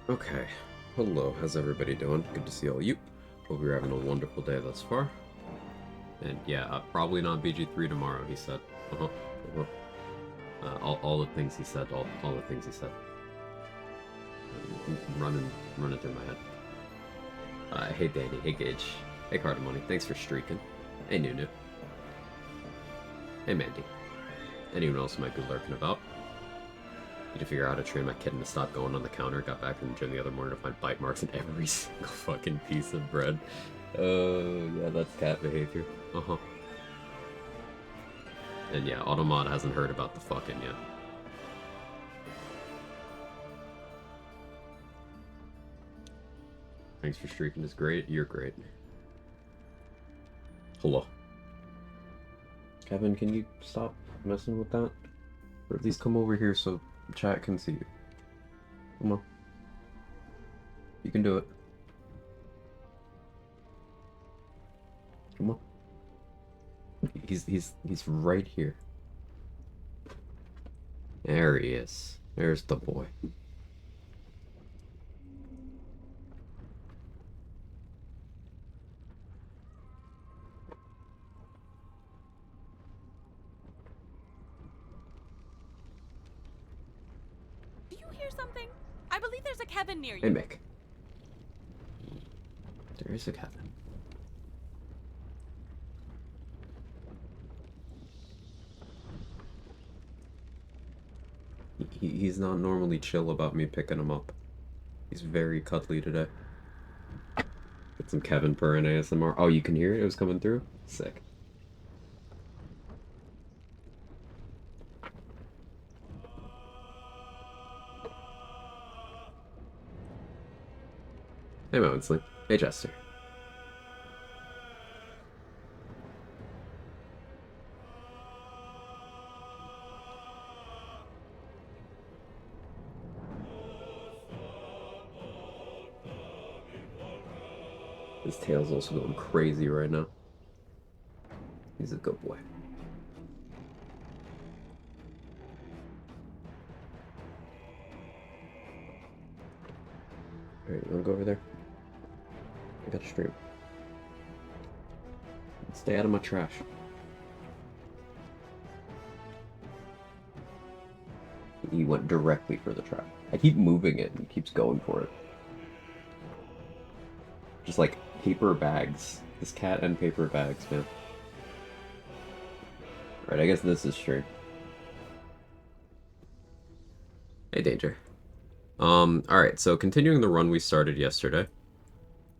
Okay. Hello, how's everybody doing? Good to see all you. Hope you're having a wonderful day thus far. And yeah, probably not BG3 tomorrow, he said. Uh-huh. Uh-huh. All the things he said, all the things he said. Running through my head. Hey Danny, hey Gage, hey Cardamone, thanks for streaking. Hey Nunu. Hey Mandy. Anyone else who might be lurking about. Need to figure out how to train my kitten to stop going on the counter. Got back from the gym the other morning to find bite marks in every single fucking piece of bread. Yeah, that's cat behavior. Uh-huh. And yeah, Automod hasn't heard about the fucking yet. Thanks for streaking is great. You're great. Hello. Kevin, can you stop messing with that? Or at least come over here so chat can see you. Come on. You can do it. Come on. He's right here. There he is. There's the boy. Do you hear something? I believe there's a Kevin near you. Hey, Mick. There is a Kevin. He's not normally chill about me picking him up. He's very cuddly today. Get some Kevin purr in ASMR. Oh, you can hear it? It was coming through? Sick. Hey, Momentsley. Hey, Jester. His tail's also going crazy right now. He's a good boy. Alright, you wanna go over there? I got a stream. Stay out of my trash. He went directly for the trap. I keep moving it and he keeps going for it. Just like paper bags. This cat and paper bags, man. Right, I guess this is true. Hey, Danger. Alright, so continuing the run we started yesterday.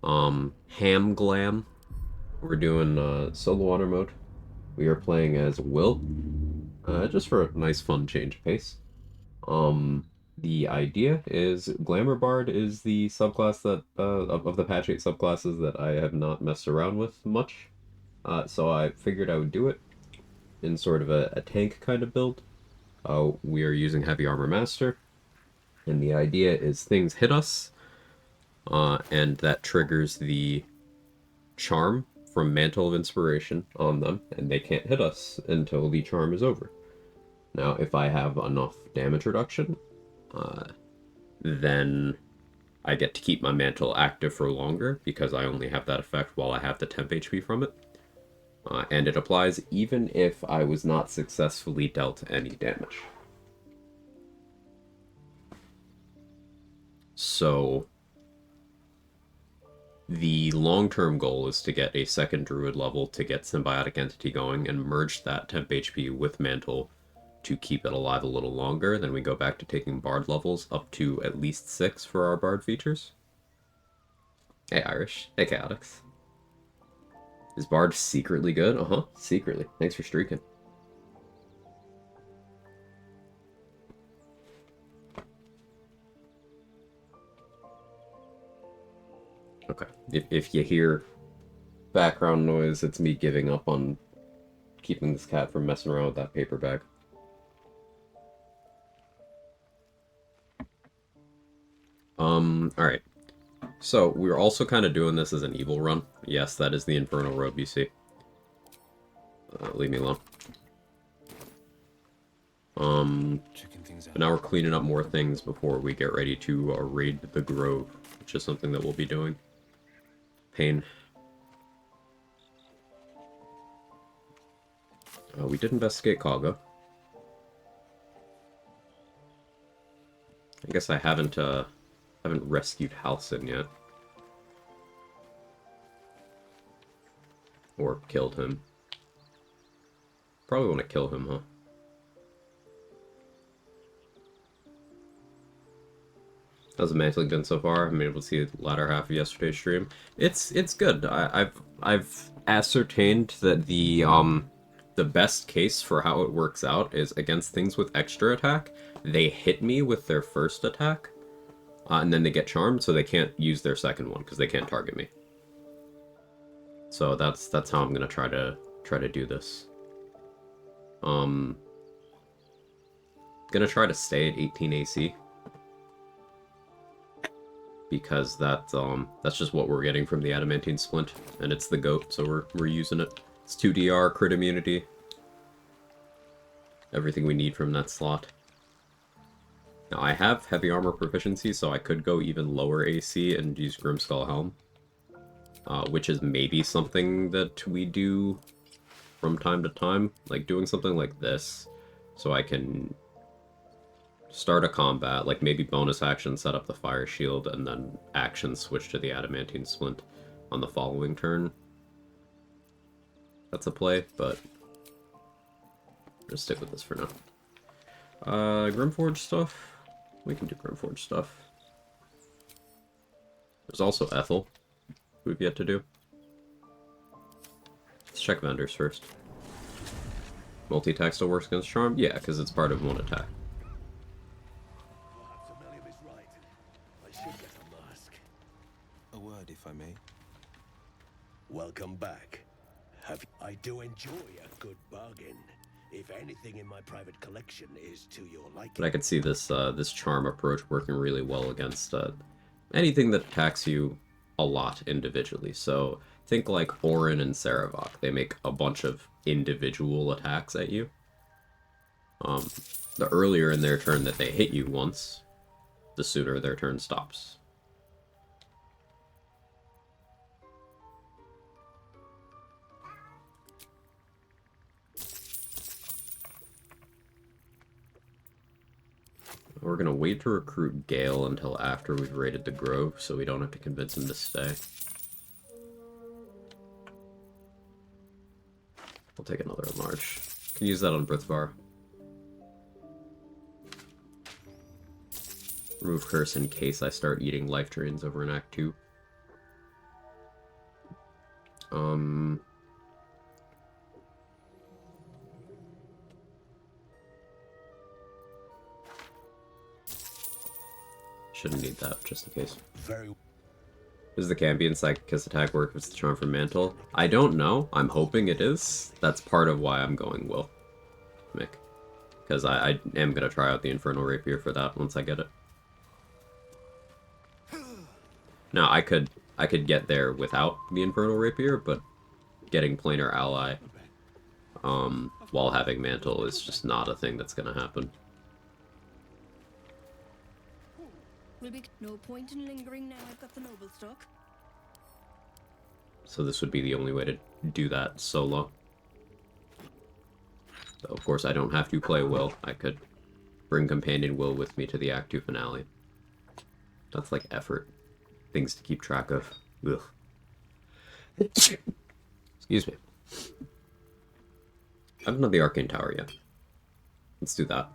Glam. We're doing, solo honor mode. We are playing as Will. Just for a nice, fun change of pace. The idea is Glamour Bard is the subclass that, of the patch 8 subclasses that I have not messed around with much. So I figured I would do it in sort of a tank kind of build. We are using Heavy Armor Master, and the idea is things hit us, and that triggers the charm from Mantle of Inspiration on them, and they can't hit us until the charm is over. Now, if I have enough damage reduction, then I get to keep my mantle active for longer, because I only have that effect while I have the temp HP from it. And it applies even if I was not successfully dealt any damage. So, the long-term goal is to get a second druid level to get Symbiotic Entity going and merge that temp HP with mantle to keep it alive a little longer. Then we go back to taking Bard levels up to at least 6 for our Bard features. Hey Irish. Hey Chaotix. Is Bard secretly good? Uh-huh, secretly. Thanks for streaking. Okay, if you hear background noise, it's me giving up on keeping this cat from messing around with that paper bag. Alright. So, we're also kind of doing this as an evil run. Yes, that is the Infernal Robe you see. Leave me alone. But now we're cleaning up more things before we get ready to raid the Grove, which is something that we'll be doing. Pain. We did investigate Kaga. I guess I haven't rescued Halcyon yet. Or killed him. Probably want to kill him, huh? How's the mantling been so far? I'm able to see the latter half of yesterday's stream. It's good. I've ascertained that the best case for how it works out is against things with extra attack. They hit me with their first attack, and then they get charmed, so they can't use their second one because they can't target me. So that's how I'm gonna try to do this. Gonna try to stay at 18 AC. Because that's just what we're getting from the adamantine splint, and it's the goat, so we're using it. It's 2 DR, crit immunity, everything we need from that slot. Now I have heavy armor proficiency, so I could go even lower AC and use Grimskull Helm, which is maybe something that we do from time to time, like doing something like this, so I can start a combat, like maybe bonus action, set up the fire shield, and then action switch to the adamantine splint on the following turn. That's a play, but just stick with this for now. Grimforge stuff? We can do Grimforge stuff. There's also Ethel, who we've yet to do. Let's check vendors first. Multi-attack still works against Charm? Yeah, because it's part of one attack. If I may. Welcome back. I do enjoy a good bargain. If anything in my private collection is to your liking. But I could see this this charm approach working really well against anything that attacks you a lot individually. So think like Orin and Saravok. They make a bunch of individual attacks at you. The earlier in their turn that they hit you once, the sooner their turn stops. We're gonna wait to recruit Gale until after we've raided the Grove, so we don't have to convince him to stay. I'll take another enlarge. Can use that on Brithvar. Remove Curse in case I start eating life drains over in Act 2. Shouldn't need that, just in case. Does the Cambion Psychic Kiss attack work if it's the charm from Mantle? I don't know. I'm hoping it is. That's part of why I'm going Will. Mick. Because I am going to try out the Infernal Rapier for that once I get it. Now, I could get there without the Infernal Rapier, but getting Planar Ally while having Mantle is just not a thing that's going to happen. Will be no point in lingering now I've got the noble stock. So this would be the only way to do that solo. So of course I don't have to play Will. I could bring Companion Will with me to the Act 2 finale. That's like effort. Things to keep track of. Ugh. Excuse me. I haven't done the Arcane Tower yet. Let's do that.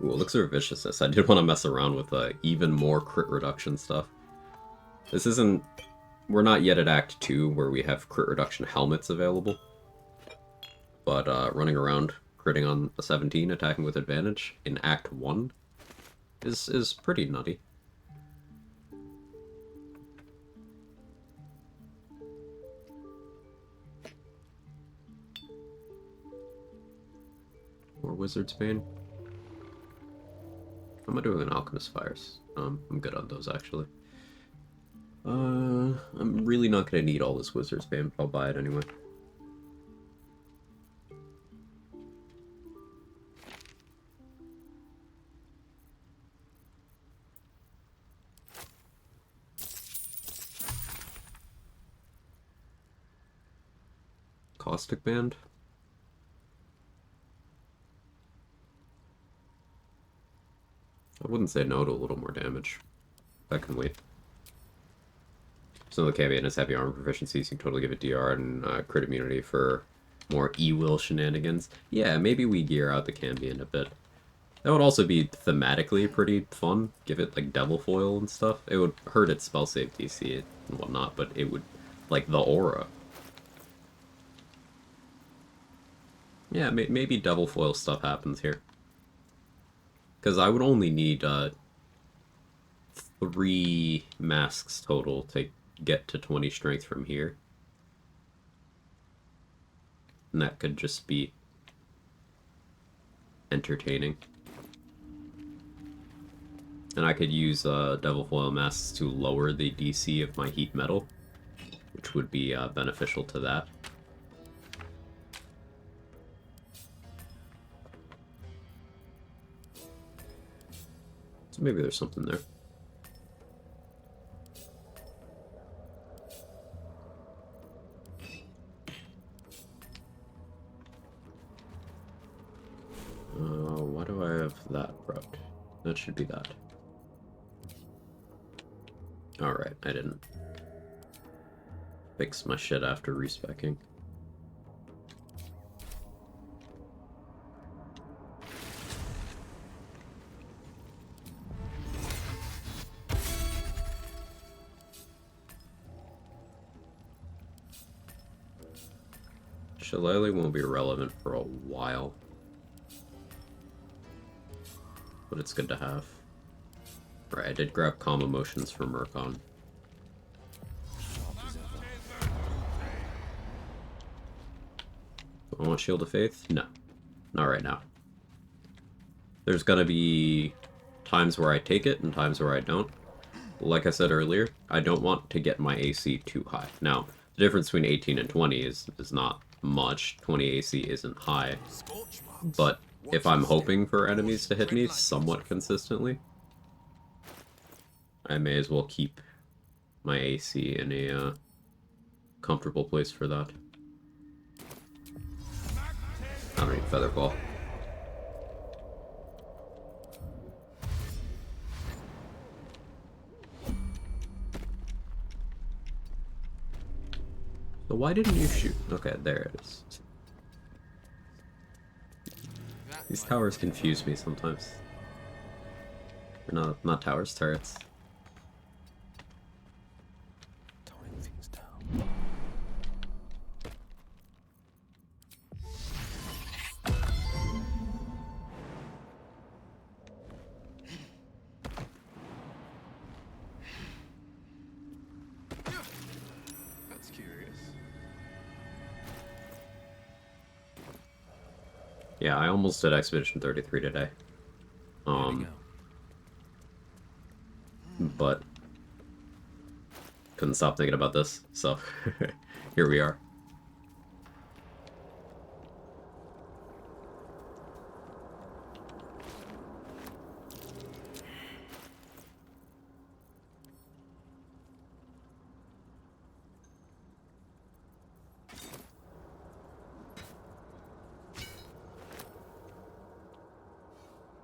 Ooh, Elixir of Viciousness. I did want to mess around with even more crit reduction stuff. This isn't... We're not yet at Act 2, where we have crit reduction helmets available. But running around, critting on a 17, attacking with advantage in Act 1 is pretty nutty. More Wizard's Bane. How am I doing on Alchemist Fires? I'm good on those, actually. I'm really not going to need all this Wizard's Bane, but I'll buy it anyway. Caustic Band. I wouldn't say no to a little more damage. That can wait. Some of the caveat has heavy armor proficiency, so you can totally give it DR and crit immunity for more E-Will shenanigans. Yeah, maybe we gear out the Cambion a bit. That would also be thematically pretty fun. Give it, like, Devil Foil and stuff. It would hurt its spell save DC and whatnot, but it would, like, the aura. Yeah, maybe Devil Foil stuff happens here. Because I would only need 3 masks total to get to 20 strength from here. And that could just be entertaining. And I could use Devil Foil masks to lower the DC of my heat metal, which would be beneficial to that. So maybe there's something there. Why do I have that route? That should be that. Alright, I didn't fix my shit after respecking. Shillelagh won't be relevant for a while, but it's good to have. Right, I did grab calm emotions from Murkon. Do I want Shield of Faith? No. Not right now. There's gonna be times where I take it and times where I don't. Like I said earlier, I don't want to get my AC too high. Now, the difference between 18 and 20 is not much. 20 AC isn't high. But if I'm hoping for enemies to hit me somewhat consistently, I may as well keep my AC in a comfortable place for that. I don't need Featherball. So why didn't you shoot? Okay, there it is. These towers confuse me sometimes. They're not towers, turrets. Tying things down. That's curious. Yeah, I almost did Expedition 33 today. But couldn't stop thinking about this, so here we are.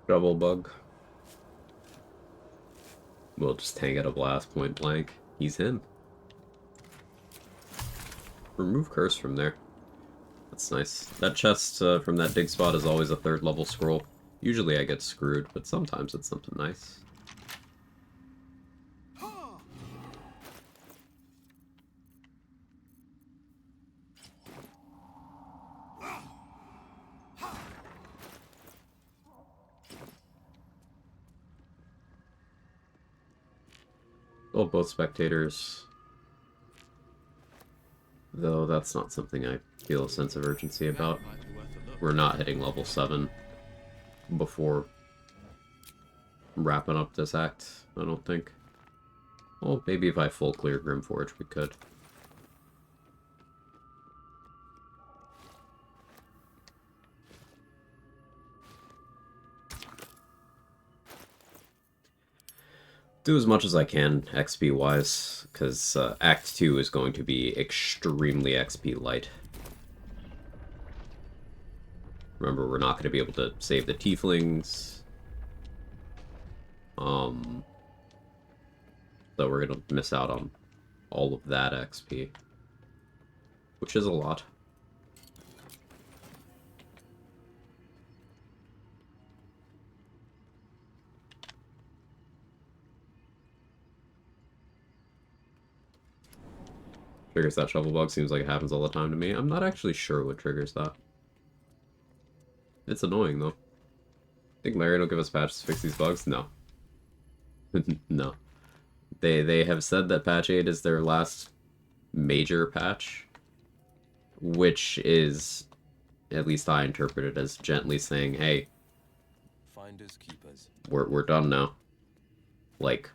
Double bug. We'll just tank at a blast point blank. He's in. Remove curse from there. That's nice. That chest from that dig spot is always a 3rd level scroll. Usually I get screwed, but sometimes it's something nice. Well, both spectators. Though that's not something I feel a sense of urgency about. We're not hitting level 7 before wrapping up this act, I don't think. Well, maybe if I full clear Grimforge, we could. Do as much as I can XP wise, because Act 2 is going to be extremely XP light. Remember, we're not going to be able to save the tieflings. So we're going to miss out on all of that XP, which is a lot. Triggers that shovel bug. Seems like it happens all the time to me. I'm not actually sure what triggers that. It's annoying, though. Think Larry will give us patches to fix these bugs? No. No. They have said that patch 8 is their last major patch, which is, at least I interpret it as gently saying, hey, Finders keepers. we're done now. Like,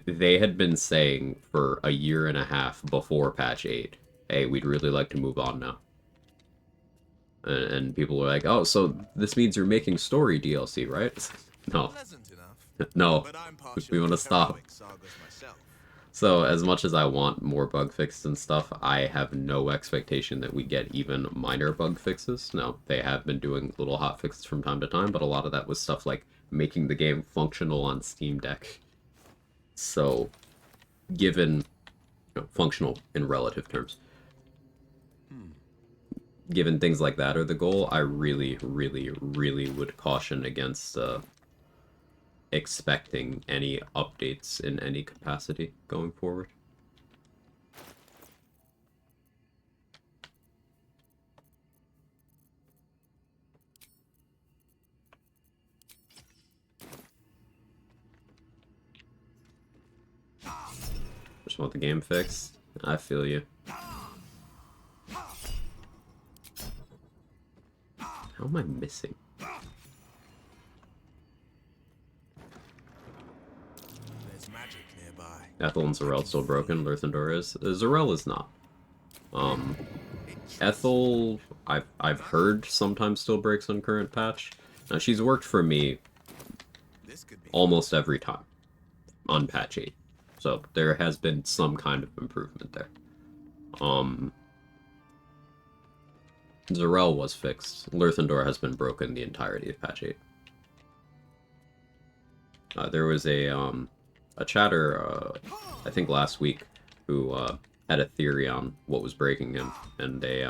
they had been saying for a year and a half before patch 8, hey, we'd really like to move on now. And people were like, oh, so this means you're making story DLC, right? No. Pleasant enough. No. But I'm partial We want to stop. heroic sagas myself. So, as much as I want more bug fixes and stuff, I have no expectation that we get even minor bug fixes. Now, they have been doing little hot fixes from time to time, but a lot of that was stuff like making the game functional on Steam Deck. So, given, functional in relative terms, given things like that are the goal, I really, really, really would caution against expecting any updates in any capacity going forward. Just want the game fixed. I feel you. How am I missing? There's magic nearby. Ethel and Zarel still broken. Lurthendor is. Zarel is not. Ethel, I've heard sometimes still breaks on current patch. Now she's worked for me This could be almost every time on patch 8. So there has been some kind of improvement there. Zarel was fixed. Lurthendor has been broken the entirety of patch 8. There was a chatter, I think last week, who had a theory on what was breaking him, and they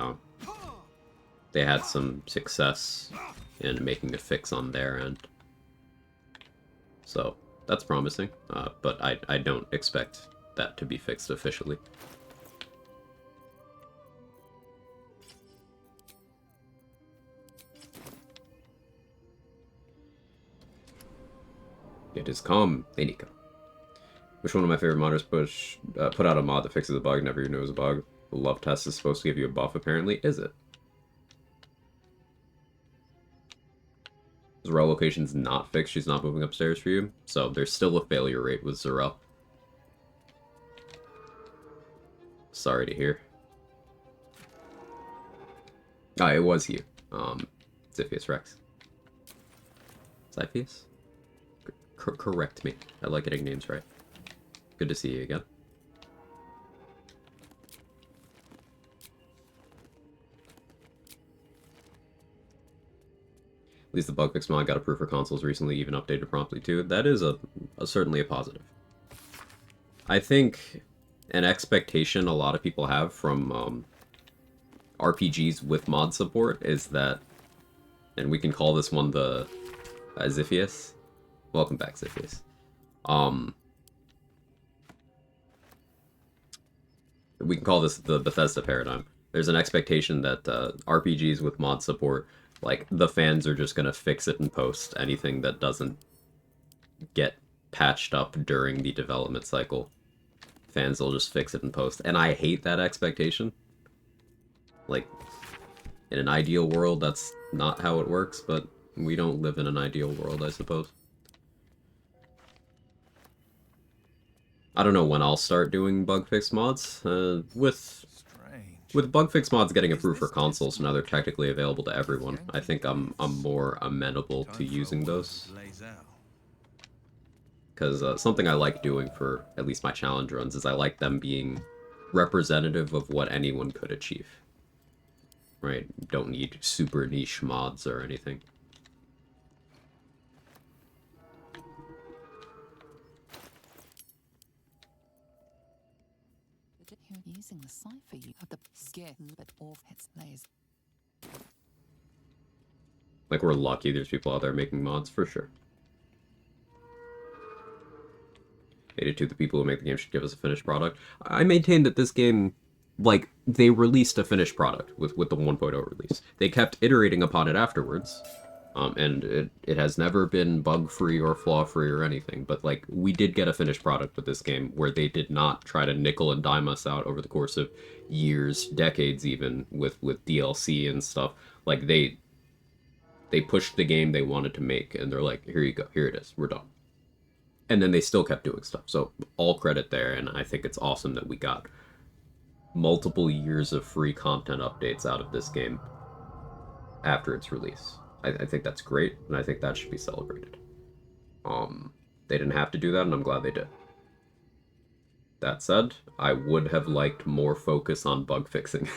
had some success in making a fix on their end. So that's promising, but I don't expect that to be fixed officially. It is calm, Enika. Which one of my favorite modders put out a mod that fixes a bug, never even knew it was a bug? The love test is supposed to give you a buff, apparently. Is it? Zarel location's not fixed, she's not moving upstairs for you, so there's still a failure rate with Zarel. Sorry to hear. Ah, it was you. Ziphius Rex. Ziphius? Correct me. I like getting names right. Good to see you again. At least the bug fix mod got approved for consoles recently, even updated promptly too. That is certainly a positive. I think an expectation a lot of people have from RPGs with mod support is that, and we can call this one the Ziphius. Welcome back, Ziphius. We can call this the Bethesda paradigm. There's an expectation that RPGs with mod support, like, the fans are just going to fix it in post. Anything that doesn't get patched up during the development cycle, fans will just fix it in post. And I hate that expectation. Like, in an ideal world, that's not how it works, but we don't live in an ideal world, I suppose. I don't know when I'll start doing bug fix mods. With bug fix mods getting approved for consoles, now they're technically available to everyone. I think I'm more amenable to using those. Because something I like doing for at least my challenge runs is I like them being representative of what anyone could achieve. right? Don't need super niche mods or anything. You're using the cipher you have the scare but off its lays. Like, we're lucky there's people out there making mods, for sure. 82, the people who make the game should give us a finished product. I maintain that this game, like, they released a finished product with the 1.0 release. They kept iterating upon it afterwards, and it has never been bug-free or flaw-free or anything, but, like, we did get a finished product with this game where they did not try to nickel and dime us out over the course of years, decades even, with DLC and stuff. Like, they pushed the game they wanted to make, and they're like, here you go, here it is, we're done. And then they still kept doing stuff, so all credit there, and I think it's awesome that we got multiple years of free content updates out of this game after its release. I think that's great, and I think that should be celebrated. They didn't have to do that, and I'm glad they did. That said, I would have liked more focus on bug fixing.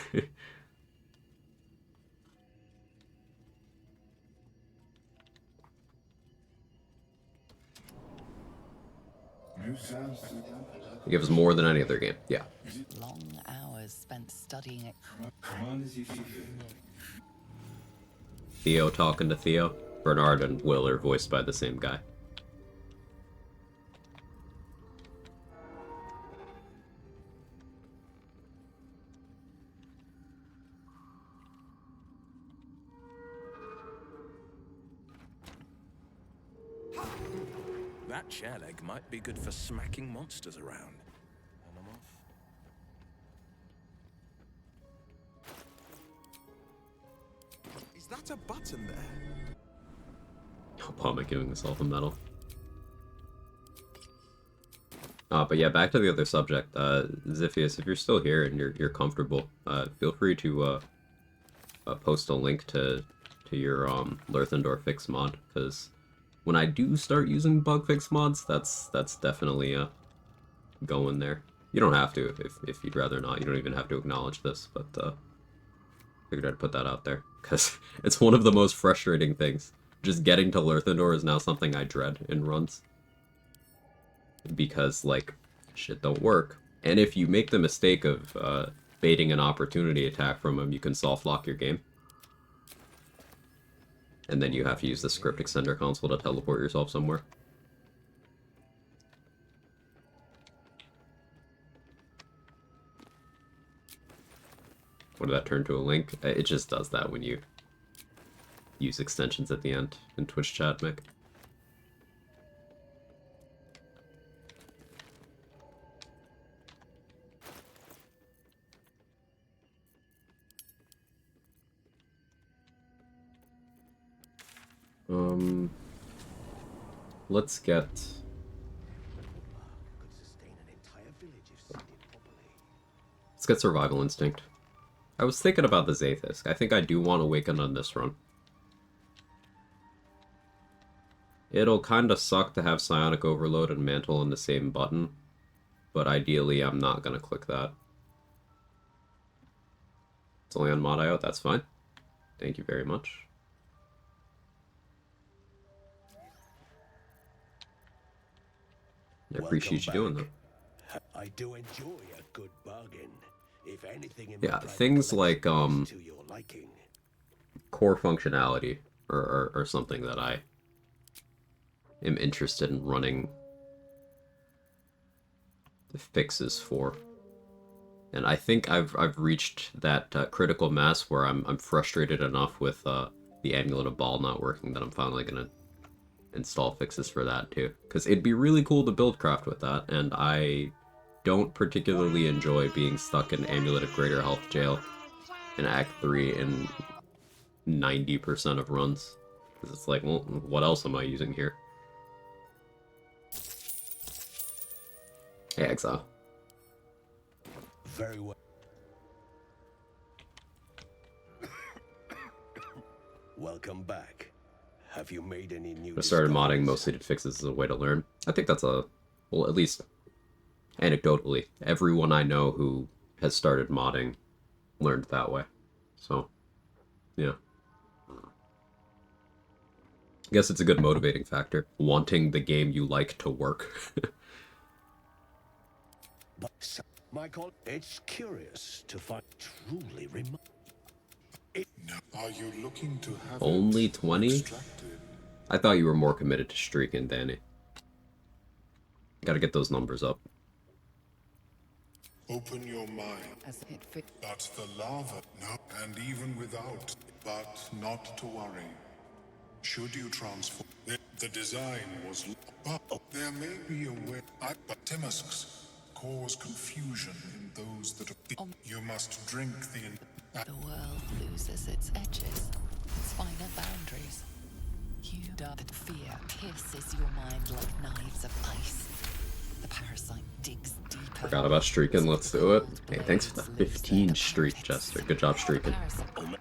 It gives more than any other game, yeah. Long hours spent studying it. Theo talking to Theo. Bernard and Will are voiced by the same guy. That chair leg might be good for smacking monsters around. And I'm off. Is that a button there? Obama giving himself a medal. But yeah, back to the other subject. Ziphius, if you're still here and you're comfortable, feel free to post a link to your Lerthendor fix mod, because when I do start using bug fix mods, that's definitely going there. You don't have to if you'd rather not. You don't even have to acknowledge this, but figured I'd put that out there because it's one of the most frustrating things. Just getting to Lerthendor is now something I dread in runs, because like shit don't work. And if you make the mistake of baiting an opportunity attack from him, you can soft lock your game. And then you have to use the script extender console to teleport yourself somewhere. What did that turn to a link? It just does that when you use extensions at the end in Twitch chat, Mick. Let's get... Could sustain an entire village if studied properly. Let's get Survival Instinct. I was thinking about the Zaithisk. I think I do want Awaken on this run. It'll kinda suck to have Psionic Overload and Mantle on the same button, but ideally I'm not gonna click that. It's only on mod IO, that's fine. Thank you very much. I appreciate you doing that. I do enjoy a good bargain. If anything in Yeah, things like to your liking. core functionality are something that I am interested in running the fixes for. And I think I've reached that critical mass where I'm frustrated enough with the Amulet of Baal not working that I'm finally gonna install fixes for that too. Because it'd be really cool to build craft with that, and I don't particularly enjoy being stuck in Amulet of Greater Health jail in Act 3 in 90% of runs. Because it's like, well, what else am I using here? Hey, Exile. Very well. Welcome back. Have you made any new I started modding discoveries? mostly to fixes as a way to learn. I think that's well, at least anecdotally, everyone I know who has started modding learned that way. So, Yeah. I guess it's a good motivating factor. Wanting the game you like to work. But Michael, it's curious to find truly remote. Are you looking to have Only it 20? extracted? I thought you were more committed to streaking, Danny. Gotta get those numbers up. Open your mind. As it fit. That's the lava. No, and even without. But not to worry. Should you transform, the design was. But there may be a way. But Timusks cause confusion in those that are. You must drink the. The world loses its edges, its finer boundaries. You dark fear pierces your mind like knives of ice. The parasite digs deeper. Forgot about streaking, let's do it. Hey, thanks for the 15 streak, Jester. Good job streaking.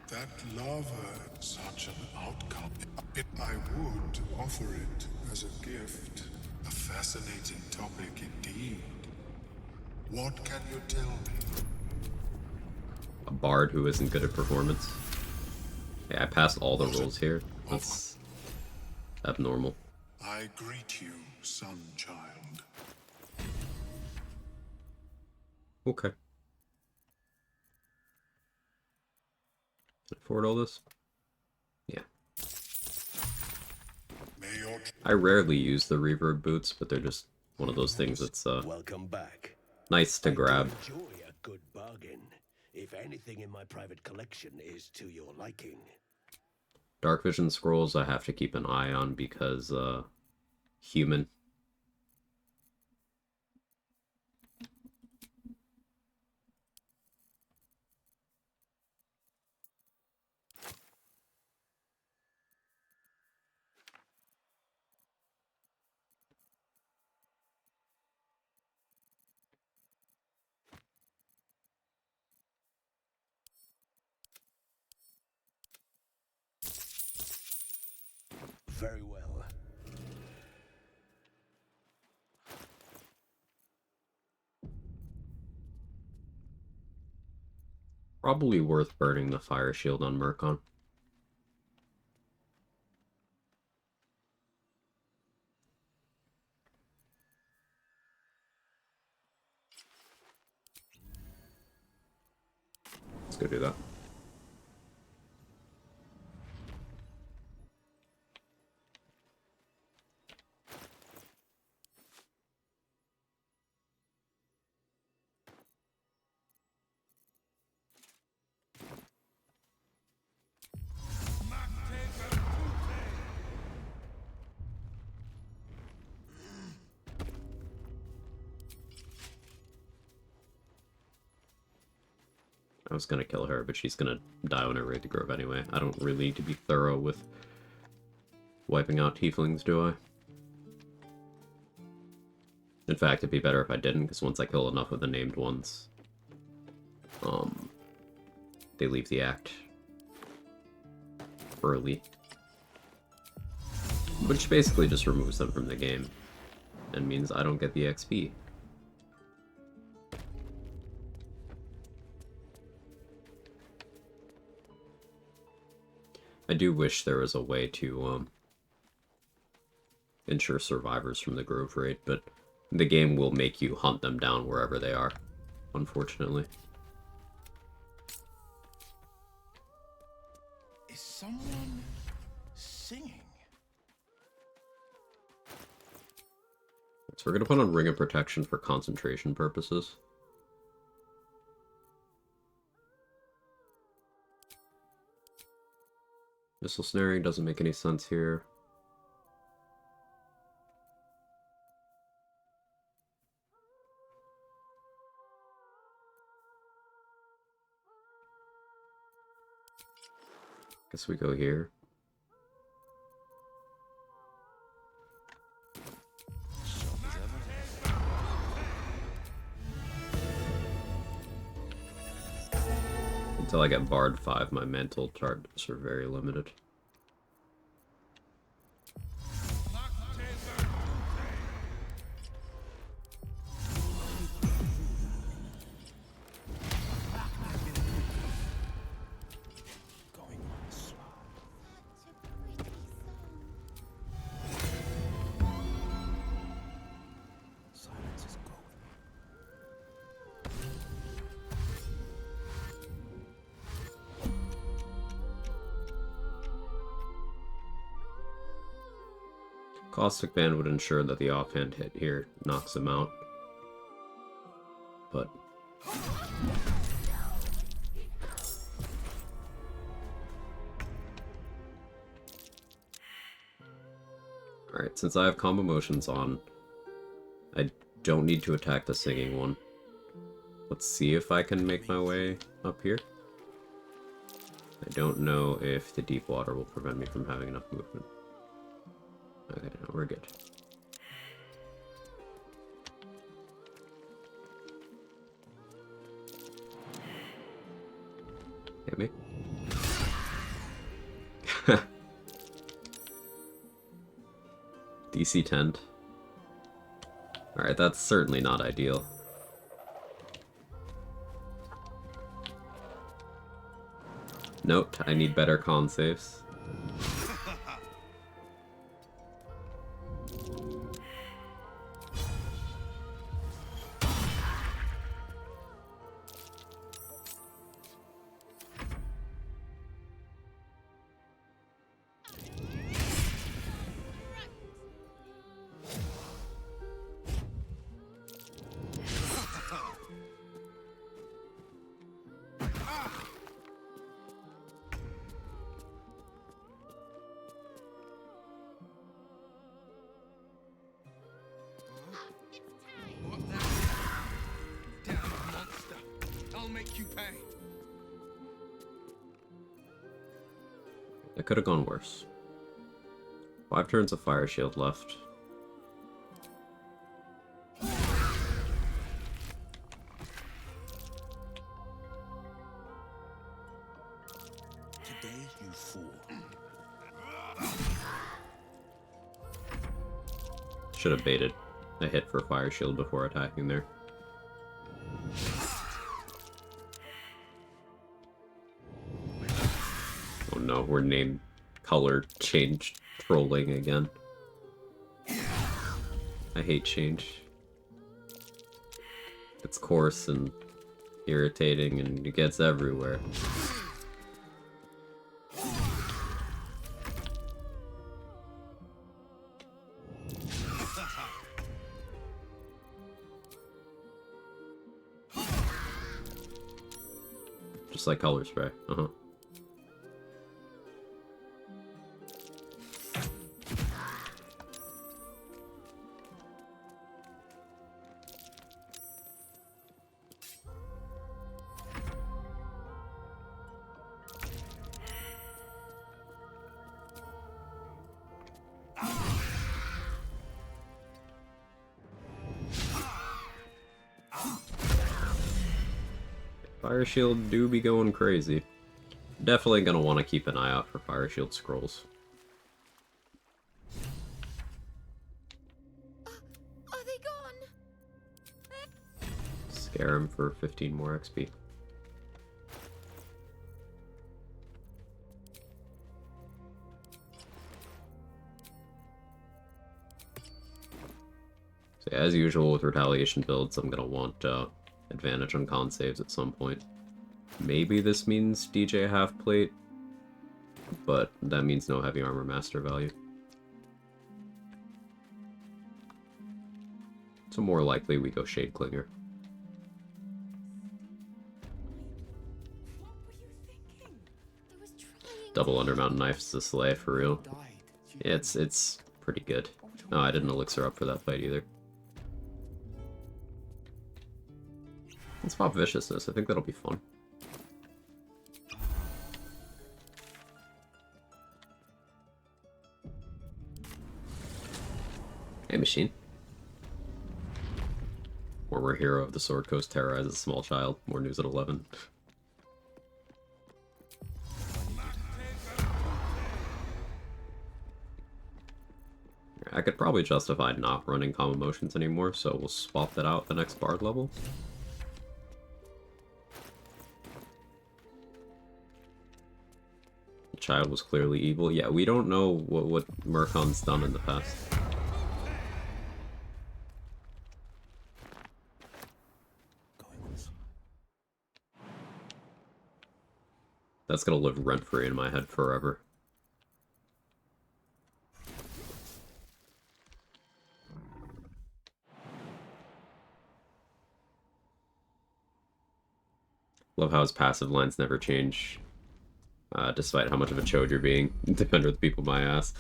That lava, such an outcome. I would offer it as a gift. A fascinating topic indeed. What can you tell me? A bard who isn't good at performance. Hey, I passed all the rules here. That's abnormal. I greet you, son child. Okay. Can I afford all this? Yeah. May your I rarely use the reverb boots, but they're just one of those things that's Welcome back. nice to I do grab. enjoy a good bargain. If anything in my private collection is to your liking. Dark vision scrolls I have to keep an eye on because human. Very well. Probably worth burning the fire shield on Murkon. Let's go do that. I was gonna kill her, but she's gonna die when I raid the grove anyway. I don't really need to be thorough with wiping out tieflings, do I? In fact, it'd be better if I didn't, because once I kill enough of the named ones, they leave the act early. Which basically just removes them from the game, and means I don't get the XP. I do wish there was a way to ensure survivors from the Grove raid, but the game will make you hunt them down wherever they are, unfortunately. Is someone singing? So we're gonna put on Ring of Protection for concentration purposes. Missile snaring doesn't make any sense here. Guess we go here. Until I get Bard 5, my mental charts are very limited. Going on a Caustic Band would ensure that the offhand hit here knocks him out. But... Alright, since I have combo motions on, I don't need to attack the singing one. Let's see if I can make my way up here. I don't know if the deep water will prevent me from having enough movement. Okay, no, we're good. Hit me. DC 10. Alright, that's certainly not ideal. Note, I need better con saves. It could have gone worse. 5 turns of Fire Shield left. Today you fool. Should have baited a hit for Fire Shield before attacking there. Oh no, we're name color change trolling again. I hate change. It's coarse and irritating and it gets everywhere. Just like color spray. Uh-huh. Fire Shield do be going crazy. Definitely gonna want to keep an eye out for Fire Shield scrolls. Are they gone? Scare him for 15 more XP. So as usual with retaliation builds, I'm gonna want advantage on con saves at some point. Maybe this means DJ half plate, but that means no heavy armor master value. So more likely we go Shade Clinger. What were you thinking? I was trying. Double Undermountain Knife's the slay for real. It's pretty good. No, I didn't elixir up for that fight either. Let's pop Viciousness, I think that'll be fun. Hey, machine. Former hero of the Sword Coast terrorizes a small child. More news at 11. I could probably justify not running common motions anymore, so we'll swap that out the next Bard level. The child was clearly evil. Yeah, we don't know what Murkon's done in the past. That's gonna live rent-free in my head forever. Love how his passive lines never change, despite how much of a chode you're being. Defender of the people, my ass.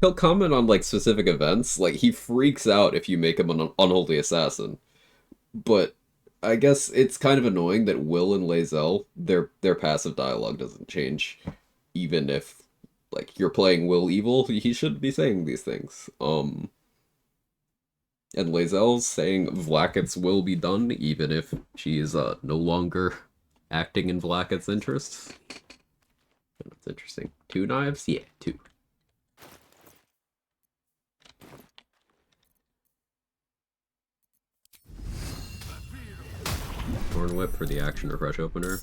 He'll comment on, like, specific events. Like, he freaks out if you make him an unholy assassin. But I guess it's kind of annoying that Will and Lae'zel, their passive dialogue doesn't change. Even if, like, you're playing Will evil, he shouldn't be saying these things. And Lae'zel's saying Vlaakith's will be done, even if she is no longer acting in Vlaakith's interests. That's interesting. 2 knives? Yeah, 2. Thorn Whip for the action refresh opener.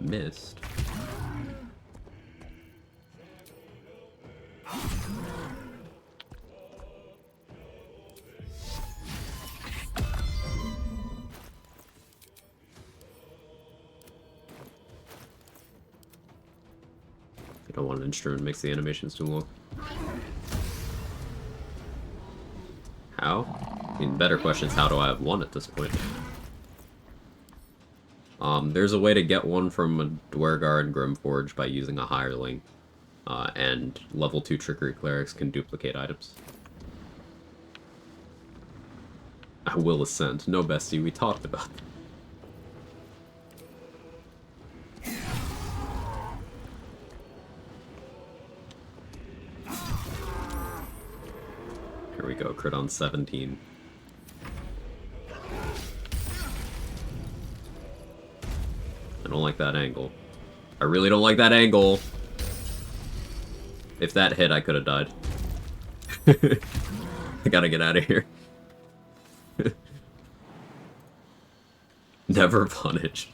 Missed. I don't want an instrument, makes the animations too long. How? I mean, better question is how do I have one at this point? There's a way to get one from a Dwergar and Grimforge by using a hireling. And level 2 Trickery Clerics can duplicate items. I will ascend. No, bestie, we talked about that. Here we go, crit on 17. I don't like that angle. I really don't like that angle. If that hit, I could have died. I gotta get out of here. Never punished.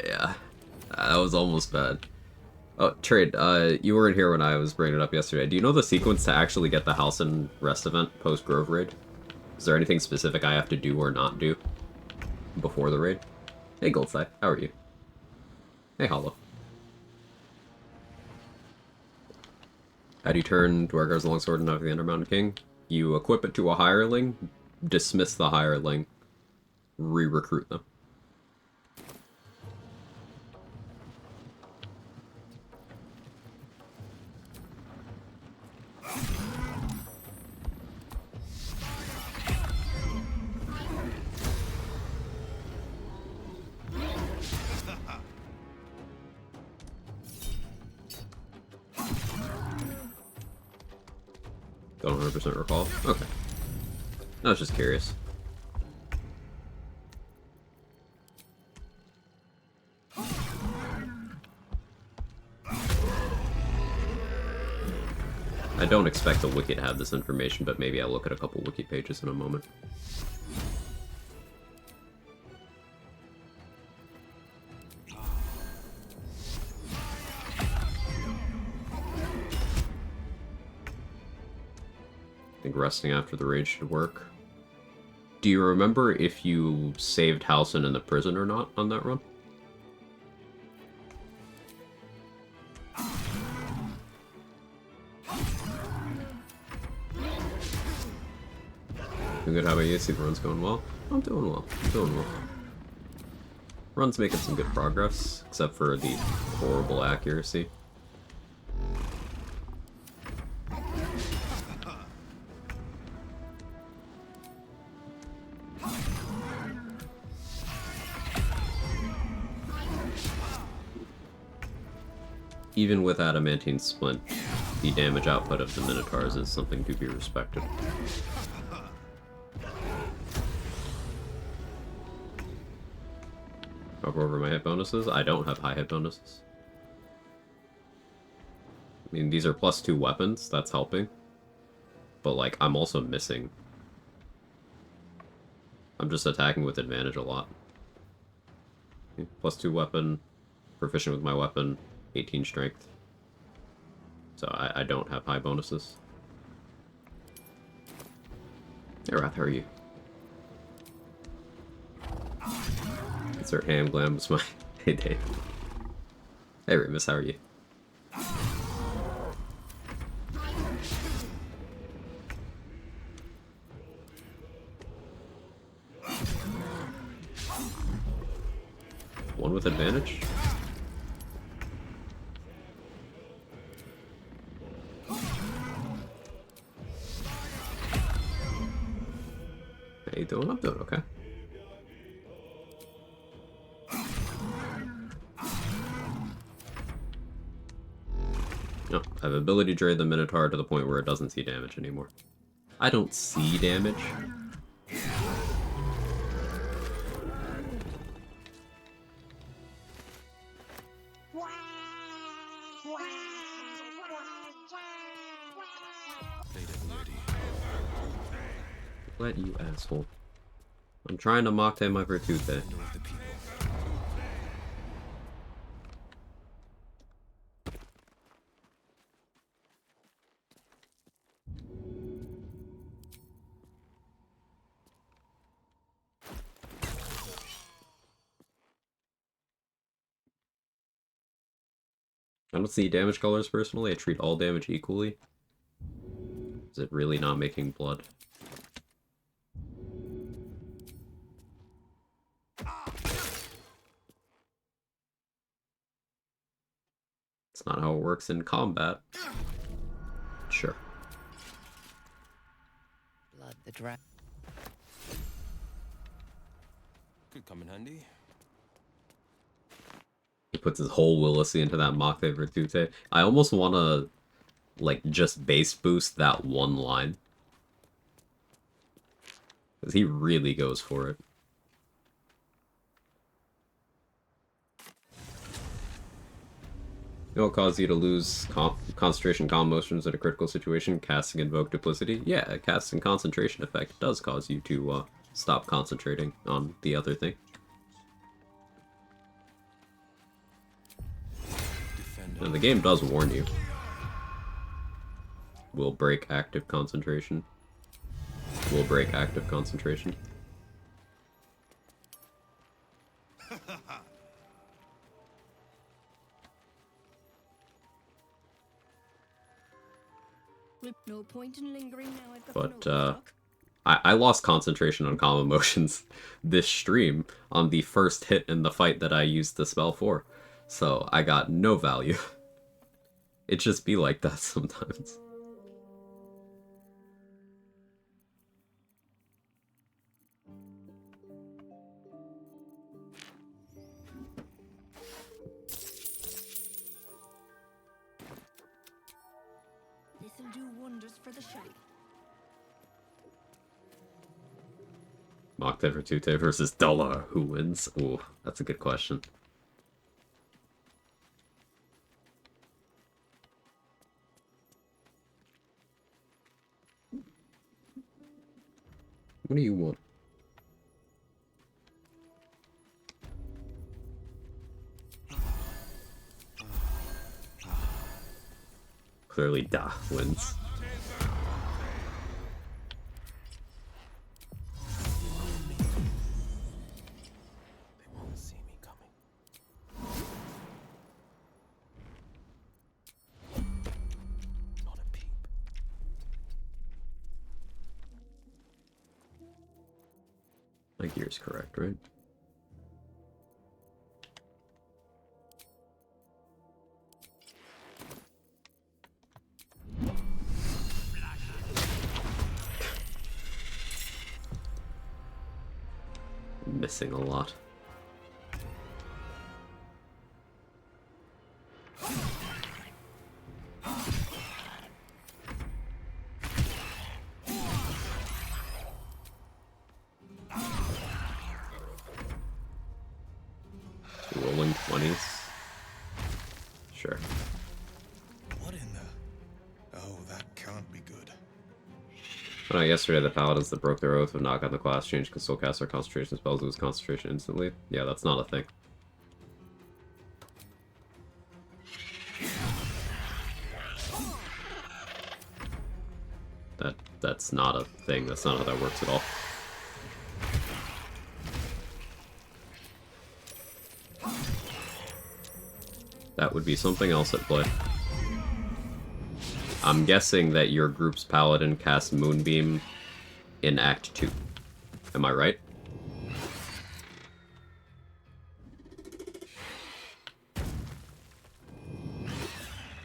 Yeah. That was almost bad. Oh, Trade, you weren't here when I was bringing it up yesterday. Do you know the sequence to actually get the House and Rest event post-Grove raid? Is there anything specific I have to do or not do before the raid? Hey, Goldside, how are you? Hey, Hollow. How do you turn Dwergar's Longsword into the Undermountain King? You equip it to a hireling, dismiss the hireling, re-recruit them. Don't 100% recall. Okay. I was just curious. I don't expect the wiki to have this information, but maybe I'll look at a couple wiki pages in a moment. I think resting after the raid should work. Do you remember if you saved Halsin in the prison or not on that run? Doing good, how about you? See the run's going well? I'm doing well. I'm doing well. Run's making some good progress, except for the horrible accuracy. Even with Adamantine Splint, the damage output of the Minotaurs is something to be respected. Hover over my hit bonuses? I don't have high hit bonuses. I mean, these are +2 weapons, that's helping. But, like, I'm also missing. I'm just attacking with advantage a lot. +2 weapon, proficient with my weapon, 18 strength. So I don't have high bonuses. Hey Wrath, how are you? Insert ham glam was my heyday. Hey Remus, how are you? One with advantage? How you doing? I'm doing okay. No, I have ability to trade the Minotaur to the point where it doesn't see damage anymore. I don't see damage. Let you asshole. I'm trying to mock my Virtute. I don't see damage colors personally. I treat all damage equally. Is it really not making blood? It's not how it works in combat. Sure. Blood the dragon. Could come in handy. He puts his whole Willisy into that Mock Virtute. I almost want to, like, just base boost that one line. Because he really goes for it. It will cause you to lose concentration calm motions in a critical situation. Casting Invoke Duplicity. Yeah, casting concentration effect does cause you to stop concentrating on the other thing. And the game does warn you. Will break active concentration. Will break active concentration. No point in lingering now. I've got But, the noble stock. I lost concentration on calm emotions this stream on the first hit in the fight that I used the spell for. So I got no value. It just be like that sometimes. This'll do wonders for the shite. Mock Virtute versus Dollar. Who wins? Ooh, that's a good question. What do you want? Clearly, Da wins. They won't see me coming. Not a peep. My gear's correct, right? Missing a lot. Rolling 20s. Sure. What in the... Oh, that can't be good. Oh, yesterday the paladins that broke their oath would knock out the class change could still cast their concentration spells, lose concentration instantly. Yeah, that's not a thing. that's not a thing. That's not how that works at all. That would be something else at play. I'm guessing that your group's paladin cast Moonbeam in Act 2. Am I right?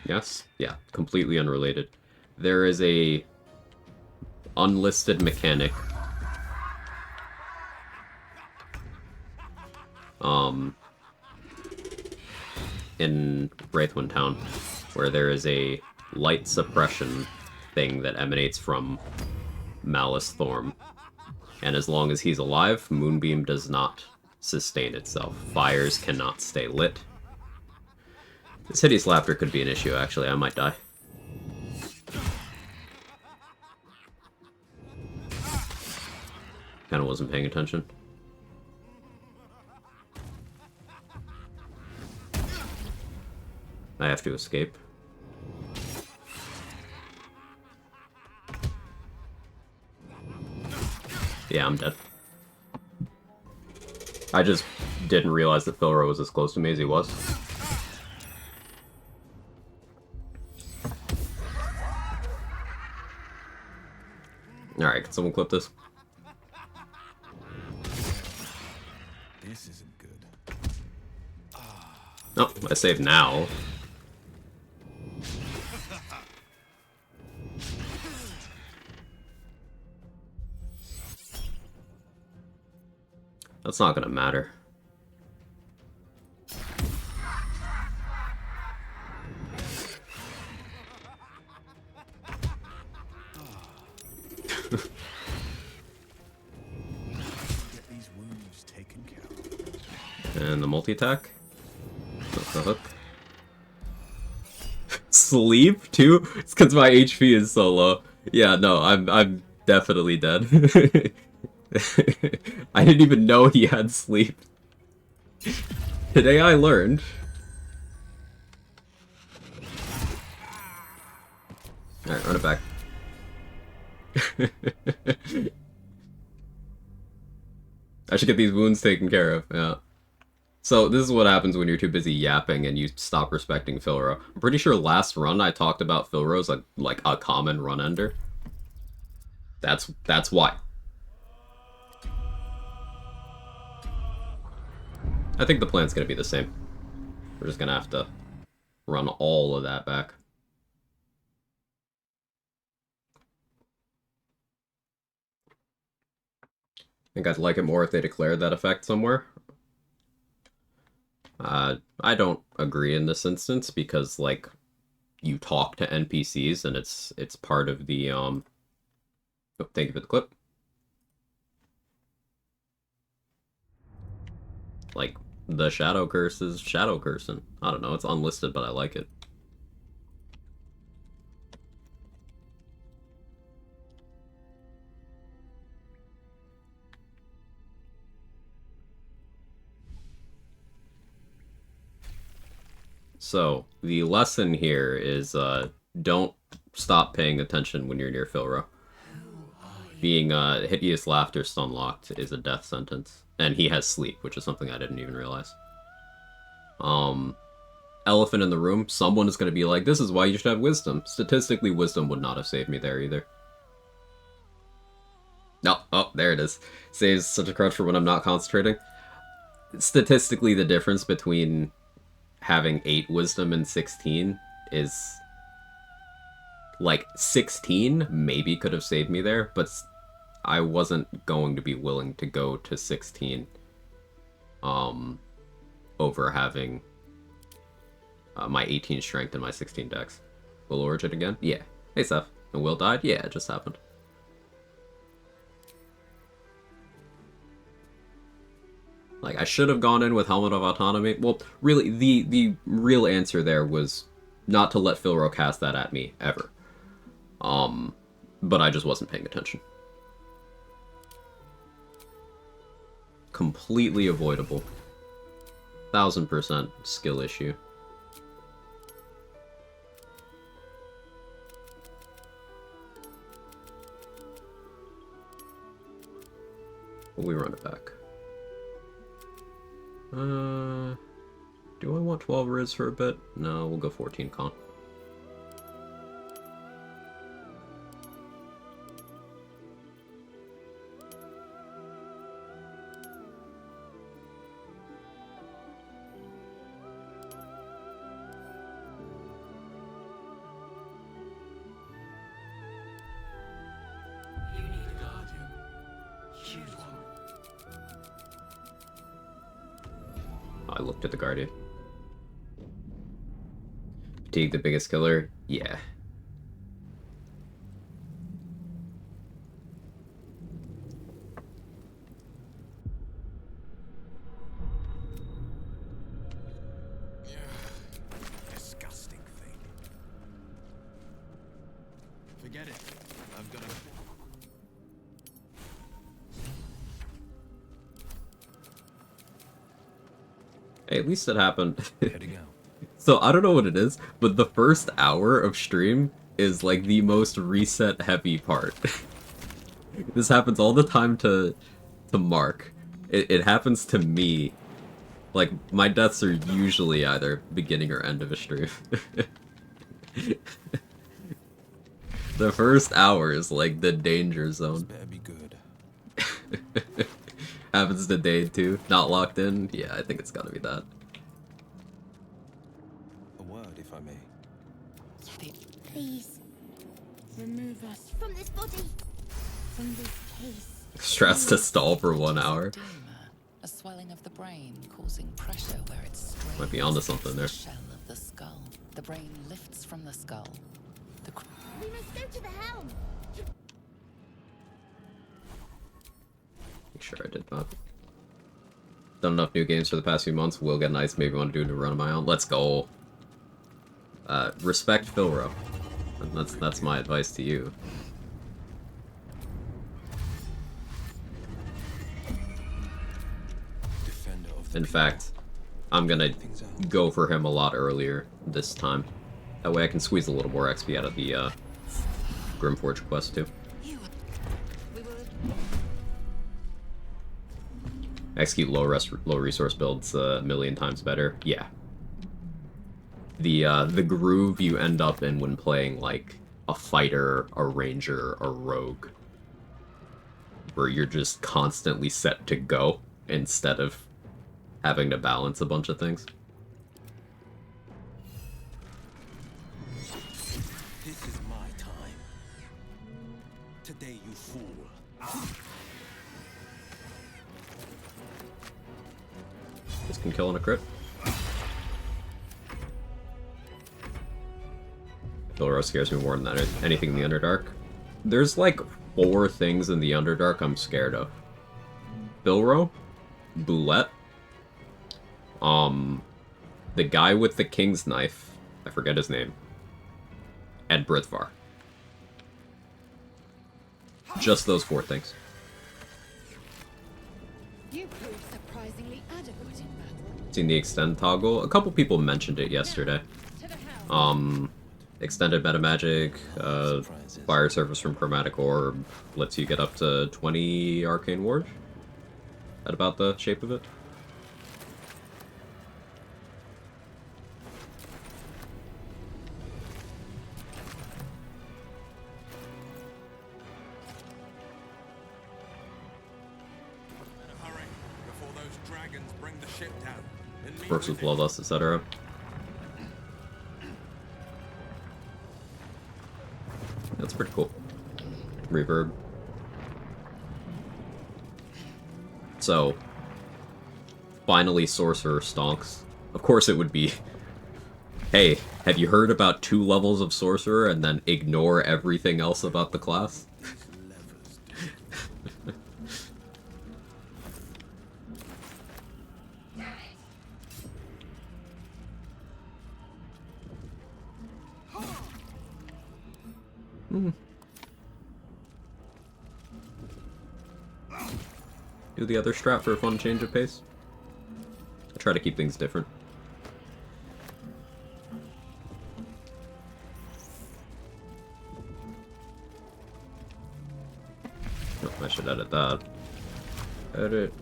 Yes? Yeah, completely unrelated. There is a unlisted mechanic in Wraithwind Town where there is a light suppression thing that emanates from Malice Thorm. And as long as he's alive, Moonbeam does not sustain itself. Fires cannot stay lit. This hideous laughter could be an issue, actually. I might die. Kinda wasn't paying attention. I have to escape. Yeah, I'm dead. I just didn't realize that Philro was as close to me as he was. Alright, can someone clip this? This isn't good. Oh, I saved now. That's not gonna matter. Get these wounds taken care of. And the multi-attack. That's the hook. Sleep too? It's because my HP is so low. Yeah, no, I'm definitely dead. I didn't even know he had sleep. Today I learned. Alright, run it back. I should get these wounds taken care of, yeah. So this is what happens when you're too busy yapping and you stop respecting Philro. I'm pretty sure last run I talked about Philro's like a common run ender. That's why. I think the plan's gonna be the same. We're just gonna have to run all of that back. I think I'd like it more if they declared that effect somewhere. I don't agree in this instance because, like, you talk to NPCs and it's part of the, Oh, thank you for the clip. Like, the Shadow Curse is Shadow Cursing. I don't know, it's unlisted, but I like it. So, the lesson here is, don't stop paying attention when you're near Philro. Being, Hideous Laughter stun-locked is a death sentence. And he has sleep, which is something I didn't even realize. Elephant in the room, someone is going to be like, this is why you should have wisdom. Statistically, wisdom would not have saved me there either. No, oh, there it is. Saves such a crutch for when I'm not concentrating. Statistically, the difference between having 8 wisdom and 16 is... like, 16 maybe could have saved me there, but I wasn't going to be willing to go to 16 over having my 18 strength and my 16 dex. Will Origin again? Yeah. Hey, Seth. And Will died? Yeah, it just happened. Like, I should have gone in with Helmet of Autonomy. Well, really, the real answer there was not to let Philro cast that at me, ever. But I just wasn't paying attention. Completely avoidable. 1000% skill issue. Will we run it back? Do I want 12 Riz for a bit? No, we'll go 14 con. You need a guardian. Choose one. I looked at the Guardian. Fatigue the biggest killer? Yeah. Disgusting thing. Forget it. I've got a... Hey, at least it happened. Heading out. So I don't know what it is, but the first hour of stream is like the most reset heavy part. This happens all the time to Mark. It happens to me. Like, my deaths are usually either beginning or end of a stream. The first hour is like the danger zone. Better be good. Happens to day 2. Not locked in? Yeah, I think it's gotta be that. A word, if I may. Please, remove us from this body, from this case. Strats to stall for 1 hour. Edema, a swelling of the brain causing pressure where it strains. Might be onto something there. The shell of the skull. The brain lifts from the skull. The We must go to the helm. Make sure I did that. Done enough new games for the past few months. Will get nice. Maybe want to do a new run of my own. Let's go. Respect Philro. That's my advice to you. Defender of the In fact, I'm gonna go for him a lot earlier this time. That way I can squeeze a little more XP out of the Grimforge quest too. Execute low resource builds a million times better. Yeah. The groove you end up in when playing like a fighter, a ranger, a rogue, where you're just constantly set to go instead of having to balance a bunch of things. This is my time. Today, you fool. This can kill on a crit. Philro scares me more than anything in the Underdark. There's like 4 things in the Underdark I'm scared of. Philro, Boulette, the guy with the king's knife, I forget his name, and Brithvar. Just those 4 things. You prove surprisingly adequate in battle. Seen the extend toggle? A couple people mentioned it yesterday. To the helm. Extended meta magic, fire surface from chromatic orb lets you get up to 20 arcane ward. That about the shape of it? Hurry, before those dragons bring the ship down. And Works with bloodlust, etc. That's pretty cool. Reverb. So, finally Sorcerer stonks. Of course it would be, hey, have you heard about 2 levels of Sorcerer and then ignore everything else about the class? Do the other strat for a fun change of pace. I try to keep things different. Oh, I should edit that. Edit,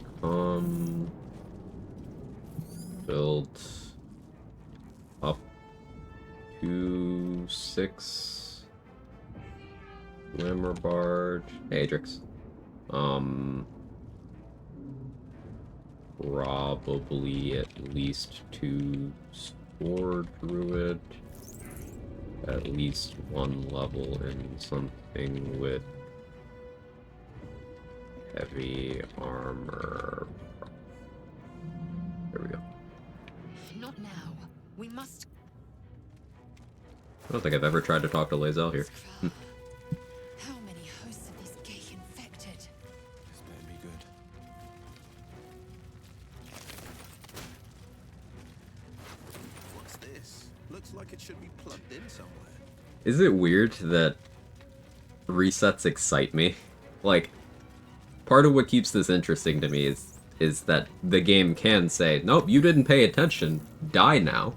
build up to 6. Glamour Bard, Atrix. Probably at least 2 Sword Druid. At least 1 level in something with heavy armor. There we go. Not now. We must. I don't think I've ever tried to talk to Lae'zel here. How many hosts of these gay infected? This better be good. What's this? Looks like it should be plugged in somewhere. Is it weird that resets excite me? Like, part of what keeps this interesting to me is that the game can say, nope, you didn't pay attention, die now.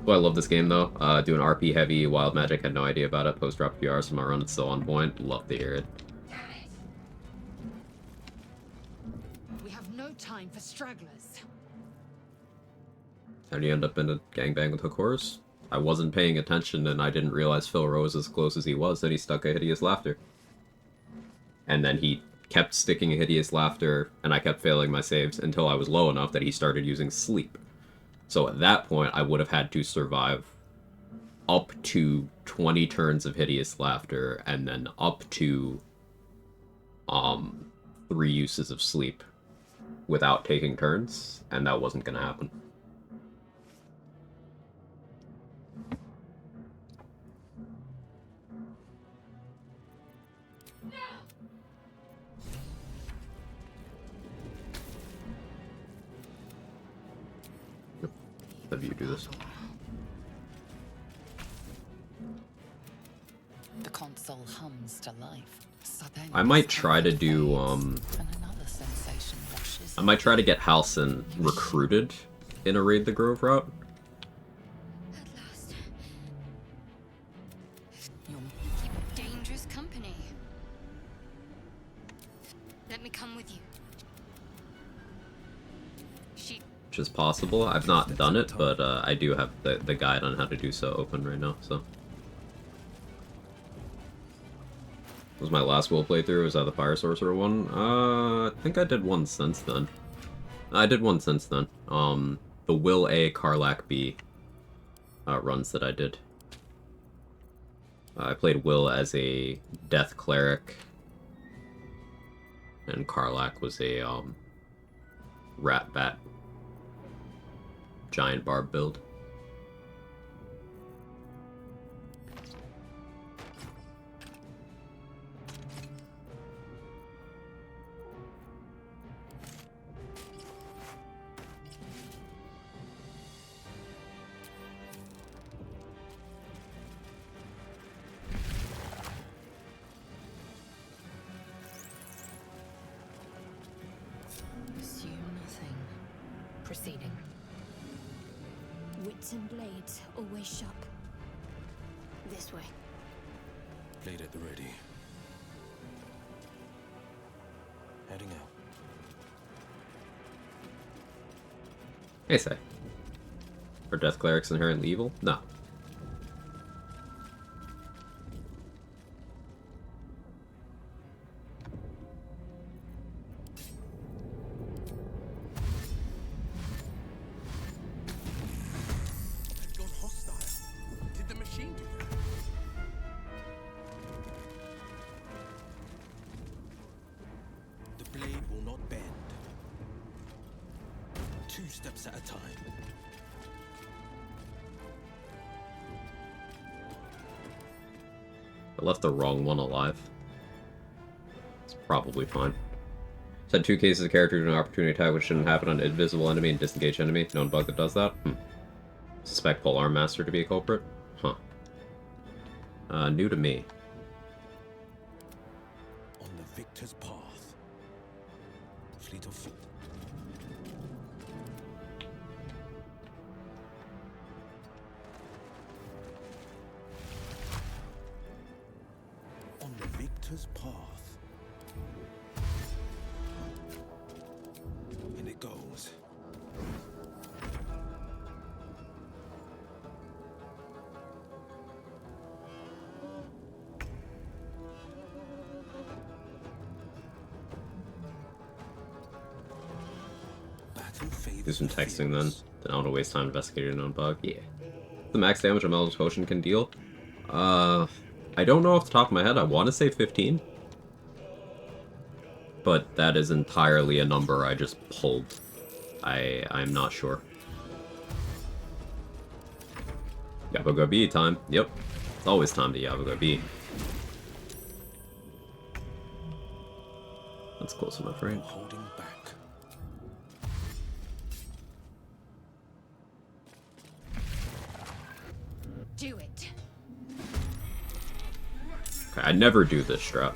Oh, I love this game though. Doing RP heavy, wild magic, had no idea about it. Post drop PR, so my run is still on point. Love to hear it. We have no time for stragglers. How do you end up in a gangbang with Hook Horrors? I wasn't paying attention and I didn't realize Phil Rowe was as close as he was, and he stuck a Hideous Laughter. And then he kept sticking a Hideous Laughter, and I kept failing my saves until I was low enough that he started using Sleep. So at that point, I would have had to survive up to 20 turns of Hideous Laughter, and then up to 3 uses of Sleep without taking turns, and that wasn't going to happen. Have you do this? The console hums to life. I might try to do I might try to get Halcyon recruited in a Raid the Grove route. At last. You're Keep dangerous company. Let me come with you. She Which is possible. I've not done it, but I do have the guide on how to do so open right now, so. What was my last Will playthrough? Was that the Fire Sorcerer one? I think I did one since then. I did one since then. The Will A, Karlach B runs that I did. I played Will as a Death Cleric, and Karlach was a Rat Bat Giant Barb build. assume nothing. Proceeding. wits and blades always sharp. This way. Blade at the ready. Heading out. Hey, say. Are Death Clerics inherently evil? No. They've gone hostile. Did the machine do that? The blade will not bend. 2 steps at a time. I left the wrong one alive. It's probably fine. Said 2 cases of character to an opportunity attack which shouldn't happen on an invisible enemy and disengaged enemy. Known bug that does that? Suspect Polearm Master to be a culprit? Huh. On New to me. the victor's path. fleet of foot. On the victor's path. And it goes. Do some texting then. Then I don't want to waste time investigating an own bug. Yeah. The max damage a Mellow Potion can deal? I don't know off the top of my head. I want to say 15. But that is entirely a number I just pulled. I'm not sure. Yabuga B time. Yep. It's always time to Yabuga B. That's close enough, right? Holding back. Do it. Okay, I never do this strat.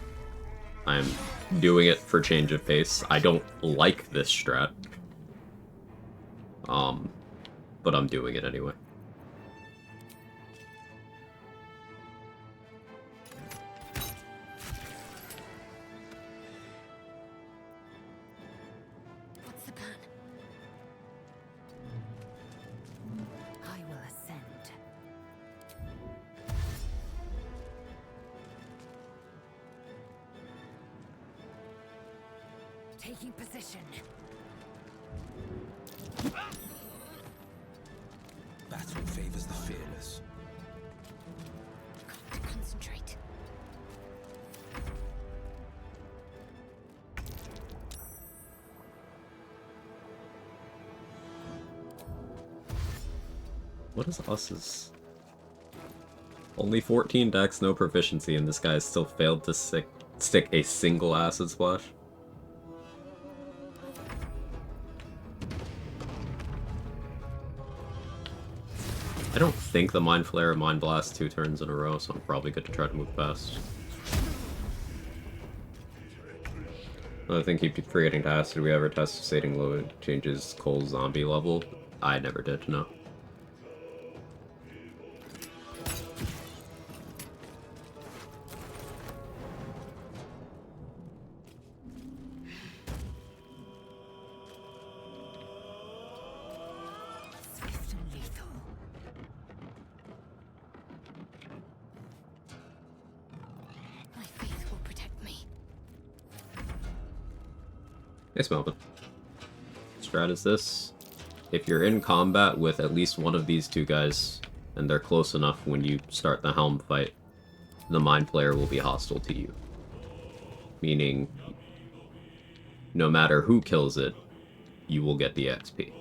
I'm doing it for change of pace. I don't like this strat. But I'm doing it anyway. What's the plan? I will ascend. Taking position. Battle favors the fearless. Got to concentrate. What is us's? Only 14 dex, no proficiency, and this guy has still failed to stick a single acid splash. I don't think the Mind Flare or Mind Blast 2 turns in a row, so I'm probably good to try to move fast. Another thing keep forgetting to ask, did we ever test if Sating Load changes Cole's zombie level? I never did, no. Swift and lethal. My faith will protect me. Yes, Melvin. Strat is this. If you're in combat with at least one of these two guys, and they're close enough when you start the helm fight, the Mind Flayer will be hostile to you. Meaning, no matter who kills it, you will get the XP.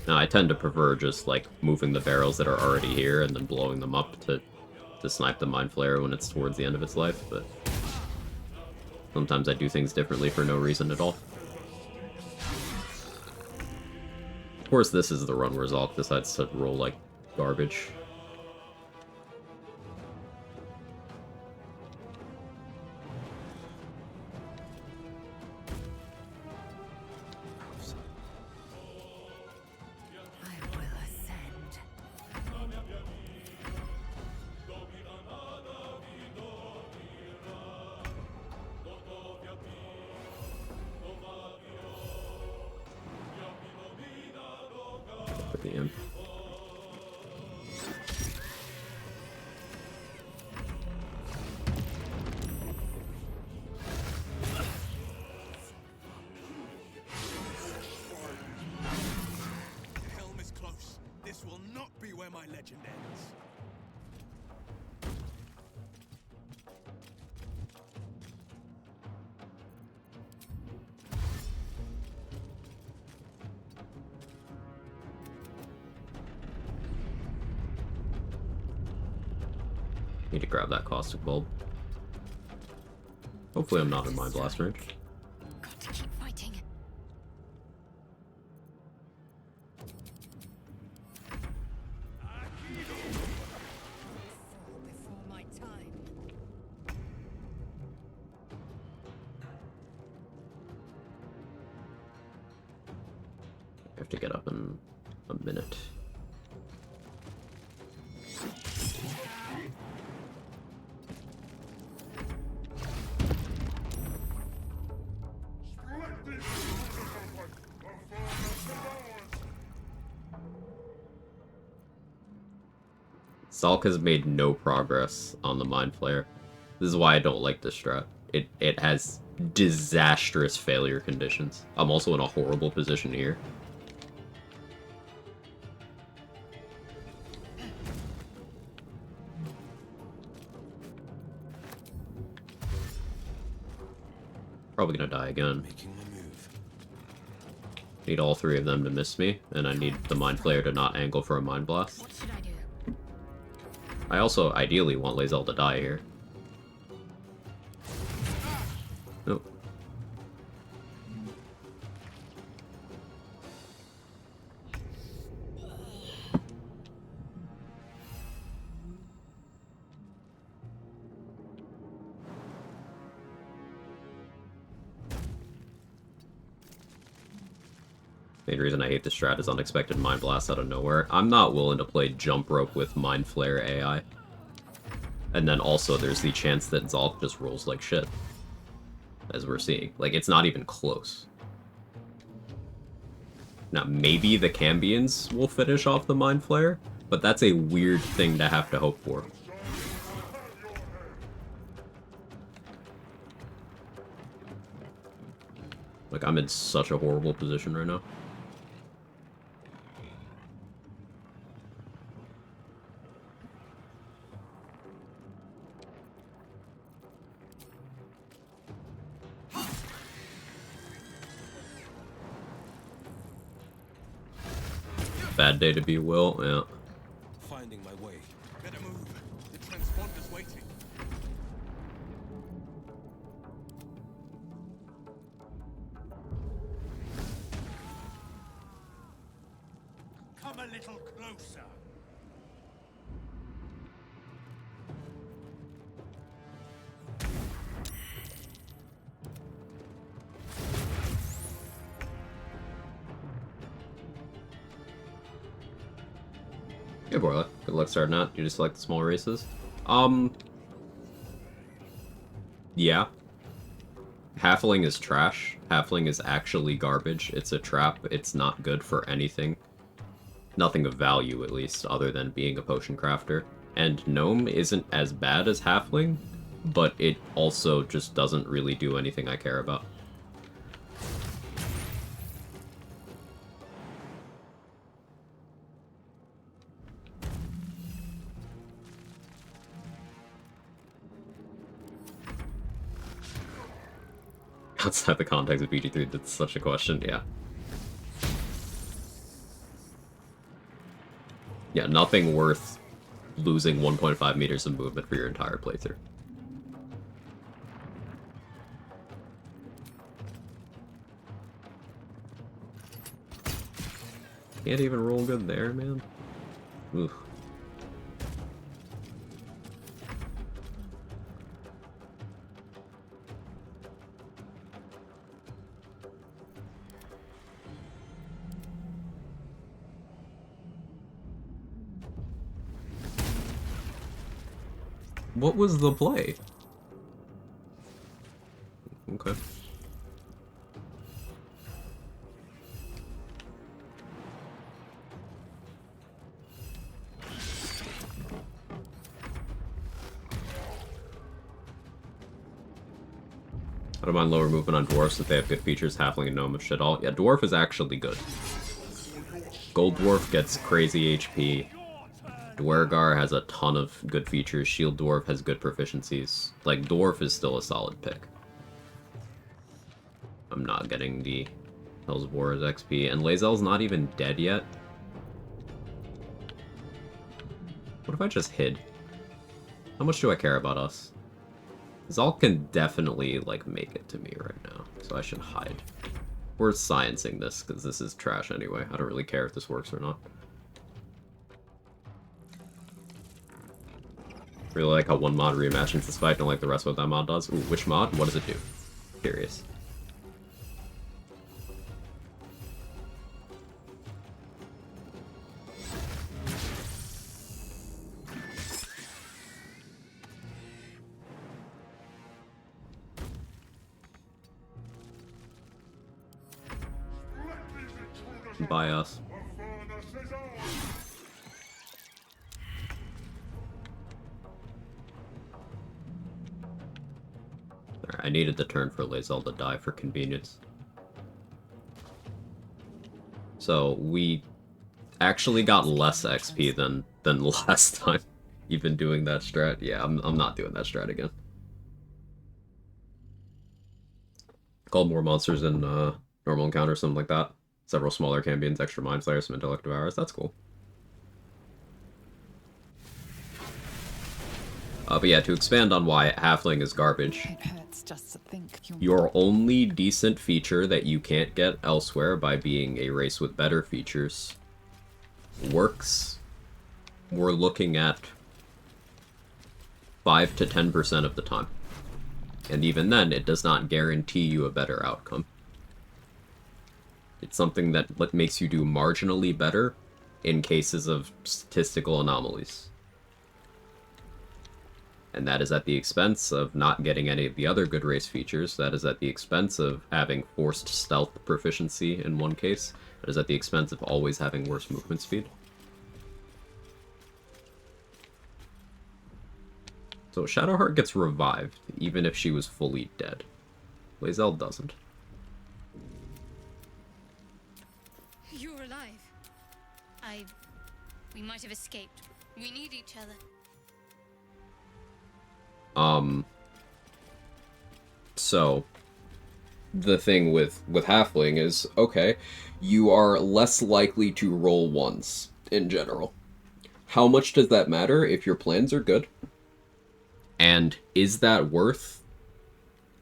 Now, I tend to prefer just, like, moving the barrels that are already here and then blowing them up to snipe the Mind Flayer when it's towards the end of its life, but sometimes I do things differently for no reason at all. Of course, this is the run where Zalk decides to roll like garbage. I will ascend. At the end. The helm is close. This will not be where my legend ends. Need to grab that caustic bulb. Hopefully I'm not in Mind Blast range. Got to keep fighting. I have to get up in a minute. Salk has made no progress on the Mind Flayer. This is why I don't like this strat. It has disastrous failure conditions. I'm also in a horrible position here. Probably gonna die again. Need all three of them to miss me, and I need the Mind Flayer to not angle for a Mind Blast. What should I do? I also ideally want Lae'zel to die here. Nope. Main reason I hate this strat is unexpected Mind Blast out of nowhere. I'm not willing to play Jump Rope with Mind Flayer AI. And then also there's the chance that Zalk just rolls like shit. As we're seeing. Like, it's not even close. Now, maybe the Cambions will finish off the Mind Flayer, but that's a weird thing to have to hope for. Like, I'm in such a horrible position right now. Bad day to be Will, yeah. Finding my way. Better move. The transponder's waiting. Come a little closer. Hey Borla, good luck starting out. You just select the small races? Yeah. Halfling is trash. Halfling is actually garbage. It's a trap. It's not good for anything. Nothing of value, at least, other than being a potion crafter. And Gnome isn't as bad as Halfling, but it also just doesn't really do anything I care about. Outside the context of BG3, that's such a question, yeah. Yeah, nothing worth losing 1.5 meters of movement for your entire playthrough. Can't even roll good there, man. Oof. What was the play? Okay. I don't mind lower movement on dwarfs if they have good features. Halfling and gnome shit all. Yeah, dwarf is actually good. Gold dwarf gets crazy HP. Dwergar has a ton of good features. Shield Dwarf has good proficiencies. Like, Dwarf is still a solid pick. I'm not getting the Hell's Wars XP. And Lae'zel's not even dead yet. What if I just hid? How much do I care about us? Zal can definitely, like, make it to me right now. So I should hide. We're sciencing this, because this is trash anyway. I don't really care if this works or not. Really like how one mod reimagines this fight, don't like the rest of what that mod does. Ooh, which mod? What does it do? Curious. by us. I needed the turn for Lae'zel to die for convenience. So we actually got less XP than last time. Even doing that strat. Yeah, I'm not doing that strat again. Called more monsters in normal encounter, something like that. Several smaller cambions, extra mind flayers, some intellect devourers. That's cool. But yeah, to expand on why halfling is garbage. It hurts just to think Your only decent feature that you can't get elsewhere by being a race with better features works. We're looking at 5 to 10% of the time. And even then, it does not guarantee you a better outcome. It's something that makes you do marginally better in cases of statistical anomalies. And that is at the expense of not getting any of the other good race features. That is at the expense of having forced stealth proficiency in one case. That is at the expense of always having worse movement speed. So Shadowheart gets revived, even if she was fully dead. Lae'zel doesn't. You're alive. We might have escaped. We need each other. So, the thing with halfling is, okay, you are less likely to roll ones, in general. How much does that matter if your plans are good? And is that worth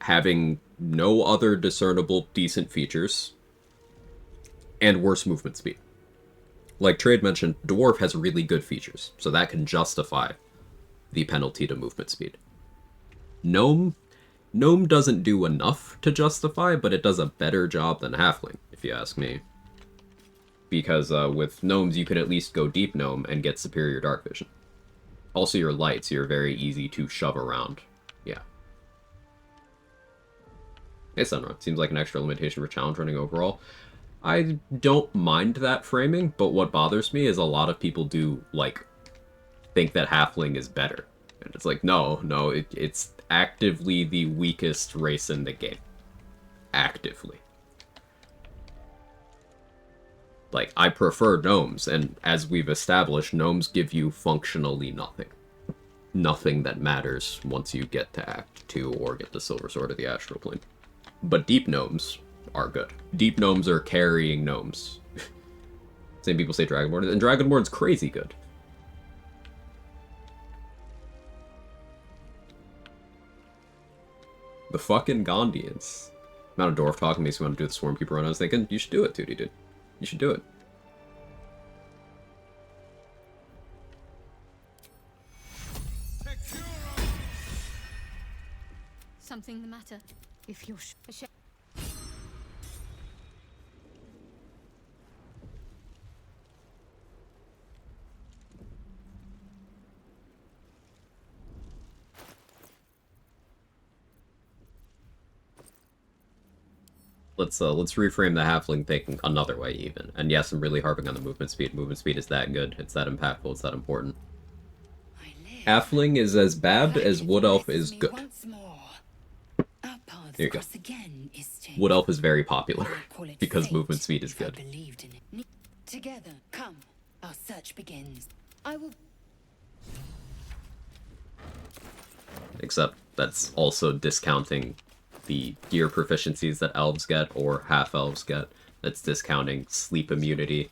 having no other discernible decent features and worse movement speed? Like Trade mentioned, Dwarf has really good features, so that can justify the penalty to movement speed. Gnome doesn't do enough to justify, but it does a better job than Halfling, if you ask me. Because with Gnomes, you can at least go Deep Gnome and get superior Dark Vision. Also, you're light, so you're very easy to shove around. Yeah. Hey, Sunrun. Seems like an extra limitation for challenge running overall. I don't mind that framing, but what bothers me is a lot of people do, like, think that Halfling is better. And it's like, no, it's actively the weakest race in the game. Actively. Like, I prefer Gnomes, and as we've established, Gnomes give you functionally nothing. Nothing that matters once you get to Act 2 or get the Silver Sword of the Astral Plane. But Deep Gnomes are good. Deep Gnomes are carrying Gnomes. Same people say Dragonborn, and Dragonborn's crazy good. The fucking Gondians. Amount of Dwarf talking makes me want to do the Swarmkeeper run. I was thinking, you should do it, Tootie, dude. You should do it. Something the matter? If you're Let's reframe the halfling thing another way even. And yes, I'm really harping on the movement speed. Movement speed is that good. It's that impactful. It's that important. Halfling is as bad as Wood Elf is good. There you go. Wood Elf is very popular because movement speed is good. Together, come. Our search begins. I will. Except that's also discounting the gear proficiencies that elves get or half-elves get. That's discounting sleep immunity,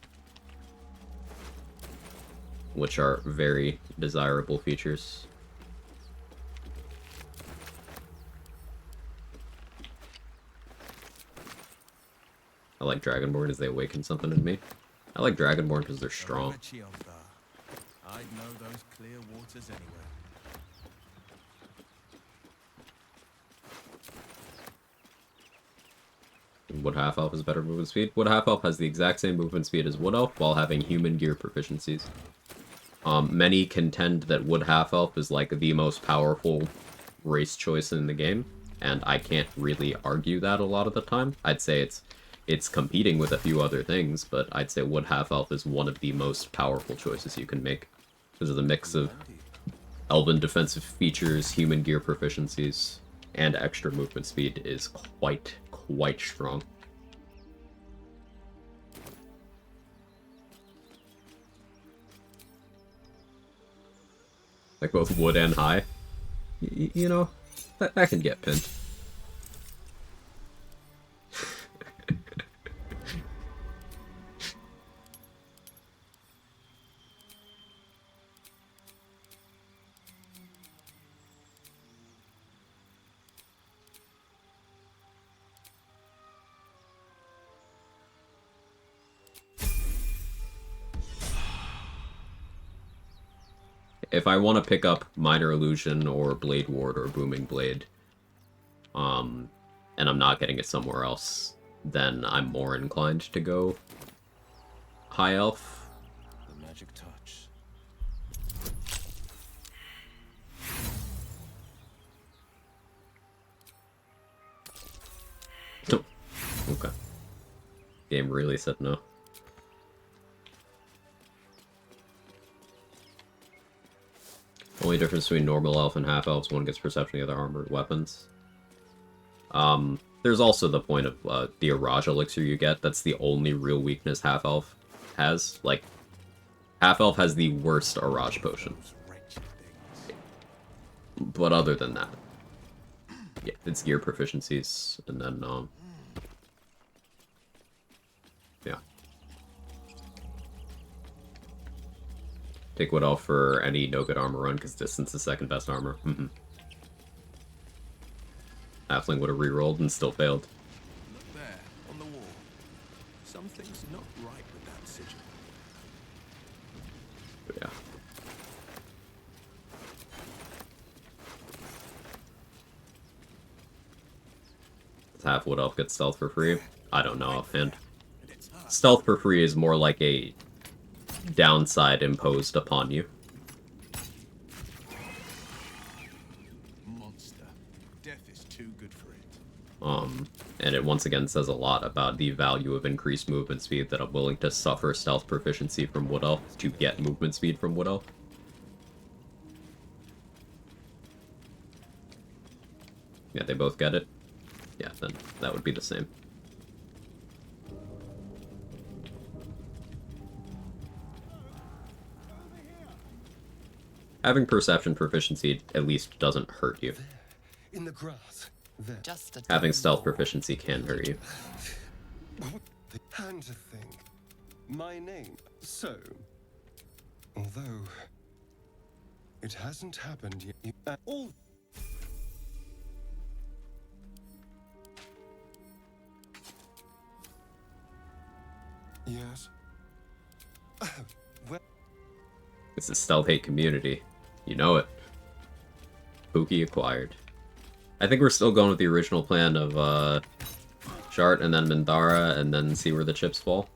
which are very desirable features. I like Dragonborn as they awaken something in me. I like Dragonborn because they're strong. I'd know those clear waters anywhere. Wood Half-Elf is better movement speed. Wood Half-Elf has the exact same movement speed as Wood Elf while having human gear proficiencies. Many contend that Wood Half-Elf is like the most powerful race choice in the game, and I can't really argue that a lot of the time. I'd say it's it's competing with a few other things, but I'd say Wood Half-Elf is one of the most powerful choices you can make. Because of the mix of elven defensive features, human gear proficiencies, and extra movement speed is quite strong. Like both wood and high. You know, that can get pinned. If I want to pick up Minor Illusion or Blade Ward or Booming Blade, and I'm not getting it somewhere else, then I'm more inclined to go High Elf. The magic touch. Oh, okay. Game really said no. Only difference between normal elf and half elves, one gets perception, the other armored weapons. There's also the point of the Araj elixir you get. That's the only real weakness half elf has. Like, half elf has the worst Araj potion. But other than that, yeah, it's gear proficiencies, and then yeah. Take Wood Elf for any no good armor run, because distance is second best armor. Halfling would have rerolled and still failed. Look there, on the wall. Something's not right with that sigil. But yeah. Does half Wood Elf get stealth for free? I don't know offhand. Stealth for free is more like a downside imposed upon you. Monster. Death is too good for it. And it once again says a lot about the value of increased movement speed, that I'm willing to suffer stealth proficiency from Wood Elf to get movement speed from Wood Elf. Yeah, they both get it. Yeah, then that would be the same. Having perception proficiency at least doesn't hurt you. In the grass. There. Just a Having stealth proficiency can hurt you. And to think. My name. So. Although. It hasn't happened yet. All. Yes. Well. It's a stealth hate community. You know it. Pookie acquired. I think we're still going with the original plan of Shart and then Mindara and then see where the chips fall.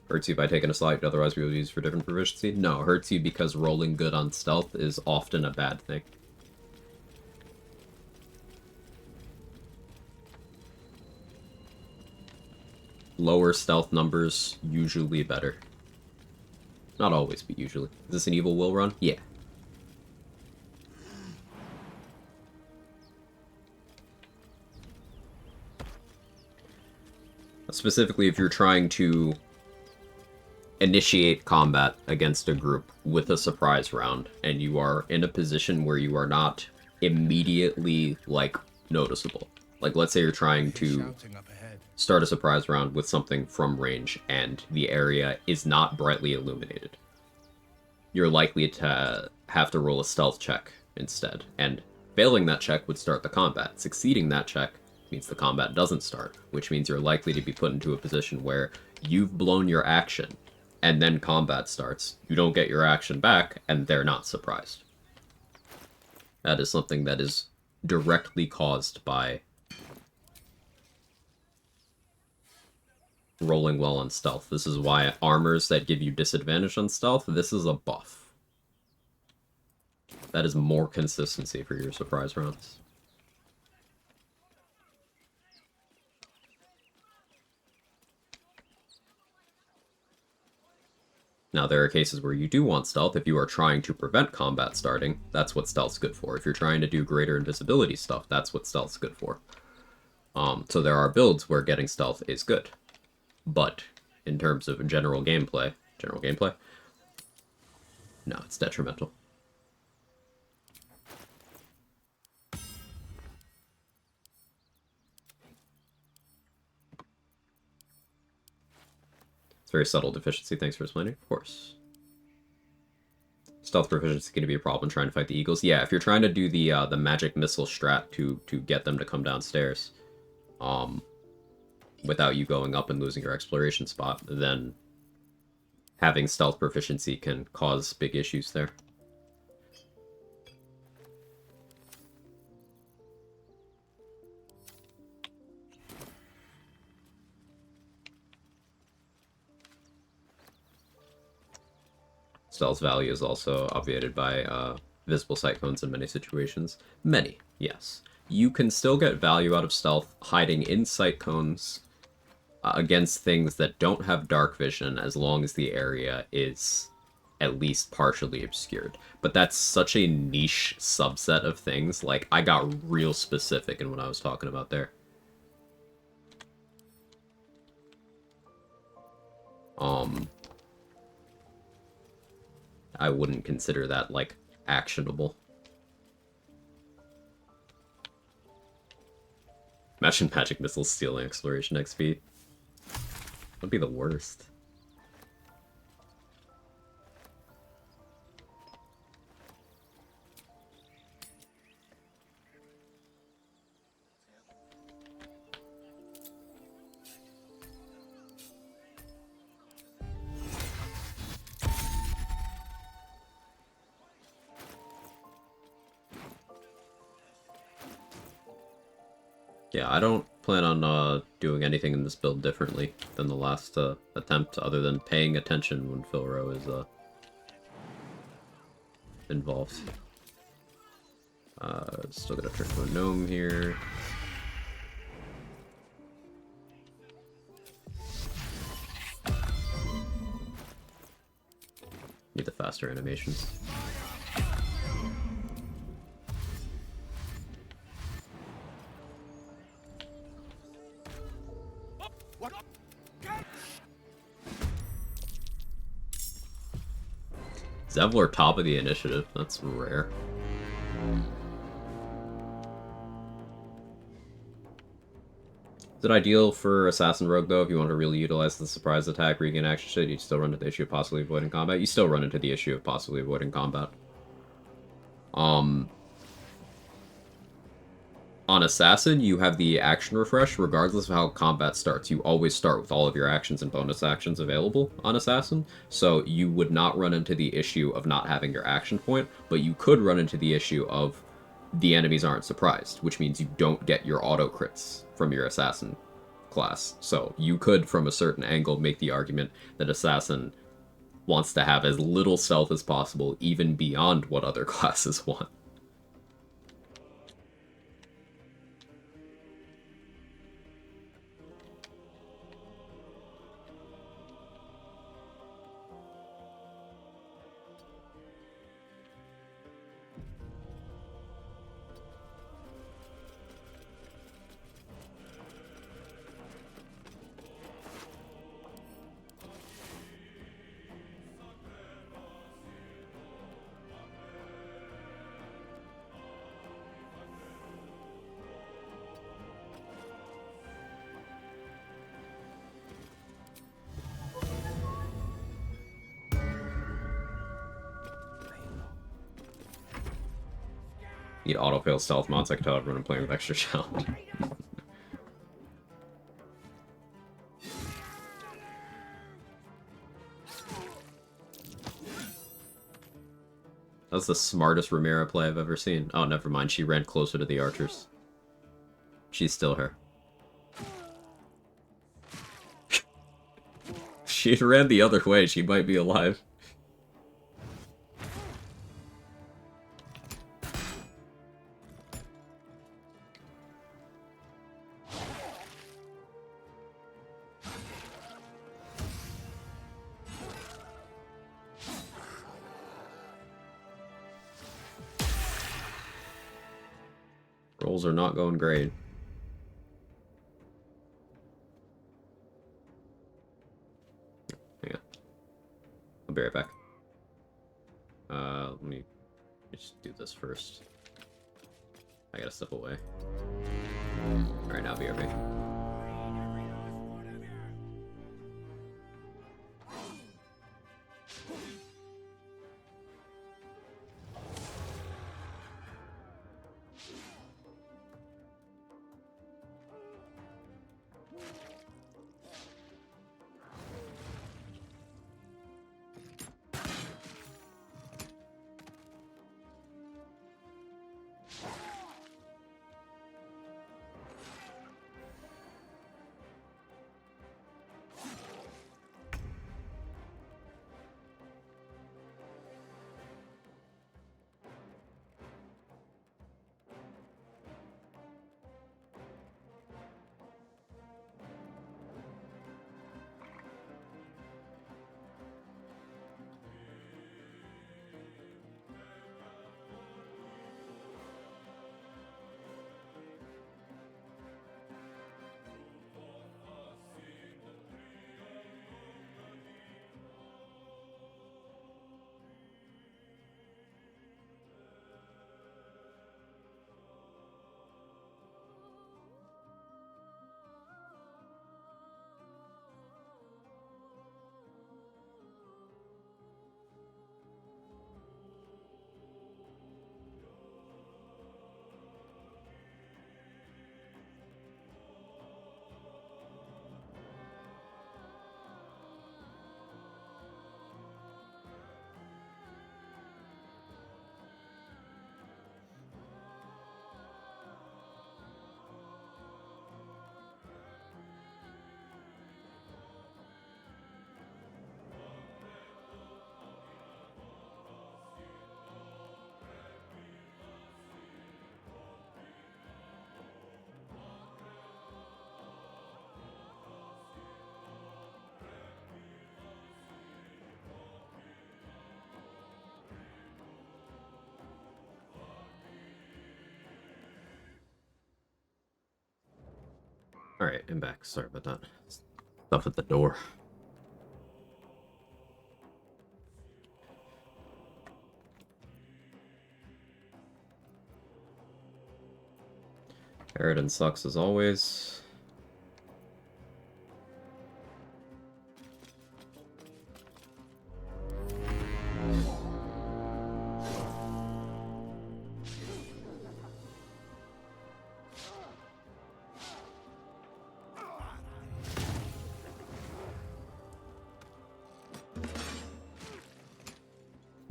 Hurts you by taking a slight, otherwise we would use for different proficiency? No, hurts you because rolling good on stealth is often a bad thing. Lower stealth numbers, usually better. Not always, but usually. Is this an evil will run? Yeah. Specifically, if you're trying to initiate combat against a group with a surprise round, and you are in a position where you are not immediately, like, noticeable. Like, let's say you're trying to start a surprise round with something from range, and the area is not brightly illuminated. You're likely to have to roll a stealth check instead, and failing that check would start the combat. Succeeding that check means the combat doesn't start, which means you're likely to be put into a position where you've blown your action, and then combat starts. You don't get your action back, and they're not surprised. That is something that is directly caused by rolling well on stealth. This is why armors that give you disadvantage on stealth, this is a buff. That is more consistency for your surprise rounds. Now, there are cases where you do want stealth. If you are trying to prevent combat starting, that's what stealth's good for. If you're trying to do greater invisibility stuff, that's what stealth's good for. So there are builds where getting stealth is good. But in terms of general gameplay, no, it's detrimental. It's very subtle deficiency, thanks for explaining. Of course. Stealth proficiency is going to be a problem trying to fight the eagles. Yeah, if you're trying to do the magic missile strat to get them to come downstairs, without you going up and losing your exploration spot, then having stealth proficiency can cause big issues there. Stealth value is also obviated by visible sight cones in many situations. Many, yes. You can still get value out of stealth hiding in sight cones against things that don't have dark vision as long as the area is at least partially obscured. But that's such a niche subset of things. Like, I got real specific in what I was talking about there. I wouldn't consider that, like, actionable. Imagine magic missiles stealing exploration XP. That'd be the worst. Yeah, I don't plan on doing anything in this build differently than the last attempt, other than paying attention when Filro is involved. Still gonna turn to a gnome here. Need the faster animations. Zevlor top of the initiative. That's rare. Is it ideal for Assassin Rogue, though, if you want to really utilize the surprise attack, regain action shit, you still run into the issue of possibly avoiding combat? You still run into the issue of possibly avoiding combat. On Assassin, you have the action refresh regardless of how combat starts. You always start with all of your actions and bonus actions available on Assassin, so you would not run into the issue of not having your action point, but you could run into the issue of the enemies aren't surprised, which means you don't get your auto crits from your Assassin class. So you could, from a certain angle, make the argument that Assassin wants to have as little stealth as possible, even beyond what other classes want. Need autofail stealth mods. I can tell everyone I'm playing with extra challenge. That's the smartest Ramira play I've ever seen. Oh, never mind. She ran closer to the archers. She's still her. She ran the other way. She might be alive. Rolls are not going great. Hang on. I'll be right back. Let me just do this first. I gotta step away. Alright, now BRB. Alright, I'm back. Sorry about that. Stuff at the door. Eridan sucks as always.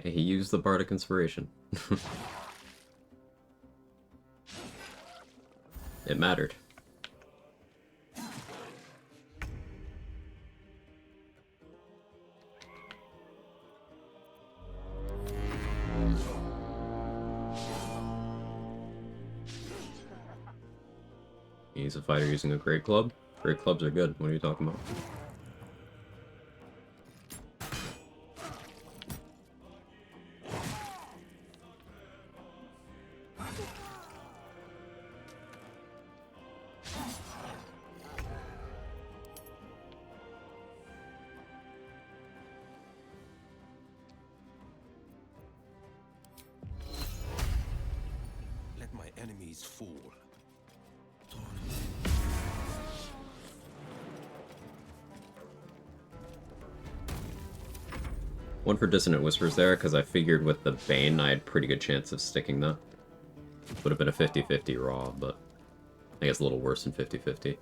Hey, he used the Bardic Inspiration. It mattered. He's a fighter using a great club. Great clubs are good. What are you talking about? Let my enemies fall. One for Dissonant Whispers there, because I figured with the Bane I had pretty good chance of sticking that. Would have been a 50-50 raw, but I guess a little worse than 50-50.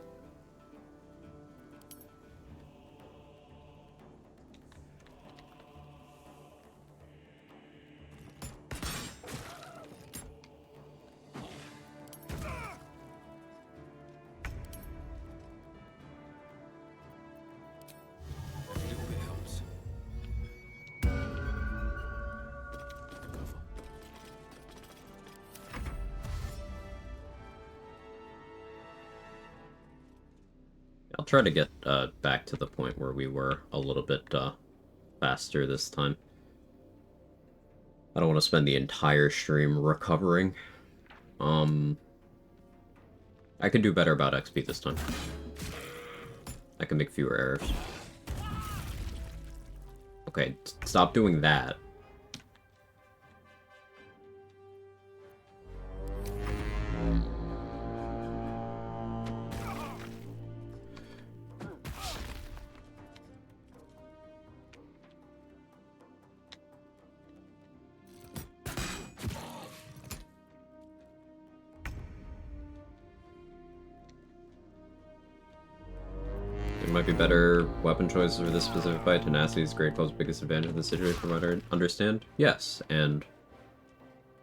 I'll try to get back to the point where we were a little bit faster this time. I don't want to spend the entire stream recovering. I can do better about XP this time. I can make fewer errors. Okay, stop doing that. There might be better weapon choices for this specific fight. Tenacity is Great Club's biggest advantage in the situation, from what I understand. Yes, and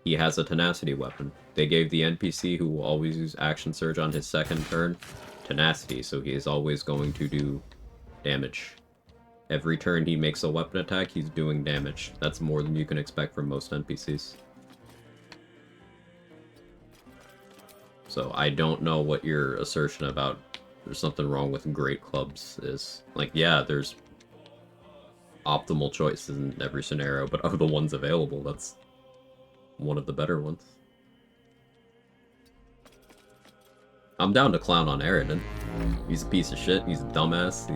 he has a tenacity weapon. They gave the NPC who will always use action surge on his second turn tenacity, so he is always going to do damage. Every turn he makes a weapon attack, he's doing damage. That's more than you can expect from most NPCs. So I don't know what your assertion about there's something wrong with great clubs is. Like, yeah, there's optimal choices in every scenario, but of the ones available, that's one of the better ones. I'm down to clown on Aridin. He's a piece of shit, he's a dumbass,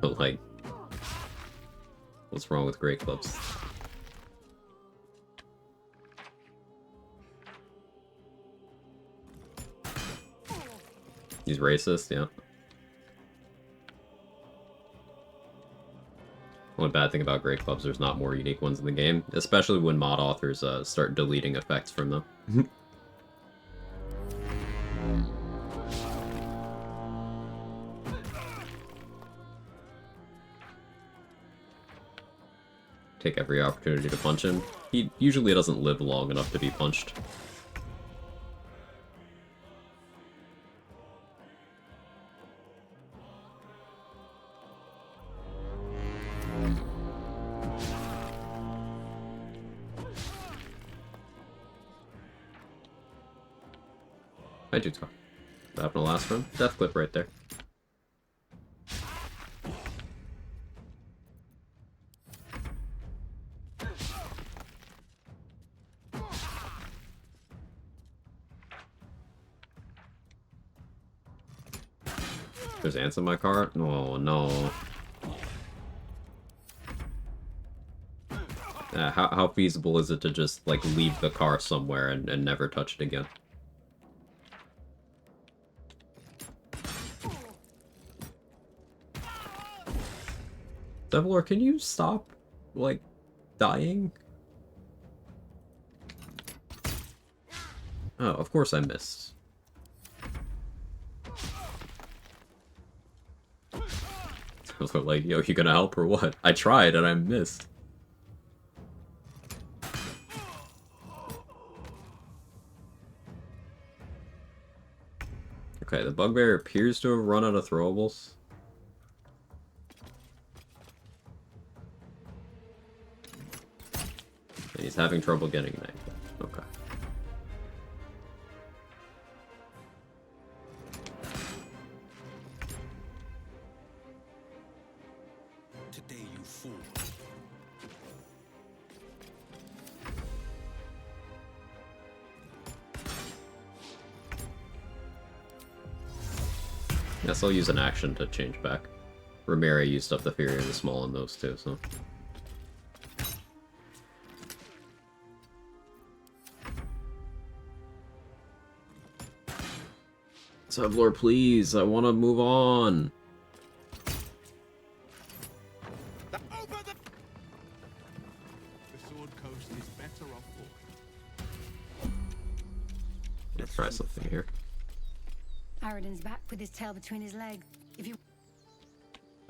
but like, what's wrong with great clubs? He's racist, yeah. Only bad thing about great clubs, there's not more unique ones in the game, especially when mod authors start deleting effects from them. Take every opportunity to punch him. He usually doesn't live long enough to be punched. I do talk. What happened to last run? Death clip right there. There's ants in my car? Oh no. How feasible is it to just like leave the car somewhere and never touch it again? Devilor, can you stop, like, dying? Oh, of course I missed. Devilor, like, yo, you gonna help or what? I tried and I missed. Okay, the bugbear appears to have run out of throwables. And he's having trouble getting an angle. Okay. Today you fool. Yes, I'll use an action to change back. Ramira used up the Fury of the Small in those two, so... Devilor, please, I want to move on. The Sword Coast is better off for. Let's try something here. Aridin's back with his tail between his legs. If you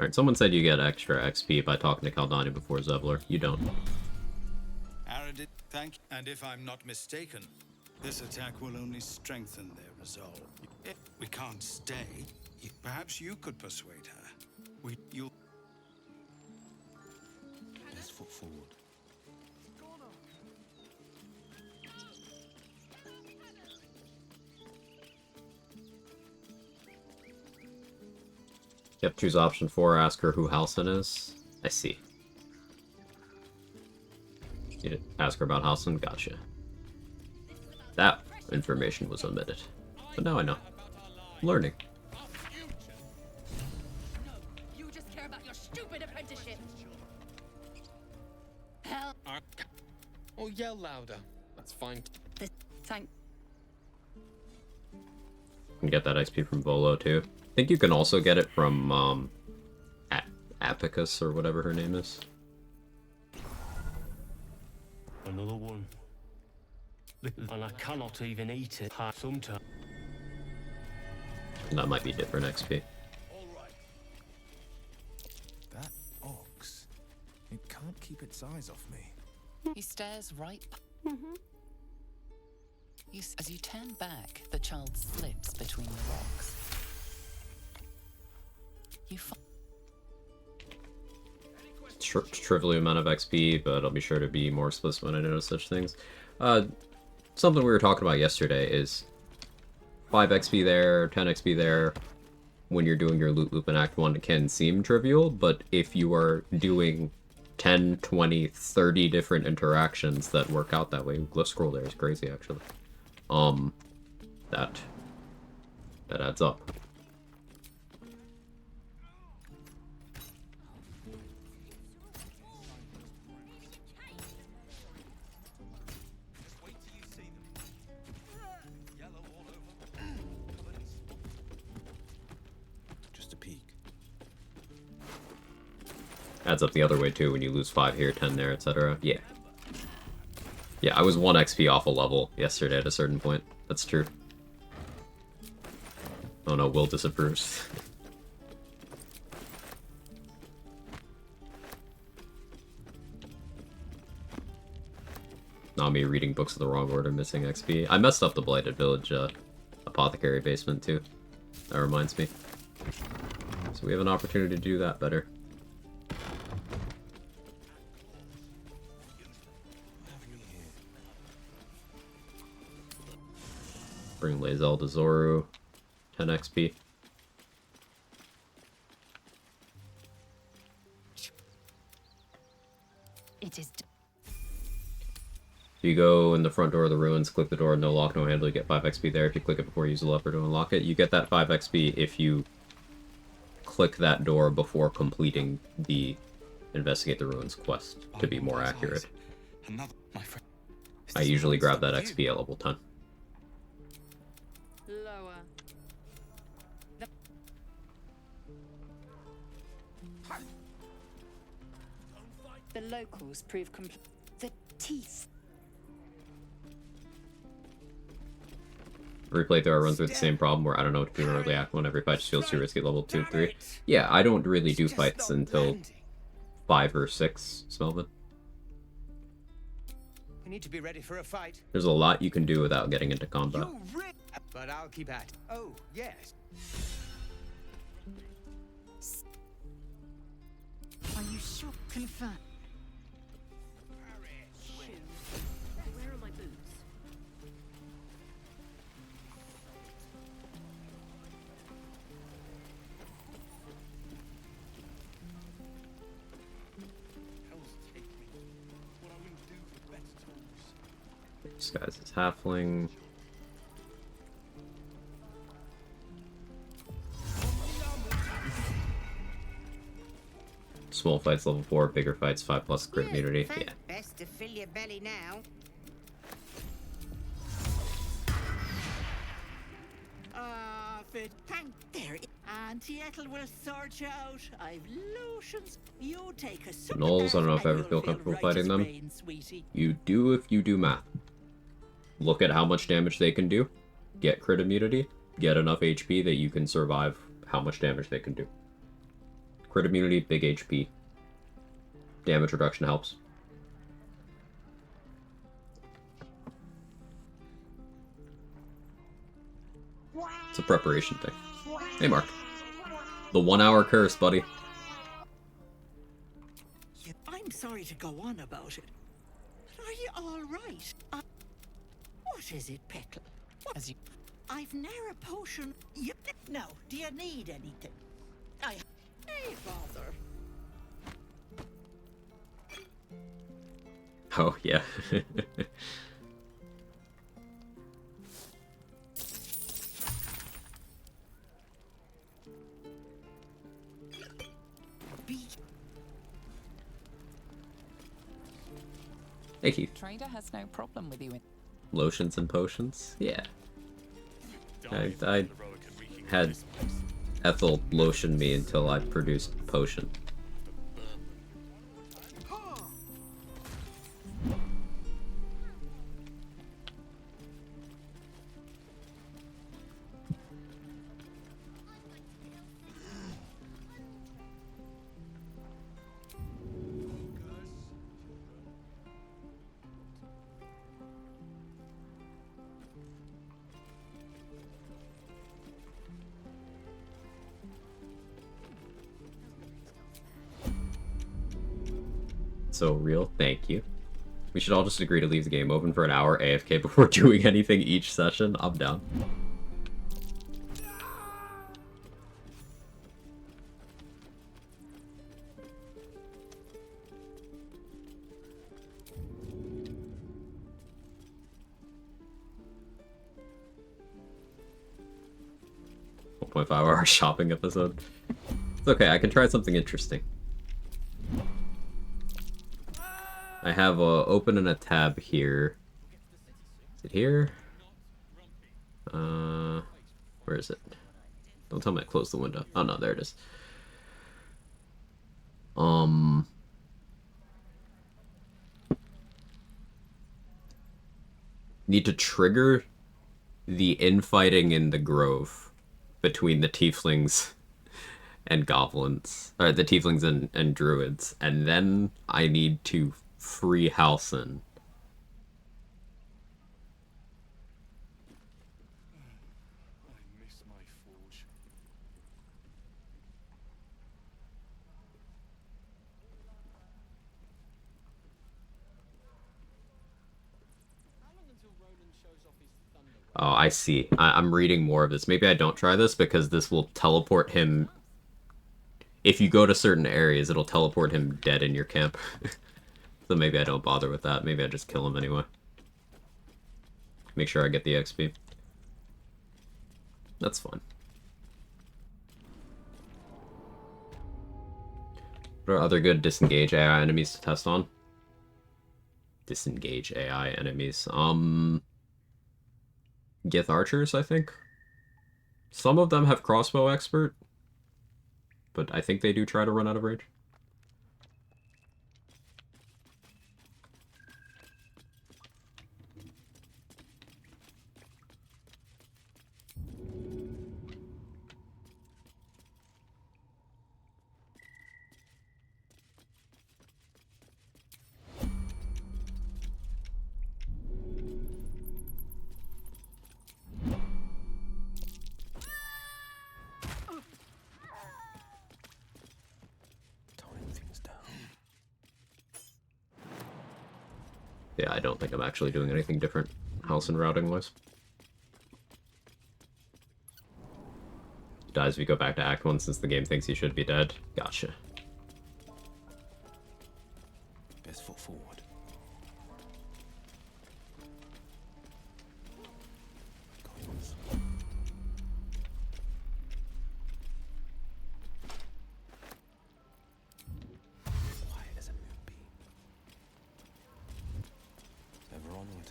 Alright, someone said you get extra XP by talking to Kaldani before Zevlor. You don't. Aridin, thank you. And if I'm not mistaken, this attack will only strengthen their resolve. We can't stay. Perhaps you could persuade her. You'll... Best foot forward. Yep, choose option 4, ask her who Halcyon is. I see. You ask her about Halcyon? Gotcha. That information was omitted. But now I know. Learning. No, you just care about your stupid apprenticeship. Hell. Oh, yell louder. That's fine. Thank. You can get that XP from Volo too. I think you can also get it from Apicus or whatever her name is. Another one. And I cannot even eat it. Sometimes. That might be different XP. That ox. It can't keep its eyes off me. He stares right. As you turn back, the child slips between the rocks. You find Trivial amount of XP, but I'll be sure to be more explicit when I notice such things. Something we were talking about yesterday is 5 XP there, 10 XP there. When you're doing your loot loop in Act 1, it can seem trivial, but if you are doing 10, 20, 30 different interactions that work out that way, glyph scroll there is crazy, actually. That adds up. Just a peek. Adds up the other way too when you lose 5 here, 10 there, etc. Yeah. Yeah, I was 1 XP off a level yesterday at a certain point. That's true. Oh no, Will disapproves. Not me reading books in the wrong order, missing XP. I messed up the Blighted Village apothecary basement too. That reminds me. So we have an opportunity to do that better. Bring Lae'zel to Zoru. 10 XP. It is. If you go in the front door of the ruins, click the door, no lock, no handle, you get 5 XP there. If you click it before you use the lever to unlock it, you get that 5 XP if you click that door before completing the Investigate the Ruins quest, to be more accurate. I usually grab that XP at level 10. Lower. The locals prove the teeth. Replay through, I run through the same problem where I don't know what to do in early act 1. Every fight just feels too risky at level 2 3. Yeah, I don't really do fights until 5 or 6, Smelvin. You need to be ready for a fight. There's a lot you can do without getting into combat. But I'll keep at. Oh, yes. Are you sure? Confirm. Where are my boots? This guy's his halfling. Small fights level 4, bigger fights 5+ crit immunity. Yeah. Best to fill your belly now. Fit tank there. Auntie Ethel will sort you out. I've lotions. You take a The Gnolls, I don't know if I ever feel comfortable fighting them. You do if you do math. Look at how much damage they can do. Get crit immunity. Get enough HP that you can survive how much damage they can do. Crit immunity, big HP. Damage reduction helps. It's a preparation thing. Hey, Mark. The 1 hour curse, buddy. I'm sorry to go on about it. But are you all right? What is it, Peckle? as you. I've ne'er a potion. No, do you need anything? Hey, bother. Oh, yeah. Thank you. Trader has no problem with you in. Lotions and potions? Yeah. I had Ethel lotion me until I produced potion. So real, thank you. We should all just agree to leave the game open for an hour AFK before doing anything each session. I'm down. .5-hour shopping episode. It's okay, I can try something interesting. I have open in a tab here. Is it here? Where is it? Don't tell me I closed the window. Oh no, there it is. Need to trigger the infighting in the grove between the tieflings and goblins, or the tieflings and druids, and then I need to free Halcyon. I miss my forge. Oh, I see. I'm reading more of this. Maybe I don't try this because this will teleport him. If you go to certain areas, it'll teleport him dead in your camp. So maybe I don't bother with that. Maybe I just kill him anyway. Make sure I get the XP. That's fine. What are other good disengage AI enemies to test on? Disengage AI enemies. Gith archers, I think. Some of them have crossbow expert, but I think they do try to run out of range. Yeah, I don't think I'm actually doing anything different house and routing wise. Dies if you go back to Act 1 since the game thinks you should be dead. Gotcha. Best foot forward. Quiet as a moonbeam. Ever onward.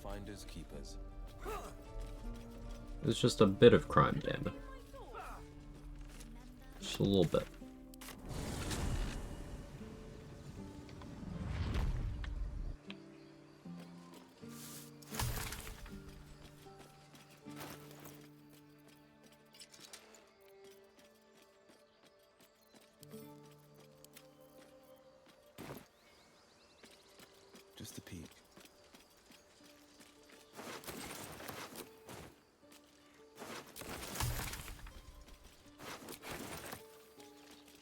Finders keepers. It's just a bit of crime, damn it. Just a little bit. Just a peek.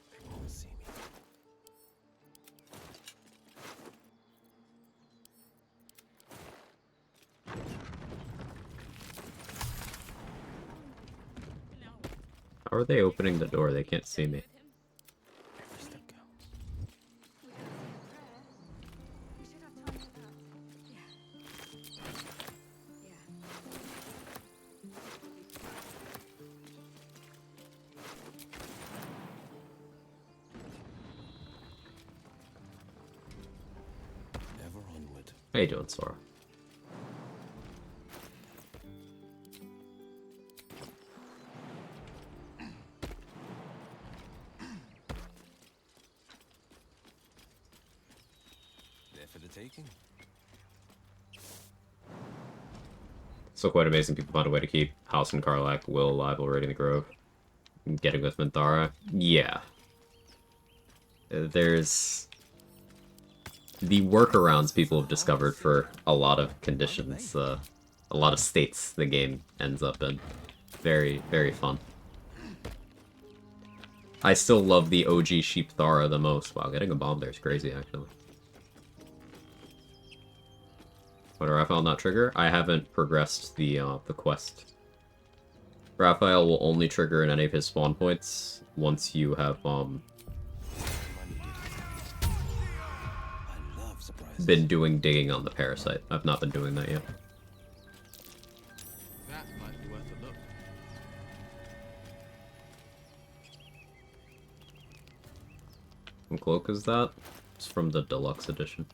They won't see me. How are they opening the door? They can't see me. Every step counts. How you doing, Sora? There for the taking. So quite amazing people found a way to keep House and Karlach, Will alive already in the Grove. Getting with Minthara. Yeah. There's the workarounds people have discovered for a lot of conditions, a lot of states the game ends up in. Very, very fun. I still love the OG Sheep Thara the most. Wow, getting a bomb there is crazy, actually. What did Raphael not trigger? I haven't progressed the quest. Raphael will only trigger in any of his spawn points once you have been doing digging on the parasite. I've not been doing that yet. That might be worth a look. What cloak is that? It's from the deluxe edition.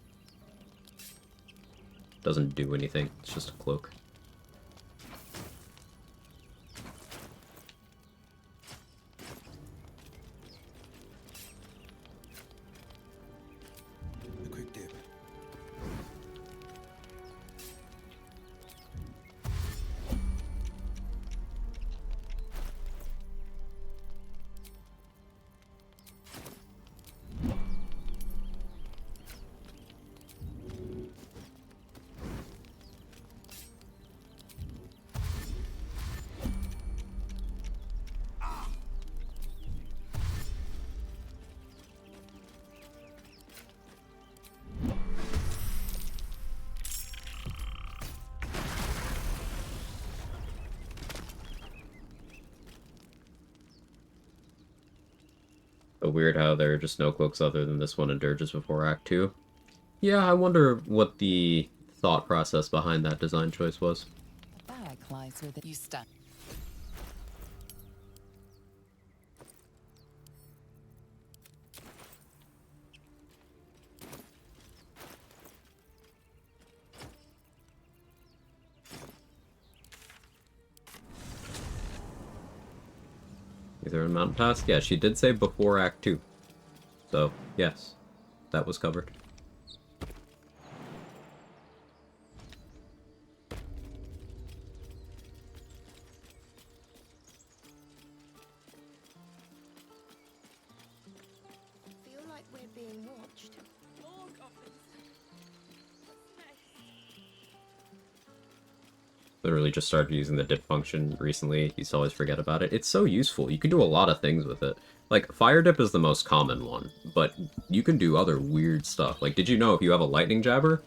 Doesn't do anything, it's just a cloak. A quick dip. But weird how there are just no cloaks other than this one and Dirges before Act 2. Yeah, I wonder what the thought process behind that design choice was. Bag lies with it. You stand. Either in Mountain Pass? Yeah, she did say before Act 2. So, yes, that was covered. Feel like we're being watched. Literally just started using the dip function recently. Used to always forget about it. It's so useful. You can do a lot of things with it. Like, fire dip is the most common one, but you can do other weird stuff. Like, did you know if you have a lightning jabber,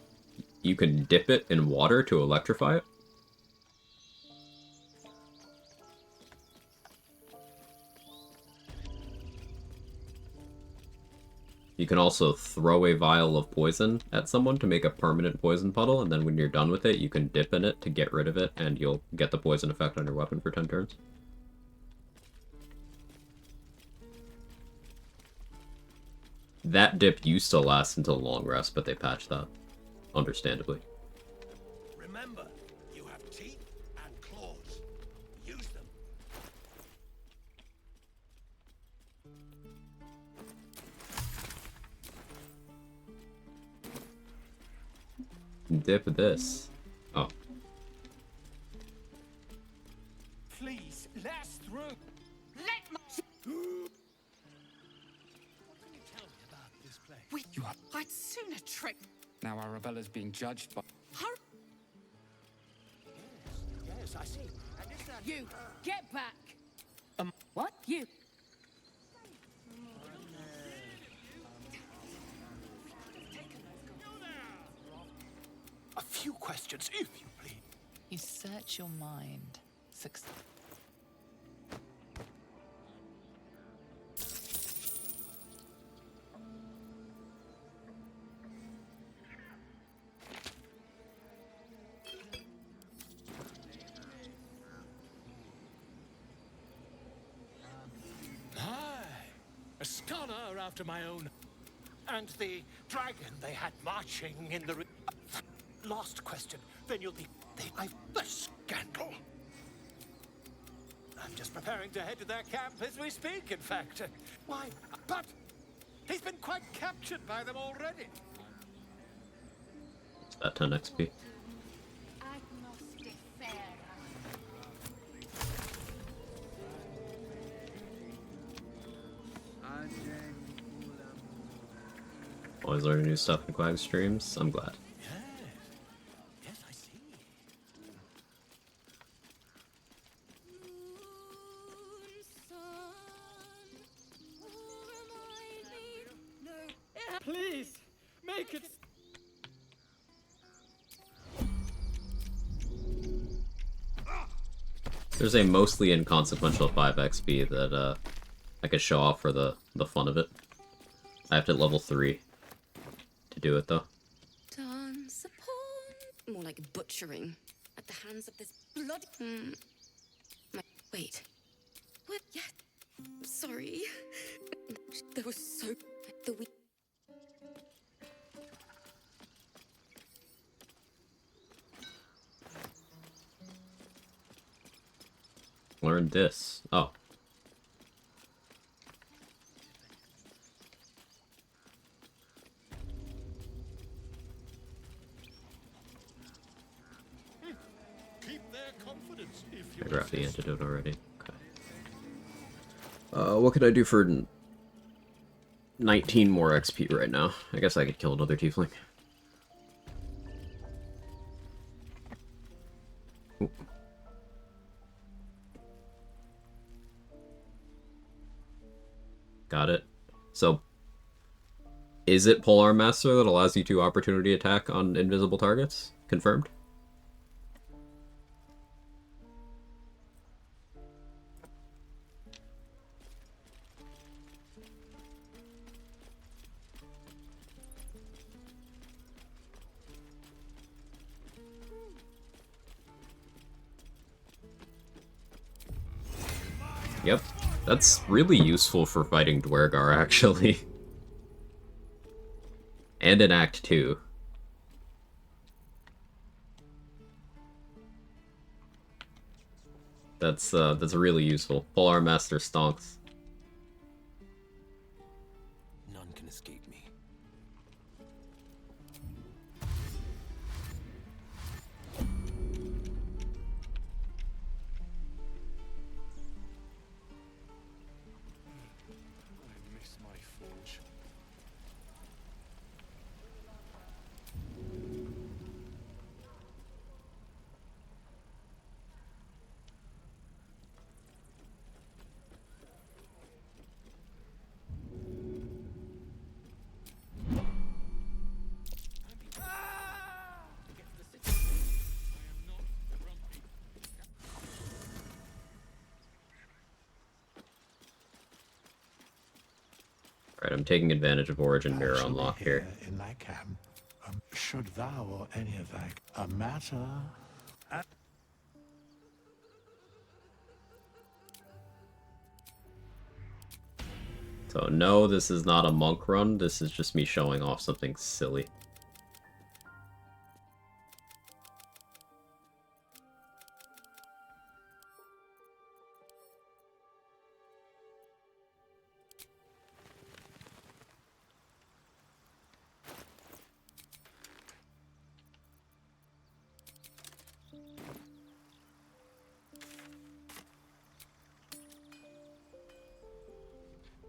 you can dip it in water to electrify it? You can also throw a vial of poison at someone to make a permanent poison puddle, and then when you're done with it, you can dip in it to get rid of it, and you'll get the poison effect on your weapon for 10 turns. That dip used to last until long rest, but they patched that. Understandably. Remember, you have teeth and claws. Use them. Dip this. Oh. Please, let us through. Let my. What can you tell me about this place? I'd sooner trick. Now Arabella's being judged by. Yes, I see. And is that... You, get back. What? You. A few questions, if you please. You search your mind. Success. A scholar after my own. And the dragon they had marching in the... last question, then you'll be... the scandal! I'm just preparing to head to their camp as we speak, in fact. Why? But he's been quite captured by them already. It's about 10 XP. Always learning new stuff in Quag streams. I'm glad. Yes, I see. Please, make it. There's a mostly inconsequential 5 XP that I could show off for the fun of it. I have to level 3 to do it though. Dance upon... More like butchering at the hands of this blood... Wait. What? Yeah. Sorry. There was so... The we... Learn this. Oh. Keep their confidence if you I grabbed the antidote already. Okay. What could I do for 19 more XP right now? I guess I could kill another tiefling. Ooh. Got it. So, is it Polearm Master that allows you to opportunity attack on invisible targets? Confirmed? Yep. That's really useful for fighting Dwergar, actually. And in Act 2. That's really useful. Polearm Master stonks. None can escape me. I miss my forge. Alright, I'm taking advantage of Origin Mirror unlock here. In thy camp, should thou or any of thy a matter... So no, this is not a monk run, this is just me showing off something silly.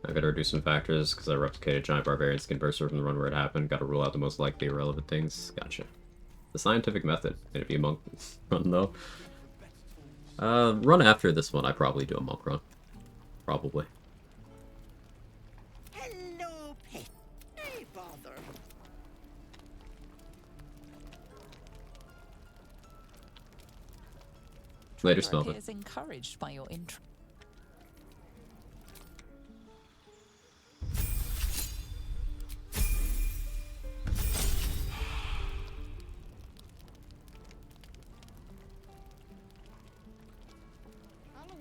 I gotta reduce some factors because I replicated Giant Barbarian Skin Burster from the run where it happened. Gotta rule out the most likely irrelevant things. Gotcha. The scientific method. Gonna be a monk run though. Run after this one, I probably do a monk run. Probably. Hello, pet. Hey, bother. Later, Smelvin. Is encouraged by your interest.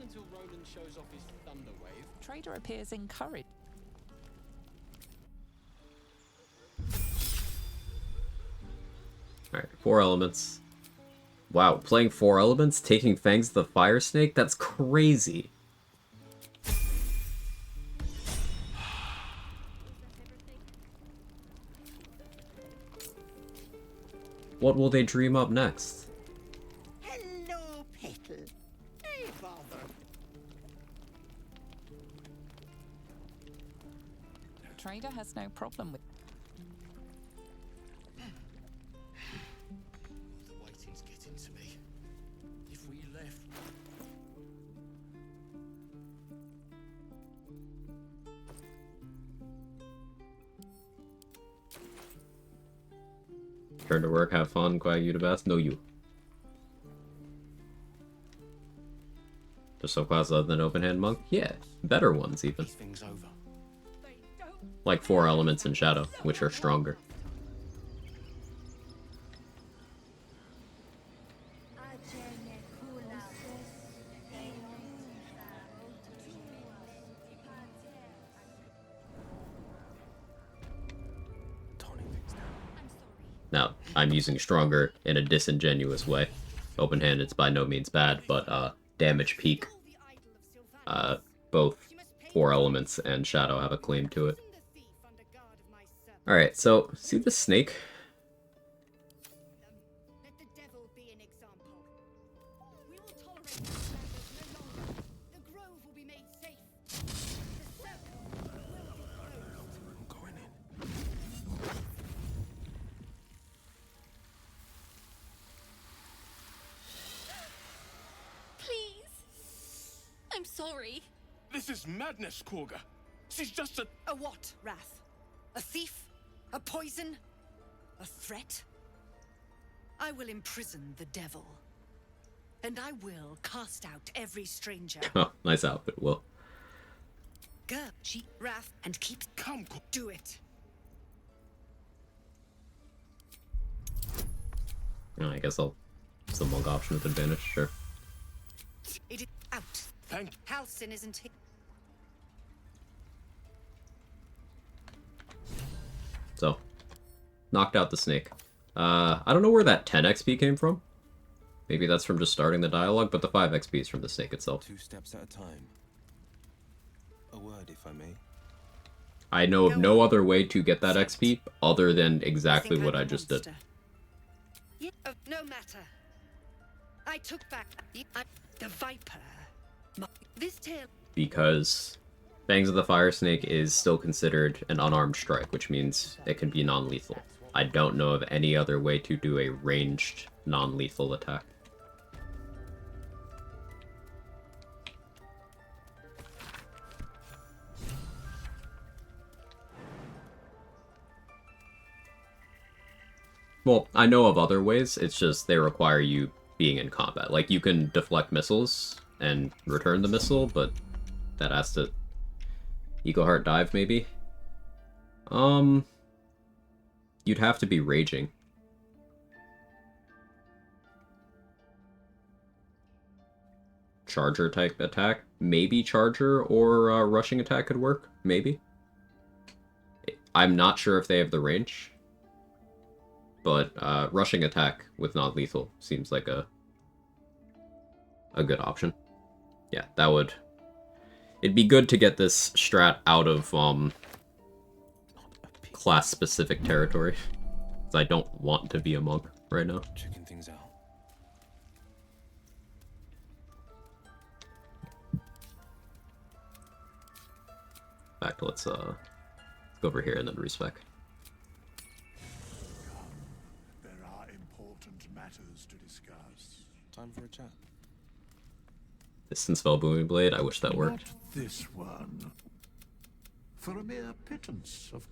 Until Roland shows off his thunder wave. Trader appears encouraged. Alright, 4 elements. Wow, playing 4 elements, taking Fangs the Fire Snake? That's crazy. What will they dream up next? Hello, Petal. Hey, bother. Trader has no problem with. The waiting's getting to me. If we left. Turn to work, have fun, Quag, you the best? No, you. Just so class other than open hand monk? Yeah, better ones even. Things over. Like 4 elements in Shadow, which are stronger. Now, I'm using stronger in a disingenuous way. Open hand, it's by no means bad, but damage peak. Both 4 elements and Shadow have a claim to it. Alright, so, see the snake? Let the devil be an example. We will tolerate the standards no longer. The grove will be made safe. The circle will be closed. I'm going in. Please. I'm sorry. This is madness, Quagga. She's just a what, Wrath? A thief? A poison? A threat? I will imprison the devil. And I will cast out every stranger. Oh, nice outfit, Will. Go, she, Wrath, and keep. Come, do it. Oh, I guess I'll... It's the monk option with advantage, sure. It is out. Thank. Halcyon isn't here. So, knocked out the snake. I don't know where that 10 XP came from. Maybe that's from just starting the dialogue, but the 5 XP is from the snake itself. 2 steps at a time. A word, if I may. I know of no other way to get that XP other than exactly what I just did. Yeah, no matter. I took back the Viper. This tale. Because Fangs of the Fire Snake is still considered an unarmed strike, which means it can be non-lethal. I don't know of any other way to do a ranged, non-lethal attack. Well, I know of other ways, it's just they require you being in combat. Like, you can deflect missiles and return the missile, but that has to... Eco Heart dive, maybe? You'd have to be raging. Charger type attack? Maybe Charger or rushing attack could work? Maybe. I'm not sure if they have the range. But rushing attack with non-lethal seems like a good option. Yeah, that would... It'd be good to get this strat out of class-specific territory. Because I don't want to be a monk right now. Checking things out. In fact, let's go over here and then respec. There are important matters to discuss. Time for a chat. Distance spell booming blade. I wish that worked. Not this one. For a mere pittance of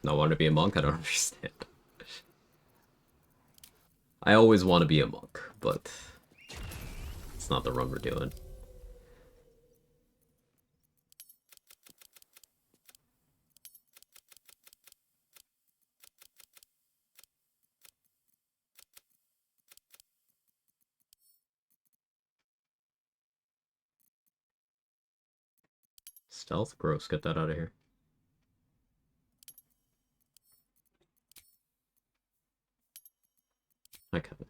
Not want to be a monk? I don't understand. I always want to be a monk, but it's not the run we're doing. Stealth? Gross, get that out of here. Hi, Kevin.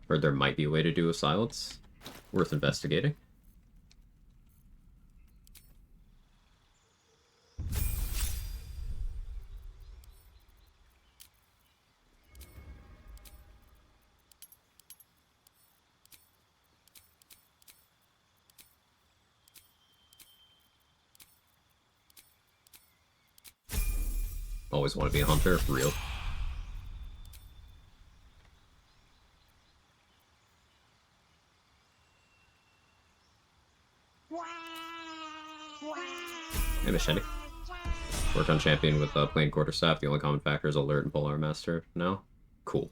Heard there might be a way to do a silence. Worth investigating. Always want to be a hunter, for real. Hey, Machete. Worked on champion with plain quarterstaff. The only common factor is alert and polearm master. No? Cool.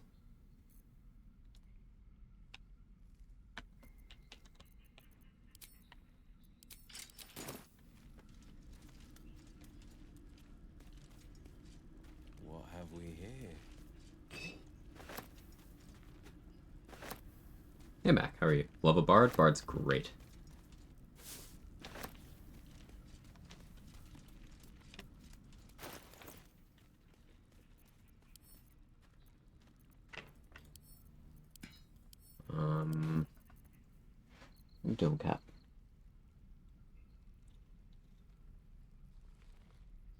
What have we here? Hey, Mac. How are you? Love a bard? Bard's great. You doing, Cap?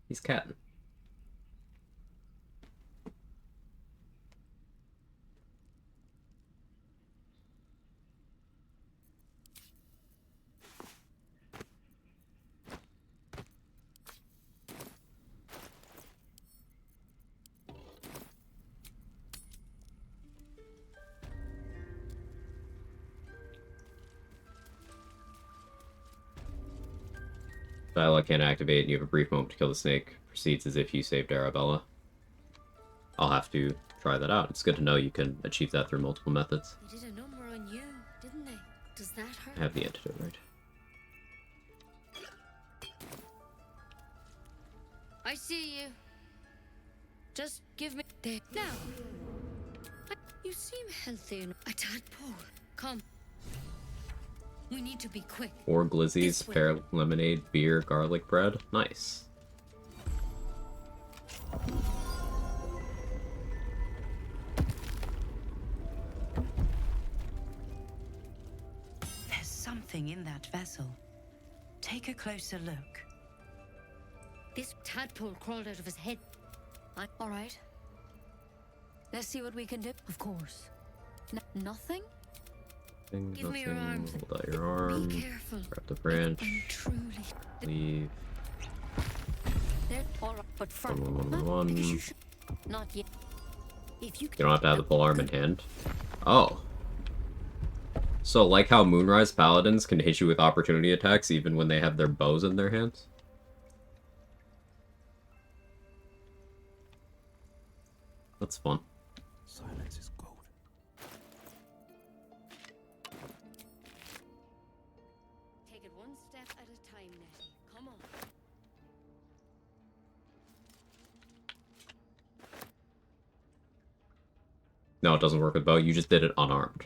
He's catting. Dialogue can't activate, and you have a brief moment to kill the snake. Proceeds as if you saved Arabella. I'll have to try that out. It's good to know you can achieve that through multiple methods. They did a number on you, didn't they? Does that hurt? I have the antidote, right? I see you. Just give me there now. You seem healthy and a tadpole. Come. We need to be quick. 4 glizzies, pear lemonade, beer, garlic bread. Nice. There's something in that vessel. Take a closer look. This tadpole crawled out of his head. All right. Let's see what we can do. Of course. Nothing? Give me your arms. Hold out your arm. Be careful. Grab the branch. Truly. Leave. There. All right. But first. One. Not yet. If you don't have to have the polearm in hand. Oh. So, like how Moonrise Paladins can hit you with opportunity attacks even when they have their bows in their hands? That's fun. Silence is gold. take it one step at a time, Nettie. Come on. No, it doesn't work with bow. You just did it unarmed.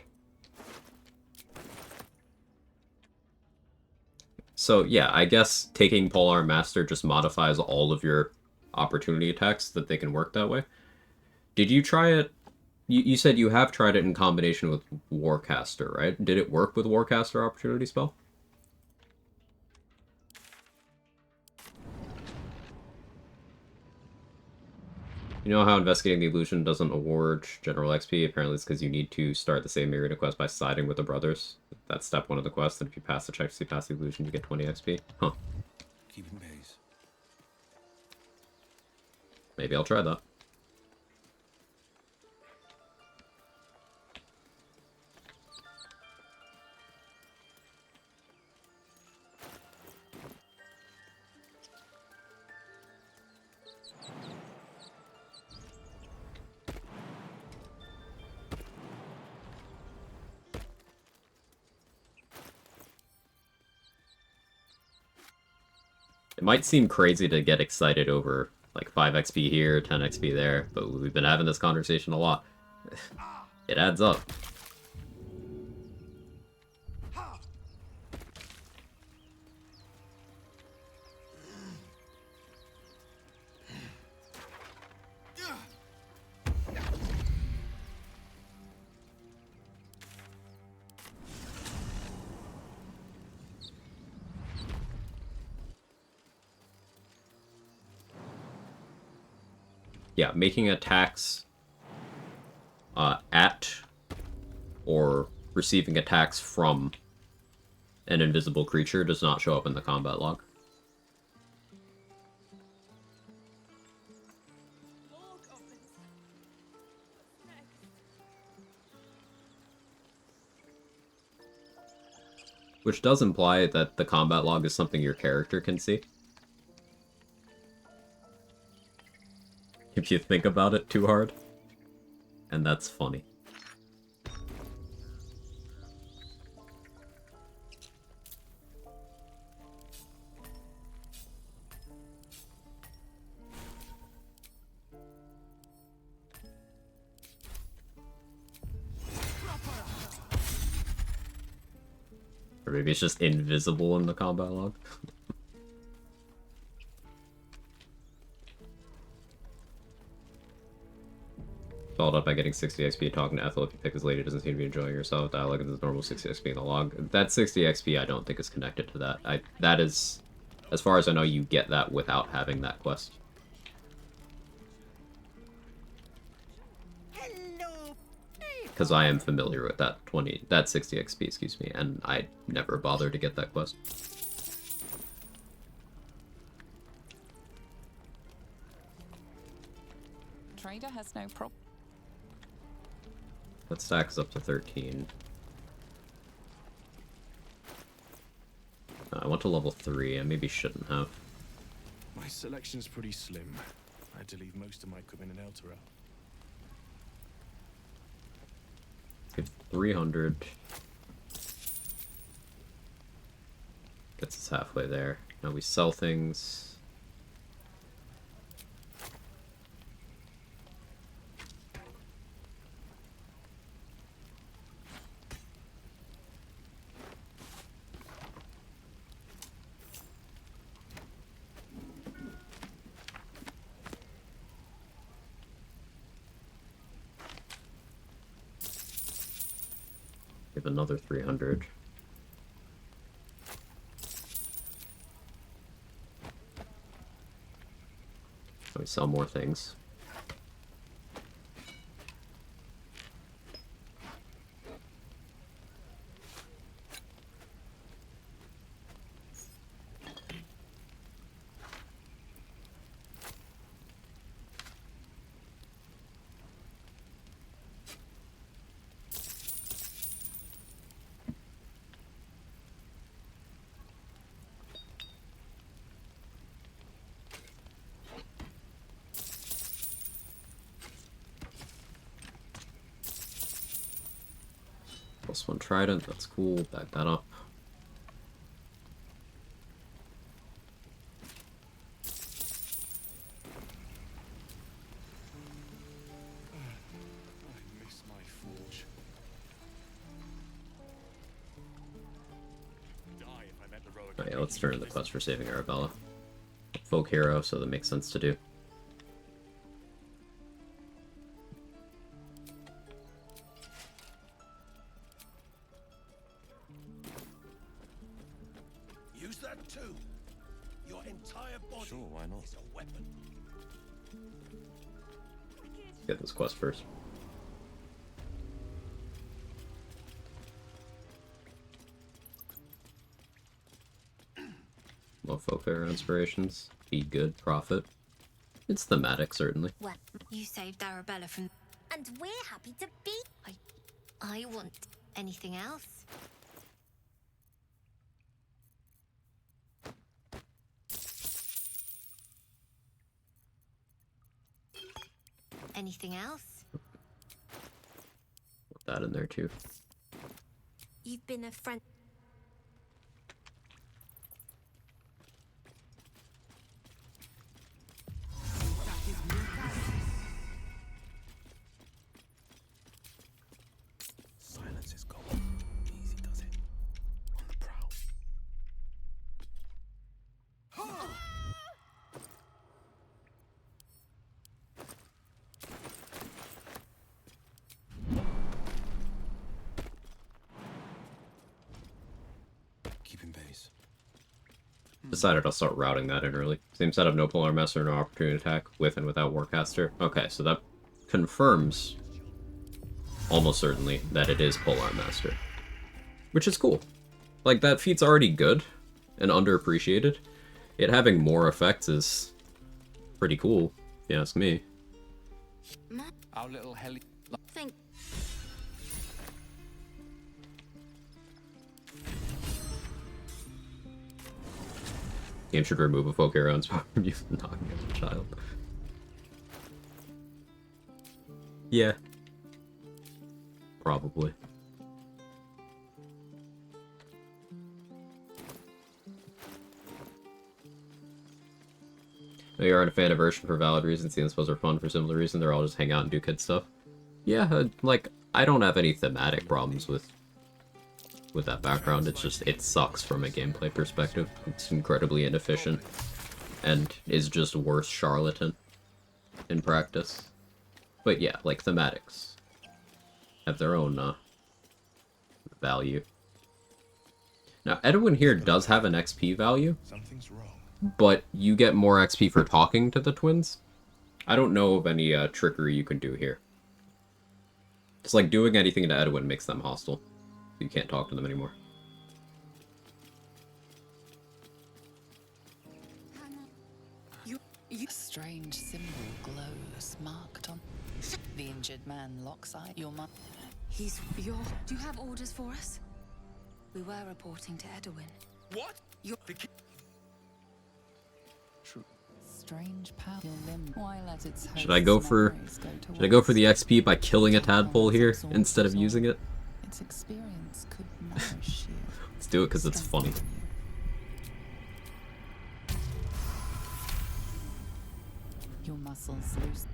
So, yeah, I guess taking Polearm Master just modifies all of your opportunity attacks so that they can work that way. Did you try it? You said you have tried it in combination with Warcaster, right? Did it work with Warcaster opportunity spell? You know how investigating the illusion doesn't award general XP? Apparently it's because you need to start the same arena quest by siding with the brothers. That's step 1 of the quest, and if you pass the check to see past the illusion, you get 20 XP. Huh. Keeping pace. Maybe I'll try that. It might seem crazy to get excited over like 5 XP here, 10 XP there, but we've been having this conversation a lot. It adds up. Yeah, making attacks at or receiving attacks from an invisible creature does not show up in the combat log. Which does imply that the combat log is something your character can see. If you think about it too hard. And that's funny. Or maybe it's just invisible in the combat log. Followed up by getting 60 XP talking to Ethel. If you pick this lady, doesn't seem to be enjoying herself. Dialogue is normal 60 XP in the log. That 60 XP I don't think is connected to that. That is, as far as I know, you get that without having that quest. Because I am familiar with that 60 XP, excuse me, and I never bother to get that quest. Trader has no problem. That stacks up to 13. I went to level 3, I maybe shouldn't have. My selection's pretty slim. I had to leave most of my equipment in Elturel. Give 300. Gets us halfway there. Now we sell things. Give another 300. So we sell more things. +1 trident, that's cool, back that up. I miss my forge. Oh, yeah, let's turn in the quest for saving Arabella. Folk hero, so that makes sense to do. Use that too. Your entire body Sure, why not? is a weapon. Get this quest first. Low folk hero inspirations. Be good, profit. It's thematic, certainly. Well, you saved Arabella from... And we're happy to be... I want anything else. Anything else? Put that in there, too. You've been a friend... Silence is gold. Easy does it. On the prowl. Decided I'll start routing that in early. Same setup, no Polar Master, no opportunity attack, with and without Warcaster. Okay, so that confirms, almost certainly, that it is Polar Master. Which is cool. Like, that feat's already good, and underappreciated. It having more effects is pretty cool, if you ask me. Our little heli... Think. Game should remove a folk hero and spot from use not a child. Yeah. Probably. No, you aren't a fan of version for valid reasons. The inspos are fun for similar reasons. They're all just hang out and do kid stuff. Yeah, like, I don't have any thematic problems with that background. It's just, it sucks from a gameplay perspective. It's incredibly inefficient and is just worse charlatan in practice. But yeah, like, thematics have their own value. Now, Edwin here does have an XP value, but you get more XP for talking to the twins. I don't know of any trickery you can do here. It's like doing anything to Edwin makes them hostile. You can't talk to them anymore. A strange symbol glows, marked on the injured man locks eye. Your mum. He's your. Do you have orders for us? We were reporting to Edwin. What? You're Strange power. Your limb. Why let its Should I go for the XP by killing a tadpole here instead of using it? Its experience could nourish you. Let's do it because it's funny. Your muscles loose.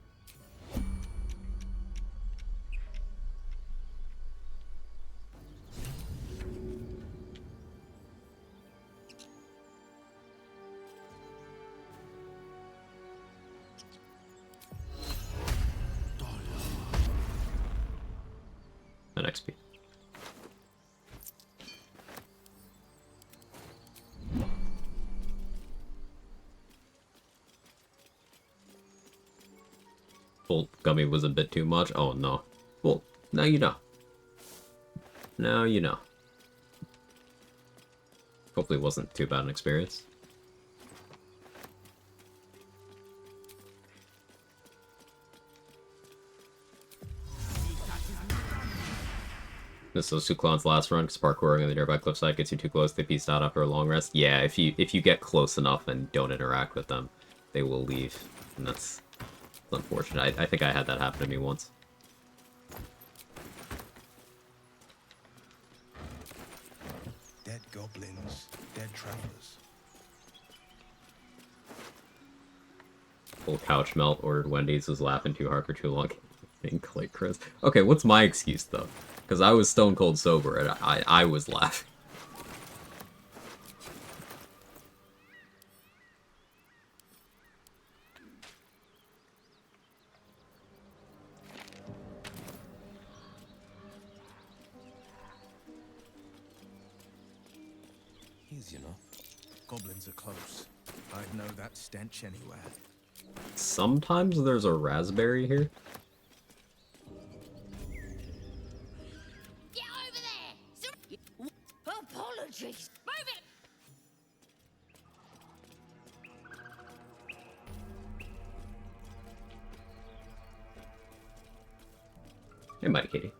An XP. Full gummy was a bit too much. Oh no. Well, now you know. Now you know. Hopefully it wasn't too bad an experience. This is Suclon's last run, because parkouring on the nearby cliffside gets you too close, they pieced out after a long rest. Yeah, if you get close enough and don't interact with them, they will leave. And that's unfortunate. I think I had that happen to me once. Dead goblins, dead travelers. Full couch melt, ordered Wendy's, was laughing too hard for too long. Think like Chris. Okay, what's my excuse though? Because I was stone cold sober and I was laughing. Easy enough. Goblins are close. I'd know that stench anywhere. Sometimes there's a raspberry here. Apologies. Move it. Hey, Mighty Kitty.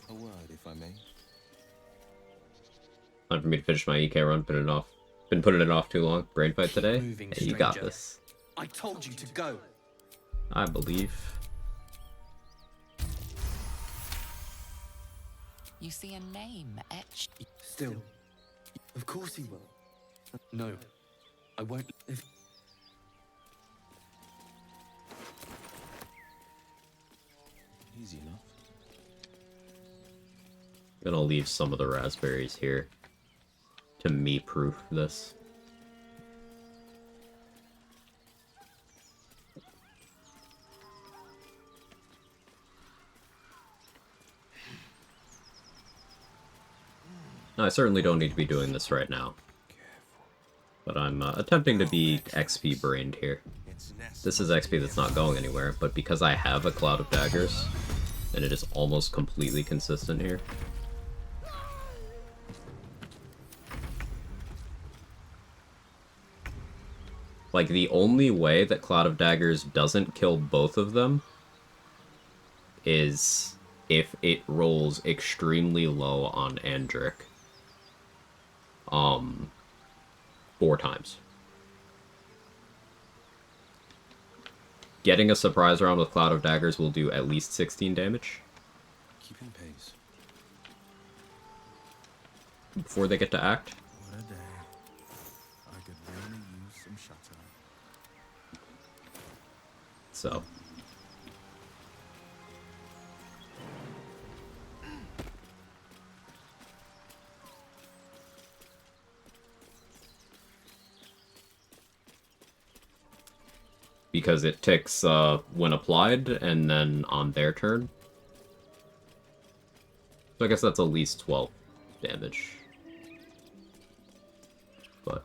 A word, if I may. Time for me to finish my EK run, put it off. Been putting it off too long. Brain fight today? Hey, you got this. I told you to go. I believe. You see a name etched. Still. Of course he will. No. I won't. If... easy enough. I'm gonna leave some of the raspberries here to me-proof this. No, I certainly don't need to be doing this right now. But I'm attempting to be XP brained here. This is XP that's not going anywhere, but because I have a Cloud of Daggers, and it is almost completely consistent here. Like, the only way that Cloud of Daggers doesn't kill both of them is if it rolls extremely low on Andric. 4 times. Getting a surprise round with Cloud of Daggers will do at least 16 damage. Keeping pace. Before they get to act. What a day. I could really use some shutter. So. Because it ticks when applied, and then on their turn. So I guess that's at least 12 damage. But,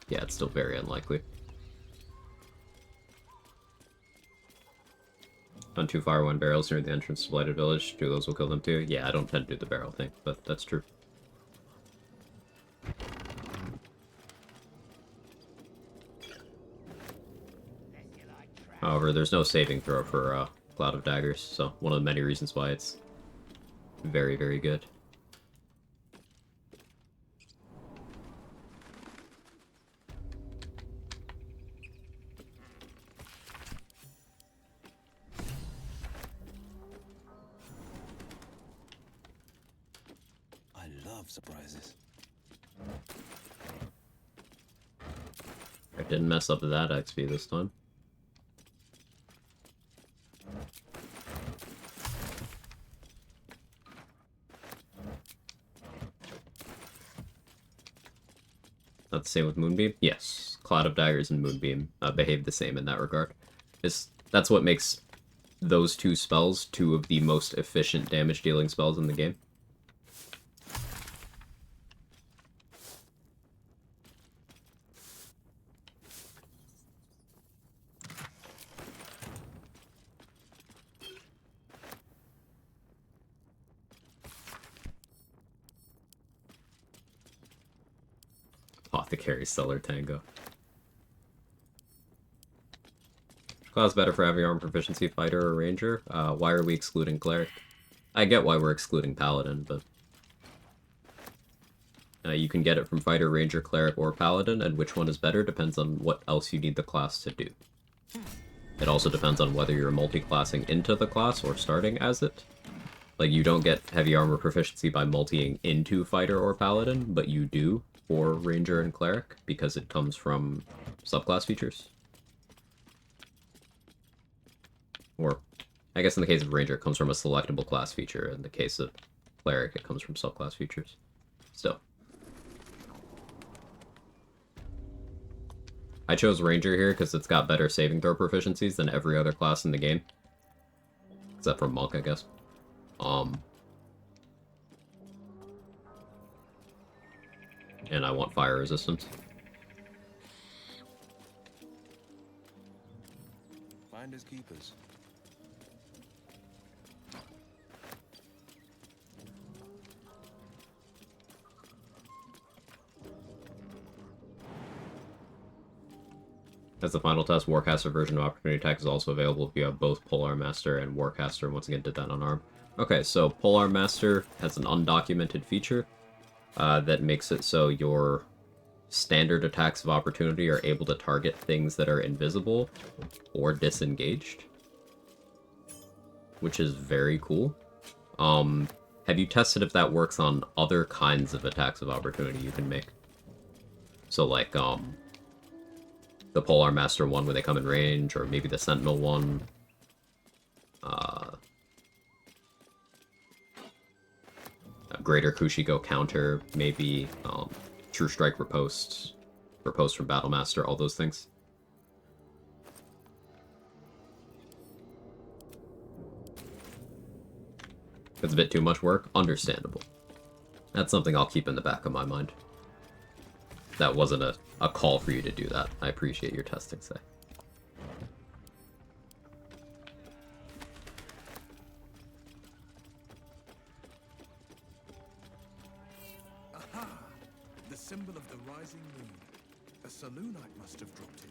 yeah, it's still very unlikely. On 2 fire 1 barrels near the entrance to Blighted Village. 2 of those will kill them too. Yeah, I don't tend to do the barrel thing, but that's true. However, there's no saving throw for Cloud of Daggers, so one of the many reasons why it's very, very good. I love surprises. I didn't mess up that XP this time. That's the same with Moonbeam? Yes. Cloud of Daggers and Moonbeam behave the same in that regard. That's what makes those 2 spells 2 of the most efficient damage-dealing spells in the game. Apothecary Cellar Tango. Class better for heavy armor proficiency, fighter or ranger? Why are we excluding cleric? I get why we're excluding paladin, but you can get it from fighter, ranger, cleric, or paladin, and which one is better depends on what else you need the class to do. It also depends on whether you're multi-classing into the class or starting as it. Like, you don't get heavy armor proficiency by multiing into fighter or paladin, but you do for ranger and cleric because it comes from subclass features. Or, I guess in the case of ranger, it comes from a selectable class feature. In the case of cleric, it comes from subclass features. Still. I chose ranger here because it's got better saving throw proficiencies than every other class in the game. Except for monk, I guess. And I want fire resistance. Finders keepers. As the final test, Warcaster version of Opportunity Attack is also available if you have both Polearm Master and Warcaster. Once again, did that on ARM. Okay, so Polearm Master has an undocumented feature that makes it so your standard attacks of opportunity are able to target things that are invisible or disengaged, which is very cool. Have you tested if that works on other kinds of attacks of opportunity you can make? So like, the Polearm Master one where they come in range, or maybe the Sentinel one. Greater Kushigo counter, maybe True Strike riposte, riposte from Battlemaster, all those things. If it's a bit too much work, understandable. That's something I'll keep in the back of my mind. That wasn't a call for you to do that. I appreciate your testing, say. Aha! The symbol of the rising moon. A saloonite must have dropped it.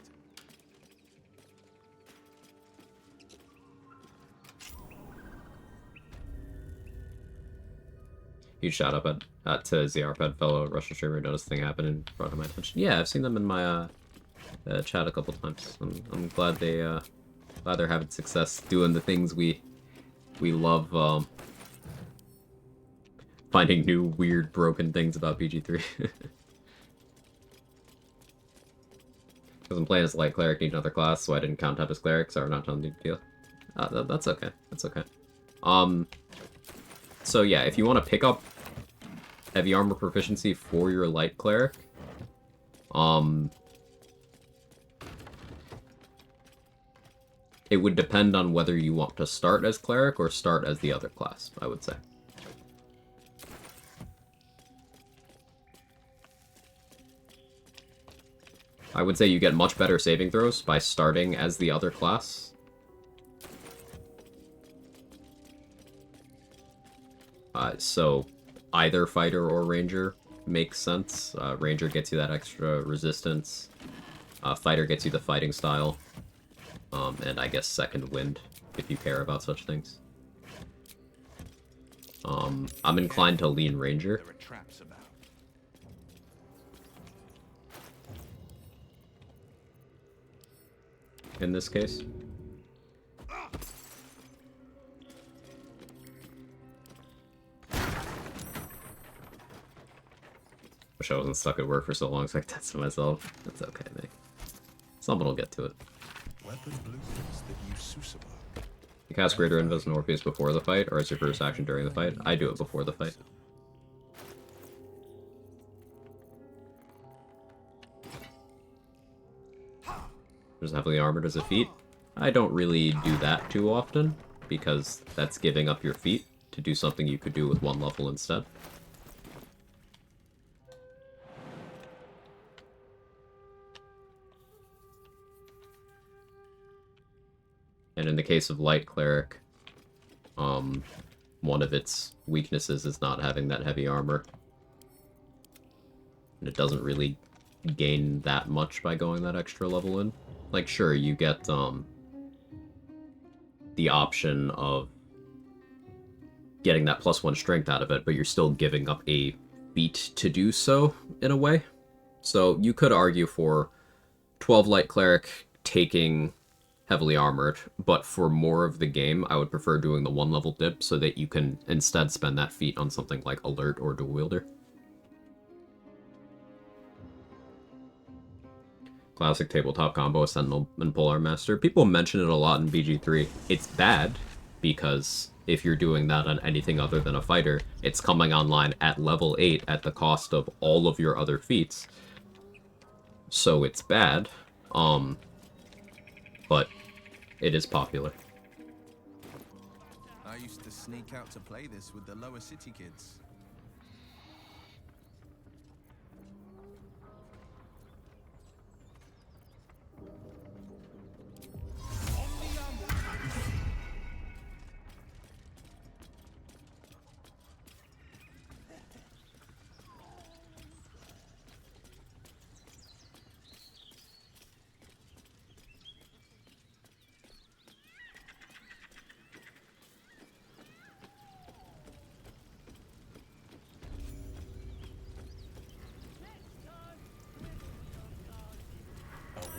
Huge shout out to ZRPed, fellow Russian streamer. Noticed the thing happened and brought to my attention. Yeah, I've seen them in my chat a couple times. I'm glad they're having success doing the things we love. Finding new weird broken things about BG3. Because I'm playing as light cleric, need another class, so I didn't count up as cleric. Sorry, not telling you the deal. That's okay. That's okay. So yeah, if you want to pick up heavy armor proficiency for your light cleric, it would depend on whether you want to start as cleric or start as the other class, I would say. I would say you get much better saving throws by starting as the other class. So either fighter or ranger makes sense. Ranger gets you that extra resistance. Fighter gets you the fighting style. And I guess second wind, if you care about such things. I'm inclined to lean ranger. There are traps about. In this case. Wish I wasn't stuck at work for so long so I could test myself. That's okay, mate. Someone will get to it. Weapon blueprints that use Susaba. You cast Greater Invis and Orpheus before the fight, or as your first action during the fight? I do it before the fight. There's heavily armored as a feat. I don't really do that too often, because that's giving up your feat to do something you could do with one level instead. And in the case of Light Cleric, one of its weaknesses is not having that heavy armor. And it doesn't really gain that much by going that extra level in. Like, sure, you get the option of getting that +1 strength out of it, but you're still giving up a feat to do so, in a way. So you could argue for 12 Light Cleric taking heavily armored, but for more of the game, I would prefer doing the 1 level dip so that you can instead spend that feat on something like Alert or Dual Wielder. Classic tabletop combo, Sentinel and Polar Master. People mention it a lot in BG3. It's bad, because if you're doing that on anything other than a fighter, it's coming online at level 8 at the cost of all of your other feats. So it's bad, but it is popular. I used to sneak out to play this with the lower city kids.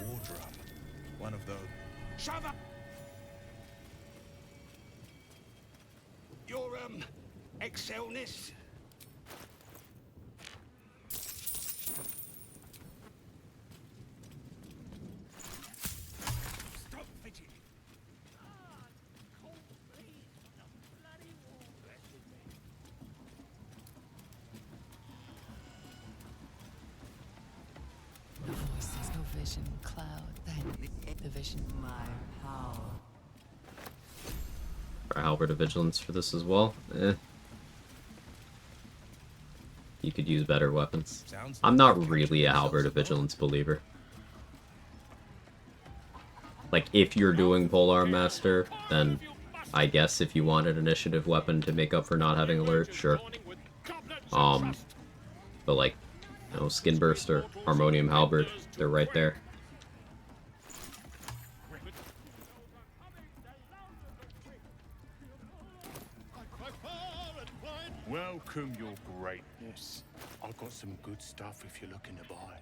War drum. One of those. Shut up! Your, excelness? Stop fidgeting. vision cloud, then the vision. My power. For Halberd of Vigilance for this as well. You could use better weapons. I'm not really a Halberd of Vigilance believer. Like, if you're doing Polearm Master, then I guess if you want an initiative weapon to make up for not having alert, sure. But like, you know, Skin Burster, Harmonium Halberd, they're right there. Welcome, your greatness. I've got some good stuff if you're looking to buy.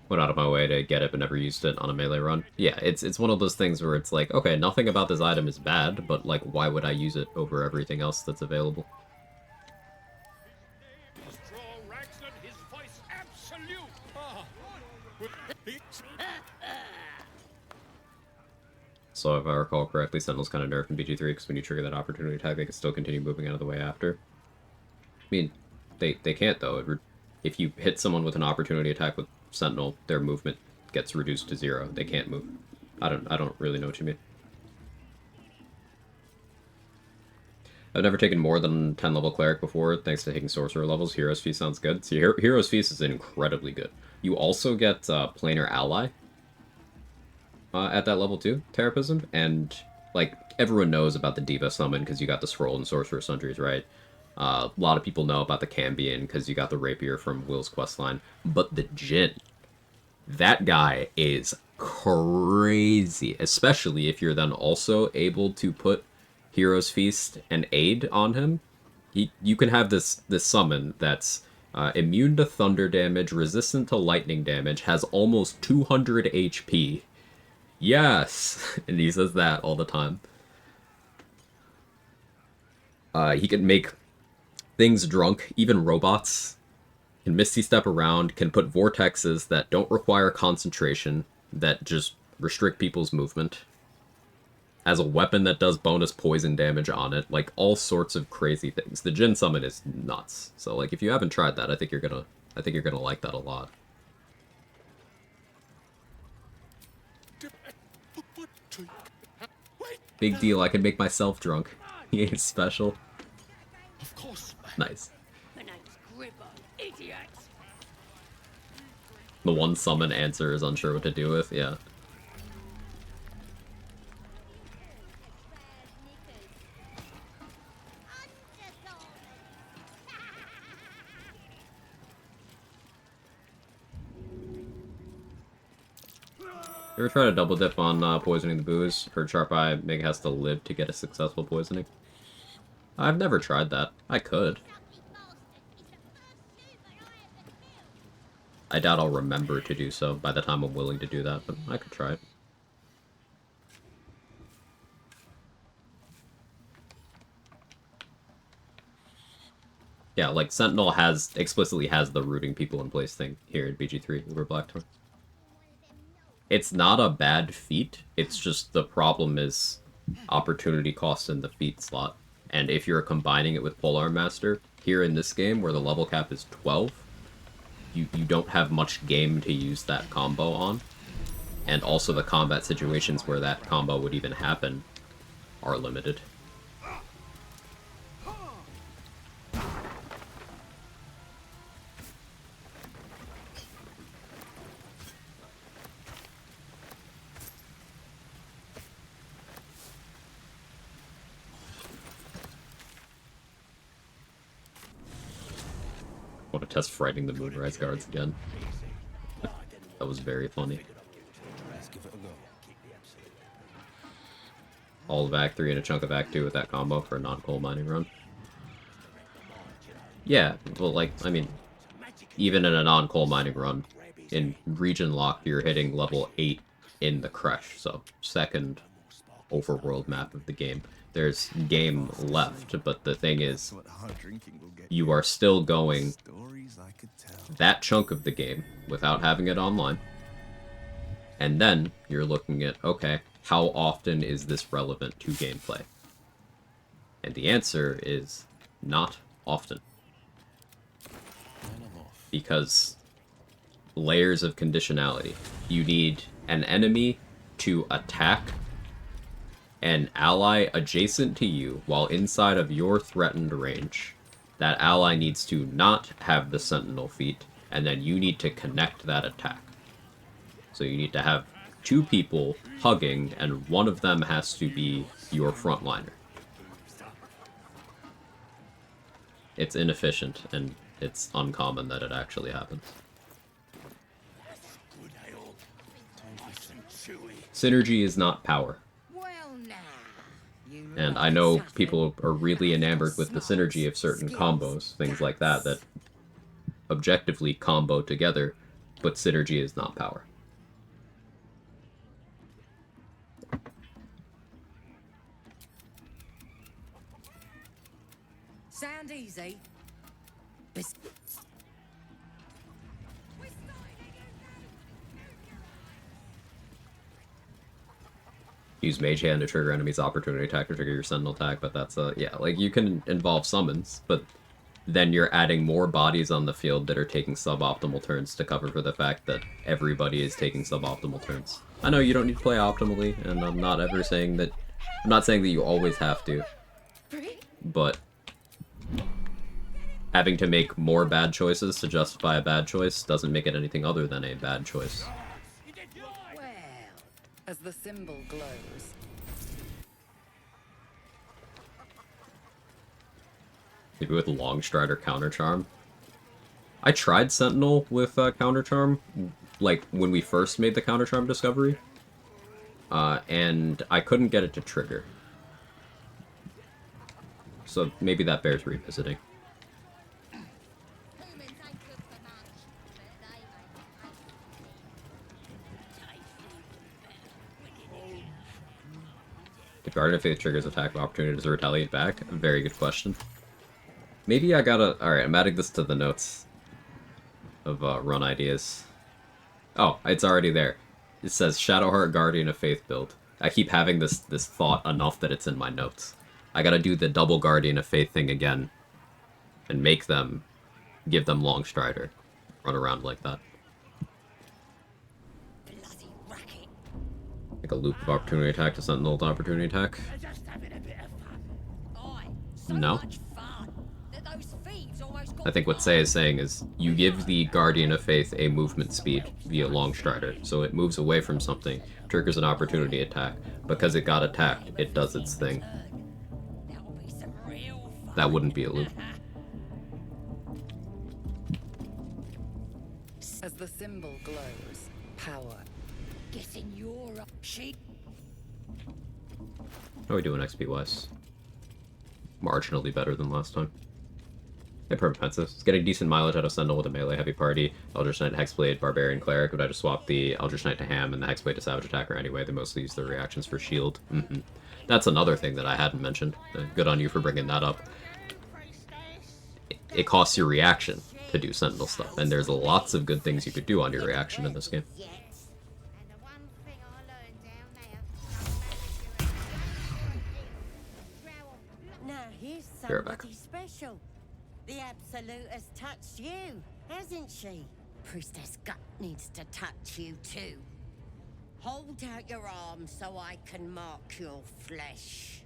Went out of my way to get it but never used it on a melee run. Yeah, it's one of those things where it's like, okay, nothing about this item is bad, but like, why would I use it over everything else that's available? So if I recall correctly, Sentinel's kind of nerfed in BG3 because when you trigger that opportunity attack, they can still continue moving out of the way after. I mean, they can't though. If you hit someone with an opportunity attack with Sentinel, their movement gets reduced to 0. They can't move. I don't really know what you mean. I've never taken more than 10 level Cleric before, thanks to taking Sorcerer levels. Hero's Feast sounds good. See, Hero's Feast is incredibly good. You also get Planar Ally at that level too, Therapism, and like everyone knows about the Diva Summon because you got the Scroll and Sorcerer Sundries, right? A lot of people know about the Cambion because you got the Rapier from Will's questline, but the Jinn, that guy is crazy, especially if you're then also able to put Hero's Feast and Aid on him. You can have this summon that's immune to thunder damage, resistant to lightning damage, has almost 200 HP. Yes! And he says that all the time. He can make things drunk, even robots. Can Misty Step around, can put vortexes that don't require concentration, that just restrict people's movement. Has a weapon that does bonus poison damage on it, like all sorts of crazy things. The Jinn summon is nuts. So like if you haven't tried that, I think you're gonna like that a lot. Big deal, I can make myself drunk. He ain't special. Of course. Nice. The name's Gripper, idiot. The one summon answer is unsure what to do with, yeah. You ever try to double dip on poisoning the booze? Heard Sharp Eye Meg has to live to get a successful poisoning. I've never tried that. I could. I doubt I'll remember to do so by the time I'm willing to do that, but I could try it. Yeah, like Sentinel explicitly has the rooting people in place thing here in BG3 over Blackthorn. It's not a bad feat, it's just the problem is opportunity cost in the feat slot. And if you're combining it with Polearm Master, here in this game where the level cap is 12, you don't have much game to use that combo on. And also the combat situations where that combo would even happen are limited. I want to test frightening the Moonrise Guards again. That was very funny. All of Act 3 and a chunk of Act 2 with that combo for a non-coal mining run. Yeah, well, like, I mean, even in a non-coal mining run, in region lock, you're hitting level 8 in the Crush, so second overworld map of the game. There's game left, but the thing is, you are still going that chunk of the game without having it online. And then you're looking at, okay, how often is this relevant to gameplay? And the answer is not often. because layers of conditionality. You need an enemy to attack an ally adjacent to you while inside of your threatened range. That ally needs to not have the Sentinel feat, and then you need to connect that attack. So you need to have two people hugging, and one of them has to be your frontliner. It's inefficient, and it's uncommon that it actually happens. Synergy is not power. And I know people are really enamored with the synergy of certain combos, things like that, that objectively combo together, but synergy is not power. Sound easy. Use Mage Hand to trigger enemies' opportunity attack to trigger your Sentinel attack, but that's, yeah, like, you can involve summons, but then you're adding more bodies on the field that are taking suboptimal turns to cover for the fact that everybody is taking suboptimal turns. I know you don't need to play optimally, and I'm not ever saying that... I'm not saying that you always have to, but having to make more bad choices to justify a bad choice doesn't make it anything other than a bad choice. As the symbol glows. Maybe with Longstrider Counter Charm. I tried Sentinel with Counter Charm, like when we first made the Counter Charm discovery, and I couldn't get it to trigger. So maybe that bears revisiting. If Guardian of Faith triggers attack of opportunity, does it retaliate back? A very good question. Maybe I gotta... Alright, I'm adding this to the notes of run ideas. Oh, it's already there. It says Shadowheart Guardian of Faith build. I keep having this thought enough that it's in my notes. I gotta do the double Guardian of Faith thing again. And make them... give them Longstrider. Run around like that. Like a loop of opportunity attack to Sentinel to opportunity attack. No. I think what Say is saying is you give the Guardian of Faith a movement speed via Longstrider, so it moves away from something, triggers an opportunity attack. Because it got attacked, it does its thing. That wouldn't be a loop. As the symbol glows, power. Getting your sheep. How are we doing XP wise? Marginally better than last time. Hey, Perfect Pensive. It's getting decent mileage out of Sentinel with a melee heavy party. Eldritch Knight, Hexblade, Barbarian, Cleric. But I just swapped the Eldritch Knight to Ham and the Hexblade to Savage Attacker anyway. They mostly use their reactions for shield. That's another thing that I hadn't mentioned. Good on you for bringing that up. It costs your reaction to do Sentinel stuff, and there's lots of good things you could do on your reaction in this game. Now here's You're back. somebody special. The Absolute has touched you, hasn't she? Priestess Gut needs to touch you too. Hold out your arm so I can mark your flesh.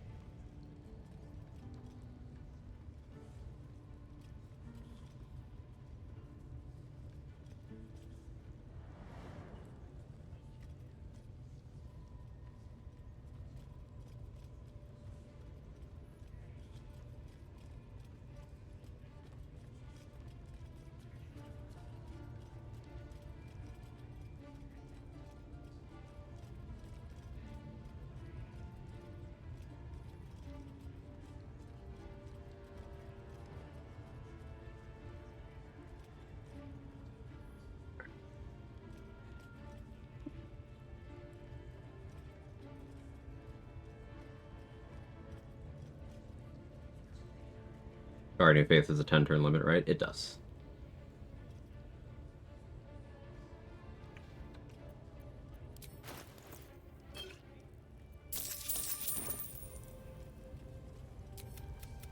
Guardian of Faith is a 10-turn limit, right? It does.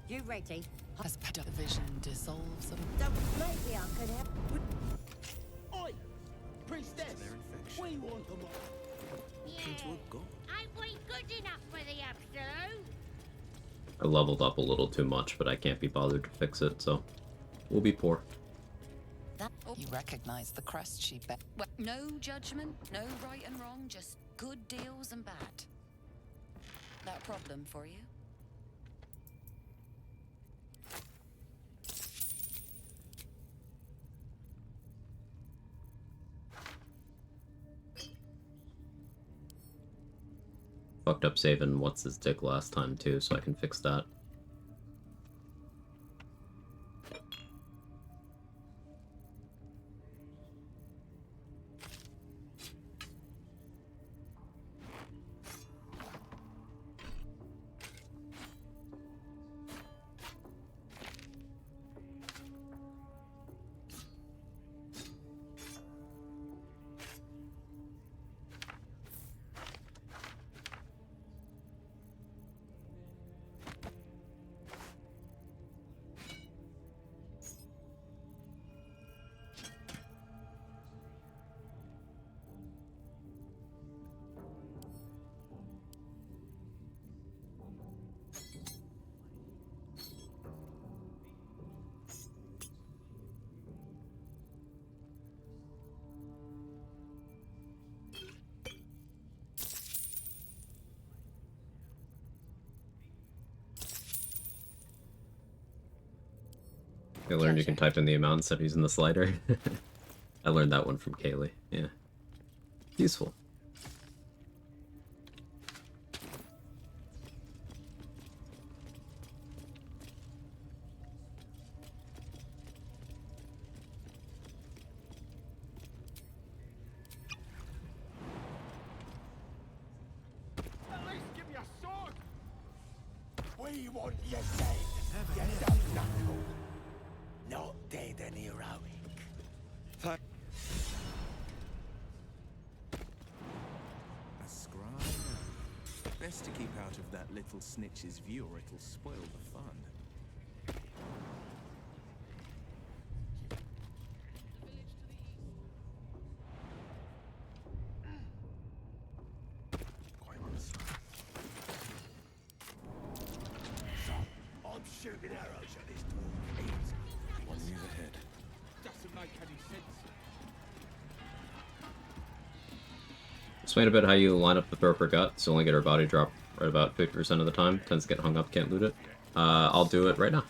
You ready? As the vision dissolves, Maybe I could have. Oi! Priestess! We want them all. Ain't we good enough for the Absolute? I leveled up a little too much, but I can't be bothered to fix it, so we'll be poor. You recognize the crest she bears. No judgment, no right and wrong, just good deals and bad. That a problem for you? Fucked up saving what's his dick last time too, so I can fix that. I learned you can type in the amount instead of using the slider. I learned that one from Kaylee. Yeah. Useful. At least give me a sword! We want you dead, you dumb knuckle. Not dead and heroic. A scribe. Best to keep out of that little snitch's view or it'll spoil the fun. I'm shooting arrows at this dwarf. One move ahead. Doesn't make any sense. Explain a bit how you line up the throw per gut, so only get her body drop right about 50% of the time. Tends to get hung up, can't loot it. I'll do it right now.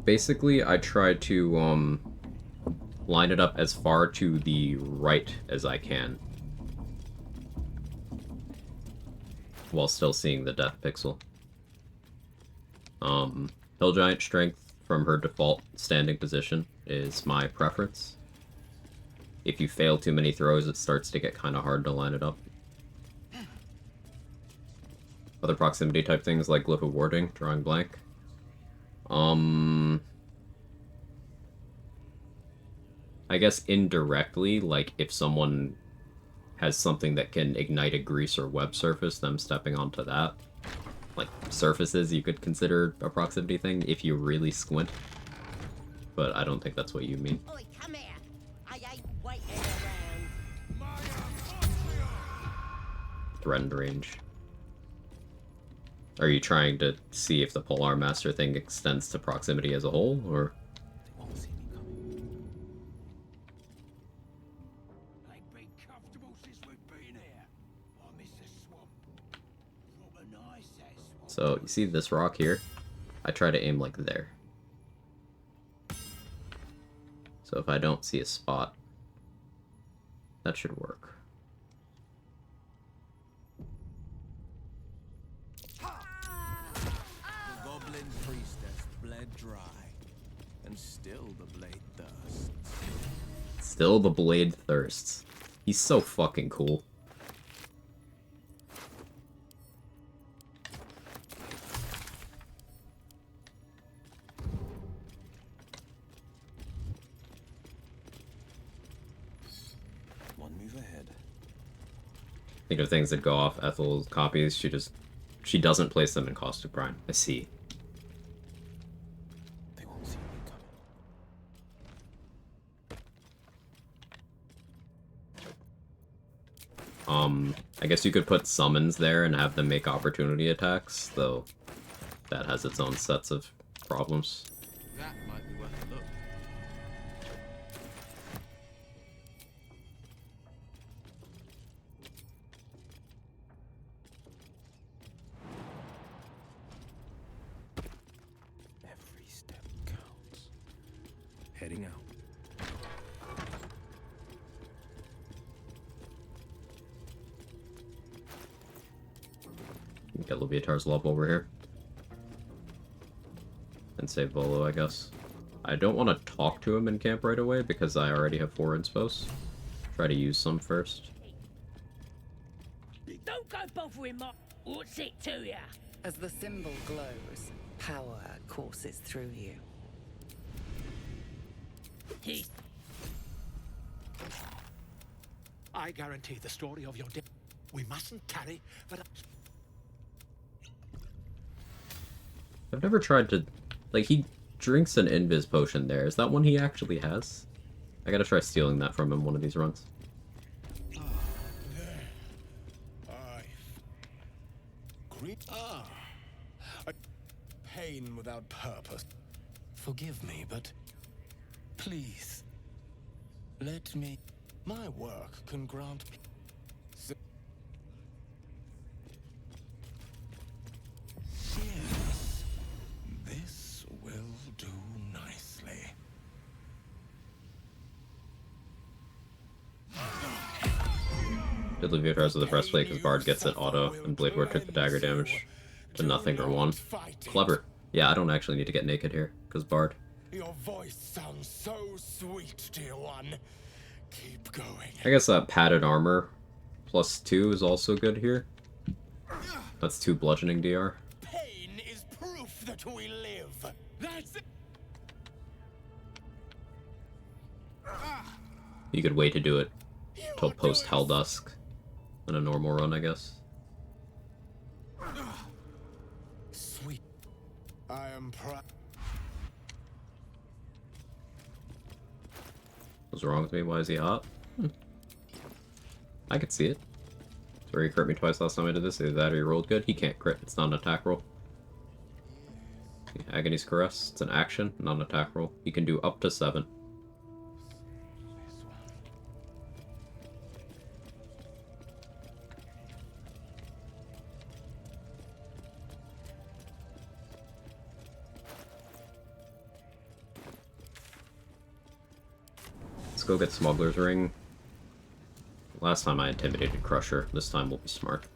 Basically, I try to line it up as far to the right as I can, while still seeing the death pixel. Hill Giant strength from her default standing position is my preference. If you fail too many throws, it starts to get kind of hard to line it up. Other proximity type things like Glyph of Warding, drawing blank. I guess indirectly, like if someone has something that can ignite a grease or web surface, them stepping onto that. Like surfaces you could consider a proximity thing if you really squint. But I don't think that's what you mean. Oi, come here. I ain't waiting around. Threatened range. Are you trying to see if the Polar Master thing extends to proximity as a whole, or? Ain't been comfortable since we've been here. I miss the swamp. Proper nice, that swamp. So, you see this rock here? I try to aim like there. So if I don't see a spot, that should work. The goblin priestess bled dry, and still the blade thirsts. Still the blade thirsts. He's so fucking cool. One move ahead. Think of things that go off Ethel's copies. She just She doesn't place them in Caustic Brine. I see. They won't see me coming. I guess you could put summons there and have them make opportunity attacks, though that has its own sets of problems. That might be worth a look. Every step counts. Heading out. Get Leviatar's love over here. And save Volo, I guess. I don't want to talk to him in camp right away because I already have 4 inspos. Try to use some first. Don't go bothering my... What's it to ya? As the symbol glows, power courses through you. I guarantee the story of your death. We mustn't tarry, but... I've never tried to... Like, he drinks an Invis potion there. Is that one he actually has? I gotta try stealing that from him one of these runs. Pain without purpose. Forgive me, but... Please. Let me... My work can grant... Yes. This will do nicely. Did Leviatar's with the breastplate because Bard gets it auto, and Blade Ward took the dagger damage to nothing or 1. Clever. Yeah, I don't actually need to get naked here, because Bard. Your voice sounds so sweet, dear one. Keep going. I guess that padded armor +2 is also good here. That's 2 bludgeoning DR. Pain is proof that we live. That's it. You could wait to do it till post Hell Dusk in a normal run, I guess. Sweet. I am proud. What's wrong with me? Why is he hot? I could see it. Sorry, he crit me twice last time I did this. Either that or he rolled good. He can't crit. It's not an attack roll. Agony's Caress. It's an action, not an attack roll. He can do up to 7. Let's go get Smuggler's Ring. Last time I intimidated Crusher. This time we'll be smart.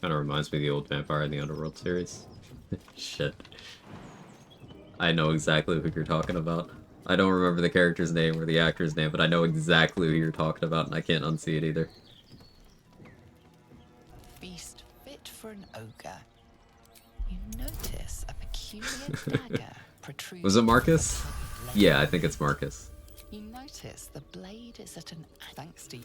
Kinda reminds me of the old Vampire in the Underworld series. Shit. I know exactly who you're talking about. I don't remember the character's name or the actor's name, but I know exactly who you're talking about, and I can't unsee it either. Beast fit for an ogre. You notice a peculiar dagger protrudes. Was it Marcus? Yeah, I think it's Marcus. You notice the blade is at an thanks to you.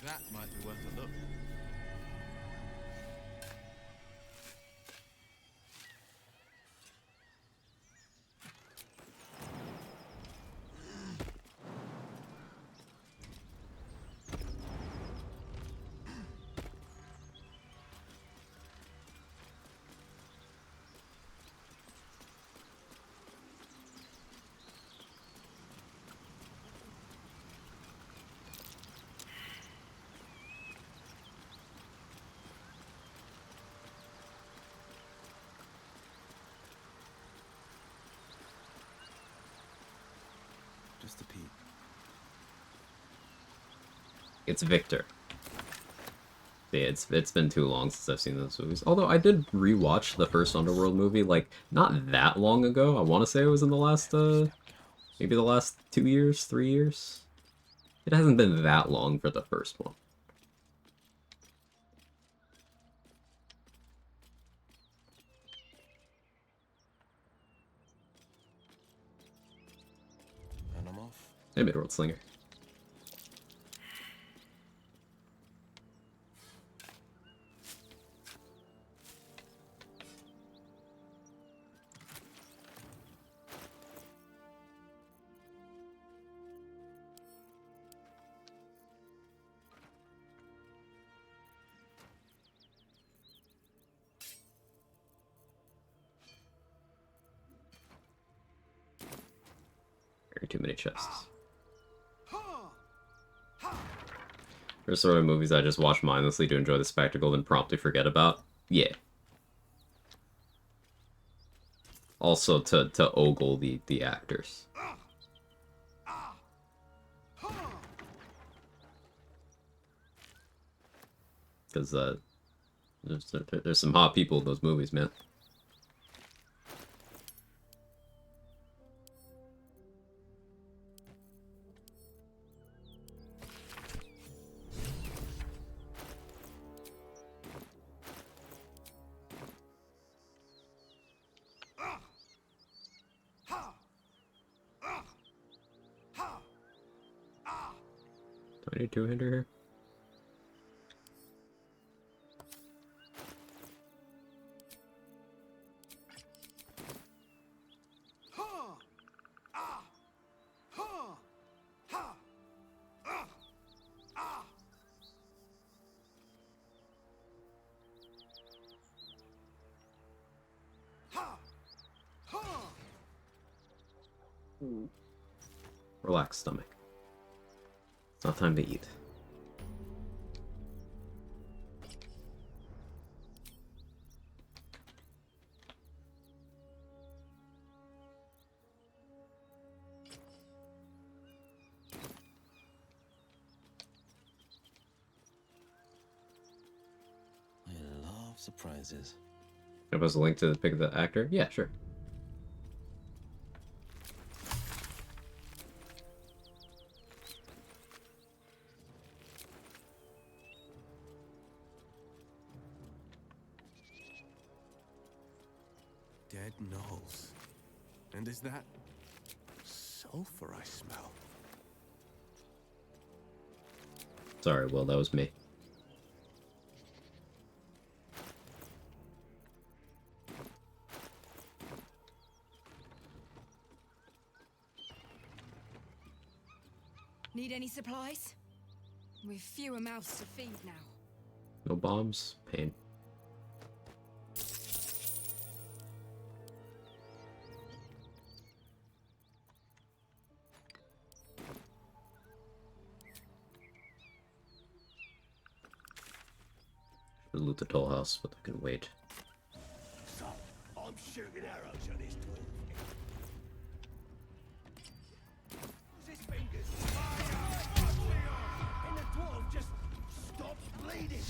That might be worth a look. Just a peek. It's Victor. Yeah, it's been too long since I've seen those movies. Although I did rewatch the first Underworld movie, like, not that long ago. I want to say it was in the last, maybe the last 2 years, 3 years. It hasn't been that long for the first one. And I'm off. Hey, Midworld Slinger. Very too many chests. There's sort of movies I just watch mindlessly to enjoy the spectacle, then promptly forget about. Yeah. Also to ogle the actors. Because there's some hot people in those movies, man. Do I need two-hander here? Relax, stomach. It's not time to eat. I love surprises. Can I post a link to the pic of the actor? Yeah, sure. Dead gnolls. And is that sulfur I smell? Sorry, Will, that was me. Need any supplies? We've fewer mouths to feed now. No bombs? Pain. Should loot the toll house, but I can wait. So, I'm shooting arrows at this dwarf. His fingers. And the dwarf just stops bleeding.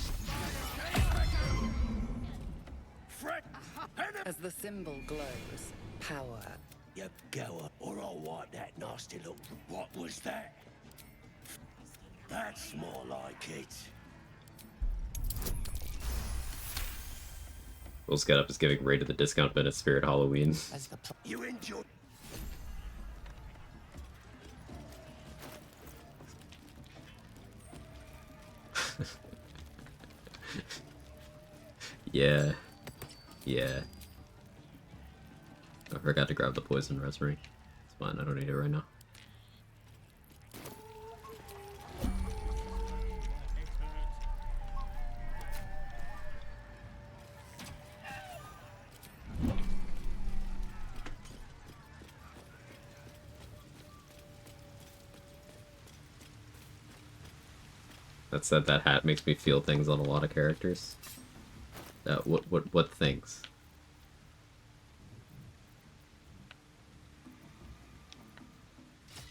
Fret. As the symbol glows, power. You goer, or I'll wipe that nasty look. What was that? That's more like it. Will's get up is giving Raid to the discount bin at Spirit Halloween. You enjoy. Yeah. Yeah. I forgot to grab the poison raspberry. It's fine, I don't need it right now. That said, that hat makes me feel things on a lot of characters. What things?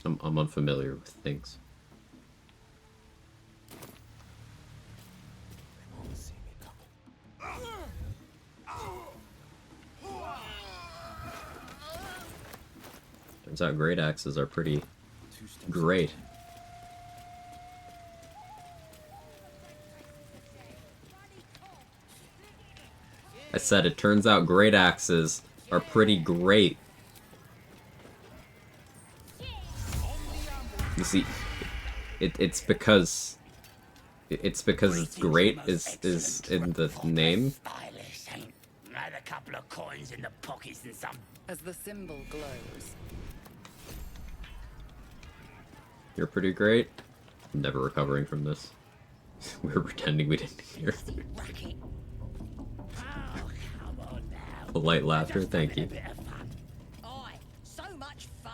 I'm unfamiliar with things. Turns out great axes are pretty great. I said it turns out great axes are pretty great. You see, it's because it's great is in the name. Add a couple of coins in the pockets and some. As the symbol glows. You're pretty great. I'm never recovering from this. We were pretending we didn't hear. Polite laughter, thank you. Oi, so much fun.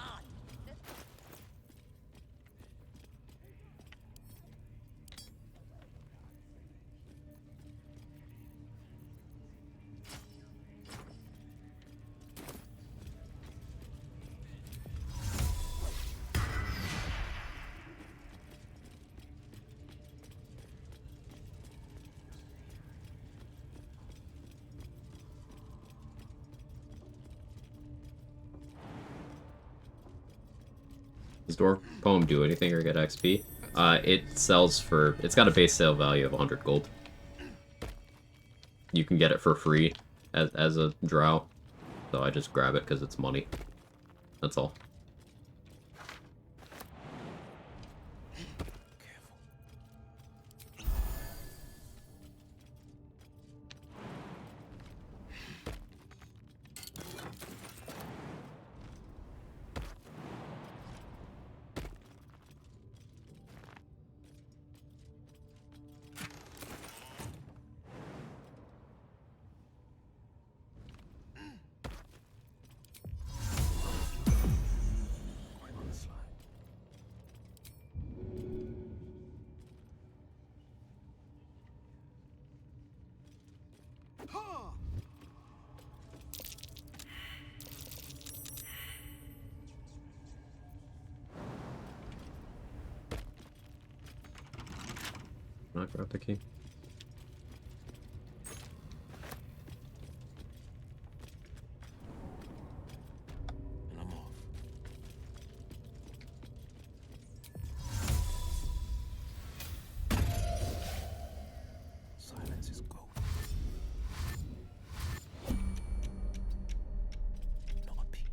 Does Dwarf Poem do anything or get XP? It sells for... It's got a base sale value of 100 gold. You can get it for free as a drow. So I just grab it because it's money. That's all. Not grab the key. And I'm off. Silence is gold. Not a peep.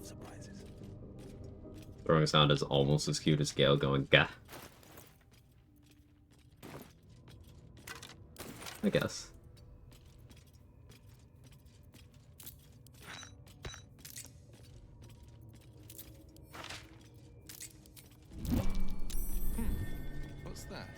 Surprises. Throwing sound is almost as cute as Gale going gah. I guess. What's that?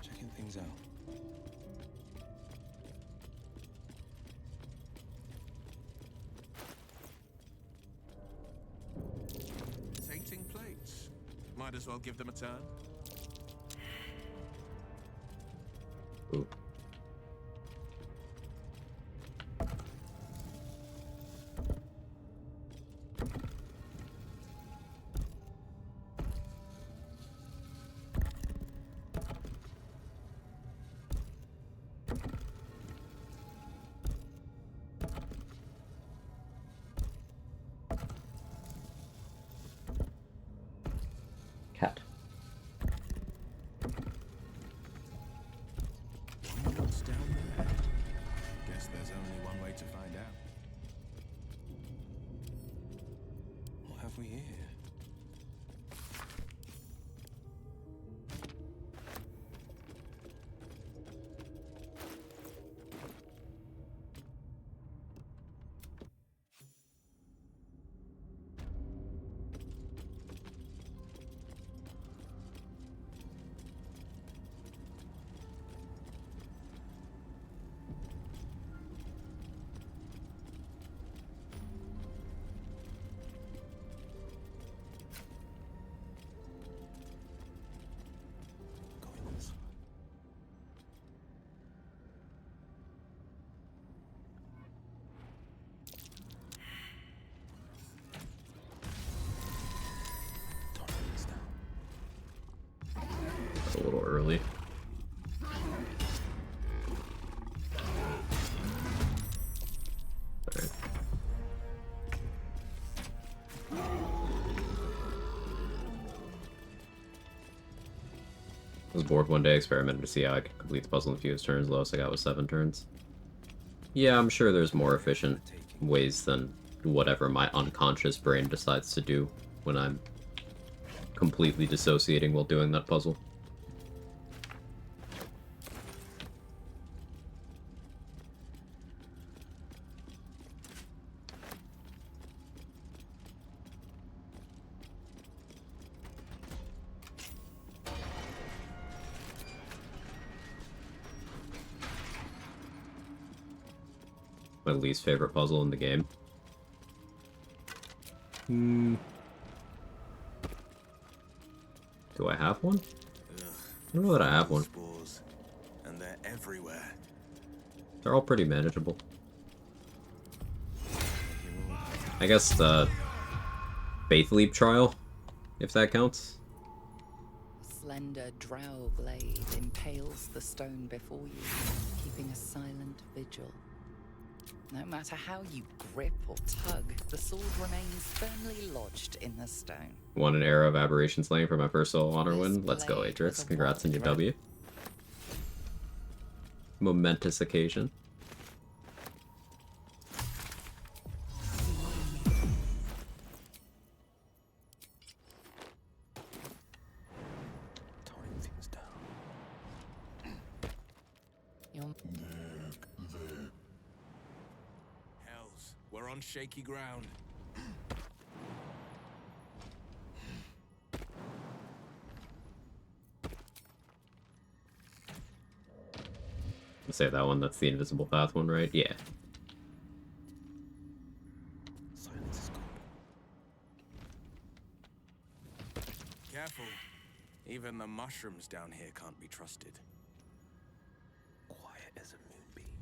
Checking things out. Tainting plates. Might as well give them a turn. Ooh. Cat. What's down there? Guess there's only one way to find out. What have we here? was bored one day, experimented to see how I could complete the puzzle in a few turns. Lowest I got was 7 turns. Yeah, I'm sure there's more efficient ways than whatever my unconscious brain decides to do when I'm completely dissociating while doing that puzzle. My least favorite puzzle in the game. Do I have one? I don't know that I have one. Spores, and they're everywhere. They're all pretty manageable. I guess the Faith Leap trial, if that counts. Slender drow blade impales the stone before you, keeping a silent vigil. No matter how you grip or tug, the sword remains firmly lodged in the stone. Won an Era of Aberration Slaying for my first solo honor win. Let's go, Atrix. Congrats on your W. Momentous occasion. Hells, we're on shaky ground. Say that one, that's the Invisible Path one, right? Yeah. Silence is good. Careful. Even the mushrooms down here can't be trusted. Quiet as a moonbeam.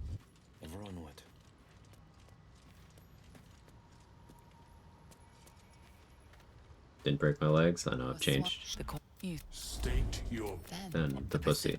Ever onward. Didn't break my legs. I know I've changed. State your And the pussy.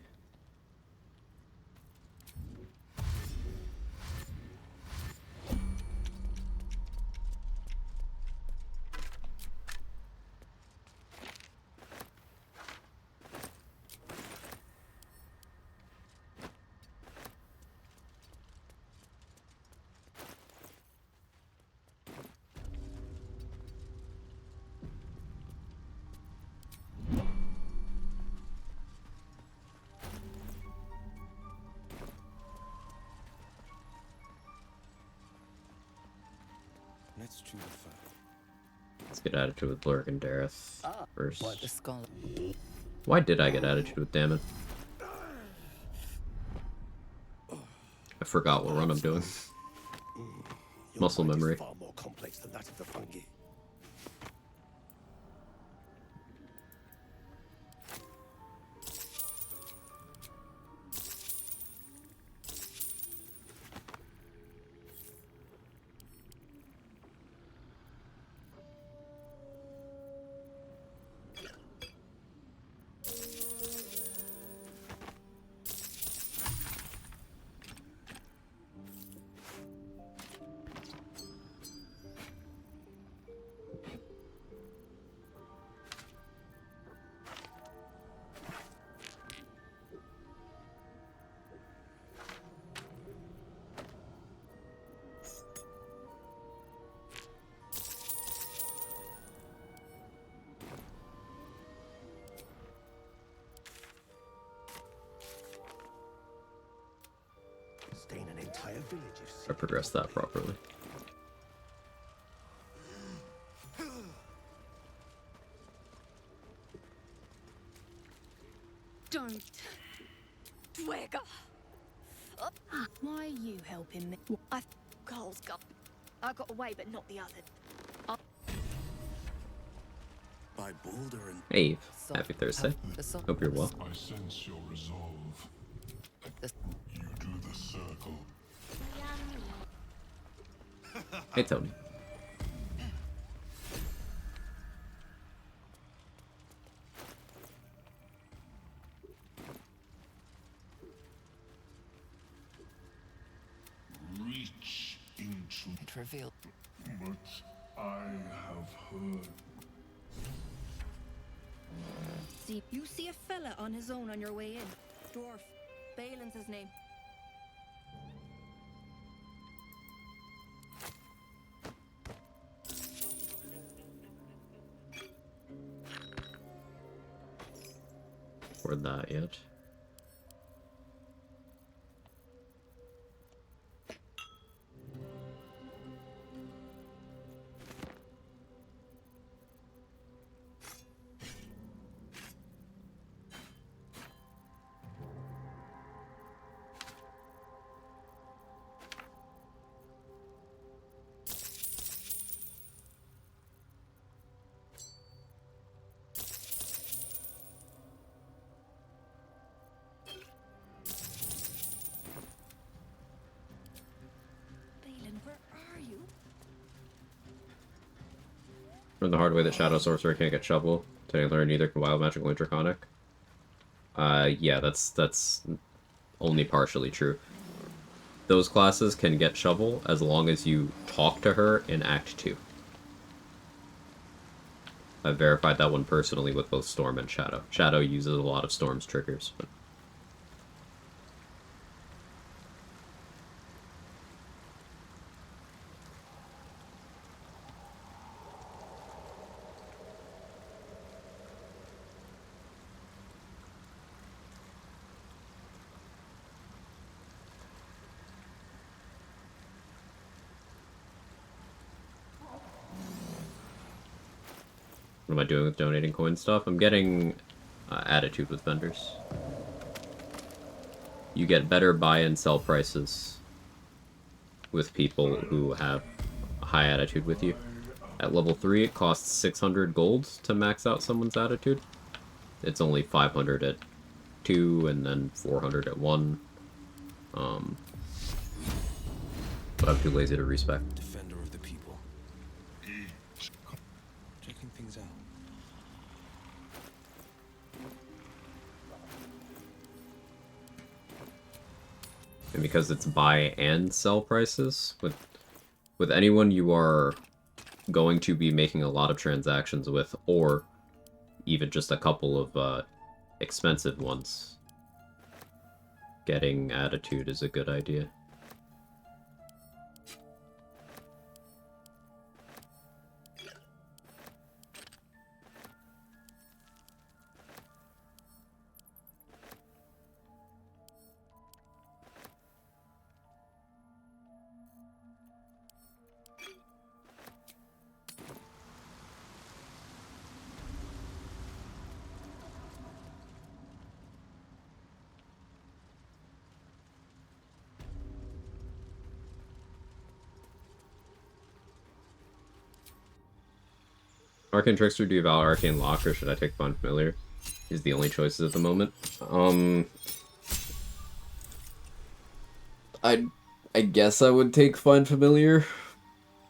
Let's chew the fat. Let's get attitude with Lurk and Dareth first. What the skull? Why did I get attitude with Damon? I forgot what run I'm doing. Muscle memory. Far more complex than that of the fungi. Stain an entire village of I progressed that properly. Don't. Dwagger. Why are you helping me? Carl's got. I got away, but not the other. By Boulder and Hey, happy Thursday. Hope you're well. I sense your resolve. You do the circle. Hey, Tony. Reach into It revealed. but I have heard. see. You see a fella on his own on your way in. Dwarf. Balin's his name. Or that yet. Learned the hard way that Shadow Sorcerer can't get Shovel. Today I learned neither can Wild Magic or Draconic. Yeah, that's only partially true. Those classes can get Shovel as long as you talk to her in Act 2. I've verified that one personally with both Storm and Shadow. Shadow uses a lot of Storm's triggers, but... What am I doing with donating coin stuff? I'm getting attitude with vendors. You get better buy and sell prices with people who have a high attitude with you. At level 3, it costs 600 gold to max out someone's attitude. It's only 500 at 2, and then 400 at 1. But I'm too lazy to respec. Defender of the people. Checking things out. And because it's buy and sell prices, with anyone you are going to be making a lot of transactions with, or even just a couple of expensive ones, getting attitude is a good idea. Arcane Trickster, do you value Arcane Lock, or should I take Find Familiar? Is the only choices at the moment. I guess I would take Find Familiar.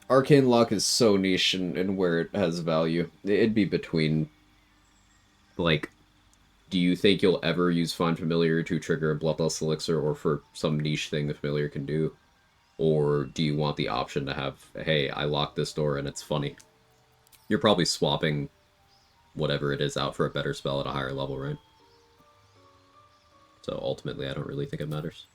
Arcane Lock is so niche in where it has value. It'd be between, like, do you think you'll ever use Find Familiar to trigger a Bloodlust Elixir or for some niche thing the Familiar can do? Or do you want the option to have, hey, I locked this door and it's funny? You're probably swapping whatever it is out for a better spell at a higher level, right? So ultimately, I don't really think it matters.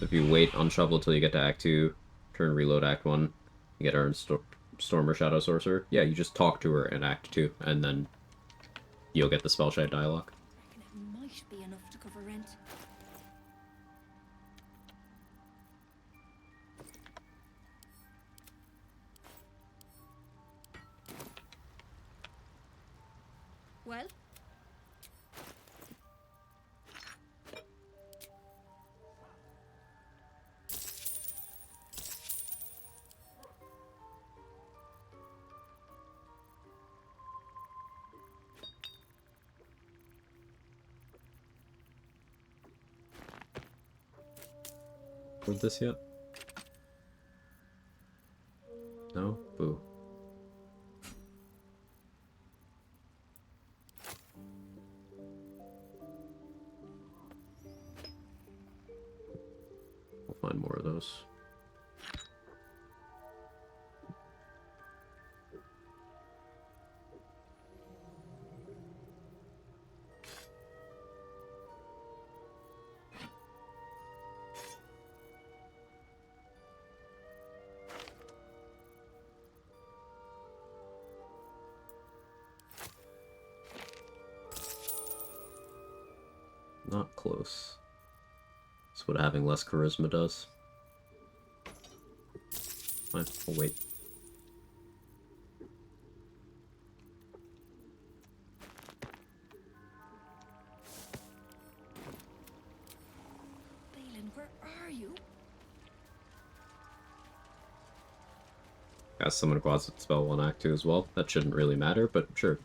If you wait on Shovel till you get to Act 2, turn reload Act 1, you get Earn Storm or Shadow Sorcerer, yeah, you just talk to her in Act 2, and then you'll get the Spell Shade dialogue. It might be enough to cover rent. Well? Heard this yet? No? Boo. not close. That's what having less charisma does. Fine, I'll wait. Balin, where are you? Got summon a closet spell 1 Act 2 as well. That shouldn't really matter, but sure.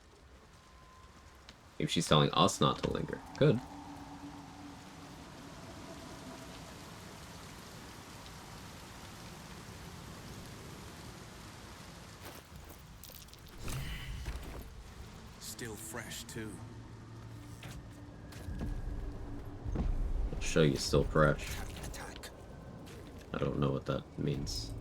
If she's telling us not to linger. Good. Still fresh, too. I'll show you still fresh. I don't know what that means.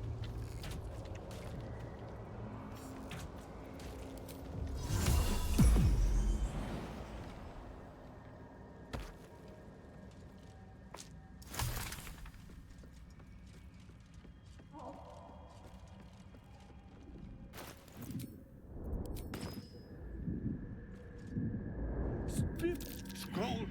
Scroll.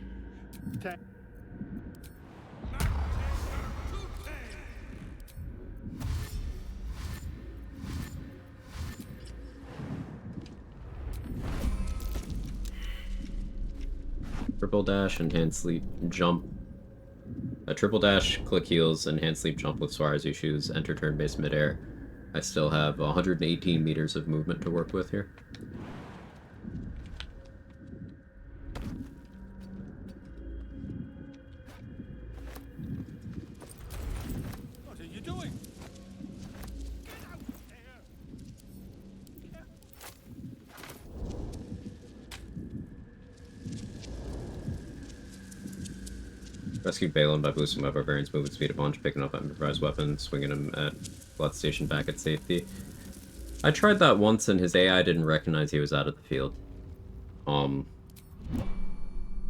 Triple dash, enhanced sleep, jump. A triple dash, click heals, enhanced sleep, jump with Swarzy shoes, enter turn base midair. I still have 118 meters of movement to work with here. What are you doing? Rescued Balin by boosting my barbarian's movement speed a bunch, picking up improvised weapons, swinging him at blood station back at safety. I tried that once and his AI didn't recognize he was out of the field.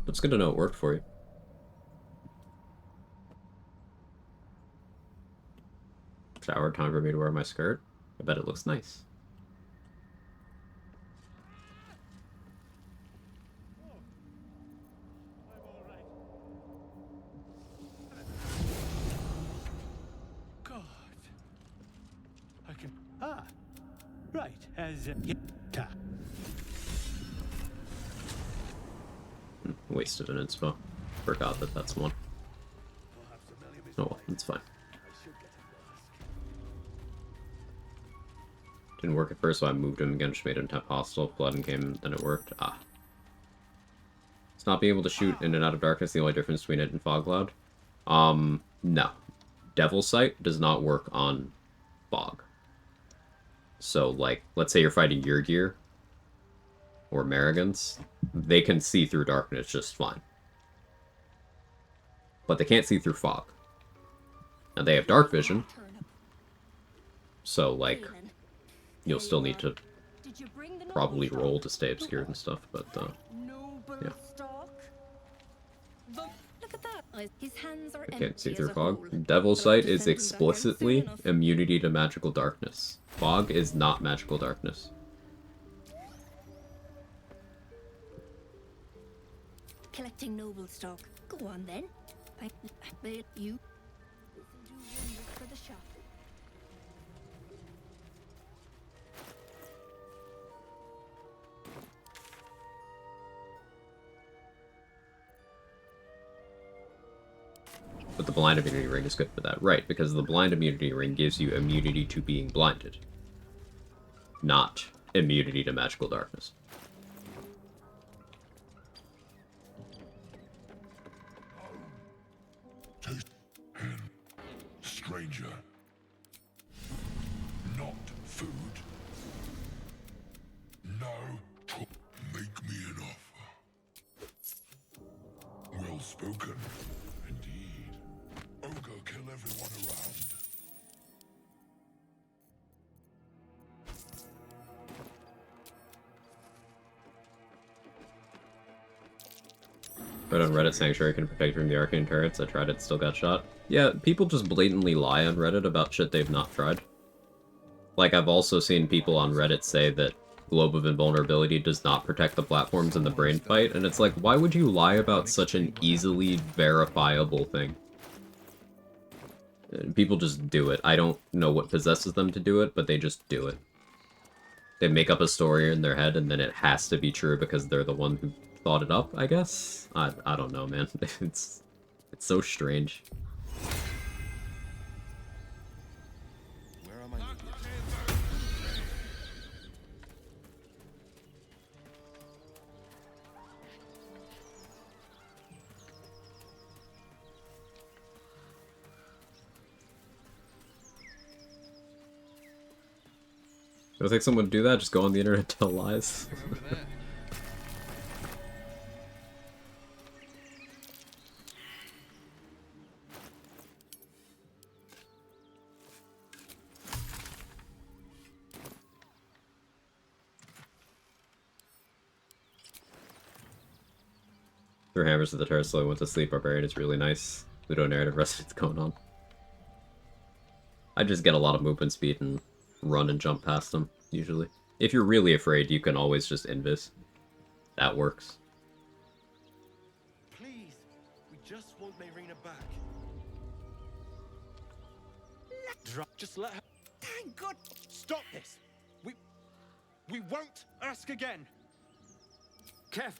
It's good to know it worked for you. Shower, time for me to wear my skirt. I bet it looks nice. I can... Ah! Right, as... yeah. Wasted an inspo. Forgot that that's one. Oh well, it's fine. Didn't work at first, so I moved him again, just made him temp hostile. Blood and came, then it worked. Ah. It's not being able to shoot in and out of darkness the only difference between it and fog cloud. No. Devil Sight does not work on fog. So, like, let's say you're fighting Yrgir or Marigans, they can see through darkness just fine. But they can't see through fog. Now, they have dark vision, so, like, you'll still need to probably roll to stay obscured and stuff, but, yeah. Look at that. His hands are I can't see empty through as a fog. whole. Devil Sight is Defend them back in explicitly soon enough. immunity to magical darkness. Fog is not magical darkness. Collecting noble stock. Go on then. I bet you. This'll do wonders for the shop. But the blind immunity ring is good for that. Right, because the blind immunity ring gives you immunity to being blinded. Not immunity to magical darkness. Stranger. Not food. No. Make me an offer. Well spoken. Indeed. Ogre kill everyone around. Read on Reddit Sanctuary can protect from the arcane turrets. I tried it, still got shot. Yeah, people just blatantly lie on Reddit about shit they've not tried. Like, I've also seen people on Reddit say that, Globe of Invulnerability does not protect the platforms in the brain fight, and it's like, why would you lie about such an easily verifiable thing? People just do it. I don't know what possesses them to do it, but they just do it. They make up a story in their head, and then it has to be true because they're the one who thought it up, I guess? I don't know, man. It's so strange. Where are my idiots? You don't think someone would do that? Just go on the internet and tell lies? Threw hammers to the turret slowly went to sleep. Barbarian is really nice. Ludo narrative resonance going on. I just get a lot of movement speed and run and jump past them, usually. If you're really afraid, you can always just invis. That works. Please, we just want Marina back. Just let her. Thank God. Stop this. We won't ask again. Kev,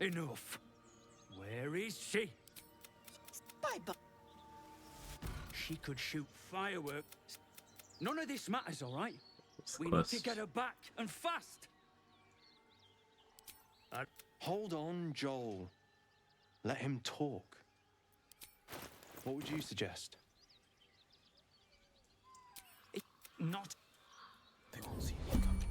enough. Where is she? Bye-bye. She could shoot fireworks. None of this matters, all right? We need Close. to get her back, and fast. Hold on, Joel. Let him talk. What would you suggest? Not. They won't see me coming.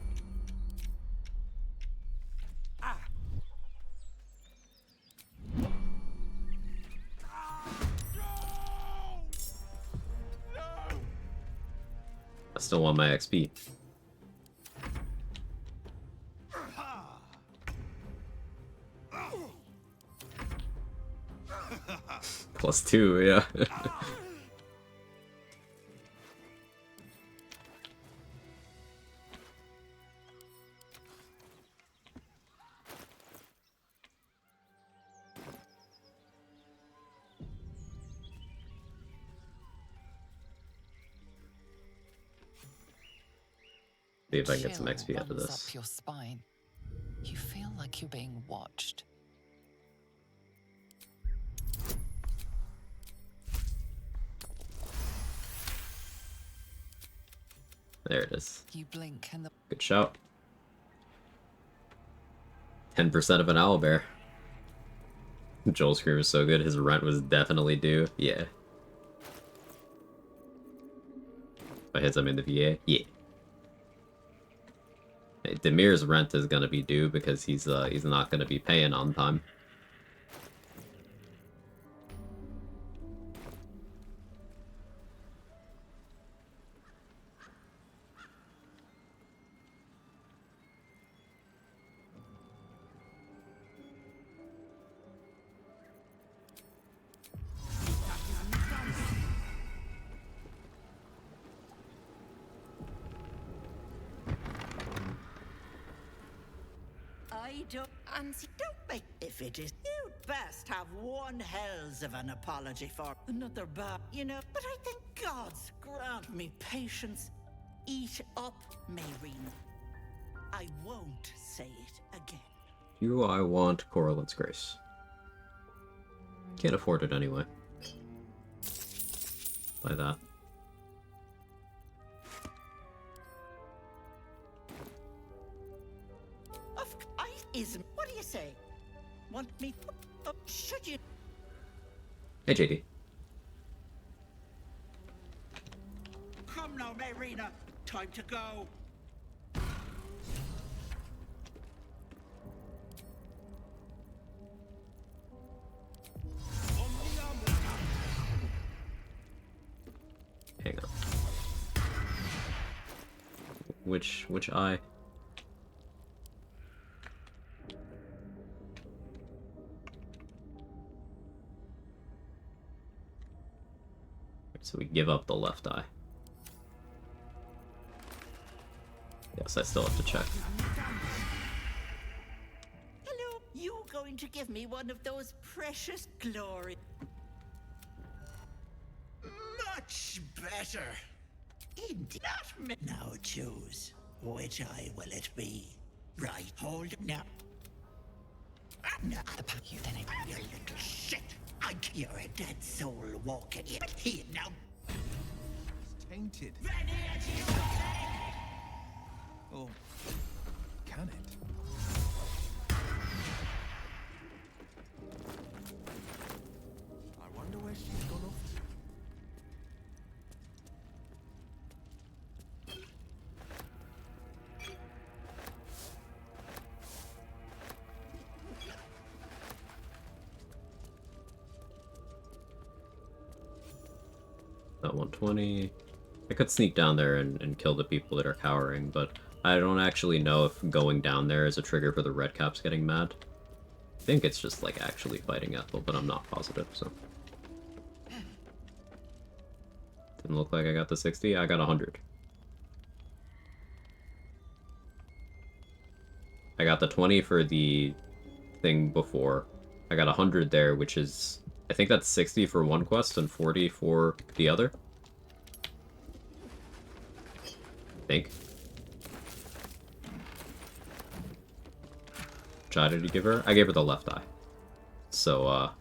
I still want my XP. +2, yeah. See if I can get some Chill XP out of runs this. up your spine. You feel like you're being watched. There it is. You blink and the Good shout. 10% of an owlbear. Joel's scream is so good, his rent was definitely due. Yeah. If I hit him in the VA, yeah. Hey, Demir's rent is gonna be due because he's not gonna be paying on time. I don't. Auntie, don't make. If it is, you'd best have one hells of an apology for another bad, you know. But I think God's grant me patience. Eat up, Marina. I won't say it again. Do I want Coralline's Grace? Can't afford it anyway. Buy that. I isn't. What do you say? Want me? Should you? Hey, JD. Come now, Marina. Time to go. Hang on. Which eye? So we give up the left eye. Yes, I still have to check. Hello, you going to give me one of those precious glory? Much better. Indeed. Not me. Now choose. Which eye will it be? Right, hold it now. No, you then you little shit. You're a dead soul walking in here now. It's tainted. Or can it? I wonder where she's gone off to. That 120. I could sneak down there and kill the people that are cowering, but I don't actually know if going down there is a trigger for the red caps getting mad. I think it's just like actually fighting Ethel, but I'm not positive, so. Didn't look like I got the 60. I got 100. I got the 20 for the thing before. I got 100 there, which is... I think that's 60 for one quest and 40 for the other. I think. Which eye did he give her? I gave her the left eye. So,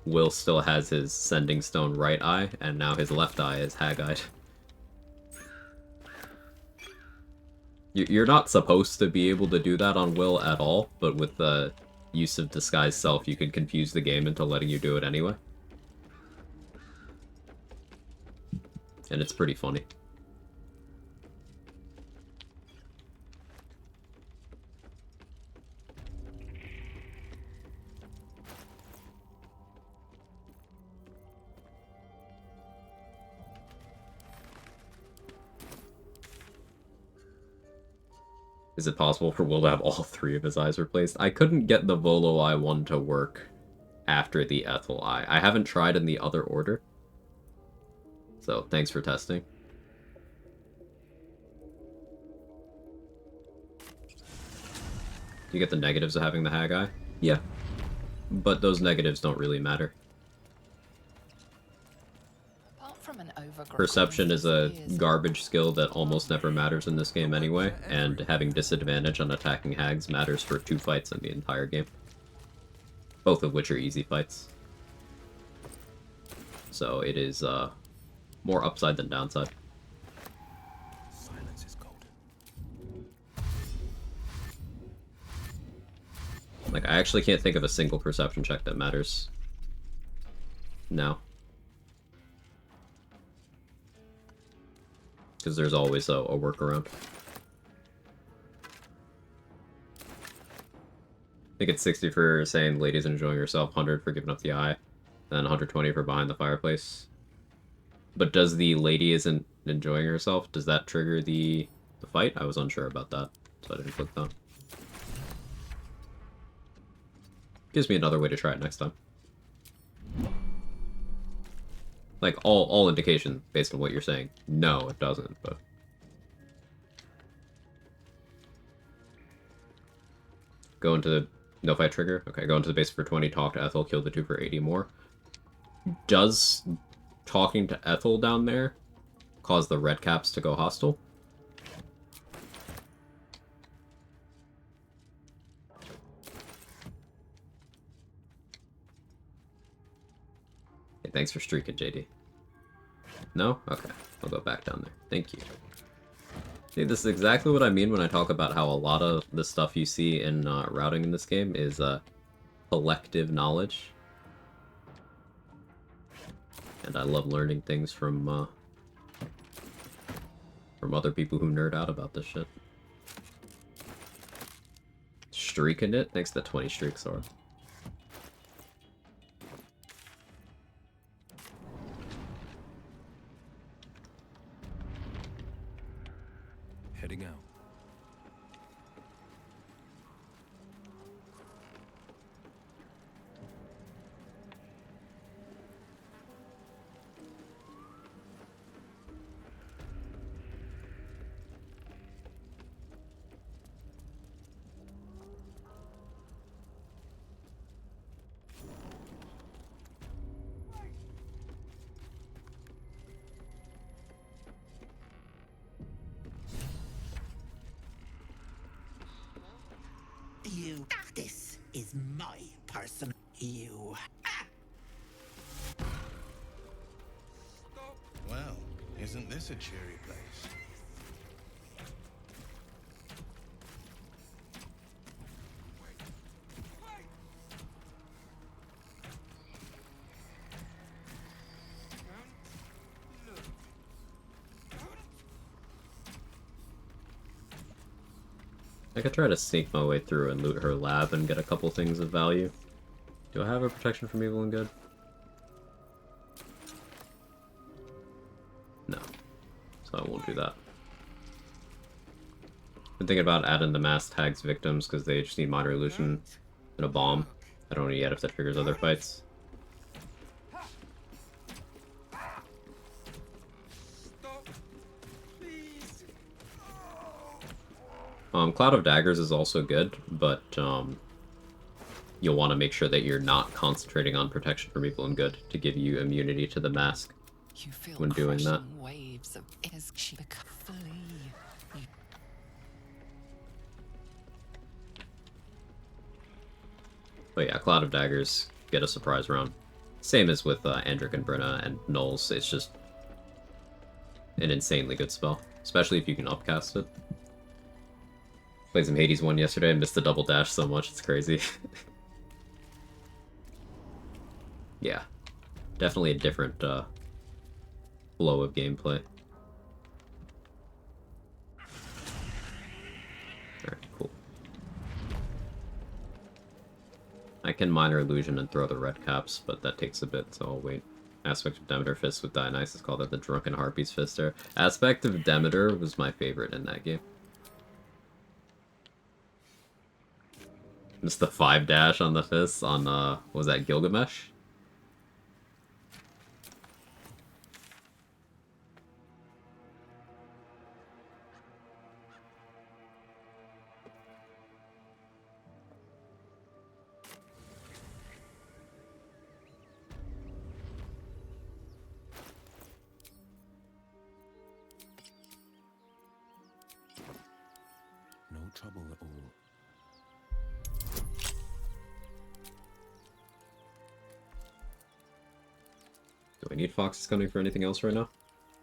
Will still has his Sending Stone right eye, and now his left eye is hag-eyed. You're not supposed to be able to do that on Will at all, but with the use of Disguise Self, you can confuse the game into letting you do it anyway. And it's pretty funny. Is it possible for Will to have all three of his eyes replaced? I couldn't get the Volo Eye one to work after the Ethel Eye. I haven't tried in the other order. So, thanks for testing. Do you get the negatives of having the Hag Eye? Yeah. But those negatives don't really matter. Perception is a garbage skill that almost never matters in this game anyway, and having disadvantage on attacking hags matters for 2 fights in the entire game. Both of which are easy fights. So it is more upside than downside. Silence is gold. Like, I actually can't think of a single perception check that matters now. Because there's always a workaround. I think it's 60 for saying ladies enjoying herself, 100 for giving up the eye, and 120 for behind the fireplace. But does the lady isn't enjoying herself, does that trigger the fight? I was unsure about that, so I didn't click that. Gives me another way to try it next time. Like, all indication, based on what you're saying. No, it doesn't, but... Go into the... No fight trigger? Okay, go into the base for 20, talk to Ethel, kill the 2 for 80 more. Does talking to Ethel down there cause the red caps to go hostile? Hey, thanks for streaking, JD. No? Okay, I'll go back down there. Thank you. See, this is exactly what I mean when I talk about how a lot of the stuff you see in routing in this game is collective knowledge. And I love learning things from other people who nerd out about this shit. Streaking it? Thanks to 20 streaks, Sora. Heading out. You. This is my person. You. Well, isn't this a cheery place? I could try to sneak my way through and loot her lab and get a couple things of value. Do I have a protection from evil and good? No. So I won't do that. Been thinking about adding the mass tags victims because they just need minor illusion and a bomb. I don't know yet if that triggers other fights. Cloud of Daggers is also good, but you'll want to make sure that you're not concentrating on protection from evil and good to give you immunity to the mask when doing that. Waves of as she flee. But yeah, Cloud of Daggers get a surprise round. Same as with Andric and Brenna and Nulls. It's just an insanely good spell, especially if you can upcast it. Played some Hades 1 yesterday and missed the double dash so much, it's crazy. Yeah, definitely a different flow of gameplay. Alright, cool. I can minor illusion and throw the red caps, but that takes a bit, so I'll wait. Aspect of Demeter Fist with Dionysus called it the Drunken Harpy's Fister. Aspect of Demeter was my favorite in that game. Missed the 5 dash on the fist on, what was that, Gilgamesh? No trouble at all. Do I need Foxes coming for anything else right now?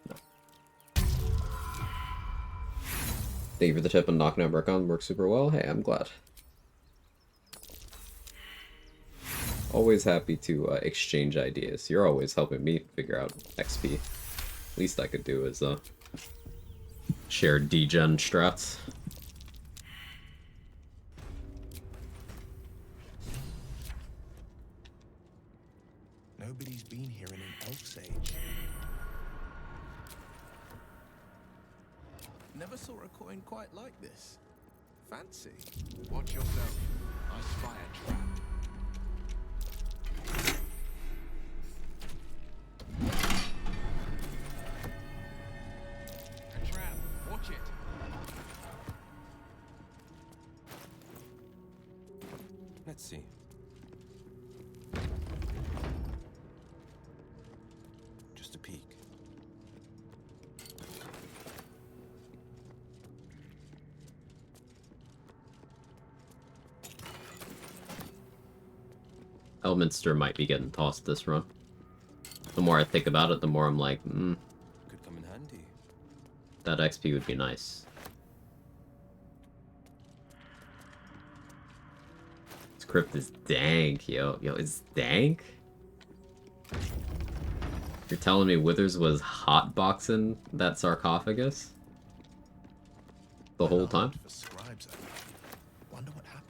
No. Thank you for the tip on knocking out Mercon. Works super well. Hey, I'm glad. Always happy to exchange ideas. You're always helping me figure out XP. Least I could do is share degen strats. Nobody's been here in an elf's age. Never saw a coin quite like this. Fancy. Watch yourself. I spy a trap. A trap. Watch it. Let's see. Just a peek. Elminster might be getting tossed this run. The more I think about it, the more I'm like, Could come in handy. that XP would be nice. This crypt is dank, yo. Yo, it's dank? You're telling me Withers was hotboxing that sarcophagus? The whole time? For scribes, wonder what happened.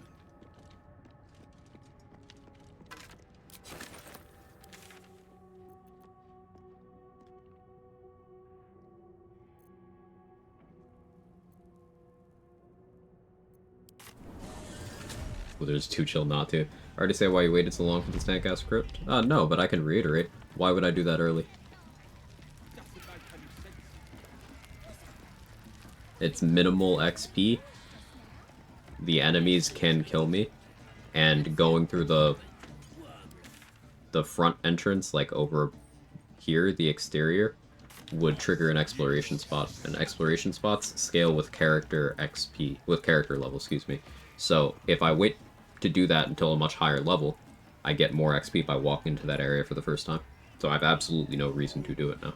Withers too chill not to. Already say why you waited so long for this tank ass crypt? No, but I can reiterate. Why would I do that early? It's minimal XP. The enemies can kill me. And going through the front entrance, like over here, the exterior, would trigger an exploration spot. And exploration spots scale with character XP, with character level, excuse me. So if I wait to do that until a much higher level, I get more XP by walking into that area for the first time. So I have absolutely no reason to do it now.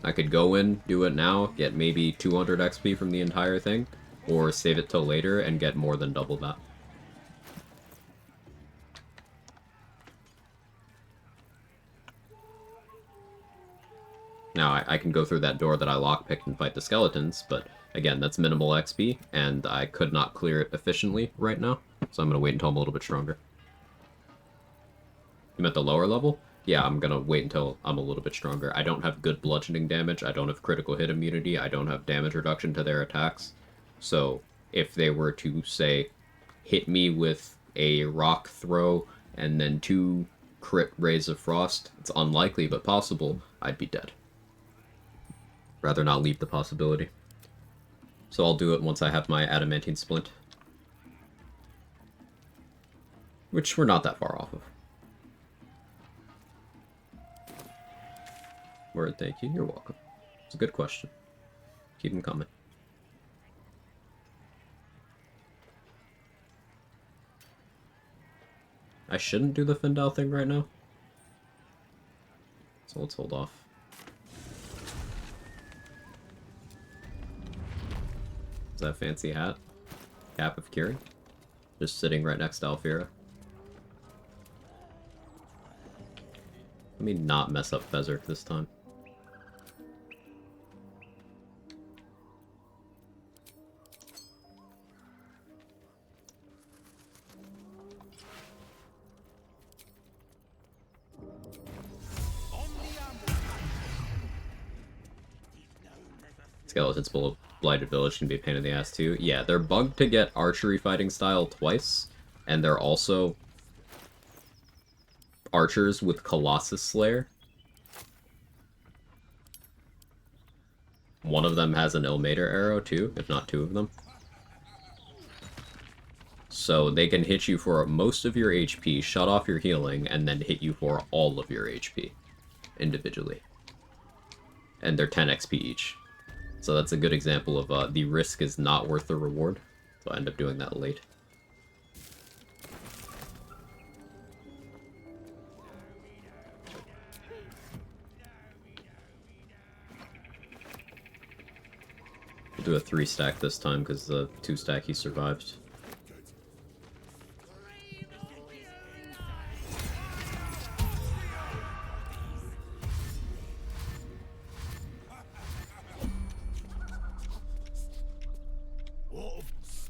I could go in, do it now, get maybe 200 XP from the entire thing, or save it till later and get more than double that. Now, I can go through that door that I lockpicked and fight the skeletons, but again, that's minimal XP, and I could not clear it efficiently right now, so I'm going to wait until I'm a little bit stronger. You meant the lower level? Yeah, I'm going to wait until I'm a little bit stronger. I don't have good bludgeoning damage, I don't have critical hit immunity, I don't have damage reduction to their attacks, so if they were to, say, hit me with a rock throw and then 2 crit rays of frost, it's unlikely but possible, I'd be dead. Rather not leave the possibility. So I'll do it once I have my adamantine splint. Which we're not that far off of. Word, thank you. You're welcome. It's a good question. Keep them coming. I shouldn't do the Findal thing right now. So let's hold off. Is that fancy hat? Cap of Curing? Just sitting right next to Alfira. Let me not mess up Fezzer this time. Skeletons below Blighted Village can be a pain in the ass too. Yeah, they're bugged to get archery fighting style twice, and they're also archers with Colossus Slayer. One of them has an Ilmater arrow too, if not 2 of them. So they can hit you for most of your HP, shut off your healing, and then hit you for all of your HP individually. And they're 10 XP each. So that's a good example of the risk is not worth the reward. So I end up doing that late. We'll do a 3-stack this time because the 2-stack he survived.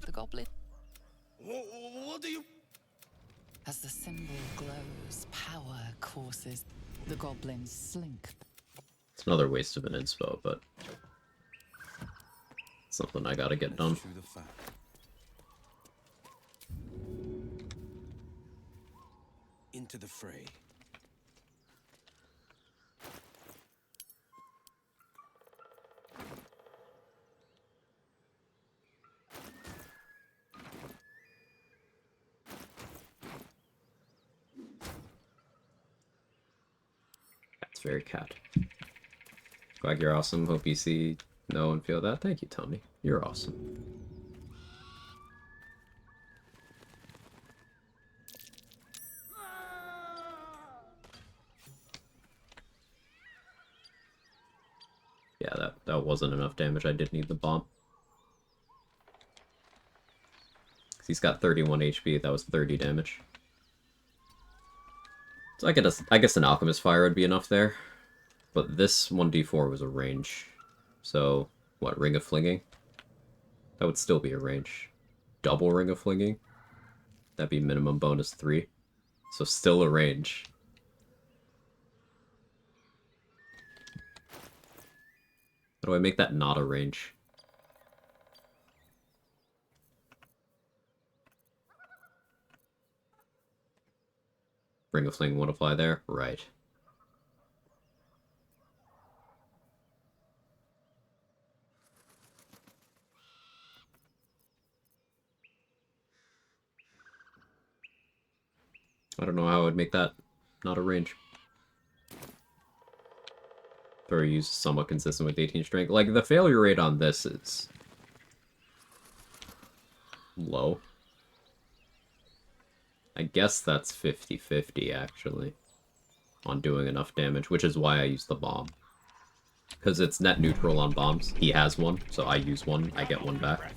The goblin. What do you... As the symbol glows, power courses. The goblins slink. It's another waste of an inspo, but something I gotta get done. Into the fray. That's very cat. Quag, you're awesome. Hope you see, know, and feel that. Thank you, Tommy. You're awesome. Yeah, that wasn't enough damage. I did need the bomb. He's got 31 HP. That was 30 damage. So I guess an Alchemist Fire would be enough there. But this 1d4 was a range. So, what, Ring of Flinging? That would still be a range. Double Ring of Flinging? That'd be minimum bonus 3. So still a range. How do I make that not a range? Ring of Fling won't apply there? Right. I don't know how I would make that not a range. Or use somewhat consistent with 18 strength. Like, the failure rate on this is low. I guess that's 50-50, actually, on doing enough damage, which is why I use the bomb. Because it's net neutral on bombs. He has one, so I use one, I get one back.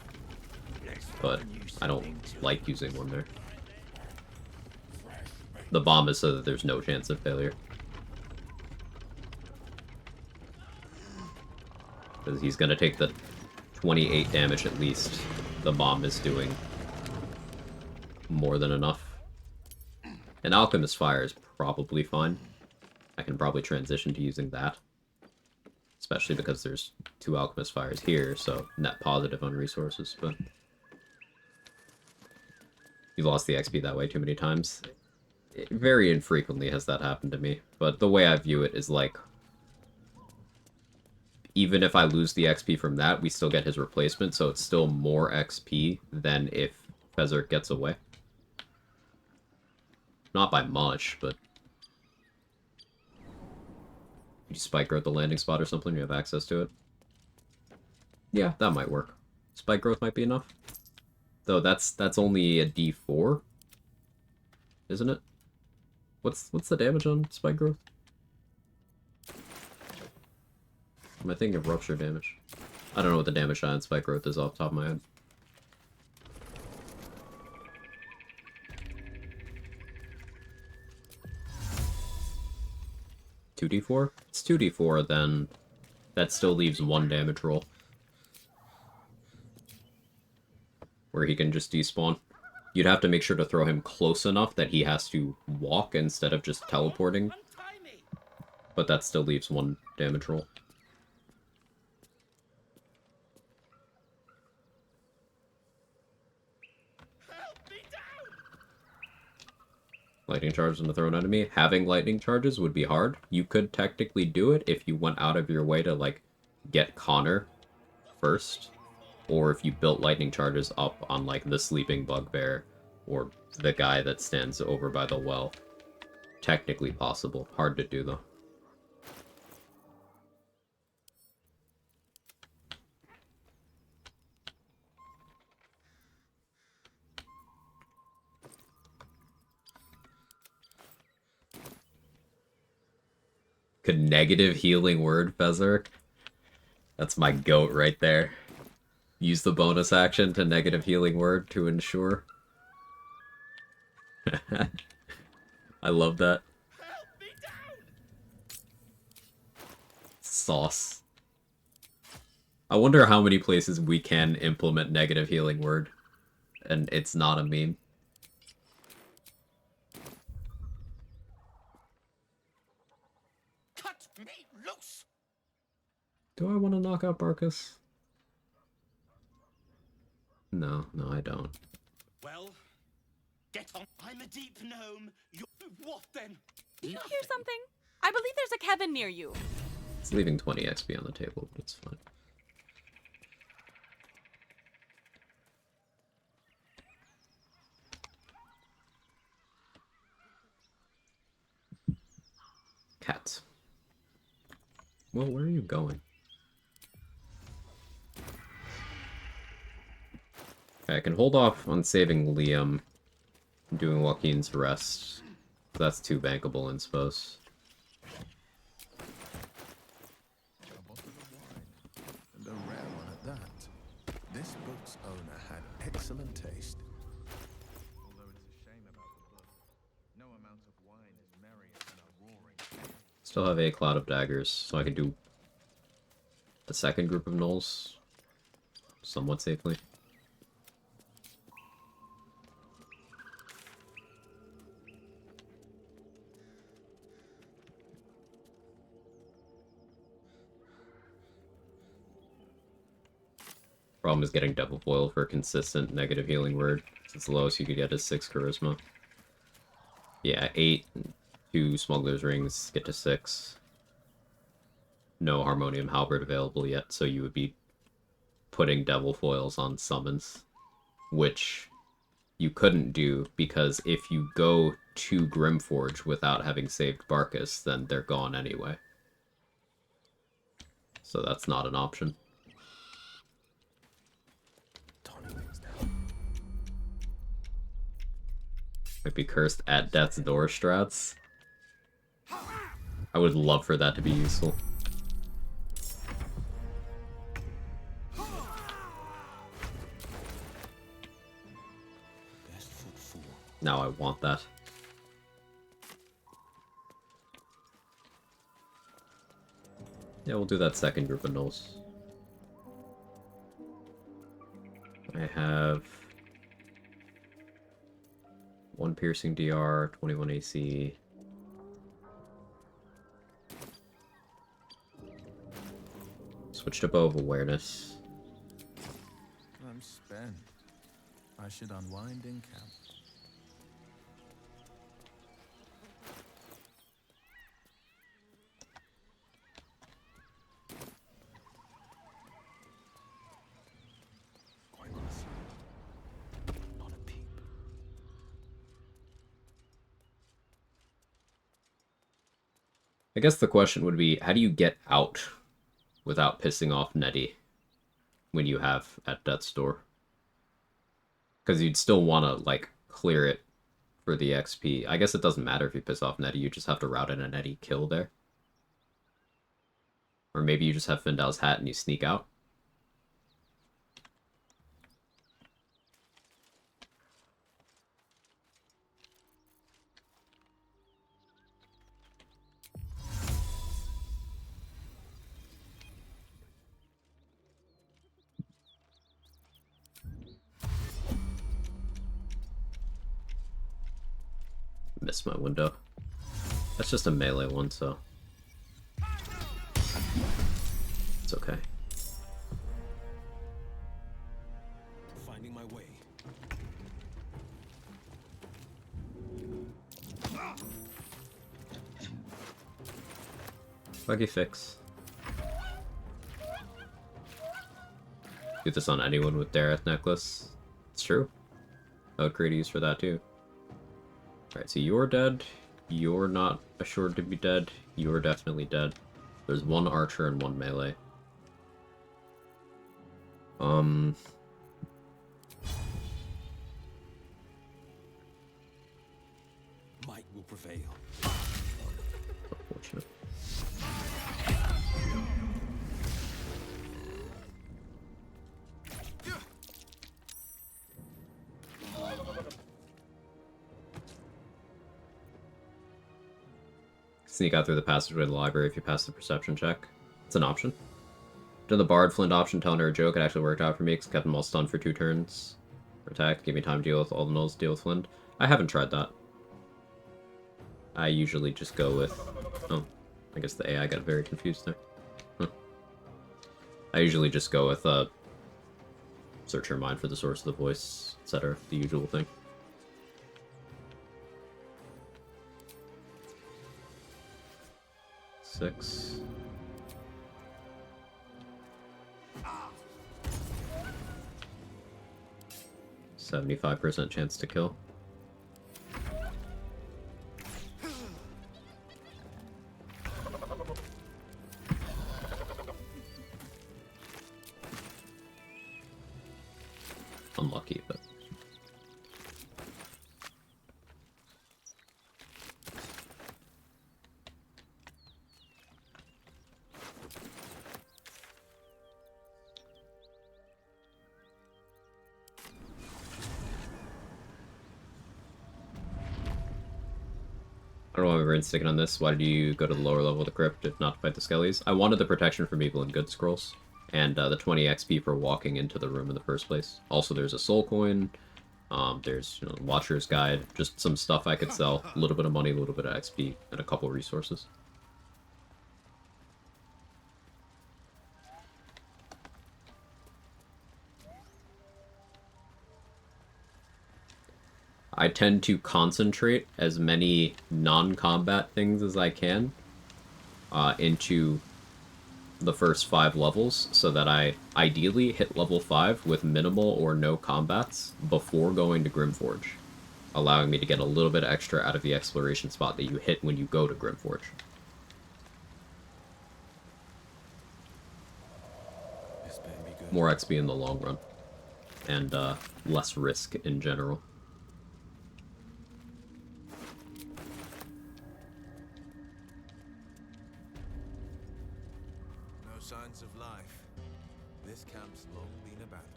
But I don't like using one there. The bomb is so that there's no chance of failure. Because he's going to take the 28 damage at least. The bomb is doing more than enough. An Alchemist Fire is probably fine. I can probably transition to using that. Especially because there's 2 Alchemist Fires here, so net positive on resources, but... You lost the XP that way too many times. Very infrequently has that happened to me, but the way I view it is like... Even if I lose the XP from that, we still get his replacement, so it's still more XP than if Fezzerk gets away. Not by much, but... You spike growth the landing spot or something, you have access to it. Yeah, that might work. Spike growth might be enough. Though that's only a D4, isn't it? What's the damage on spike growth? Am I thinking of rupture damage? I don't know what the damage on spike growth is off the top of my head. $2d4? It's 2d4, then that still leaves 1 damage roll. Where he can just despawn. You'd have to make sure to throw him close enough that he has to walk instead of just teleporting. But that still leaves 1 damage roll. Lightning charges on the thrown enemy. Having lightning charges would be hard. You could technically do it if you went out of your way to, like, get Connor first. Or if you built lightning charges up on, like, the sleeping bugbear or the guy that stands over by the well. Technically possible. Hard to do, though. Could negative healing word, Fezzerk? That's my goat right there. Use the bonus action to negative healing word to ensure. I love that. Sauce. I wonder how many places we can implement negative healing word, and it's not a meme. Cut me loose! Do I want to knock out Barkus? No, I don't. Well, get on. I'm a deep gnome. You're what then? Do you hear something? I believe there's a Kevin near you. It's leaving 20 XP on the table, but it's fine. Cats. Well, where are you going? Okay, I can hold off on saving Liam and doing Joaquin's rest. That's 2 bankable inspos. A bottle of wine, and a rare one at that. This book's owner had excellent taste. Although it's a shame about the book, no amount of wine is merrier than a roaring. Still have a cloud of daggers, so I can do the second group of gnolls somewhat safely. Problem is getting Devil Foil for a consistent negative healing word. It's the lowest you could get is 6 charisma. Yeah, 8, 2 Smuggler's Rings, get to 6. No Harmonium Halberd available yet, so you would be putting Devil Foils on summons. Which you couldn't do, because if you go to Grimforge without having saved Barkus, then they're gone anyway. So that's not an option. Might be cursed at death's door strats. I would love for that to be useful. Now I want that. Yeah, we'll do that second group of nulls. I have 1 piercing DR, 21 AC. Switch to Bow of Awareness. I'm spent. I should unwind in camp. I guess the question would be, how do you get out without pissing off Nettie when you have at Death's Door? Because you'd still want to, like, clear it for the XP. I guess it doesn't matter if you piss off Nettie, you just have to route in a Nettie kill there. Or maybe you just have Findal's hat and you sneak out. Missed my window. That's just a melee one, so it's okay. Finding my way. Buggy fix. Do this on anyone with Dareth necklace. It's true. I would create a use for that too. Alright, so you're dead. You're not assured to be dead. You're definitely dead. There's 1 archer and 1 melee. Might will prevail. Unfortunate. Sneak out through the passageway of the library if you pass the perception check. It's an option. Did the Bard Flint option telling her a joke? It actually worked out for me because kept them all stunned for 2 turns. Attack, give me time to deal with all the nulls, deal with Flint. I haven't tried that. I usually just go with... Oh, I guess the AI got very confused there. Huh. I usually just go with search your mind for the source of the voice, etc. The usual thing. Six. %75 chance to kill. Unlucky, but... I don't know why we were sticking on this. Why did you go to the lower level of the crypt if not to fight the skellies? I wanted the protection from evil and good scrolls, and the 20 XP for walking into the room in the first place. Also, there's a soul coin. There's, Watcher's Guide, just some stuff I could sell. A little bit of money, a little bit of XP, and a couple resources. I tend to concentrate as many non-combat things as I can into the first 5 levels, so that I ideally hit level 5 with minimal or no combats before going to Grimforge, allowing me to get a little bit extra out of the exploration spot that you hit when you go to Grimforge. More XP in the long run, and less risk in general. long been abandoned.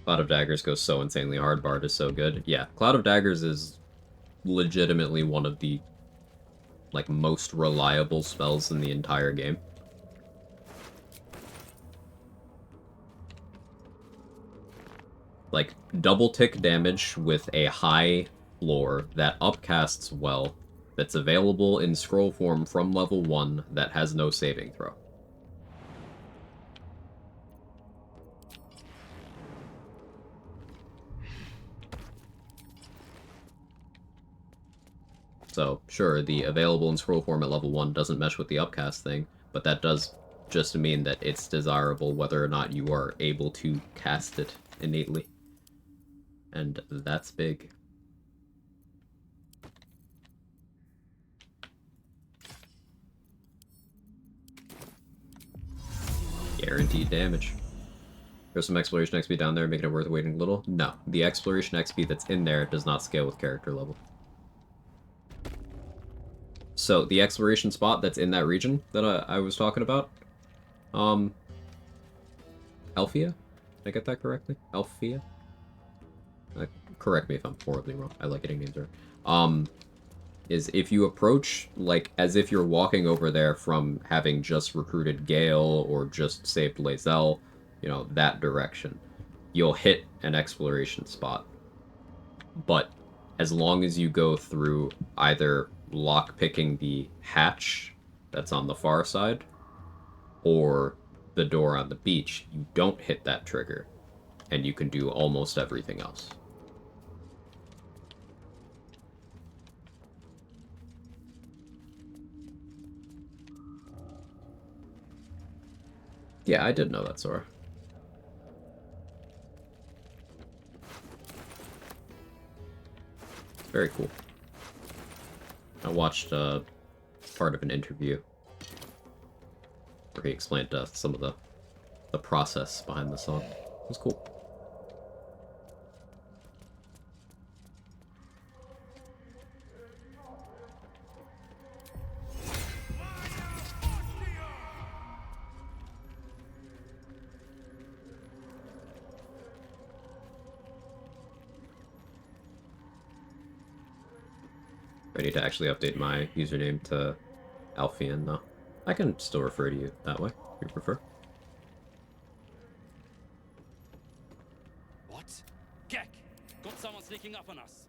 Cloud of Daggers goes so insanely hard. Bard is so good. Yeah, Cloud of Daggers is legitimately one of the like most reliable spells in the entire game. Like double tick damage with a high floor that upcasts well, that's available in scroll form from level 1 that has no saving throw. So, sure, the available in scroll form at level 1 doesn't mesh with the upcast thing, but that does just mean that it's desirable whether or not you are able to cast it innately. And that's big. Guaranteed damage. There's some exploration XP down there making it worth waiting a little. No, the exploration XP that's in there does not scale with character level. So, the exploration spot that's in that region that I was talking about, Elfia? Did I get that correctly? Elfia? Correct me if I'm horribly wrong. I like getting names right. Is if you approach, like, as if you're walking over there from having just recruited Gale or just saved Lae'zel, you know, that direction, you'll hit an exploration spot. But as long as you go through either lockpicking the hatch that's on the far side or the door on the beach, you don't hit that trigger, and you can do almost everything else. Yeah, I did know that, Sora. Very cool. I watched part of an interview where he explained some of the process behind the song. It was cool. I need to actually update my username to Alfian, though. I can still refer to you that way, if you prefer. What? Gek! Got someone sneaking up on us.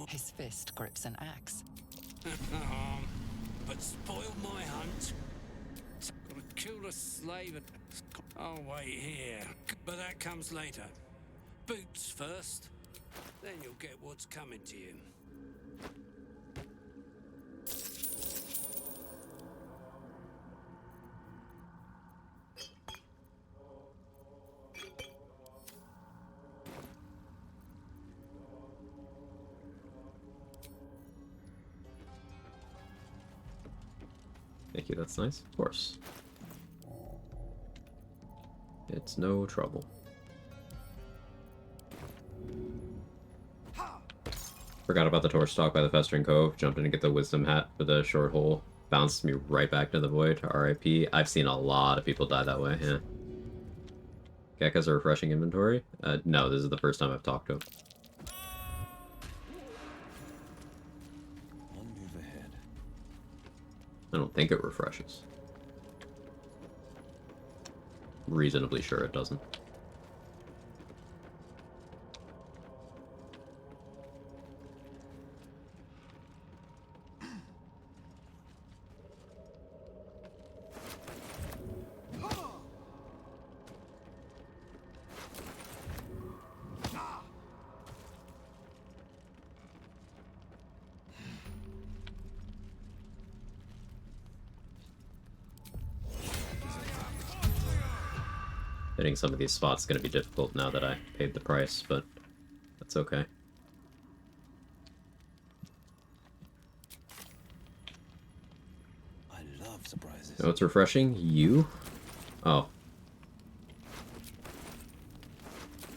His fist grips an axe. But spoil my hunt. Gotta kill a slave. I'll wait here. But that comes later. Boots first. Then you'll get what's coming to you. Thank you, that's nice. Of course. It's no trouble. Forgot about the torch stalk by the Festering Cove. Jumped in to get the Wisdom Hat for the short hole. Bounced me right back to the void. RIP. I've seen a lot of people die that way, yeah. Gek has a refreshing inventory? No, this is the first time I've talked to him. One move ahead. I don't think it refreshes. Reasonably sure it doesn't. Hitting some of these spots is going to be difficult now that I paid the price, but that's okay. I love surprises. You know what's refreshing? You? Oh.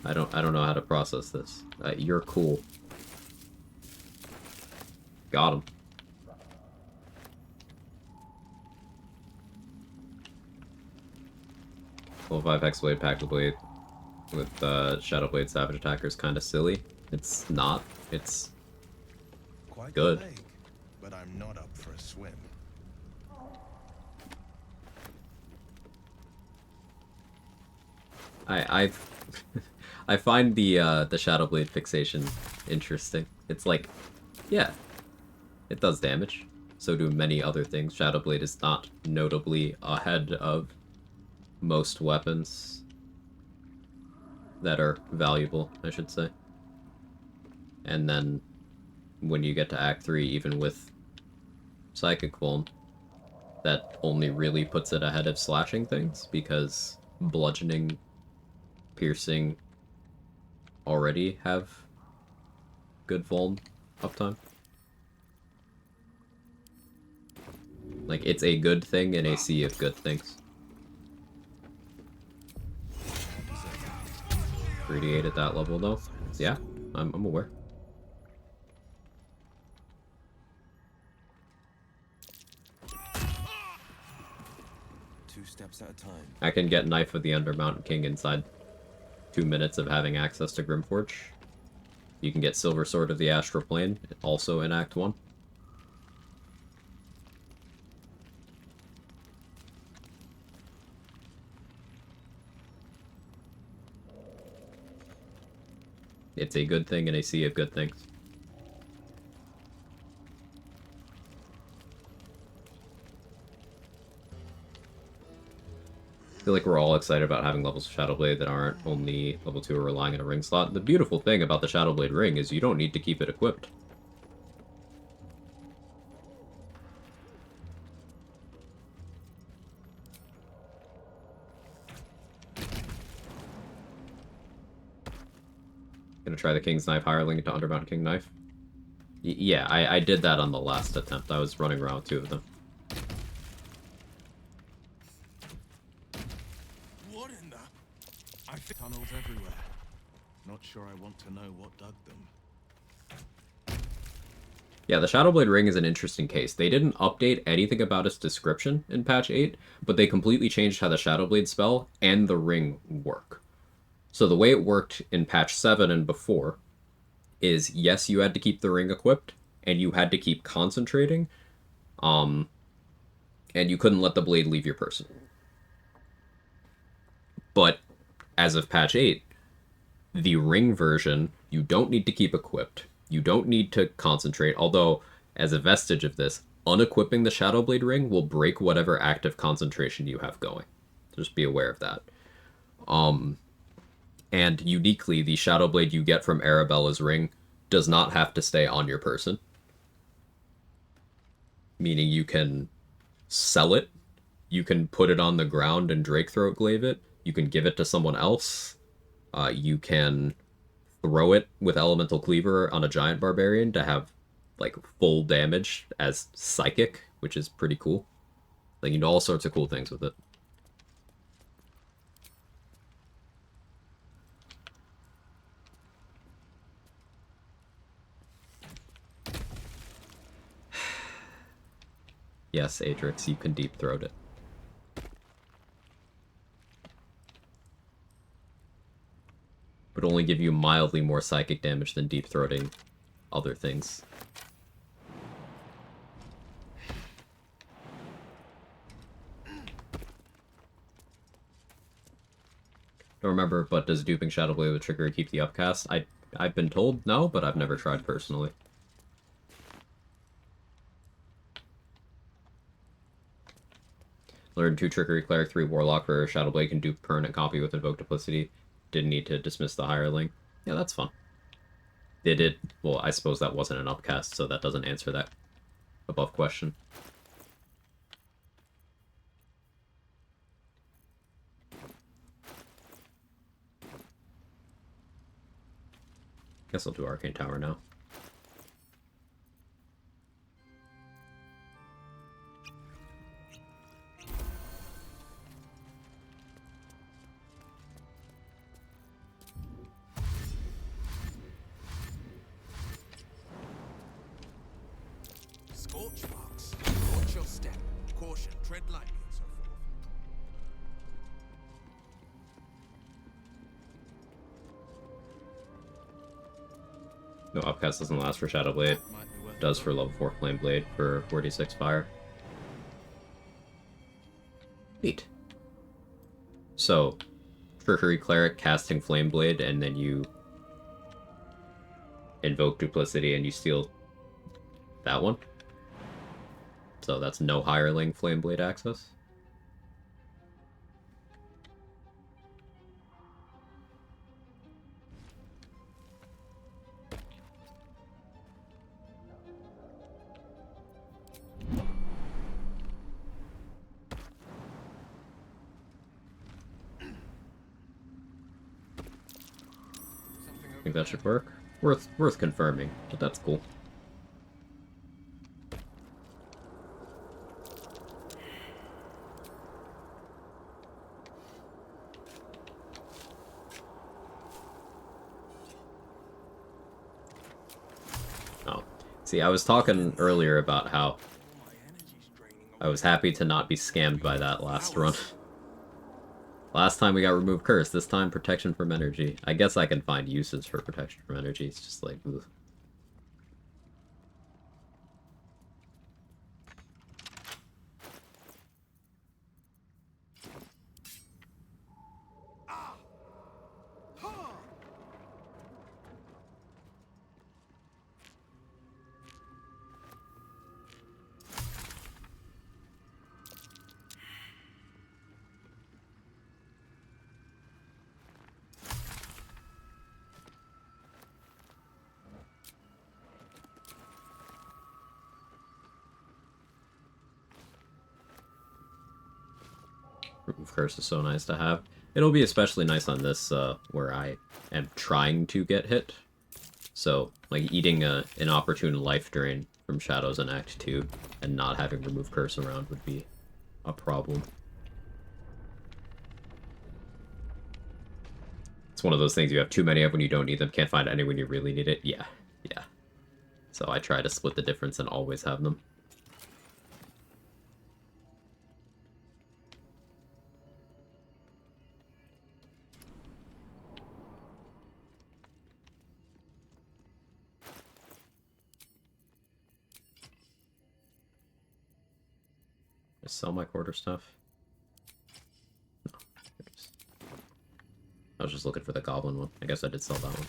I don't know how to process this. You're cool. Got him. Level 5 Hexblade Pack Blade with Shadowblade Savage Attacker is kind of silly. It's not. It's Quite good. the lake, but I'm not up for a swim. I I find the Shadowblade fixation interesting. It's like, yeah, it does damage. So do many other things. Shadowblade is not notably ahead of most weapons that are valuable, I should say. And then when you get to Act 3, even with Psychic Vuln, that only really puts it ahead of slashing things, because bludgeoning, piercing already have good Vuln uptime. Like, it's a good thing in a sea of good things. 3d8 at that level, though. Yeah, I'm aware. Two steps at a time. I can get Knife of the Undermountain King inside 2 minutes of having access to Grimforge. You can get Silver Sword of the Astral Plane, also in Act 1. It's a good thing in a sea of good things. I feel like we're all excited about having levels of Shadowblade that aren't only level 2 or relying on a ring slot. The beautiful thing about the Shadowblade ring is you don't need to keep it equipped. Gonna try the King's Knife Hireling into Undermount King Knife. Yeah, I did that on the last attempt. I was running around with 2 of them. What in the? I think tunnels everywhere. Not sure I want to know what dug them. Yeah, the Shadowblade Ring is an interesting case. They didn't update anything about its description in patch 8, but they completely changed how the Shadowblade spell and the ring work. So the way it worked in patch 7 and before is, yes, you had to keep the ring equipped, and you had to keep concentrating, and you couldn't let the blade leave your person. But as of patch 8, the ring version, you don't need to keep equipped. You don't need to concentrate, although, as a vestige of this, unequipping the Shadowblade ring will break whatever active concentration you have going. Just be aware of that. And uniquely, the Shadowblade you get from Arabella's ring does not have to stay on your person. Meaning you can sell it, you can put it on the ground and Drake Throat glaive it, you can give it to someone else, you can throw it with Elemental Cleaver on a Giant Barbarian to have, like, full damage as Psychic, which is pretty cool. Like, you can do all sorts of cool things with it. Yes, Atrix, you can Deep Throat it. Would only give you mildly more psychic damage than Deep Throating other things. Don't remember, but does duping Shadowblade with Trickery keep the upcast? I've been told no, but I've never tried personally. Learn 2 Trickery, Cleric, 3 Warlock for Shadowblade can dupe permanent copy with Invoke Duplicity. Didn't need to dismiss the Hireling. Yeah, that's fun. They did. Well, I suppose that wasn't an upcast, so that doesn't answer that above question. Guess I'll do Arcane Tower now. tread lightly and so forth. No, upcast doesn't last for Shadow Blade. Does for level 4 Flame Blade for 46 fire. Neat. So, Trickery Cleric casting Flame Blade, and then you invoke Duplicity and you steal that one. So that's no hireling Flame Blade access. I think that should work. Worth confirming, but that's cool. Oh, see, I was talking earlier about how I was happy to not be scammed by that last run. Last time we got Remove Curse, this time Protection from Energy. I guess I can find uses for Protection from Energy, it's just like, ugh. Remove Curse is so nice to have. It'll be especially nice on this, where I am trying to get hit. So, like, eating an opportune life drain from Shadows in Act 2 and not having Remove Curse around would be a problem. It's one of those things you have too many of when you don't need them, can't find any when you really need it. Yeah, yeah. So I try to split the difference and always have them. Sell my quarter stuff? No. I was just looking for the goblin one. I guess I did sell that one.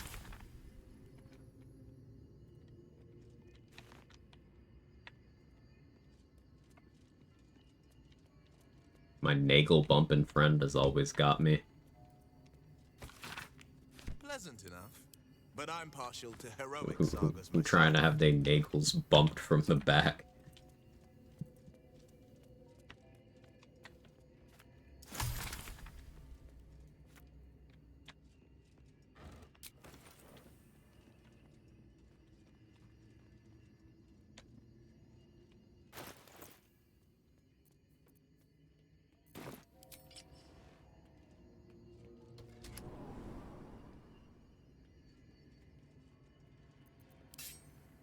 My Nagel bumpin' friend has always got me. Pleasant enough, but I'm partial to heroic sagas I'm trying to have their Nagels bumped from the back.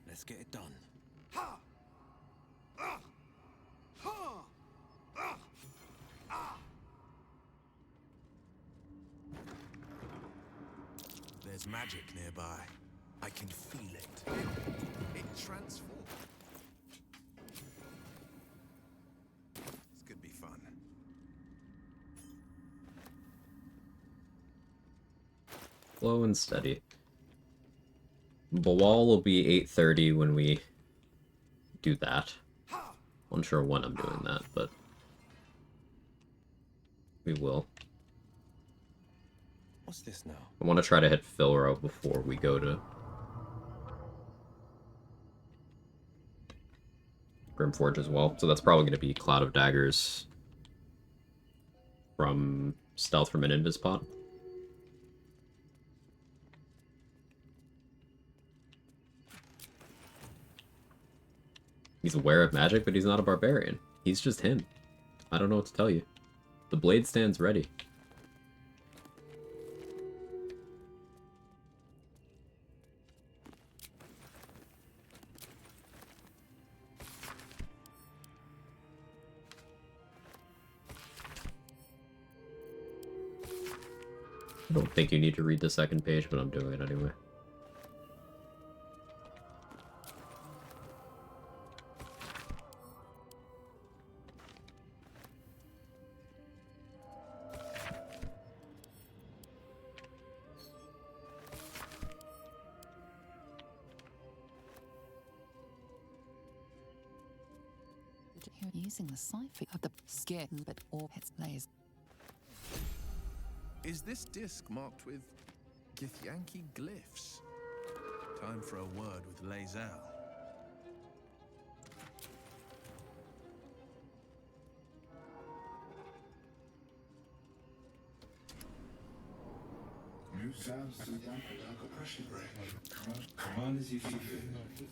Let's get it done. There's magic nearby. I can feel it. It transforms. This could be fun. Slow and steady. Bawal will be 8:30 when we do that. Unsure when I'm doing that, but we will. What's this now? I want to try to hit Filro before we go to Grimforge as well. So that's probably going to be Cloud of Daggers from Stealth from an Invis pot. He's aware of magic, but he's not a barbarian. He's just him. I don't know what to tell you. The blade stands ready. I don't think you need to read the second page, but I'm doing it anyway. You're using the cipher of the skin, but all its layers. Is this disc marked with Githyanki glyphs? Time for a word with Lae'zel. New sounds to the dark oppression break. Come on as you feel it.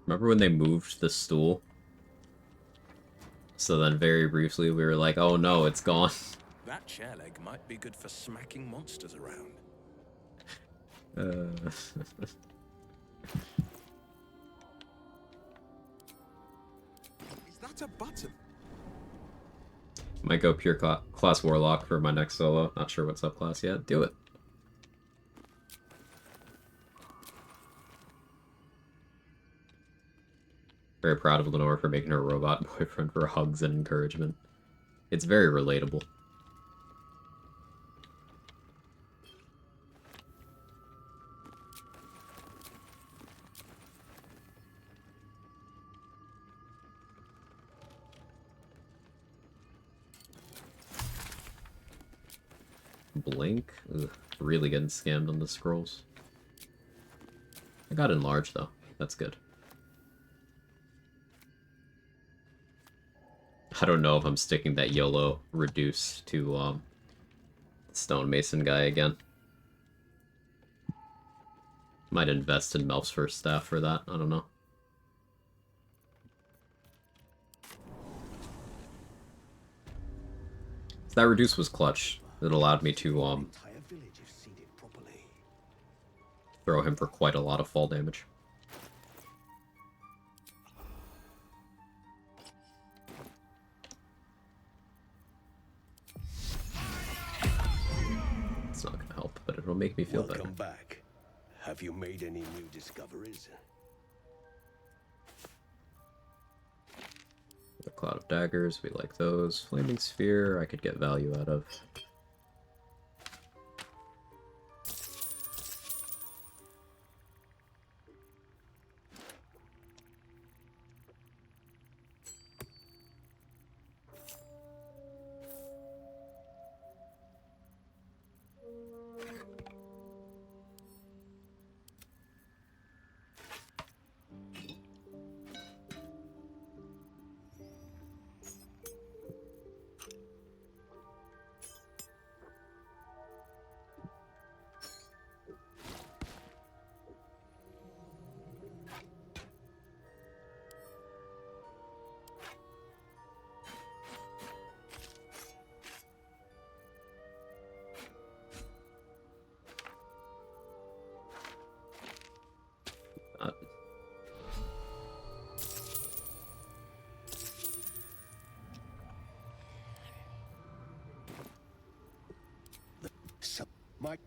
Remember when they moved the stool? So then very briefly we were like, oh no, it's gone. That chair leg might be good for smacking monsters around. Is that a button? Might go pure class warlock for my next solo. Not sure what subclass yet. Do it. Very proud of Lenore for making her robot boyfriend for hugs and encouragement. It's very relatable. Blink? Ugh, really getting scammed on the scrolls. I got enlarged though. That's good. I don't know if I'm sticking that YOLO reduce to stonemason guy again. Might invest in Melf's first staff for that. I don't know. So that reduce was clutch. It allowed me to throw him for quite a lot of fall damage. It's not gonna help, but it'll make me feel better. Welcome back. Have you made any new discoveries? The Cloud of Daggers, we like those. Flaming Sphere, I could get value out of.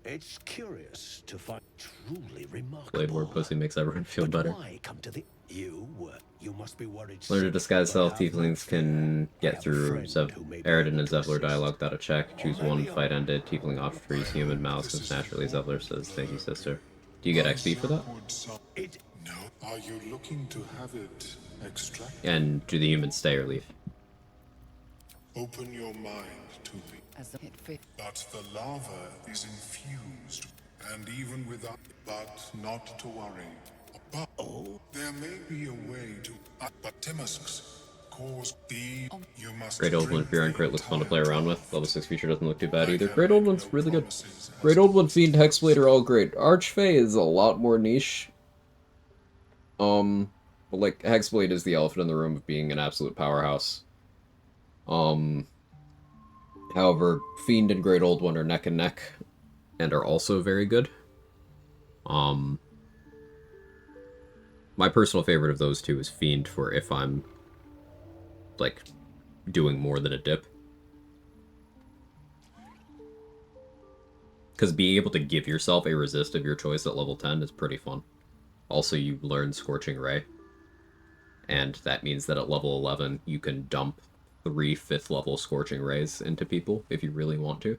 It's curious to find truly remarkable. Blade War pussy makes everyone feel better. Why come to the you must be worried. Learn to disguise self. Tieflings can get through Aridin and Zevlor dialogue without a check. Choose one, fight ended. Tiefling off freeze human mouse, since naturally Zevlor says, thank you, sister. Do you get XP for that? No. Are you looking to have it extracted? And do the humans stay or leave? Open your mind to me. But the lava is infused, and even without, but not to worry. But there may be a way to. But Timusks cause the. You must. Great Old One Fear and Crit looks fun to play around with. Level 6 feature doesn't look too bad either. Great Old One's really good. Great Old One, Fiend, Hexblade are all great. Archfey is a lot more niche. But like Hexblade is the elephant in the room of being an absolute powerhouse. However, Fiend and Great Old One are neck and neck, and are also very good. My personal favorite of those two is Fiend for if I'm like, doing more than a dip. Because being able to give yourself a resist of your choice at level 10 is pretty fun. Also, you learn Scorching Ray. And that means that at level 11, you can dump 3 5th level Scorching Rays into people if you really want to.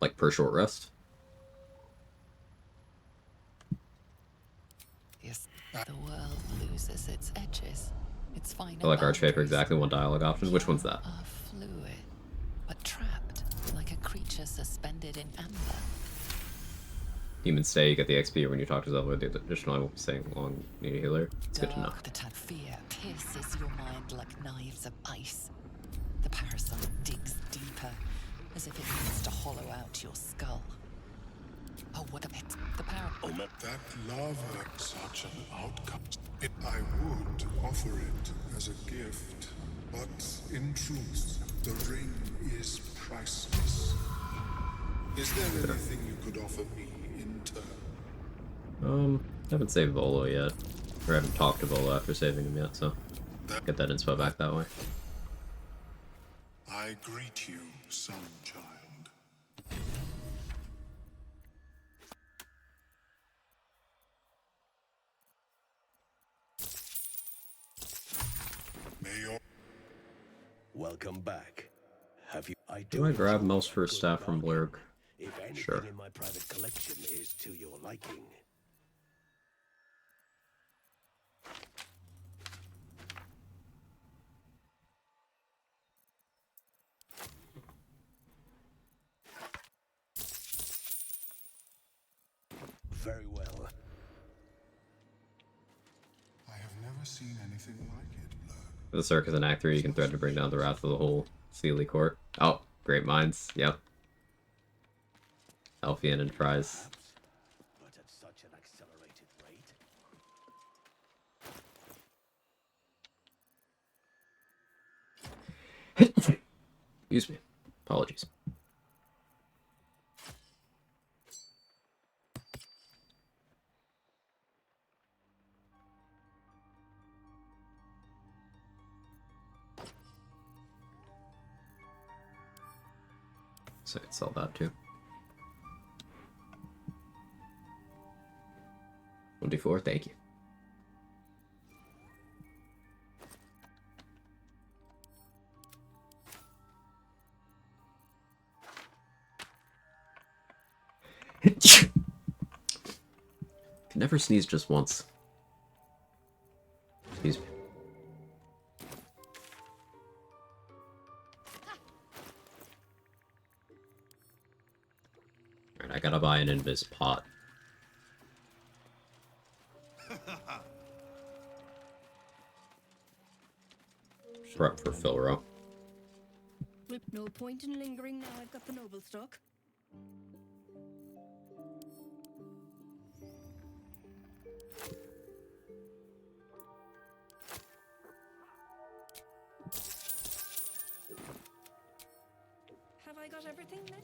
Like, per short rest. Yes, the world loses its edges. Its finer I like Archfey for boundaries exactly one dialogue option. Which one's that? are fluid, but trapped like a creature suspended in amber. Demons stay, you get the XP when you talk to Zelda. Additionally, I won't be staying long. Need a healer. It's good to know. The fear pierces your mind like knives of ice. The parasite digs deeper, as if it needs to hollow out your skull. Oh, what a bit. The power. Oh, that lava, such an outcome. I would offer it as a gift, but in truth, the ring is priceless. Is there anything you could offer me in turn? Haven't saved Volo yet. Or I haven't talked to Volo after saving him yet, so get that inspo back that way. I greet you, son child. Welcome back. Have you? Do I grab most for staff from Blurg? If anything Sure. in my private collection is to your liking. Very well. I have never seen anything like it. The Circus in Act 3, you can threaten to bring down the wrath of the whole Sealy Court. Oh, Great Minds, yep. Alfian and Fries. But at such an accelerated rate. Excuse me. Apologies. So I could sell that too. 24, thank you. Can never sneeze just once. Excuse me. Alright, I gotta buy an Invis pot. Prep for Philro. No point in lingering now I've got the noble stock. Have I got everything then?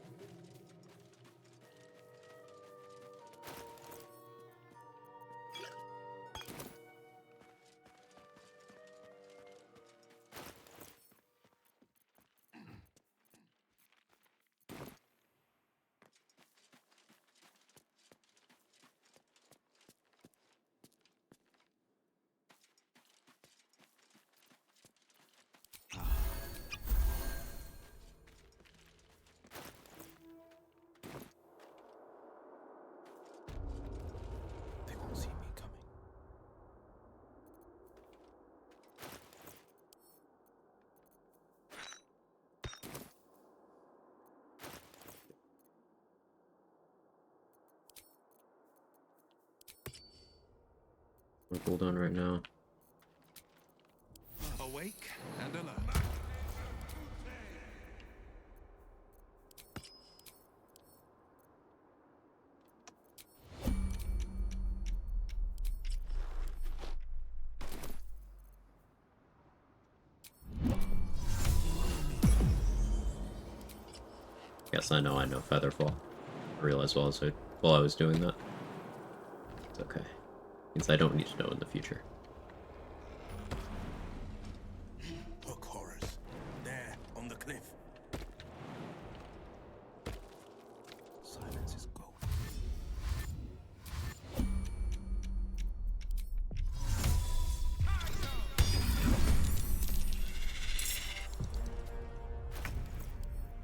They won't see me coming. We're cooldown right now. Awake and alert. Yes, I know Featherfall. I realized while I was doing that. It's okay. Means I don't need to know in the future. Look,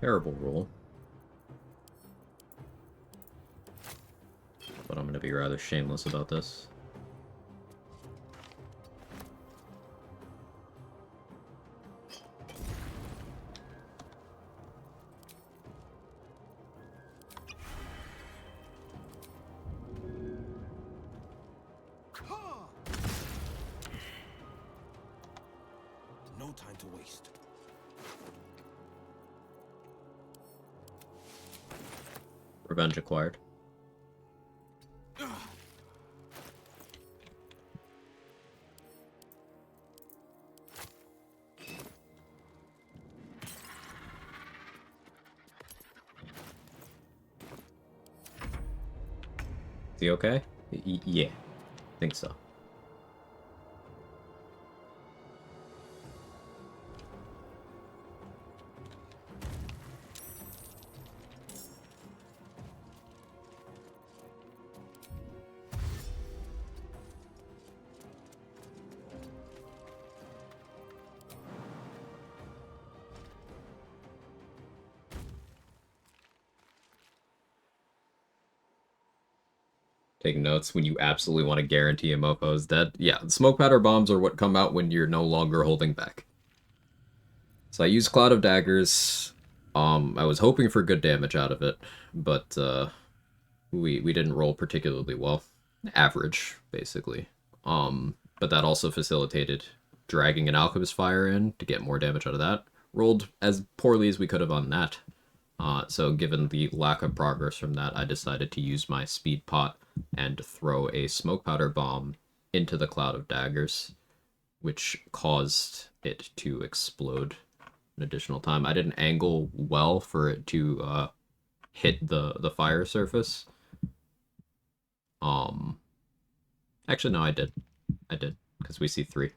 terrible roll. But I'm going to be rather shameless about this. No time to waste. Revenge acquired. Is he okay? Yeah, I think so. Take notes when you absolutely want to guarantee a mofo is dead. Yeah, smoke powder bombs are what come out when you're no longer holding back. So I used Cloud of Daggers. I was hoping for good damage out of it, but we didn't roll particularly well. Average, basically. But that also facilitated dragging an Alchemist Fire in to get more damage out of that. Rolled as poorly as we could have on that. So given the lack of progress from that, I decided to use my Speed Pot and throw a Smoke Powder Bomb into the Cloud of Daggers, which caused it to explode an additional time. I didn't angle well for it to hit the fire surface. Actually, no, I did, because we see 3.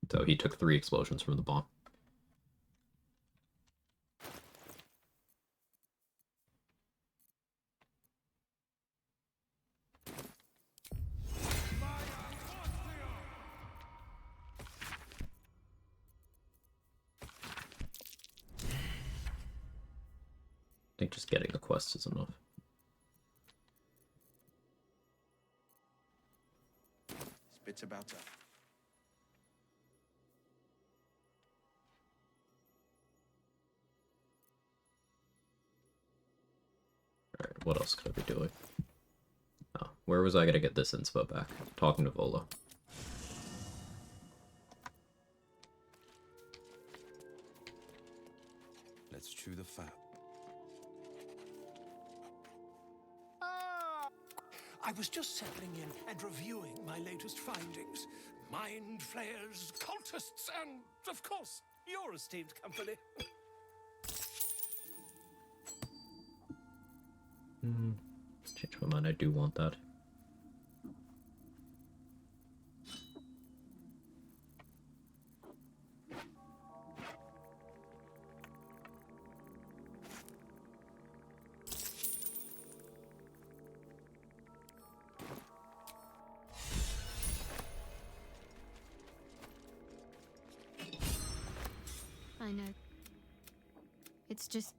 So he took 3 explosions from the bomb. I think just getting the quest is enough. Spits about to. Alright, what else could I be doing? Oh, where was I gonna get this inspo back? Talking to Volo. Let's chew the fat. I was just settling in and reviewing my latest findings. Mind flayers, cultists, and, of course, your esteemed company. Change my mind, I do want that. I know. It's just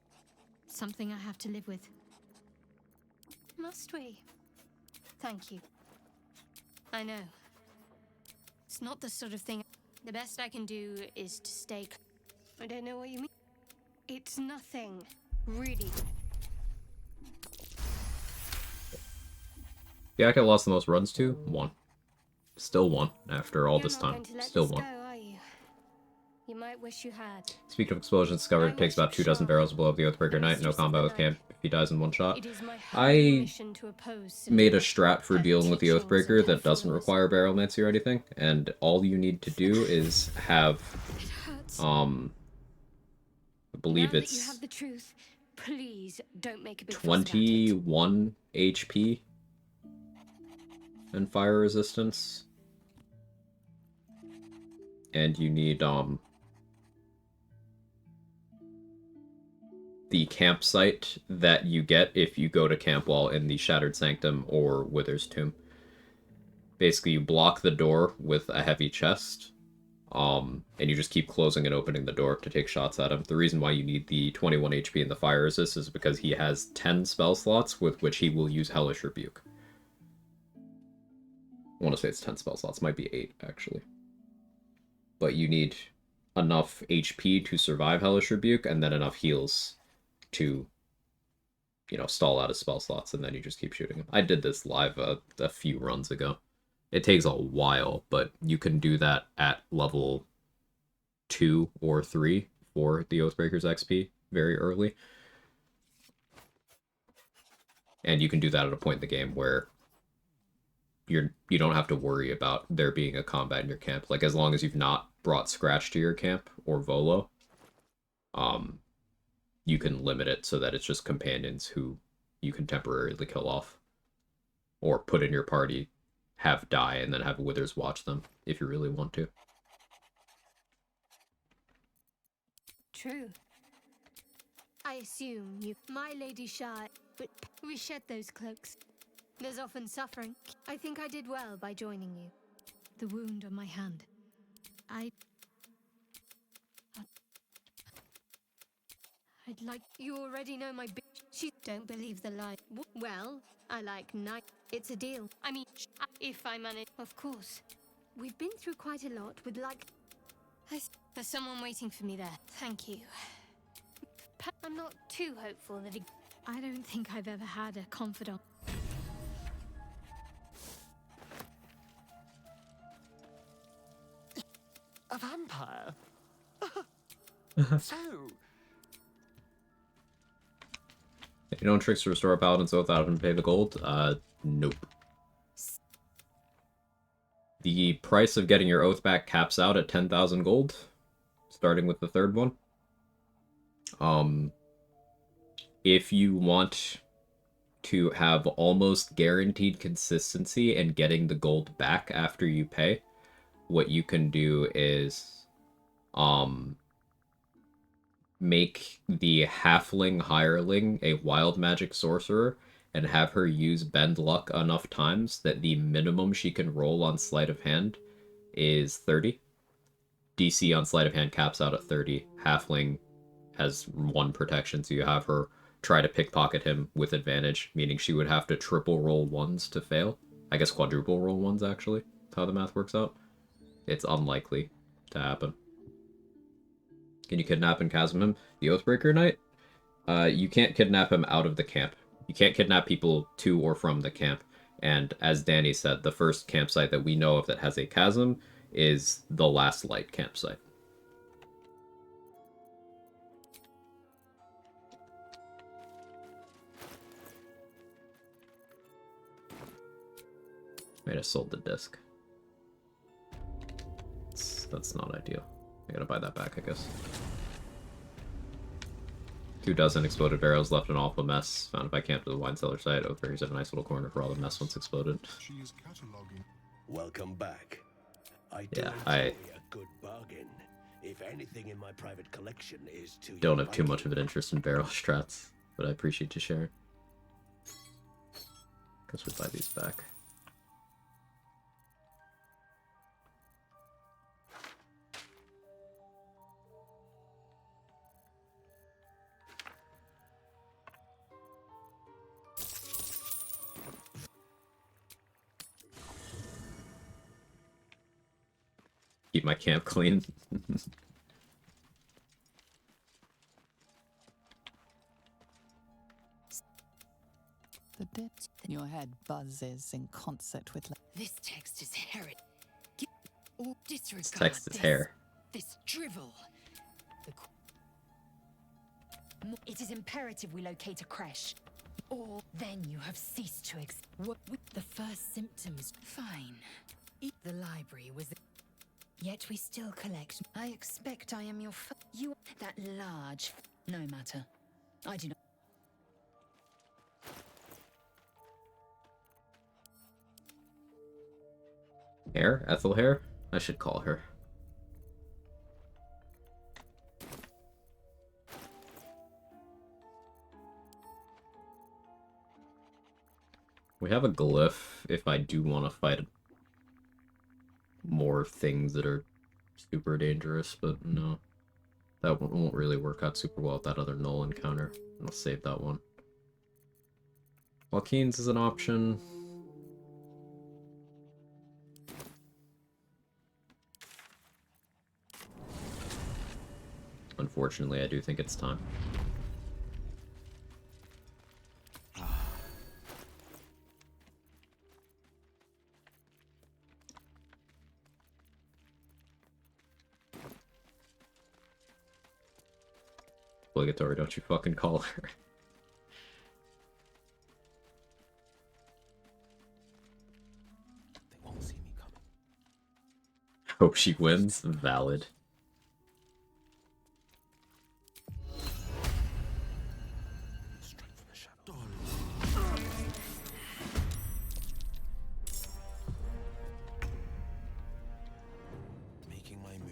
something I have to live with. Must we? Thank you. I know. It's not the sort of thing. The best I can do is to stay. I don't know what you mean. It's nothing, really. Yeah, I lost the most runs to 1. Still 1 after all this You're not time. going to let Still this 1. go, are you? You might wish you had. Speaking of explosions discovered, it takes about 2 dozen barrels to blow up the Oathbreaker Knight. No combo with camp if he dies in one shot. It is my I mission to oppose made a strat for dealing with the Oathbreaker that doesn't require Barrelmancy or anything, and all you need to do is have, I believe Now that you it's have the truth, please don't make a big fuss about it. 21 HP and fire resistance. And you need, the campsite that you get if you go to camp while in the Shattered Sanctum or Wither's Tomb. Basically, you block the door with a heavy chest, And you just keep closing and opening the door to take shots at him. The reason why you need the 21 HP and the fire resist is because he has 10 spell slots with which he will use Hellish Rebuke. I want to say it's 10 spell slots, might be 8 actually. But you need enough HP to survive Hellish Rebuke, and then enough heals to, you know, stall out his spell slots, and then you just keep shooting him. I did this live a few runs ago. It takes a while, but you can do that at level 2 or 3 for the Oathbreaker's XP very early. And you can do that at a point in the game where you don't have to worry about there being a combat in your camp. Like, as long as you've not brought Scratch to your camp or Volo, you can limit it so that it's just companions who you can temporarily kill off. Or put in your party, have die, and then have Withers watch them, if you really want to. True. I assume you, my Lady Shire, but we shed those cloaks. There's often suffering. I think I did well by joining you. The wound on my hand. I'd like... You already know my bitch. She don't believe the lie. Well, I like night. It's a deal. I mean, if I manage... Of course. We've been through quite a lot with like... There's someone waiting for me there. Thank you. I'm not too hopeful that he... I don't think I've ever had a confidant. A vampire? So... You know tricks to restore a paladin's oath out of him pay the gold? Nope. The price of getting your oath back caps out at 10,000 gold, starting with the third one. If you want to have almost guaranteed consistency and getting the gold back after you pay, what you can do is make the halfling hireling a wild magic sorcerer and have her use bend luck enough times that the minimum she can roll on sleight of hand is 30. DC on sleight of hand caps out at 30. Halfling has 1 protection, so you have her try to pickpocket him with advantage, meaning she would have to triple roll 1s to fail. I guess quadruple roll 1s, actually. That's how the math works out. It's unlikely to happen. Can you kidnap and chasm him? The Oathbreaker Knight? You can't kidnap him out of the camp. You can't kidnap people to or from the camp. And as Danny said, the first campsite that we know of that has a chasm is the Last Light campsite. Might have sold the disc. That's not ideal. I gotta buy that back, I guess. 2 dozen exploded barrels left an awful mess. Found by camp to the wine cellar site. Oathbreakers have a nice little corner for all the mess once exploded. She is cataloging. Welcome back. I Yeah, a good bargain. If anything in my private collection is to don't have too much of an interest in barrel strats, but I appreciate you sharing. Guess we'll buy these back. Keep my camp clean. The depth in your head buzzes in concert with... This text is heresy. Or disregard This text is hair. This drivel. It is imperative we locate a creche. Or then you have ceased to exist. What with the first symptoms? Fine. The library was... Yet we still collect. I expect I am your you that large. No matter. I do not. Hair? Ethel Hair? I should call her. We have a glyph if I do want to fight more things that are super dangerous, but no. That won't really work out super well with that other null encounter. I'll save that one. Joaquin's is an option. Unfortunately, I do think it's time. Obligatory, don't you fucking call her. They won't see me coming. Hope she wins. Valid. Strike from the shadow. Making my move.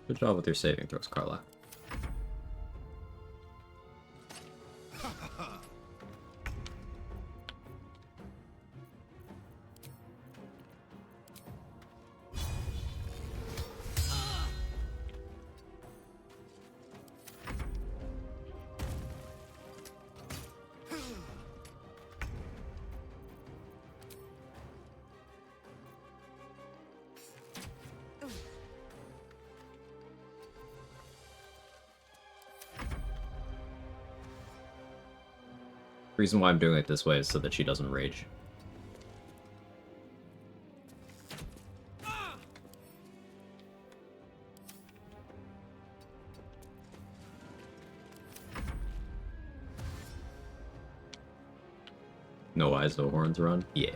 Good job with your saving throws, Carla. The reason why I'm doing it this way is so that she doesn't rage. No ISO horns run? Yeah.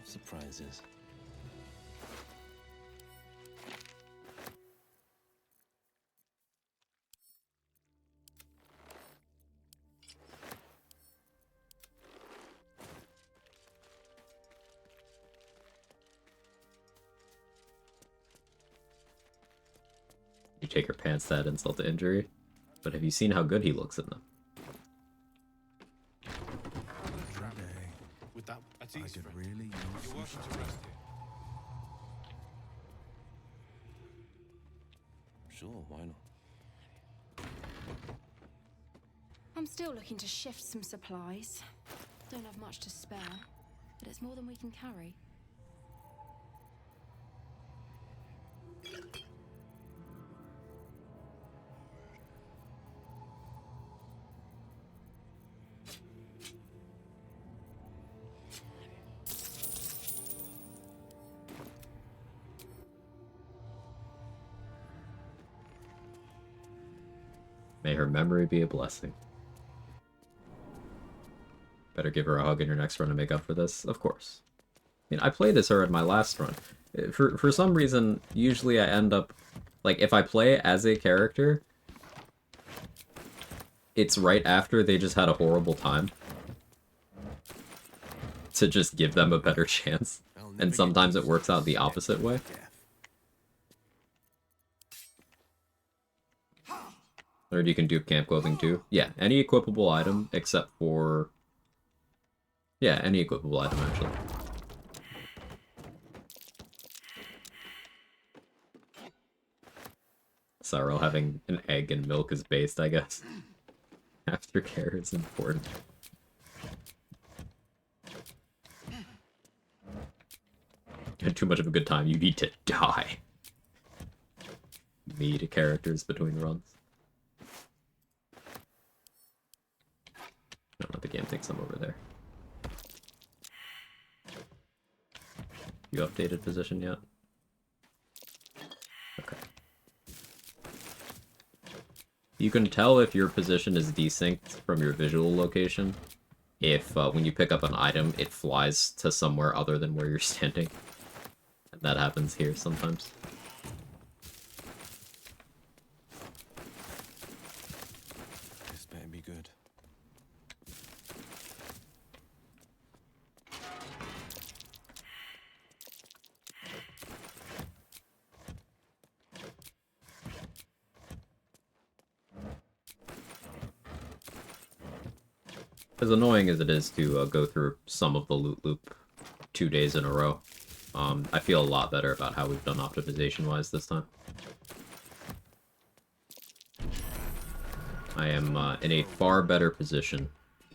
Surprises. You take her pants to add insult to injury, but have you seen how good he looks in them? With that, that's easy. I could really use You're some welcome to shot. rest here. Sure, why not? I'm still looking to shift some supplies. Don't have much to spare, but it's more than we can carry. May her memory be a blessing. Better give her a hug in your next run to make up for this, of course. I mean, I played as her in my last run. For some reason, usually I end up... Like, if I play as a character, it's right after they just had a horrible time. To just give them a better chance. And sometimes it works out the opposite way. Or you can dupe camp clothing too. Yeah, any equipable item except for... Yeah, any equipable item actually. Sorrow having an egg and milk as based, I guess. Aftercare is important. had too much of a good time, you need to die. Me to characters between runs. Don't let the game thinks I'm over there. You updated position yet? Okay. You can tell if your position is desynced from your visual location if when you pick up an item, it flies to somewhere other than where you're standing. And that happens here sometimes. This better be good. As annoying as it is to go through some of the loot loop 2 days in a row, I feel a lot better about how we've done optimization-wise this time. I am in a far better position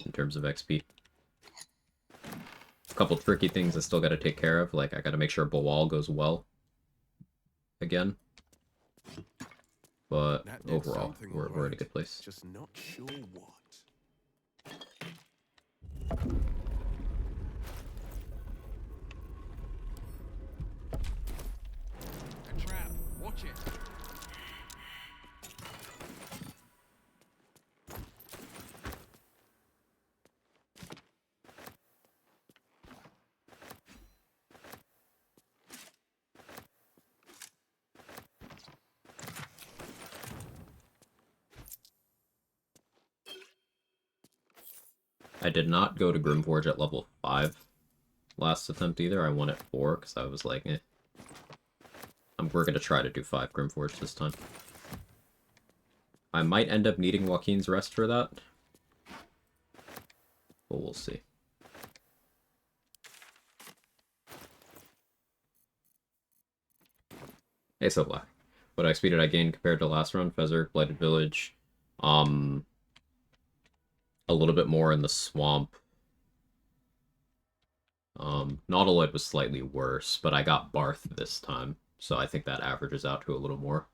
in terms of XP. A couple tricky things I still gotta take care of, like I gotta make sure Bawal goes well again. But overall, we're in a good place. Just not sure what. A trap. Watch it. I did not go to Grimforge at level 5 last attempt either. I won at 4 because I was like, eh. We're going to try to do 5 Grimforge this time. I might end up needing Joaquin's Rest for that. But we'll see. Hey, so Black. What XP did I gain compared to last run? Fezzar, Blighted Village. A little bit more in the swamp. Nautiloid was slightly worse, but I got Barth this time, so I think that averages out to a little more.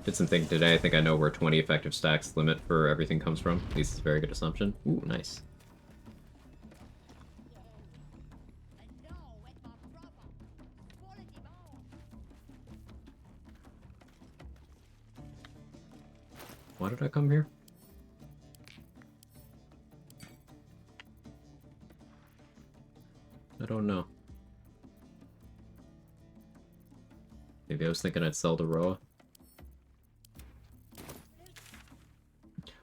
Did some thinking today. I think I know where 20 effective stacks limit for everything comes from. At least it's a very good assumption. Ooh, nice. Why did I come here? I don't know. Maybe I was thinking I'd sell to Roa.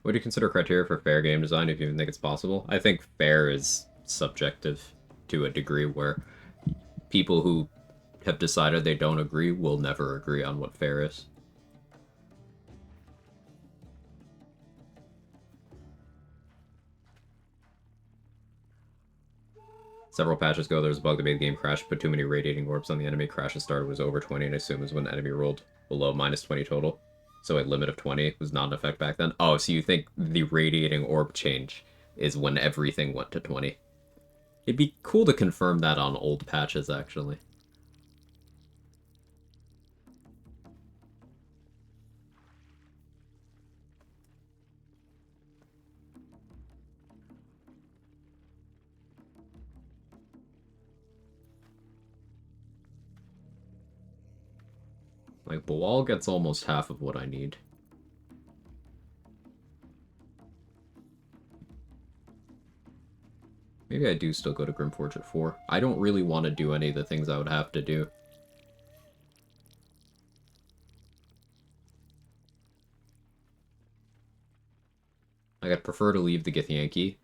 What do you consider criteria for fair game design if you even think it's possible? I think fair is subjective to a degree where people who have decided they don't agree will never agree on what fair is. Several patches ago, there was a bug that made the game crash, put too many radiating orbs on the enemy. Crashes started was over 20, and I assume was when the enemy rolled below -20 total. So a limit of 20 was not in effect back then. Oh, so you think the radiating orb change is when everything went to 20? It'd be cool to confirm that on old patches, actually. Like, Bawal gets almost half of what I need. Maybe I do still go to Grimforge at 4. I don't really want to do any of the things I would have to do. Like, I'd prefer to leave the Githyanki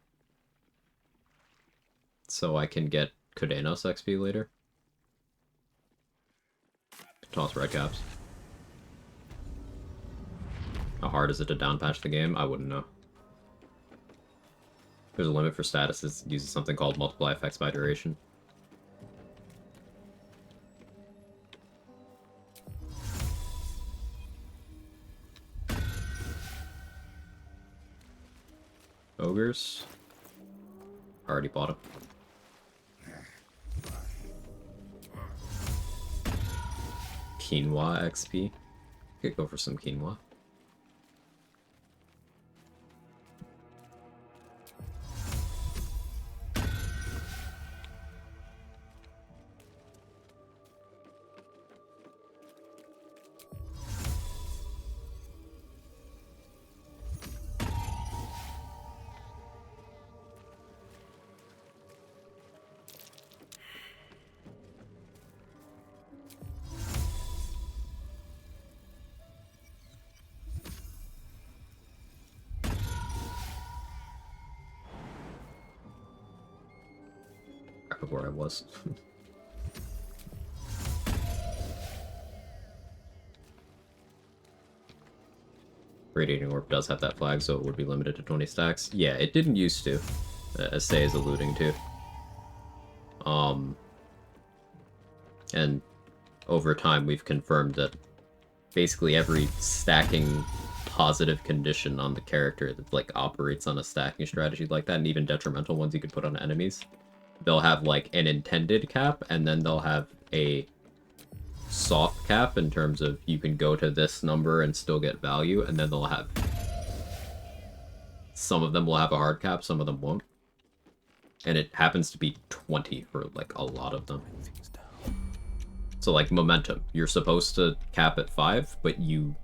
so I can get Kodenos XP later. Toss red caps. How hard is it to downpatch the game? I wouldn't know. There's a limit for statuses. It uses something called multiply effects by duration. ogres. Already bought them. Quinoa XP. Could go for some quinoa. Of where I was. Radiating Orb does have that flag, so it would be limited to 20 stacks. Yeah, it didn't used to, as Say is alluding to. And over time we've confirmed that basically every stacking positive condition on the character that like operates on a stacking strategy like that, and even detrimental ones you could put on enemies, they'll have like an intended cap, and then they'll have a soft cap in terms of you can go to this number and still get value, and then they'll have some of them will have a hard cap, some of them won't. And it happens to be 20 for like a lot of them. So like momentum, you're supposed to cap at 5, but you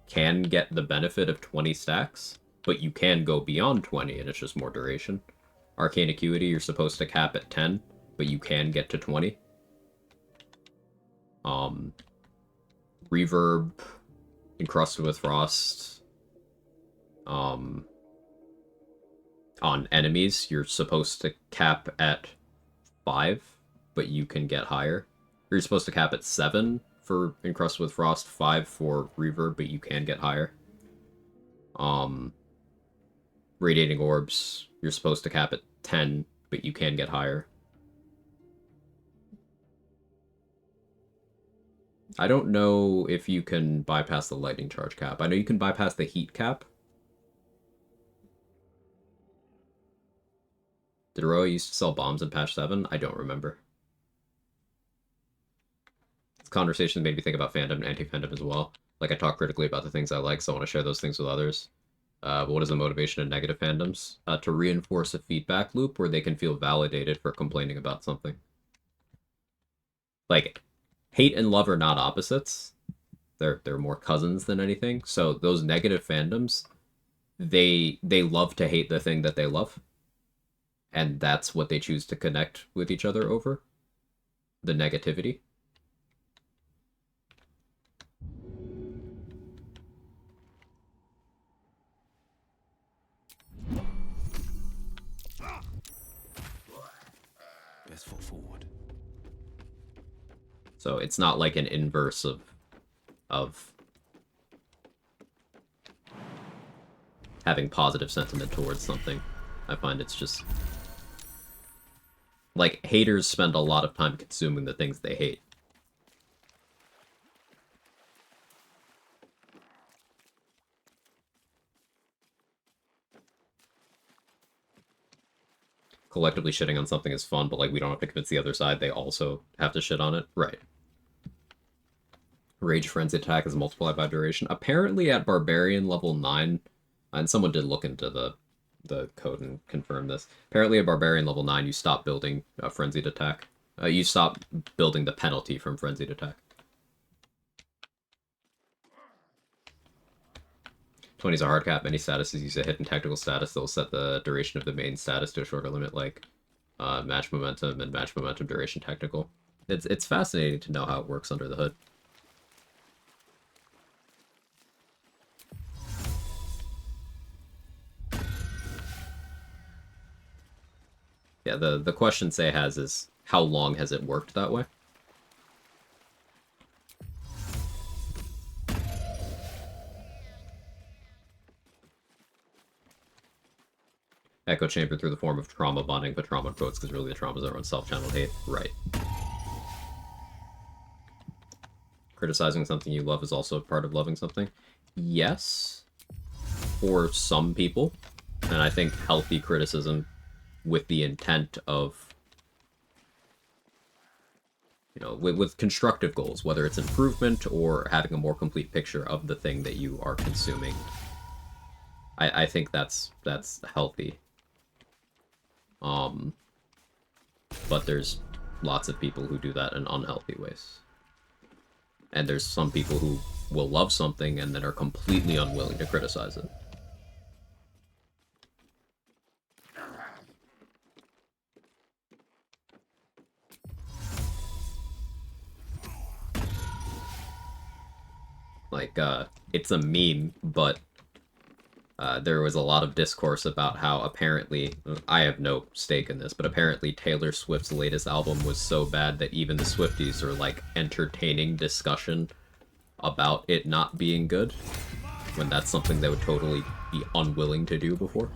can get the benefit of 20 stacks, but you can go beyond 20 and it's just more duration. Arcane Acuity, you're supposed to cap at 10, but you can get to 20. Reverb, Encrusted with Frost. On enemies, you're supposed to cap at 5, but you can get higher. Or you're supposed to cap at 7 for Encrusted with Frost, 5 for Reverb, but you can get higher. Radiating Orbs, you're supposed to cap at 10, but you can get higher. I don't know if you can bypass the lightning charge cap. I know you can bypass the heat cap. Did Roa used to sell bombs in patch 7? I don't remember. This conversation made me think about fandom and anti-fandom as well. Like, I talk critically about the things I like, so I want to share those things with others. But what is the motivation in negative fandoms? To reinforce a feedback loop where they can feel validated for complaining about something. Like, hate and love are not opposites. They're more cousins than anything. So those negative fandoms, they love to hate the thing that they love. And that's what they choose to connect with each other over. The negativity. Best foot forward. So it's not like an inverse of having positive sentiment towards something. I find it's just like haters spend a lot of time consuming the things they hate. Collectively shitting on something is fun, but like we don't have to convince the other side they also have to shit on it. Right. Rage Frenzy attack is multiplied by duration. Apparently at Barbarian level 9, and someone did look into the code and confirm this. Apparently at Barbarian level 9, you stop building a Frenzied attack. You stop building the penalty from Frenzied attack. 20 is a hard cap. Any statuses use a hidden technical status that will set the duration of the main status to a shorter limit, like match momentum and match momentum duration technical. It's fascinating to know how it works under the hood. Yeah, the question Say has is, how long has it worked that way? Echo chamber through the form of trauma bonding, but trauma quotes because really the traumas are on self-channeled hate. Right. Criticizing something you love is also part of loving something. Yes. For some people. And I think healthy criticism with the intent of, you know, with constructive goals, whether it's improvement or having a more complete picture of the thing that you are consuming. I think that's healthy. But there's lots of people who do that in unhealthy ways. And there's some people who will love something and then are completely unwilling to criticize it. Like, it's a meme, but there was a lot of discourse about how apparently, I have no stake in this, but apparently Taylor Swift's latest album was so bad that even the Swifties are, like, entertaining discussion about it not being good, when that's something they would totally be unwilling to do before.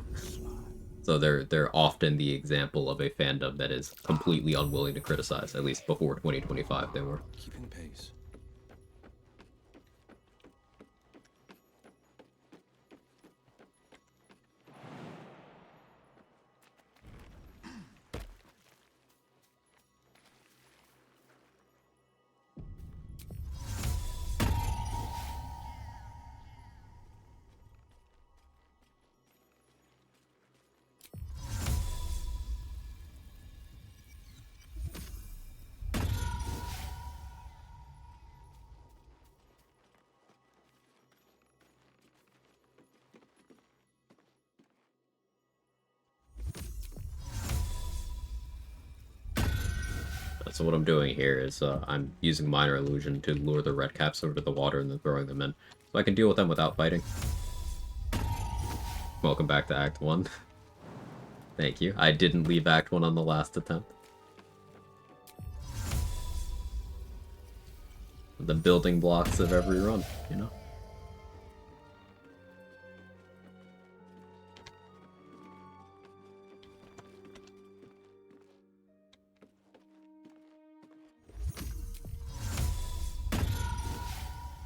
So they're often the example of a fandom that is completely unwilling to criticize, at least before 2025 they were. Keeping pace. So what I'm doing here is I'm using Minor Illusion to lure the red caps over to the water and then throwing them in, so I can deal with them without fighting. Welcome back to Act 1. Thank you. I didn't leave Act 1 on the last attempt. The building blocks of every run, you know?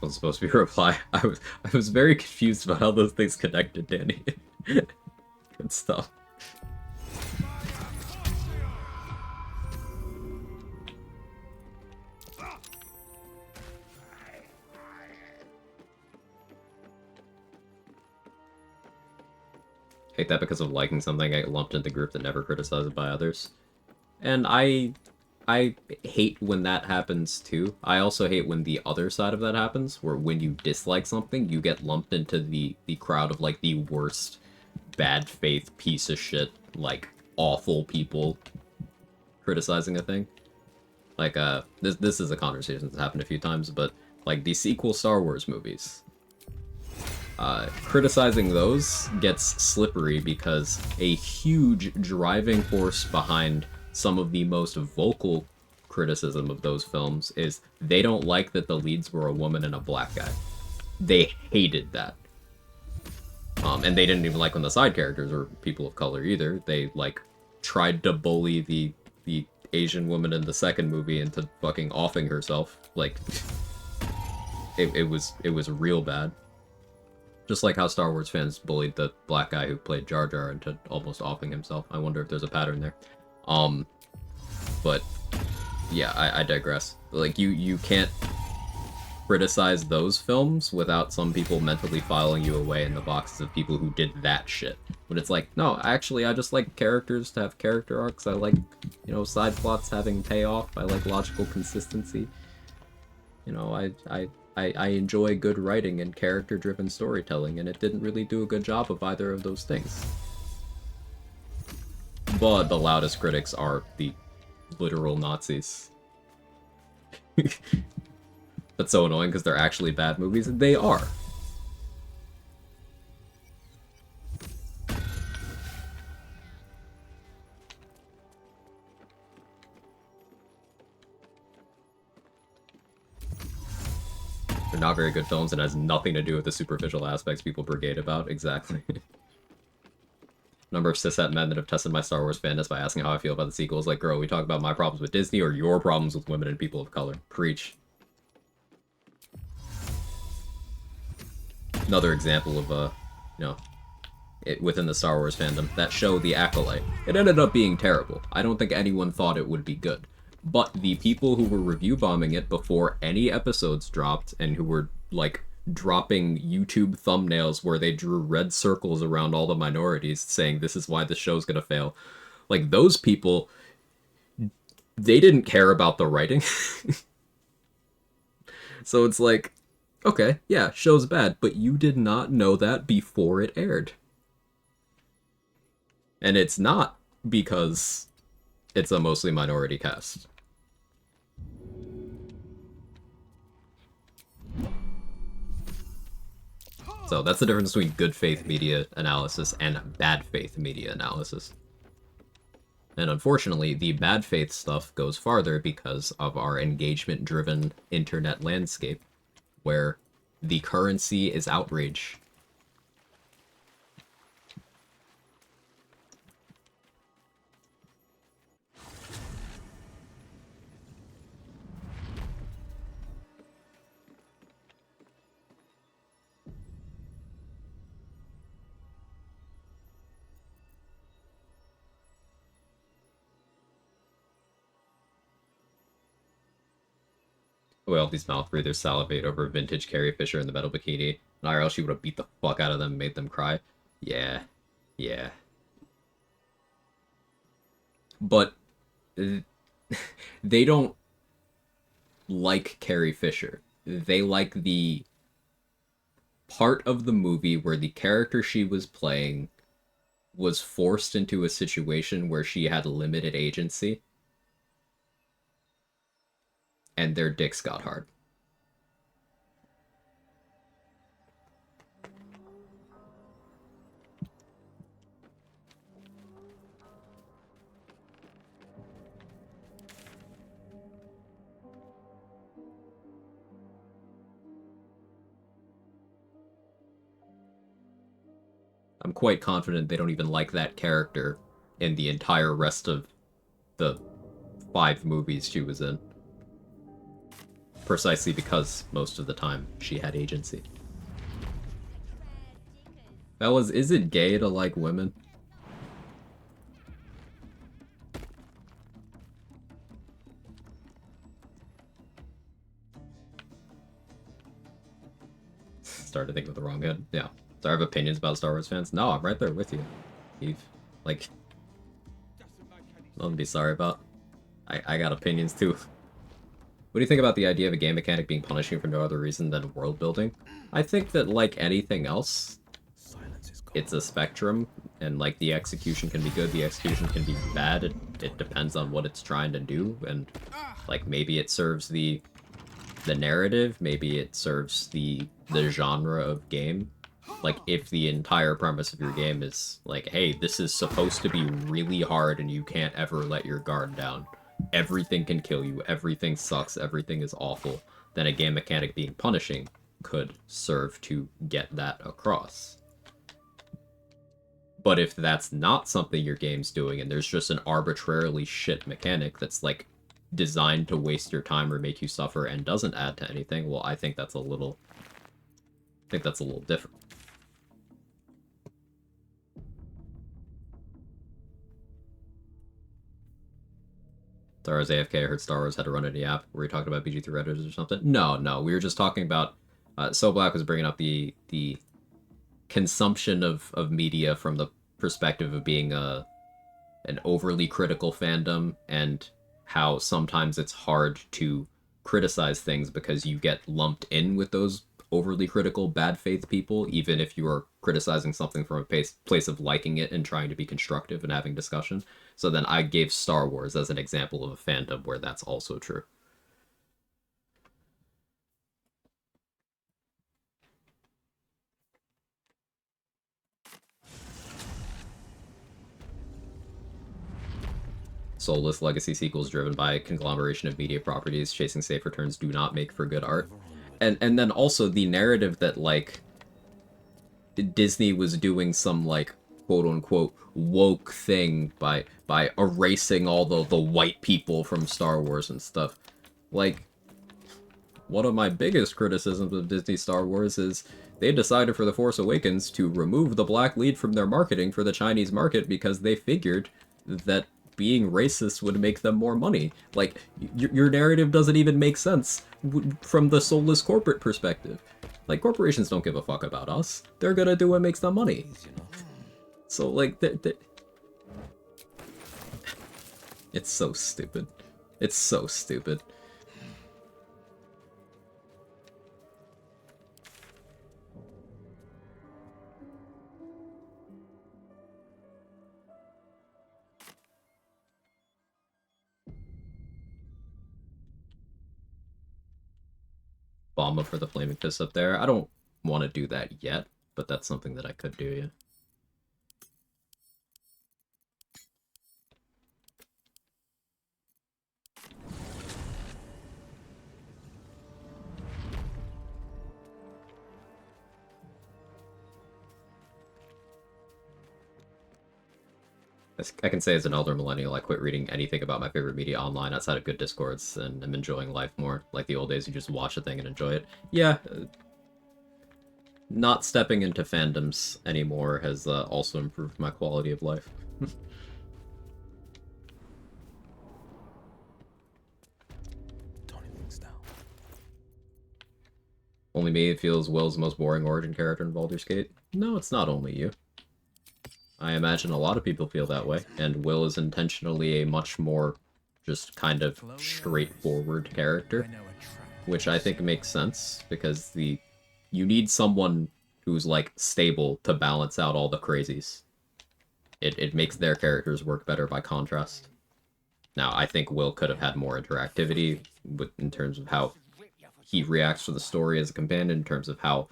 Was supposed to be a reply. I was very confused about how those things connected, Danny. Good stuff. Hate that because of liking something, I get lumped into the group that never criticized it by others. And I hate when that happens too. I also hate when the other side of that happens, where when you dislike something, you get lumped into the crowd of, like, the worst bad faith piece of shit, like, awful people criticizing a thing. Like, this is a conversation that's happened a few times, but, like, the sequel Star Wars movies. Criticizing those gets slippery because a huge driving force behind some of the most vocal criticism of those films is they don't like that the leads were a woman and a black guy. They hated that. And they didn't even like when the side characters were people of color either. They, like, tried to bully the Asian woman in the second movie into fucking offing herself. Like, it was real bad. Just like how Star Wars fans bullied the black guy who played Jar Jar into almost offing himself. I wonder if there's a pattern there. But yeah, I digress. Like, you can't criticize those films without some people mentally filing you away in the boxes of people who did that shit. But it's like, no, actually, I just like characters to have character arcs. I like, you know, side plots having payoff. I like logical consistency. You know, I enjoy good writing and character-driven storytelling, and it didn't really do a good job of either of those things. But the loudest critics are the literal Nazis. That's so annoying because they're actually bad movies, and they are. They're not very good films and has nothing to do with the superficial aspects people brigade about. Exactly. Number of cishet men that have tested my Star Wars fandom by asking how I feel about the sequels. Like, girl, we talk about my problems with Disney or your problems with women and people of color. Preach. Another example of, you know, within the Star Wars fandom, that show, The Acolyte. It ended up being terrible. I don't think anyone thought it would be good. But the people who were review bombing it before any episodes dropped, and who were, like, dropping YouTube thumbnails where they drew red circles around all the minorities saying this is why the show's gonna fail, like, those people, they didn't care about the writing. So it's like, okay, yeah, show's bad, but you did not know that before it aired. And it's not because it's a mostly minority cast. So that's the difference between good faith media analysis and bad faith media analysis. And unfortunately, the bad faith stuff goes farther because of our engagement-driven internet landscape, where the currency is outrage. Well, these mouth breathers salivate over vintage Carrie Fisher in the metal bikini. In IRL, she would have beat the fuck out of them and made them cry. Yeah. Yeah. But they don't like Carrie Fisher. They like the part of the movie where the character she was playing was forced into a situation where she had limited agency, and their dicks got hard. I'm quite confident they don't even like that character in the entire rest of the 5 movies she was in. Precisely because most of the time she had agency. Fellas, is it gay to like women? Started thinking with the wrong head. Yeah. Do I have opinions about Star Wars fans? No, I'm right there with you, Eve. Like, nothing to be sorry about. I got opinions too. What do you think about the idea of a game mechanic being punishing for no other reason than world building? I think that, like anything else, it's a spectrum, and like the execution can be good, the execution can be bad. It depends on what it's trying to do, and like maybe it serves the narrative, maybe it serves the genre of game. Like, if the entire premise of your game is like, hey, this is supposed to be really hard and you can't ever let your guard down. Everything can kill you, everything sucks, everything is awful, then a game mechanic being punishing could serve to get that across. But if that's not something your game's doing and there's just an arbitrarily shit mechanic that's like designed to waste your time or make you suffer and doesn't add to anything, well, I think that's a little different. Star Wars AFK, I heard Star Wars had to run any app. Were you talking about BG3 Redditors or something? No, we were just talking about... So Black was bringing up the consumption of media from the perspective of being an overly critical fandom, and how sometimes it's hard to criticize things because you get lumped in with those overly critical bad faith people, even if you are criticizing something from a place of liking it and trying to be constructive and having discussion. So then I gave Star Wars as an example of a fandom where that's also true. Soulless legacy sequels driven by a conglomeration of media properties chasing safe returns do not make for good art. And then also the narrative that, like, Disney was doing some, like, quote-unquote woke thing by erasing all the white people from Star Wars and stuff. Like, one of my biggest criticisms of Disney Star Wars is they decided for The Force Awakens to remove the black lead from their marketing for the Chinese market because they figured that being racist would make them more money. Like, your narrative doesn't even make sense from the soulless corporate perspective. Like, corporations don't give a fuck about us. They're gonna do what makes them money. So, like, it's so stupid. It's so stupid. Bomba for the Flaming Fist up there. I don't want to do that yet, but that's something that I could do, yeah. I can say as an elder millennial, I quit reading anything about my favorite media online outside of good discords, and I'm enjoying life more. Like the old days, you just watch a thing and enjoy it. Yeah, not stepping into fandoms anymore has also improved my quality of life. Toning things down. Only me, it feels Will's the most boring origin character in Baldur's Gate. No, it's not only you. I imagine a lot of people feel that way, and Will is intentionally a much more just kind of straightforward character, which I think makes sense, because you need someone who's, like, stable to balance out all the crazies. It makes their characters work better by contrast. Now, I think Will could have had more interactivity in terms of how he reacts to the story as a companion, in terms of how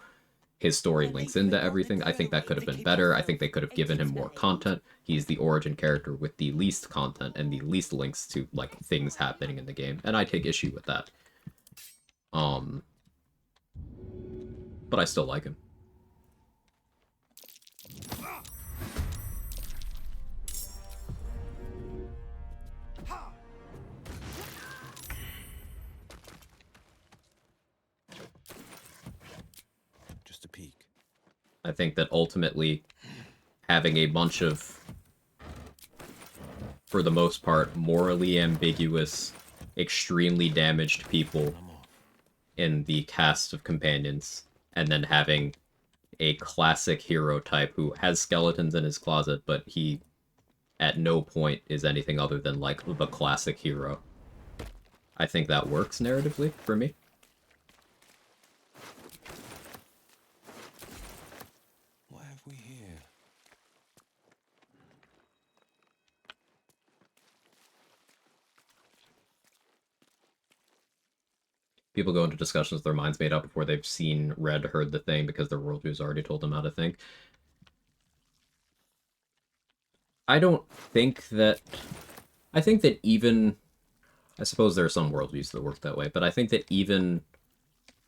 his story links into everything. I think that could have been better. I think they could have given him more content. He's the origin character with the least content and the least links to, like, things happening in the game, and I take issue with that. But I still like him. Just a peek. I think that ultimately having a bunch of, for the most part, morally ambiguous, extremely damaged people in the cast of companions, and then having a classic hero type who has skeletons in his closet, but he at no point is anything other than, like, the classic hero. I think that works narratively for me. What have we here? People go into discussions with their minds made up before they've seen, read, heard the thing, because their worldview's already told them how to think. I don't think that... I think that even... I suppose there are some worldviews that work that way, but I think that even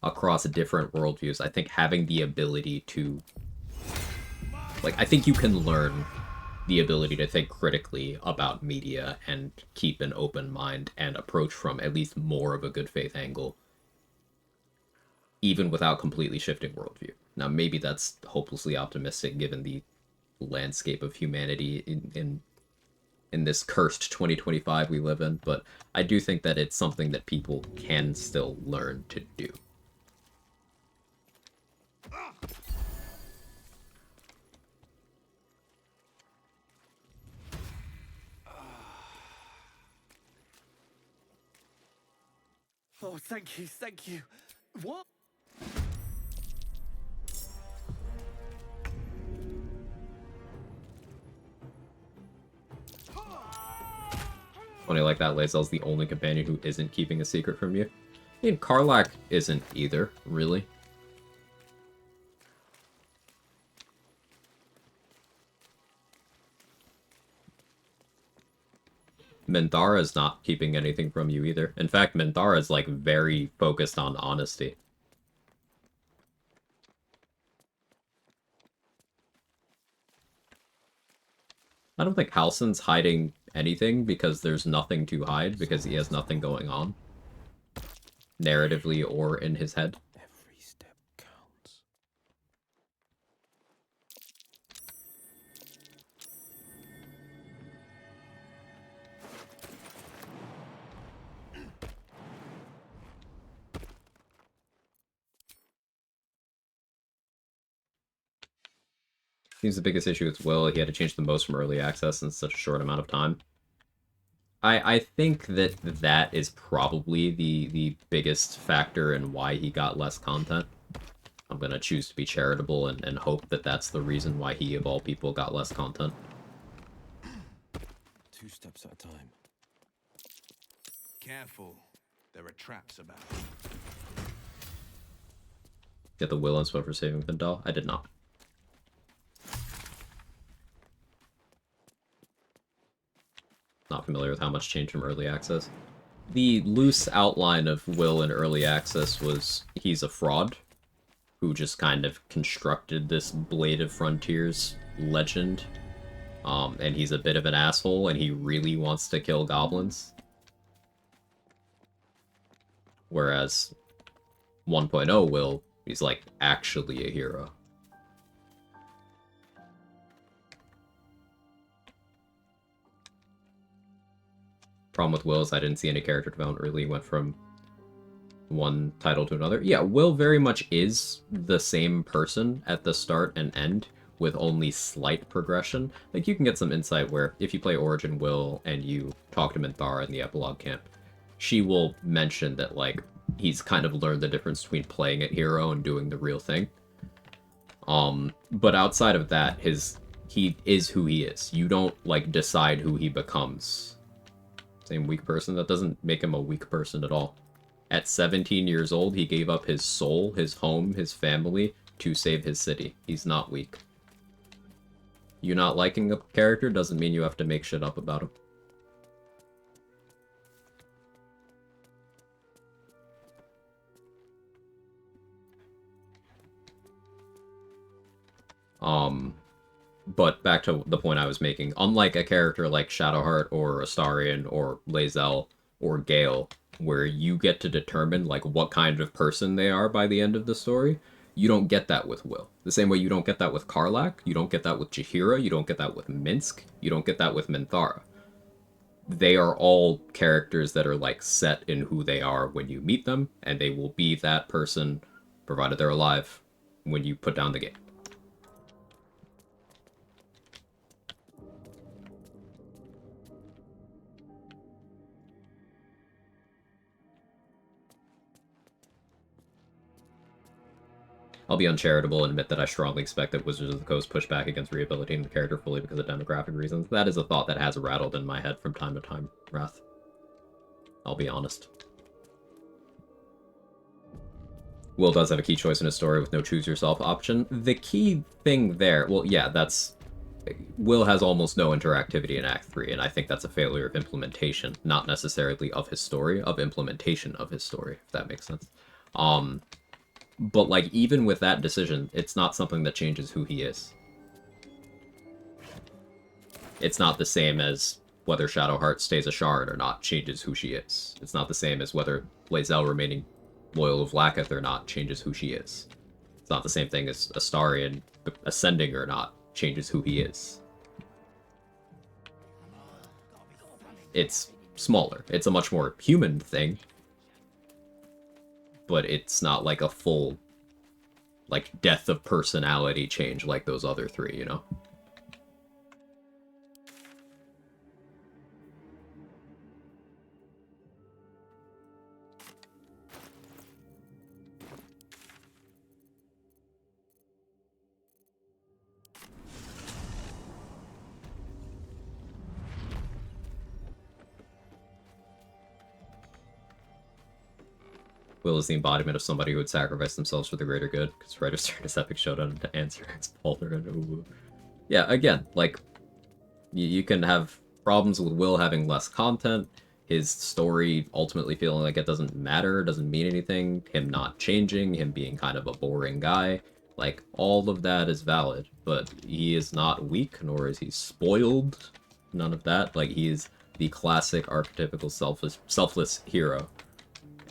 across different worldviews, I think having the ability to... Like, I think you can learn the ability to think critically about media and keep an open mind and approach from at least more of a good faith angle, even without completely shifting worldview. Now, maybe that's hopelessly optimistic given the landscape of humanity in this cursed 2025 we live in, but I do think that it's something that people can still learn to do. Oh, thank you, thank you. What? Funny like that, Lae'zel's the only companion who isn't keeping a secret from you. I mean, Karlach isn't either, really. Minthara's not keeping anything from you either. In fact, Minthara's, like, very focused on honesty. I don't think Halsin's hiding anything because there's nothing to hide, because he has nothing going on. Narratively or in his head. Every step counts. Seems the biggest issue with Will, he had to change the most from early access in such a short amount of time. I think that that is probably the biggest factor in why he got less content. I'm gonna choose to be charitable and hope that that's the reason why he, of all people, got less content. 2 steps at a time. Careful. There are traps about. Get the Will inspo for saving Vindal? I did not. Not familiar with how much changed from early access. The loose outline of Will in early access was he's a fraud who just kind of constructed this Blade of Frontiers legend. And he's a bit of an asshole and he really wants to kill goblins. Whereas 1.0 Will, he's like actually a hero. Problem with Will is I didn't see any character development really went from one title to another. Yeah, Will very much is the same person at the start and end with only slight progression. Like, you can get some insight where if you play Origin Will and you talk to Minthara in the epilogue camp, she will mention that, like, he's kind of learned the difference between playing at hero and doing the real thing. But outside of that, he is who he is. You don't, like, decide who he becomes. Same weak person, that doesn't make him a weak person at all. At 17 years old, he gave up his soul, his home, his family to save his city. He's not weak. You not liking a character doesn't mean you have to make shit up about him. But back to the point I was making, unlike a character like Shadowheart or Astarion or Lae'zel or Gale, where you get to determine like what kind of person they are by the end of the story, you don't get that with Will. The same way you don't get that with Karlach, you don't get that with Jaheira, you don't get that with Minsk, you don't get that with Minthara. They are all characters that are like set in who they are when you meet them, and they will be that person, provided they're alive, when you put down the game. I'll be uncharitable and admit that I strongly expect that Wizards of the Coast push back against rehabilitating the character fully because of demographic reasons. That is a thought that has rattled in my head from time to time, Wrath. I'll be honest. Will does have a key choice in his story with no choose yourself option. The key thing there, well, yeah, that's... Will has almost no interactivity in Act 3, and I think that's a failure of implementation, not necessarily of his story, of implementation of his story, if that makes sense. But, like, even with that decision, it's not something that changes who he is. It's not the same as whether Shadowheart stays a shard or not changes who she is. It's not the same as whether Lae'zel remaining loyal to Vlaakith or not changes who she is. It's not the same thing as Astarion ascending or not changes who he is. It's smaller. It's a much more human thing. But it's not like a full, like, death of personality change like those other three, you know? Will is the embodiment of somebody who would sacrifice themselves for the greater good, because writers turned this epic showdown to answer its Balder and ooh. Yeah, again, like, you can have problems with Will having less content, his story ultimately feeling like it doesn't matter, doesn't mean anything, him not changing, him being kind of a boring guy. Like, all of that is valid, but he is not weak, nor is he spoiled. None of that. Like, he is the classic archetypical selfless hero.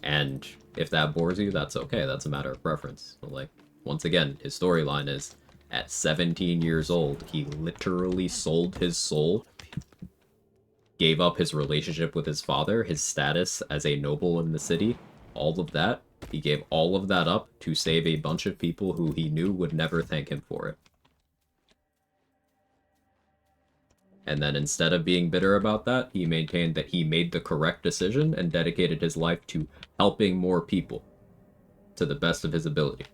And if that bores you, that's okay. That's a matter of preference. But, like, once again, his storyline is, at 17 years old, he literally sold his soul, gave up his relationship with his father, his status as a noble in the city, all of that. He gave all of that up to save a bunch of people who he knew would never thank him for it. And then instead of being bitter about that, he maintained that he made the correct decision and dedicated his life to helping more people to the best of his ability.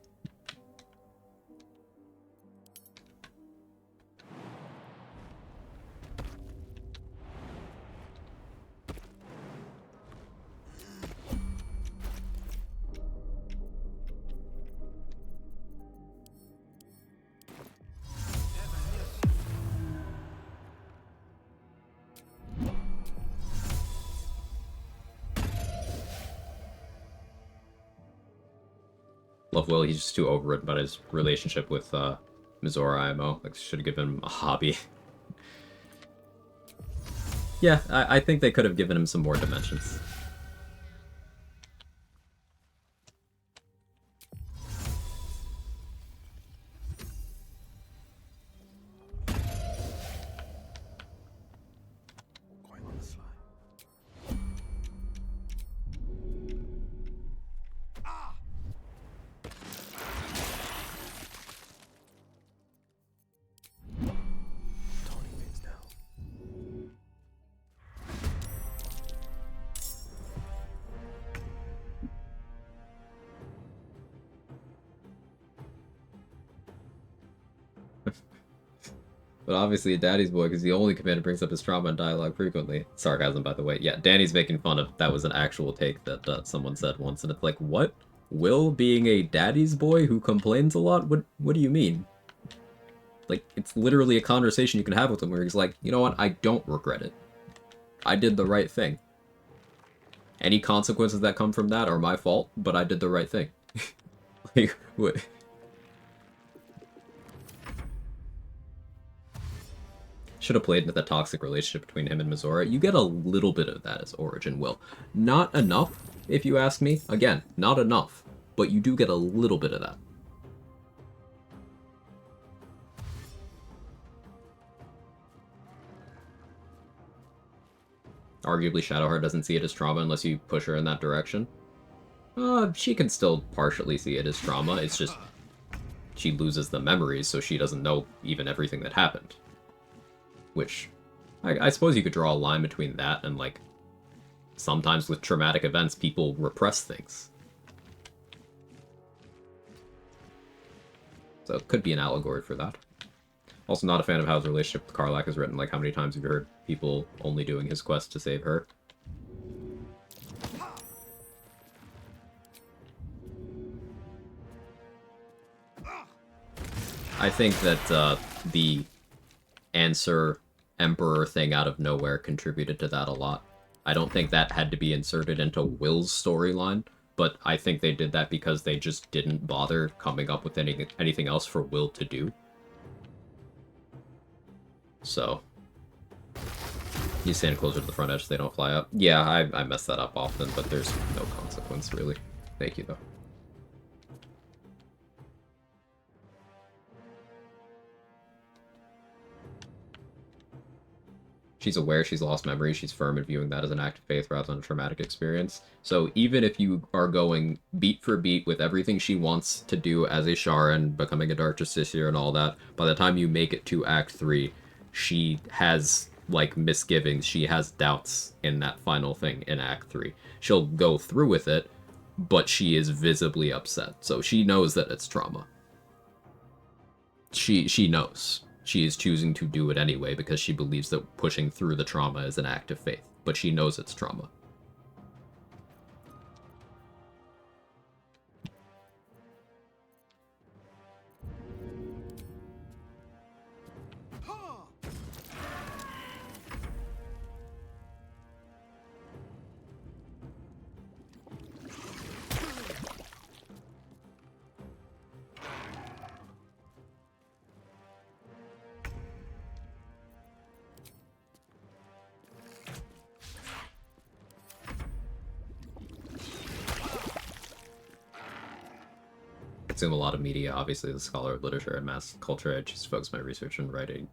Love Will, he's just too overwritten by his relationship with Mizora IMO. Like, should have given him a hobby. Yeah, I think they could have given him some more dimensions. But obviously a daddy's boy, because the only commander brings up his trauma in dialogue frequently. Sarcasm, by the way. Yeah, Danny's making fun of that was an actual take that someone said once, and it's like, what? Will being a daddy's boy who complains a lot? What do you mean? Like, it's literally a conversation you can have with him where he's like, you know what, I don't regret it. I did the right thing. Any consequences that come from that are my fault, but I did the right thing. Like, what? Should have played into the toxic relationship between him and Mizora. You get a little bit of that as Origin Will. Not enough, if you ask me. Again, not enough, but you do get a little bit of that. Arguably, Shadowheart doesn't see it as trauma unless you push her in that direction. She can still partially see it as trauma. It's just she loses the memories, so she doesn't know even everything that happened. Which, I suppose you could draw a line between that and, like, sometimes with traumatic events, people repress things. So it could be an allegory for that. Also not a fan of how his relationship with Karlach is written. Like, how many times have you heard people only doing his quest to save her? I think that the answer Emperor thing out of nowhere contributed to that a lot. I don't think that had to be inserted into Will's storyline, but I think they did that because they just didn't bother coming up with anything else for Will to do. So, you stand closer to the front edge so they don't fly up. Yeah, I mess that up often, but there's no consequence, really. Thank you, though. She's aware she's lost memory, she's firm in viewing that as an act of faith rather than a traumatic experience. So even if you are going beat for beat with everything she wants to do as a Sharan, becoming a Dark Justiciar and all that, by the time you make it to Act 3, she has, like, misgivings, she has doubts in that final thing in Act 3. She'll go through with it, but she is visibly upset. So she knows that it's trauma. She knows. She is choosing to do it anyway because she believes that pushing through the trauma is an act of faith, but she knows it's trauma. Consume a lot of media, obviously the scholar of literature and mass culture. I just focus my research and writing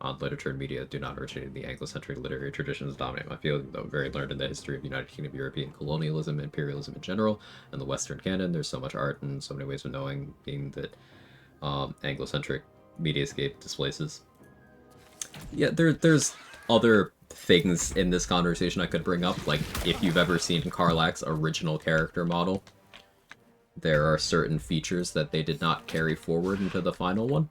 on literature and media do not originate in the Anglo-centric literary traditions dominate my field, though I'm very learned in the history of the United Kingdom, European colonialism, imperialism in general, and the Western canon. There's so much art and so many ways of knowing, being that Anglo-centric mediascape displaces. Yeah, there's other things in this conversation I could bring up, like if you've ever seen Karlach's original character model, there are certain features that they did not carry forward into the final one.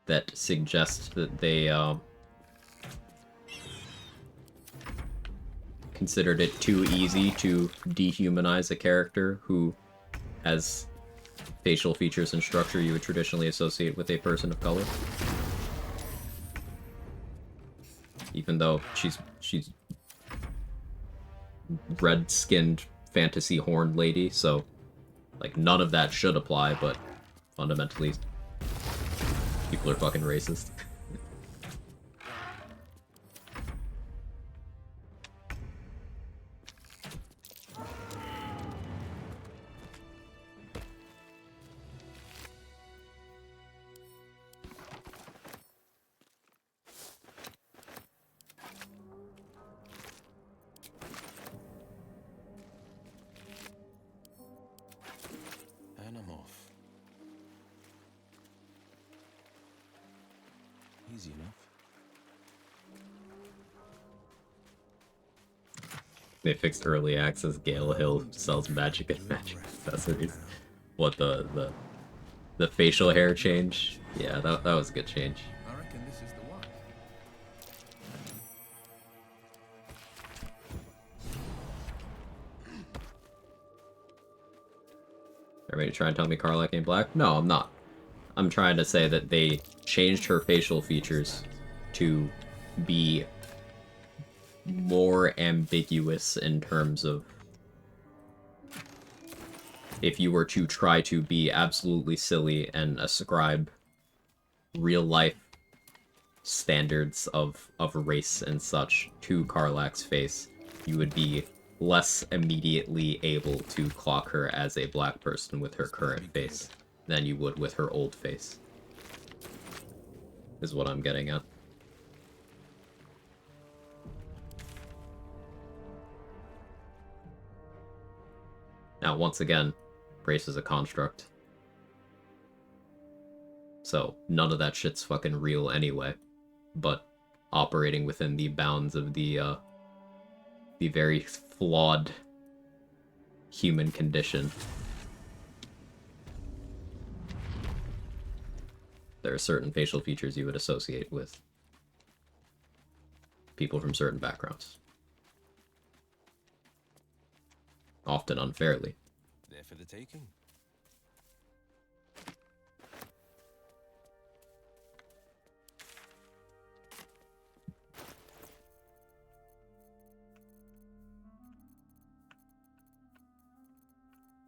That suggest that they considered it too easy to dehumanize a character who has facial features and structure you would traditionally associate with a person of color. Even though she's red-skinned fantasy horned lady, so like none of that should apply, but fundamentally people are fucking racist. And I'm off. Easy enough. They fixed early access. Gale Hill sells magic and magic accessories. What the facial hair change? Yeah, that was a good change. I reckon this is the one. Are you trying to tell me Karlach ain't black? No, I'm not. I'm trying to say that they changed her facial features to be more ambiguous in terms of if you were to try to be absolutely silly and ascribe real life standards of race and such to Karlach's face, you would be less immediately able to clock her as a black person with her current face than you would with her old face. Is what I'm getting at. Now, once again, race is a construct. So, none of that shit's fucking real anyway. But operating within the bounds of the very flawed human condition, there are certain facial features you would associate with people from certain backgrounds. Often unfairly. There for the taking.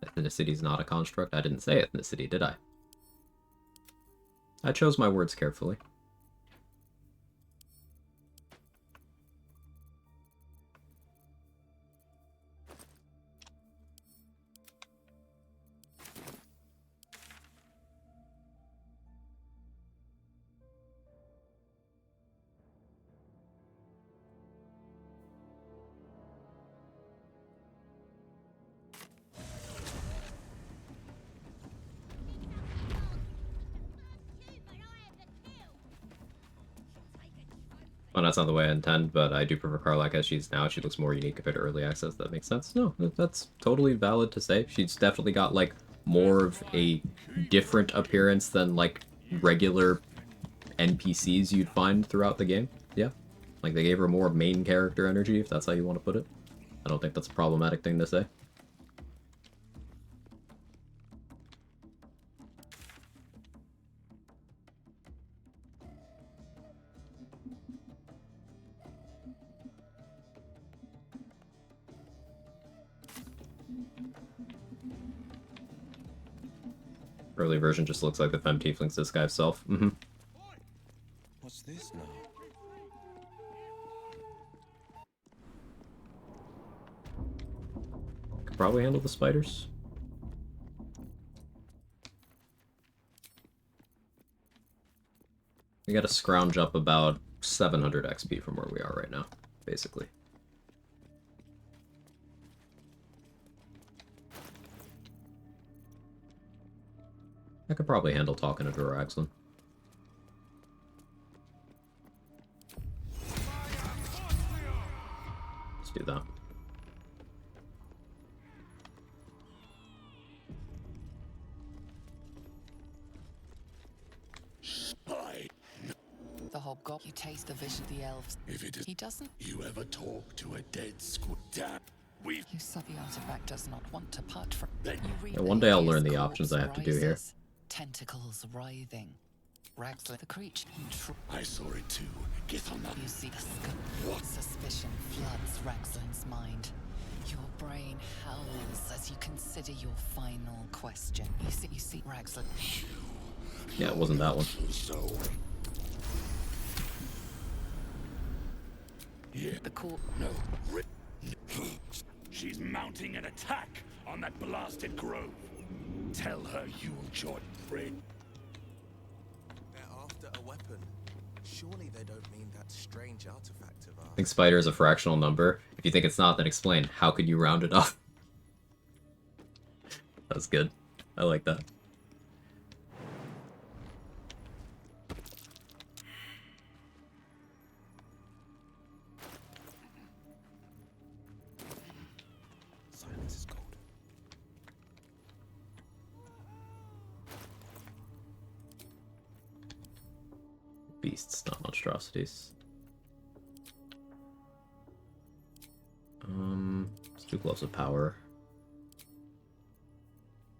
Ethnicity is not a construct. I didn't say ethnicity, did I? I chose my words carefully. Well, that's not the way I intend, but I do prefer Karlach as she's now. She looks more unique compared to early access. That makes sense. No, that's totally valid to say. She's definitely got, like, more of a different appearance than, like, regular NPCs you'd find throughout the game. Yeah. Like, they gave her more main character energy, if that's how you want to put it. I don't think that's a problematic thing to say. Early version just looks like the Femme Tiefling's disguised self. Mm-hmm. What's this now? Could probably handle the spiders. We gotta scrounge up about 700 XP from where we are right now, basically. I could probably handle talking to Duraxlin. Let's do that. Spy. The hobgoblin, you taste the vision of the elves. If it is, He doesn't. you ever talk to a dead squid? Damn, You saw the artifact does not want to part from. Then You read Yeah, one day I'll learn the his options I have to do here. rises, tentacles writhing. Ragslet, the creature. I saw it too. Get on that. You see the scope. Suspicion floods Ragslin's mind. Your brain howls as you consider your final question. You see Ragslet. Yeah, it wasn't that one. So. Yeah. The court. No. She's mounting an attack on that blasted grove. Tell her you'll join Fred. They're after a weapon. Surely they don't mean that strange artifact of ours. I think spider is a fractional number. If you think it's not, then explain. How could you round it up? That's good. I like that. Silence is gold. Beasts, not monstrosities. Let's do Gloves of Power.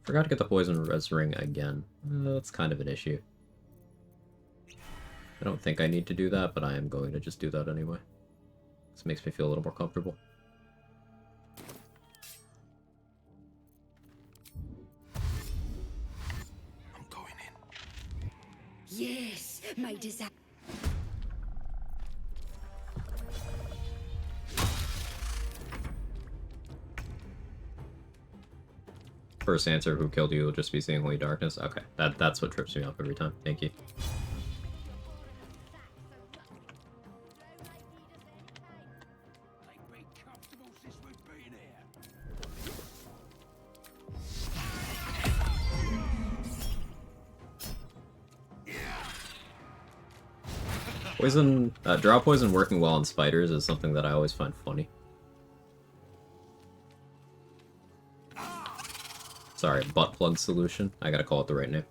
Forgot to get the Poison Res Ring again. That's kind of an issue. I don't think I need to do that, but I am going to just do that anyway. This makes me feel a little more comfortable. I'm going in. Yes, my desire. First answer, who killed you, will just be seeing Holy Darkness. Okay, that's what trips me up every time. Thank you. Poison, draw poison working well on spiders is something that I always find funny. Sorry, butt plug solution. I gotta call it the right name.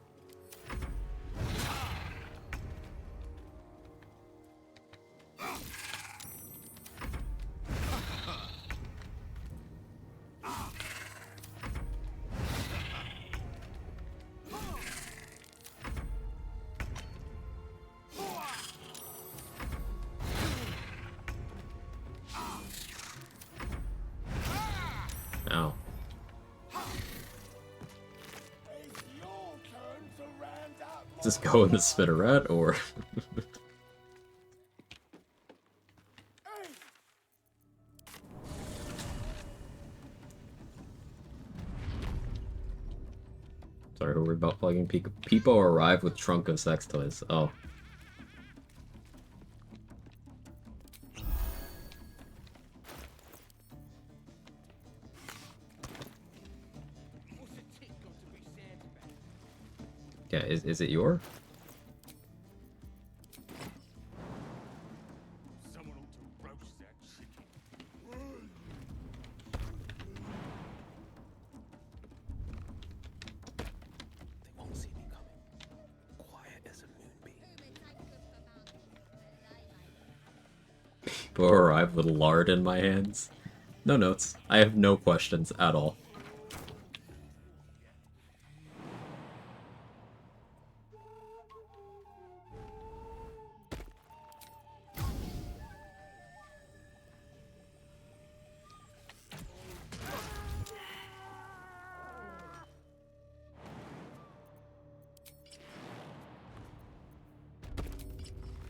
Ow. Does this go in the spinneret, or... Sorry, we're about plugging Peepo arrived with trunk of sex toys. Oh. Yeah, is it your? Someone ought to roast that chicken. They won't see me coming. Quiet as a moonbeam. Peepo arrived with lard in my hands. No notes. I have no questions at all.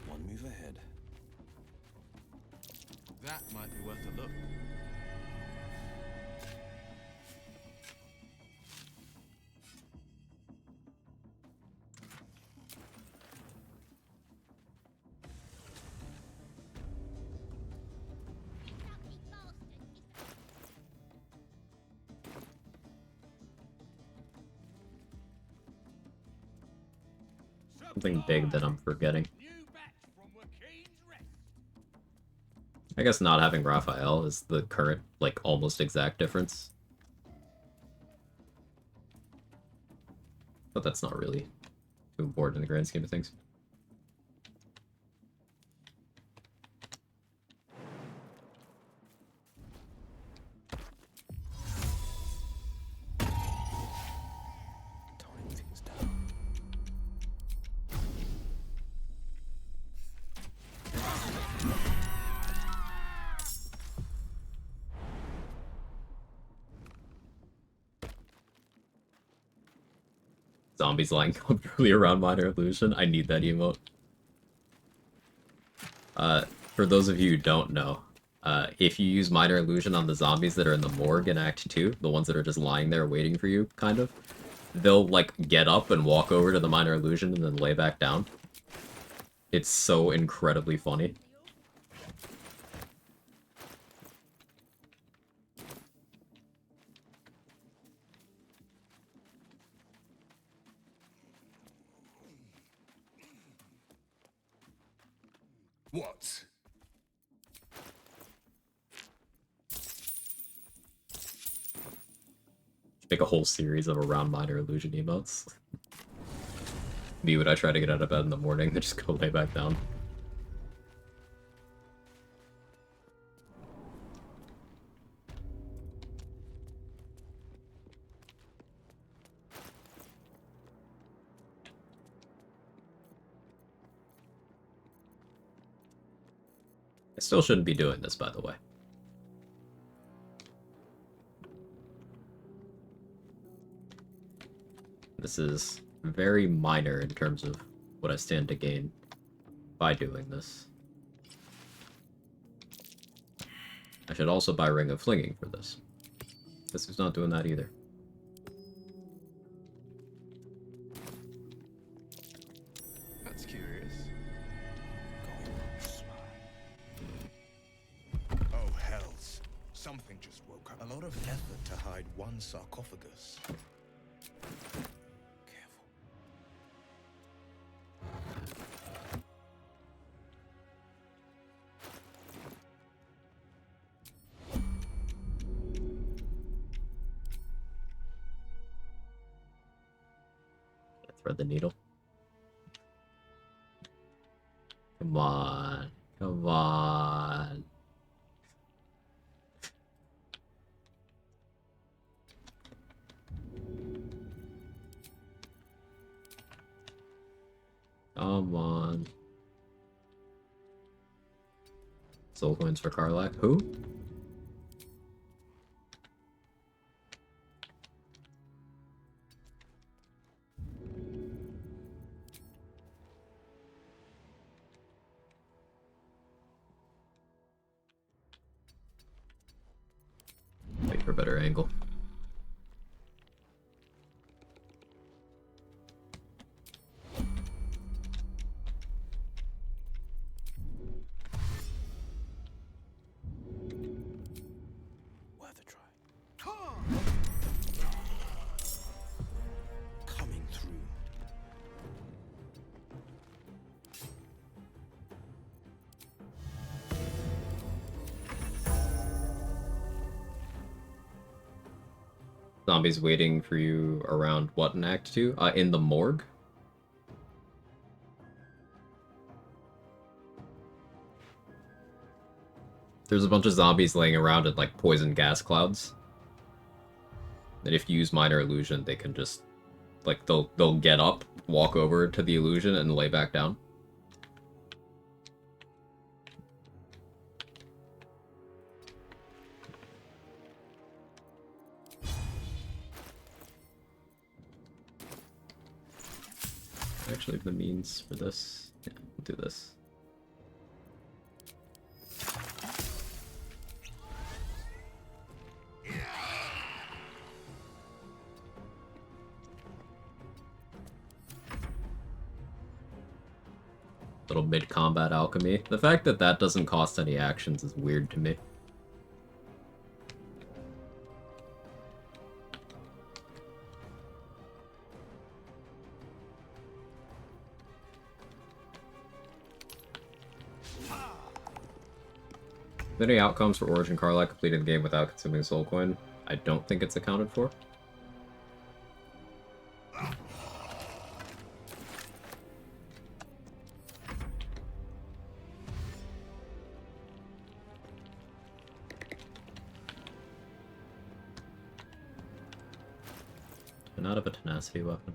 One move ahead. That might be worth a look. Something big that I'm forgetting. I guess not having Raphael is the current, like, almost exact difference. But that's not really too important in the grand scheme of things. Zombies lying comfortably around minor illusion. I need that emote. For those of you who don't know, if you use minor illusion on the zombies that are in the morgue in Act 2, the ones that are just lying there waiting for you, kind of, they'll, like, get up and walk over to the minor illusion and then lay back down. It's so incredibly funny. What? Make a whole series of around minor illusion emotes. Me when I try to get out of bed in the morning, then just go lay back down. I still shouldn't be doing this, by the way. This is very minor in terms of what I stand to gain by doing this. I should also buy Ring of Flinging for this. This is not doing that either. That's curious. Oh, hells. Something just woke up. A lot of effort to hide one sarcophagus. Thread the needle. Come on. Come on. Come on. Soul coins for Karlach. Who? Wait for a better angle. Worth a try. Coming through. Zombies waiting for you around what in Act 2? In the morgue? There's a bunch of zombies laying around in, like, poison gas clouds. And if you use minor illusion, they can just, like, they'll get up, walk over to the illusion, and lay back down. Actually, the means for this. Yeah, we'll do this. Little mid-combat alchemy. The fact that that doesn't cost any actions is weird to me. Any outcomes for Origin Carla completing the game without consuming a soul coin? I don't think it's accounted for. And out of a tenacity weapon.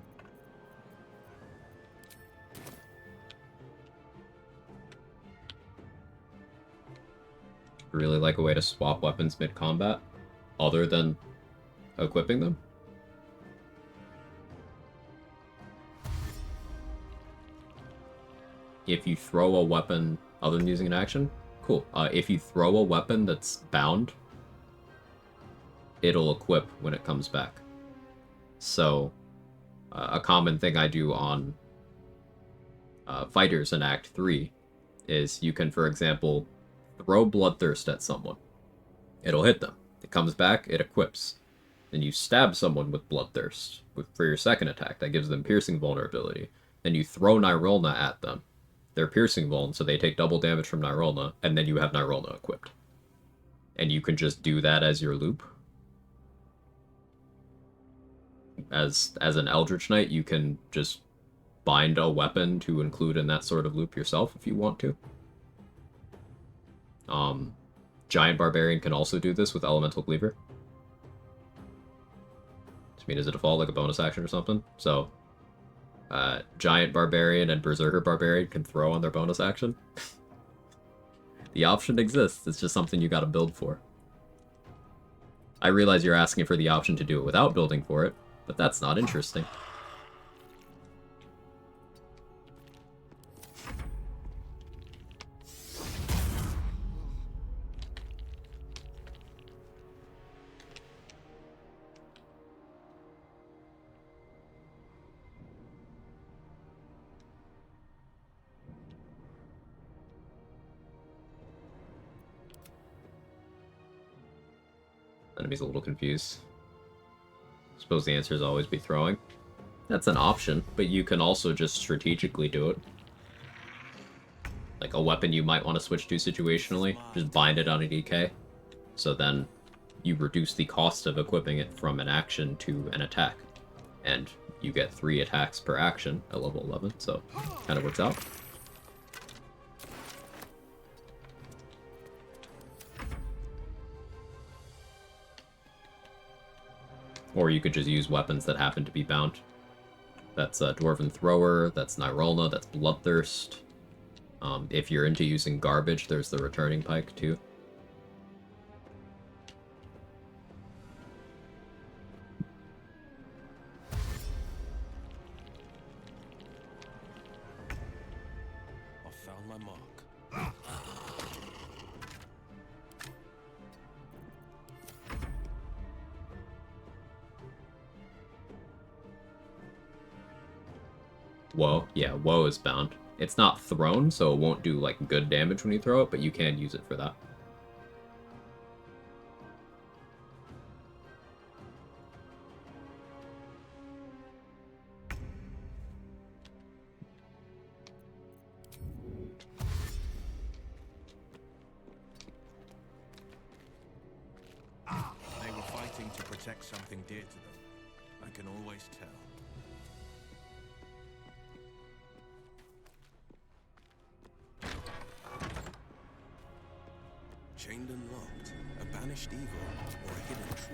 Really like a way to swap weapons mid-combat, other than equipping them. If you throw a weapon other than using an action, cool. If you throw a weapon that's bound, it'll equip when it comes back. So, a common thing I do on fighters in Act 3 is you can, for example, throw Bloodthirst at someone. It'll hit them. It comes back, it equips. Then you stab someone with Bloodthirst for your second attack. That gives them piercing vulnerability. Then you throw Nirolna at them. They're piercing vuln, so they take double damage from Nirolna, and then you have Nirolna equipped. And you can just do that as your loop. As an Eldritch Knight, you can just bind a weapon to include in that sort of loop yourself if you want to. Giant Barbarian can also do this with Elemental Cleaver. I mean, is it a default, like a bonus action or something? So, Giant Barbarian and Berserker Barbarian can throw on their bonus action. The option exists, it's just something you gotta build for. I realize you're asking for the option to do it without building for it, but that's not interesting. Enemy's a little confused. Suppose the answer is always be throwing. That's an option, but you can also just strategically do it. Like a weapon you might want to switch to situationally, just bind it on a DK. So then you reduce the cost of equipping it from an action to an attack. And you get 3 attacks per action at level 11, so kind of works out. Or you could just use weapons that happen to be bound. That's a Dwarven Thrower, that's Nirolna, that's Bloodthirst. If you're into using garbage, there's the Returning Pike too. I found my mark. Woe. Yeah, Woe is bound. It's not thrown, so it won't do like good damage when you throw it, but you can use it for that. They were fighting to protect something dear to them. I can always tell. Chained and locked, a banished evil, or a hidden truth.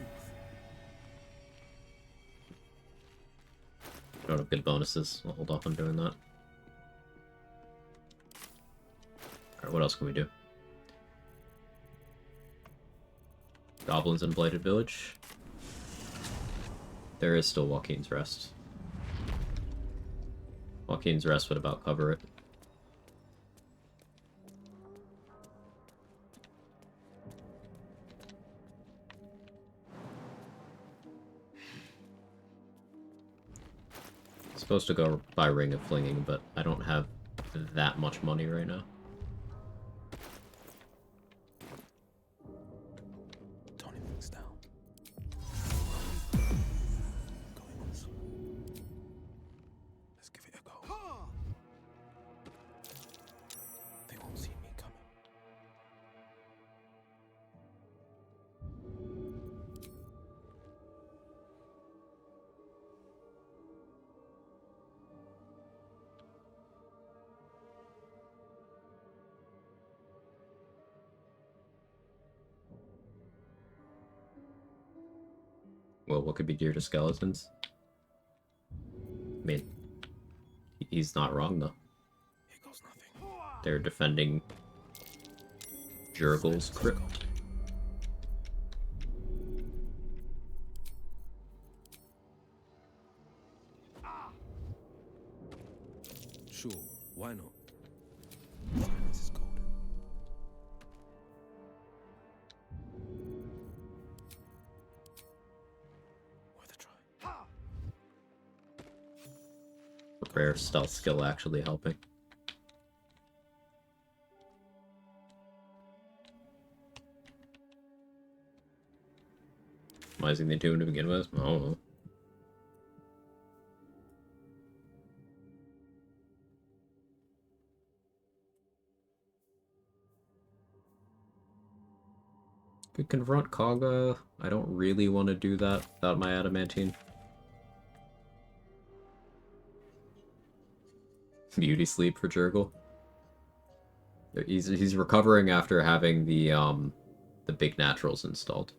I don't have good bonuses. I'll hold off on doing that. Alright, what else can we do? Goblins in Blighted Village. There is still Joaquin's Rest. Joaquin's Rest would about cover it. Supposed to go buy Ring of Flinging, but I don't have that much money right now. Toning things down. Going this way. Let's give it a go. They won't see me coming. Well, what could be dear to skeletons? I mean, he's not wrong, though. They're defending Jurgle's crypt. Sure, why not? Rare stealth skill actually helping. Why is he doing to begin with? I don't know. Could confront Kaga. I don't really want to do that without my adamantine. Beauty sleep for Jurgle. He's recovering after having the big naturals installed.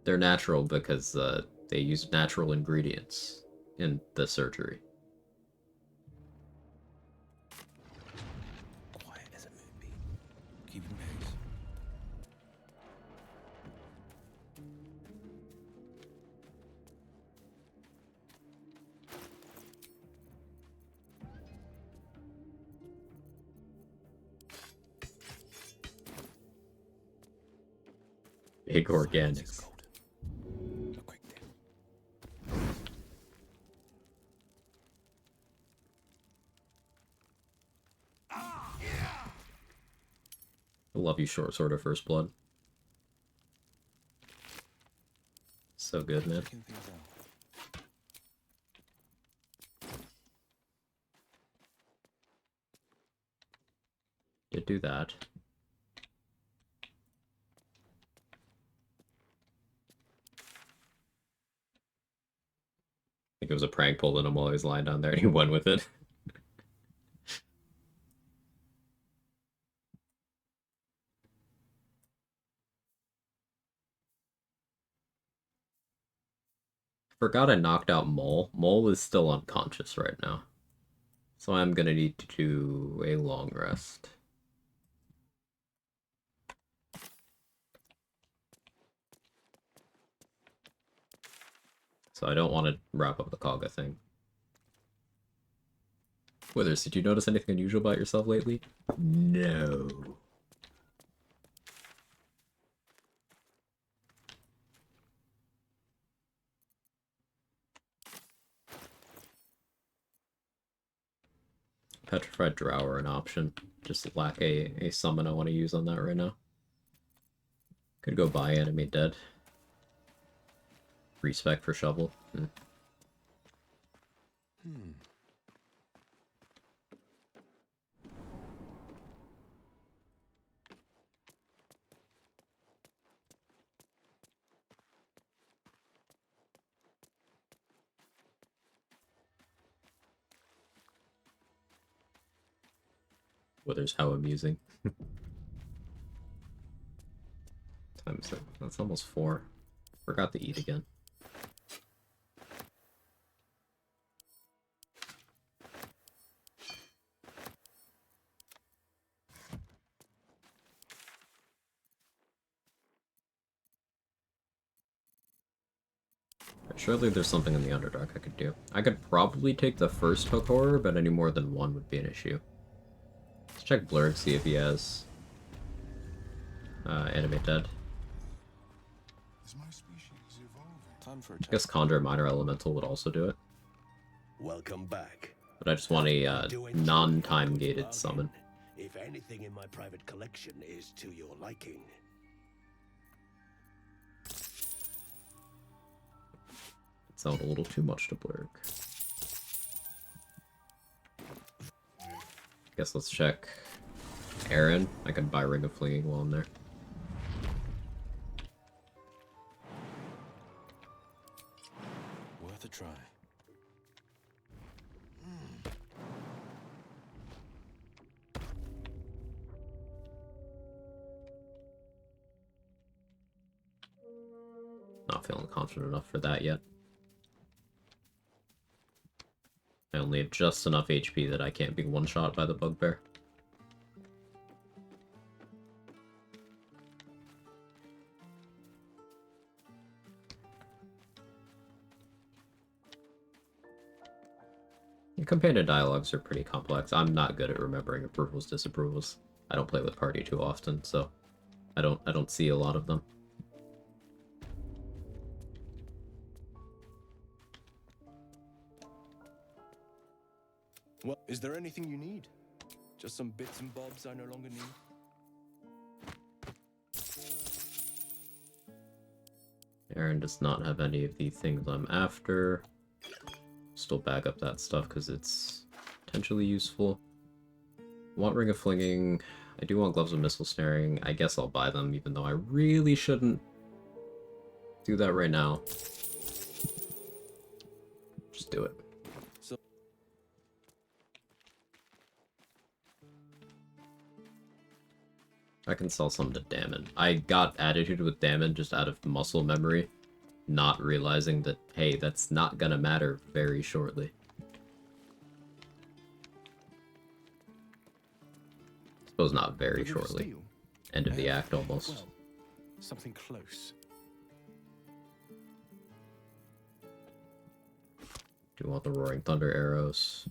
They're natural because they use natural ingredients in the surgery. Quiet as a moonbeam. Keeping pace. Big organics. I love you, Short Sword of First Blood. So good, man. Did do that. I think it was a prank pulled on him while he was lying down there and he went with it. Forgot I knocked out Mole. Mole is still unconscious right now. So I'm gonna need to do a long rest. So I don't want to wrap up the Kaga thing. Withers, did you notice anything unusual about yourself lately? No. Petrified Drow an option. Just lack a summon I want to use on that right now. Could go buy Enemy Dead. Respec for Shovel. Withers, how amusing. Times that's almost 4. Forgot to eat again. Surely there's something in the Underdark I could do. I could probably take the first Hook Horror, but any more than one would be an issue. Let's check Blurg, see if he has Enemy Dead. I guess Conjure Minor Elemental would also do it. Welcome back. But I just want a non-time gated summon. If anything in my private collection is to your liking. Sound a little too much to Blurg. Guess let's check Aaron. I can buy Ring of Flinging while I'm there. Worth a try. not feeling confident enough for that yet. I only have just enough HP that I can't be one-shot by the bugbear. The companion dialogues are pretty complex. I'm not good at remembering approvals, disapprovals. I don't play with party too often, so I don't see a lot of them. Well, is there anything you need? Just some bits and bobs I no longer need? Aaron does not have any of the things I'm after. Still bag up that stuff because it's potentially useful. Want Ring of Flinging. I do want Gloves of Missile Snaring. I guess I'll buy them, even though I really shouldn't do that right now. Just do it. I can sell some to Damon. I got Attitude with Damon just out of muscle memory, not realizing that, hey, that's not gonna matter very shortly. Suppose not very shortly. End of the act, almost. Well, something close. Do want the Roaring Thunder arrows.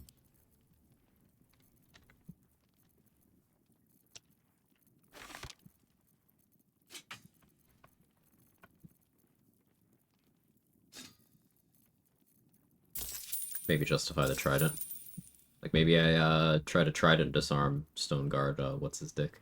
Maybe justify the trident. Like, maybe I try to trident disarm Stone Guard, what's his dick?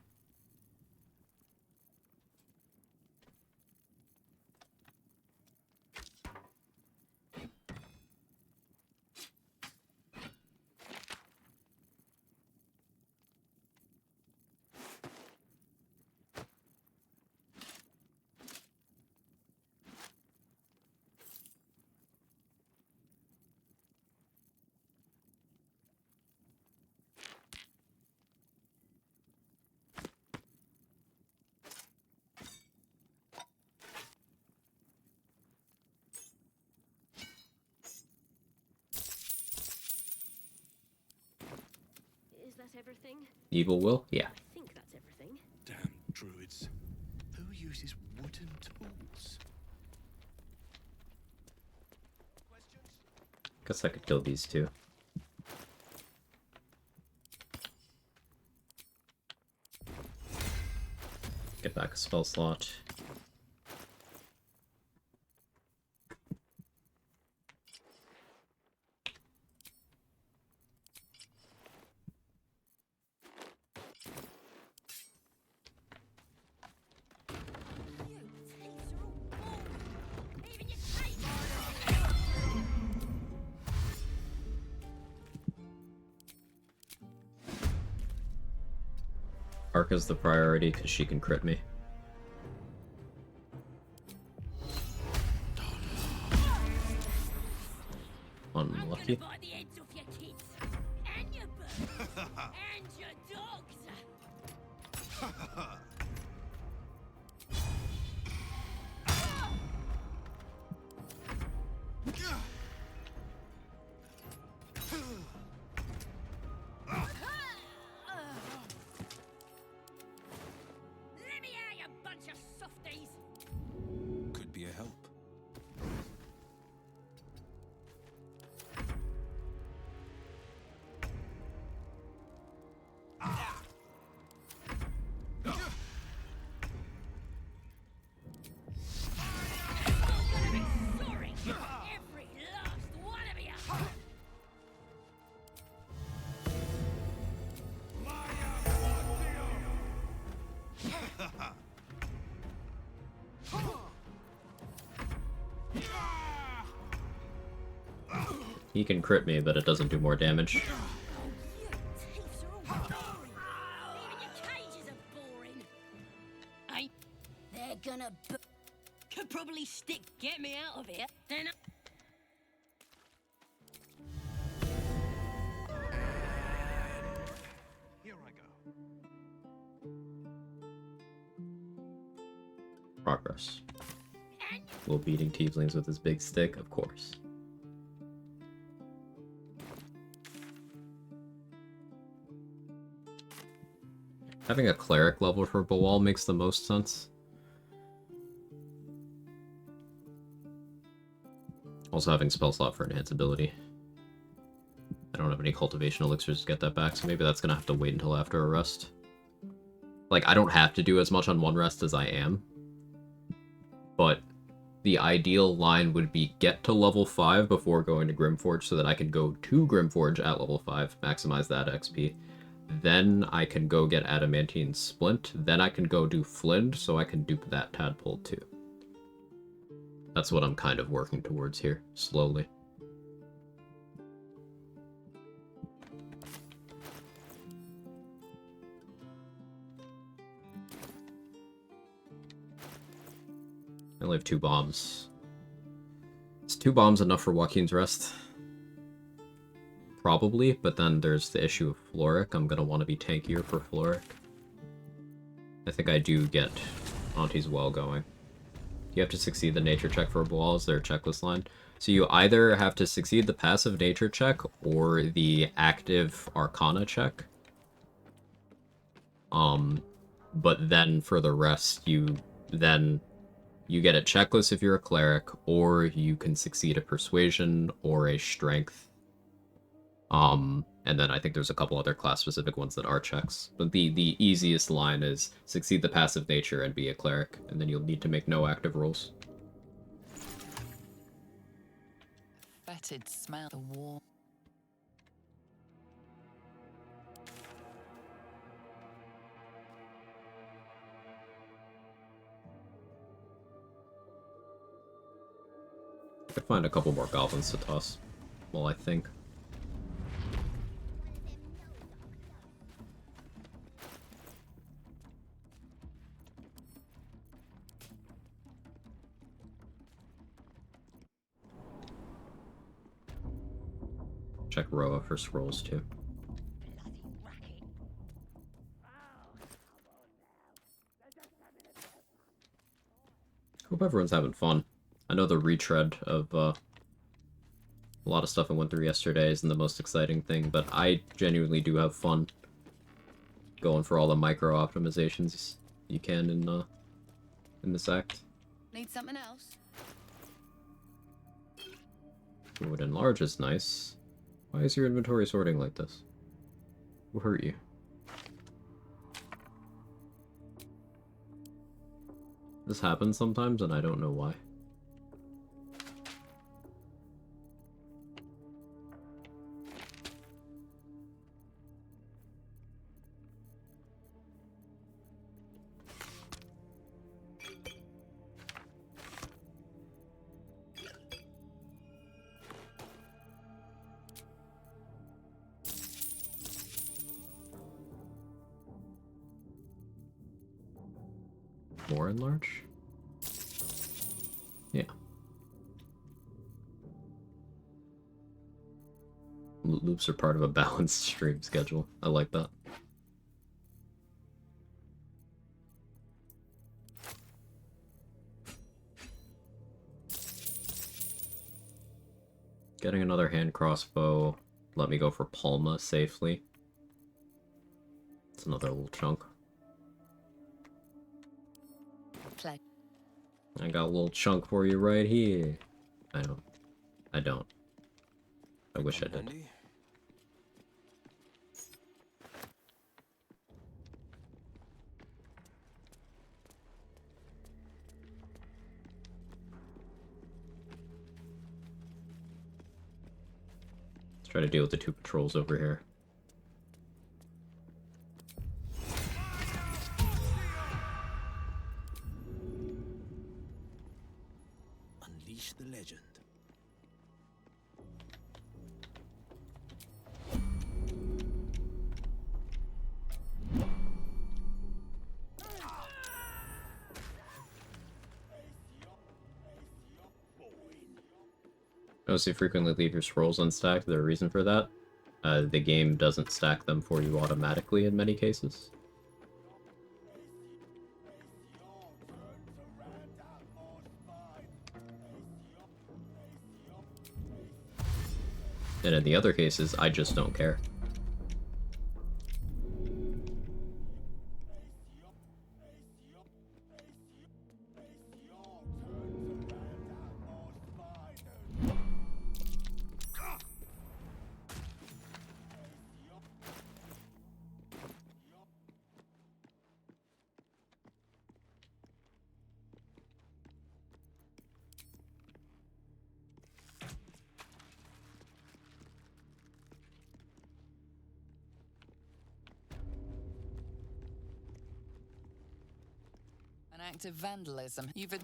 Is that everything? Evil Will? Yeah. I think that's everything. Damn druids. Who uses wooden tools? Guess I could kill these two. Get back a spell slot. Arca's the priority because she can crit me. Unlucky. Could be a help. He can crit me, but it doesn't do more damage. They're gonna could probably stick. Get me out of here. Then Here I go. Progress. Will beating tieflings with his big stick, of course. Having a cleric level for Bawal makes the most sense. Also having spell slot for enhance ability. I don't have any cultivation elixirs to get that back, so maybe that's gonna have to wait until after a rest. Like, I don't have to do as much on one rest as I am, but the ideal line would be get to level 5 before going to Grimforge so that I can go to Grimforge at level 5, maximize that XP. Then I can go get Adamantine Splint, then I can go do Flind so I can dupe that Tadpole too. That's what I'm kind of working towards here, slowly. I only have 2 bombs. Is 2 bombs enough for Joaquin's Rest? Probably, but then there's the issue of Floric. I'm gonna want to be tankier for Floric. I think I do get Auntie's Well going. You have to succeed the nature check for a Bawal. Is there a checklist line? So you either have to succeed the passive nature check or the active arcana check. But then for the rest, you get a checklist if you're a cleric, or you can succeed a persuasion or a strength. And then I think there's a couple other class-specific ones that are checks. But the easiest line is succeed the passive nature and be a cleric, and then you'll need to make no active rolls. Fetid smell the war. I could find a couple more goblins to toss. Well, I think. Check Roa for scrolls too. Hope everyone's having fun. I know the retread of a lot of stuff I went through yesterday isn't the most exciting thing, but I genuinely do have fun going for all the micro optimizations you can in this act. Need something else? Would enlarge is nice. Why is your inventory sorting like this? Who hurt you? This happens sometimes and I don't know why. More enlarge? Yeah. Loops are part of a balanced stream schedule. I like that. Getting another hand crossbow. Let me go for Palma safely. It's another little chunk. Play. I got a little chunk for you right here. I don't. I wish I did. Let's try to deal with the 2 patrols over here. Unleash the legend. Notice you frequently leave your scrolls unstacked. There's a reason for that. The game doesn't stack them for you automatically in many cases. And in the other cases, I just don't care. An act of vandalism. You've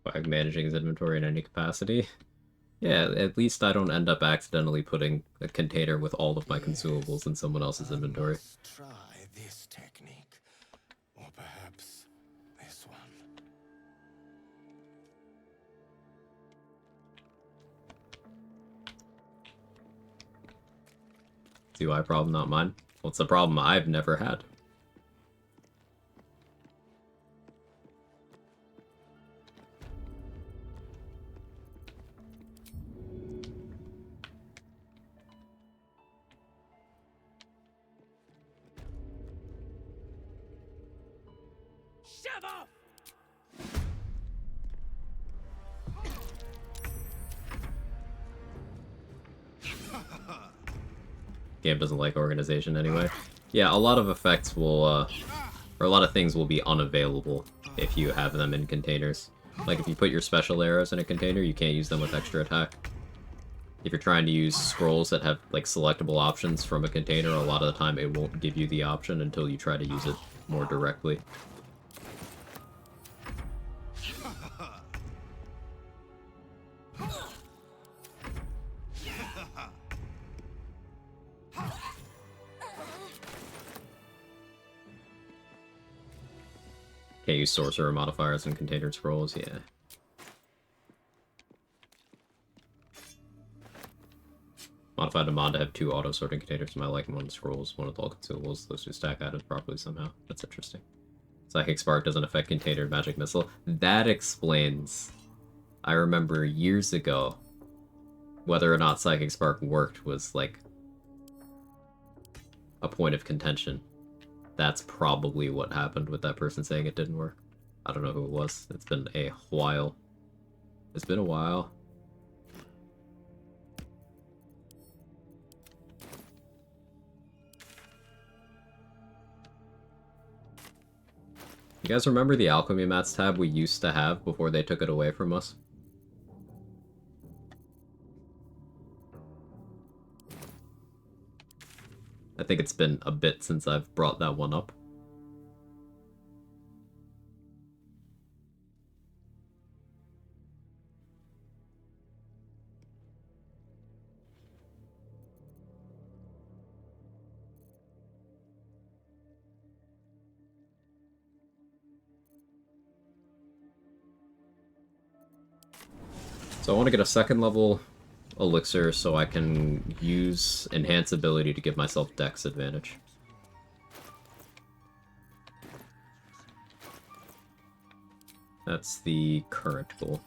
Quag managing his inventory in any capacity. Yeah, at least I don't end up accidentally putting a container with all of my consumables in someone else's inventory. Try this technique, or perhaps this one. See why problem, not mine? What's the problem I've never had? Shove off! Game doesn't like organization anyway. Yeah, a lot of effects will, or a lot of things will be unavailable if you have them in containers. Like if you put your special arrows in a container, you can't use them with extra attack. If you're trying to use scrolls that have like selectable options from a container, a lot of the time it won't give you the option until you try to use it more directly. Can't use sorcerer modifiers in container scrolls, yeah. Modified a mod to have 2 auto-sorting containers. I like 1 scrolls, 1 with all consumables. Those 2 stack items properly somehow. That's interesting. Psychic Spark doesn't affect container magic missile. That explains... I remember years ago, whether or not Psychic Spark worked was, like, a point of contention. That's probably what happened with that person saying it didn't work. I don't know who it was. It's been a while. It's been a while. You guys remember the Alchemy Mats tab we used to have before they took it away from us? I think it's been a bit since I've brought that one up. So I want to get a 2nd level elixir so I can use enhance ability to give myself dex advantage. That's the current goal.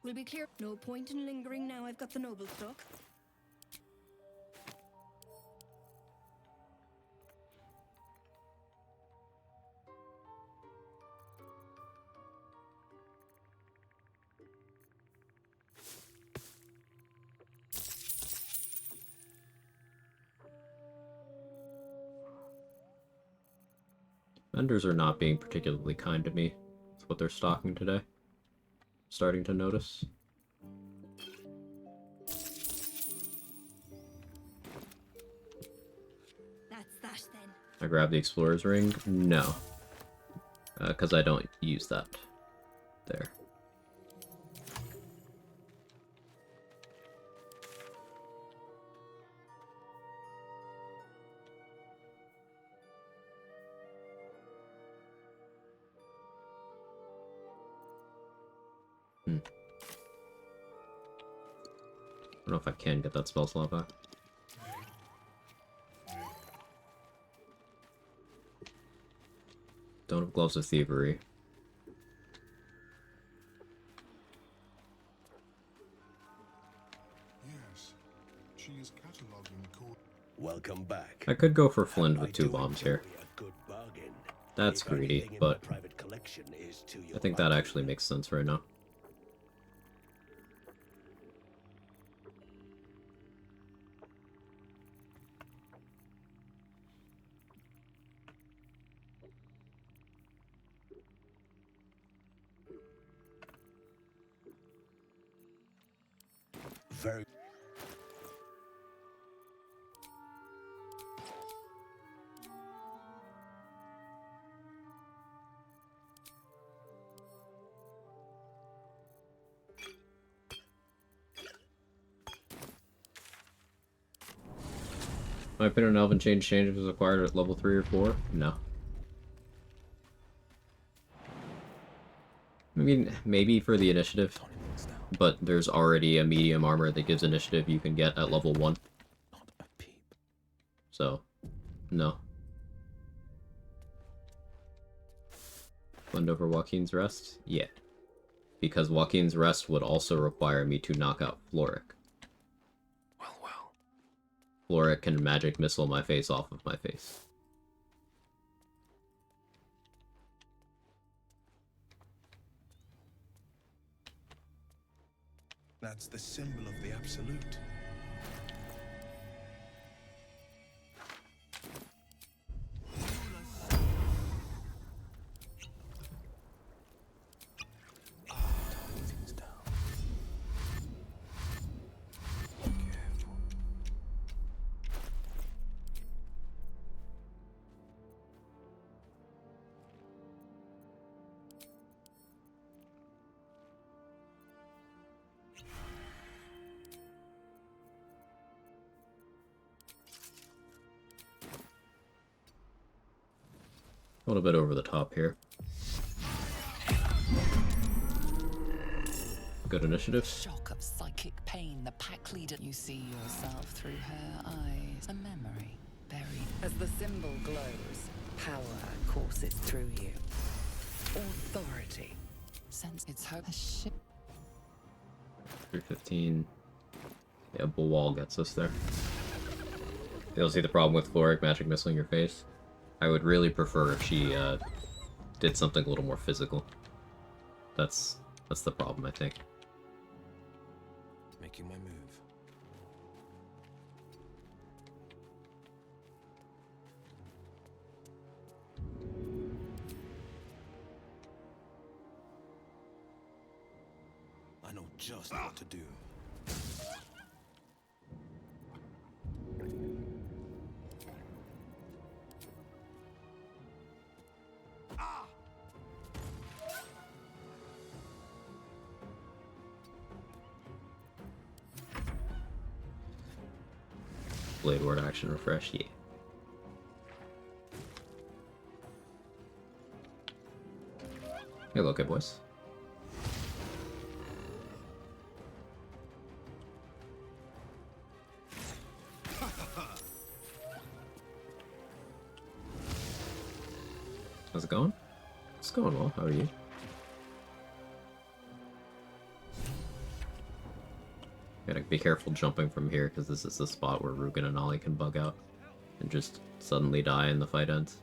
We'll be clear. No point in lingering now I've got the noble stock. Vendors are not being particularly kind to me. That's what they're stocking today. Starting to notice. That's that then. I grab the Explorer's Ring? No. Because I don't use that. There. I don't know if I can get that spell slot back. Don't have Gloves of Thievery. Yes, she is cataloging code. Welcome back. I could go for Flint with 2 bombs here. A good bargain. That's If greedy, anything in my but private collection is to your I think that actually makes sense right now. very. My opinion on Elven Change was acquired at level 3 or 4? No. I mean, maybe for the initiative, but there's already a medium armor that gives initiative you can get at level 1. So, no. Blend over Joaquin's Rest? Yeah. Because Joaquin's Rest would also require me to knock out Floric. Floric can magic missile my face off of my face. That's the symbol of the Absolute. A little bit over the top here. Good initiative. Shock of psychic pain, the pack leader. You see yourself through her eyes. A memory buried. As the symbol glows, power courses through you. Authority. Sense it's her ship. 315. Yeah, Bulwall gets us there. You'll see the problem with Floric magic missiling your face. I would really prefer if she did something a little more physical. That's the problem, I think. Making my move. I know just what to do. Blade Ward action refresh, yeah. Hey, look, boys. How's it going? It's going well. How are you? Gotta be careful jumping from here, because this is the spot where Rugen and Ollie can bug out and just suddenly die and the fight ends.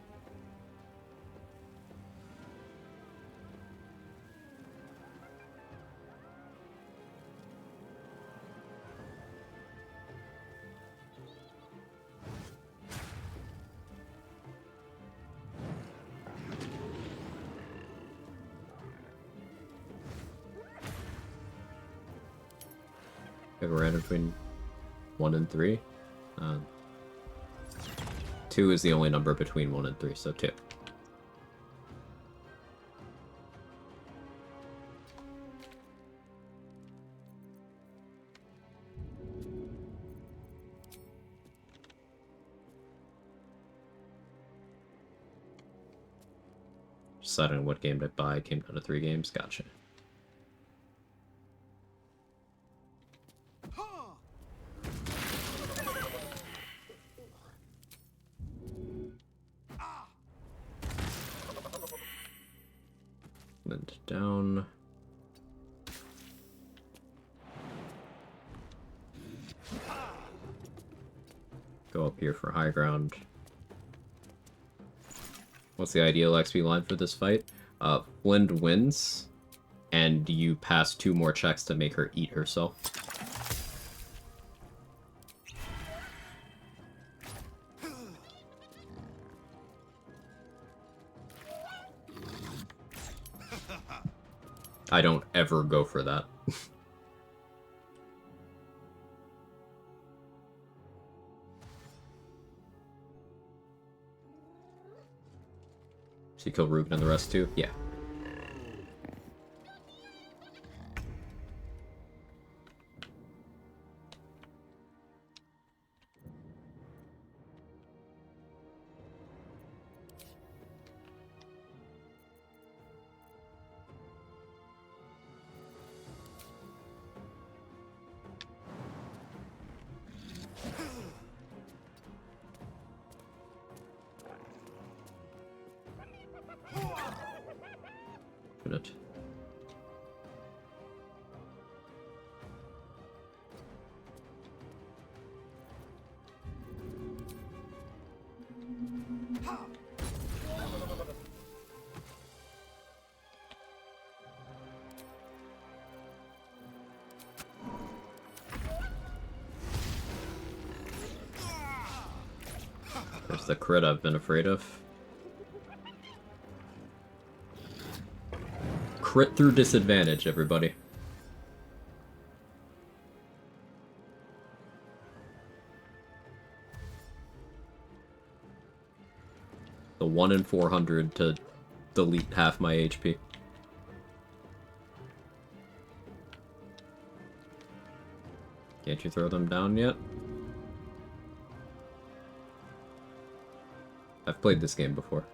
Pick a random between 1 and 3. 2 is the only number between 1 and 3, so 2. Deciding what game to buy came down to 3 games. Gotcha. Blend down. Go up here for high ground. What's the ideal XP line for this fight? Flynn wins, and you pass 2 more checks to make her eat herself. I don't ever go for that. So you kill Ruben and the rest too? Yeah. It. There's the crit I've been afraid of. Crit through disadvantage, everybody. The 1 in 400 to delete half my HP. Can't you throw them down yet? I've played this game before.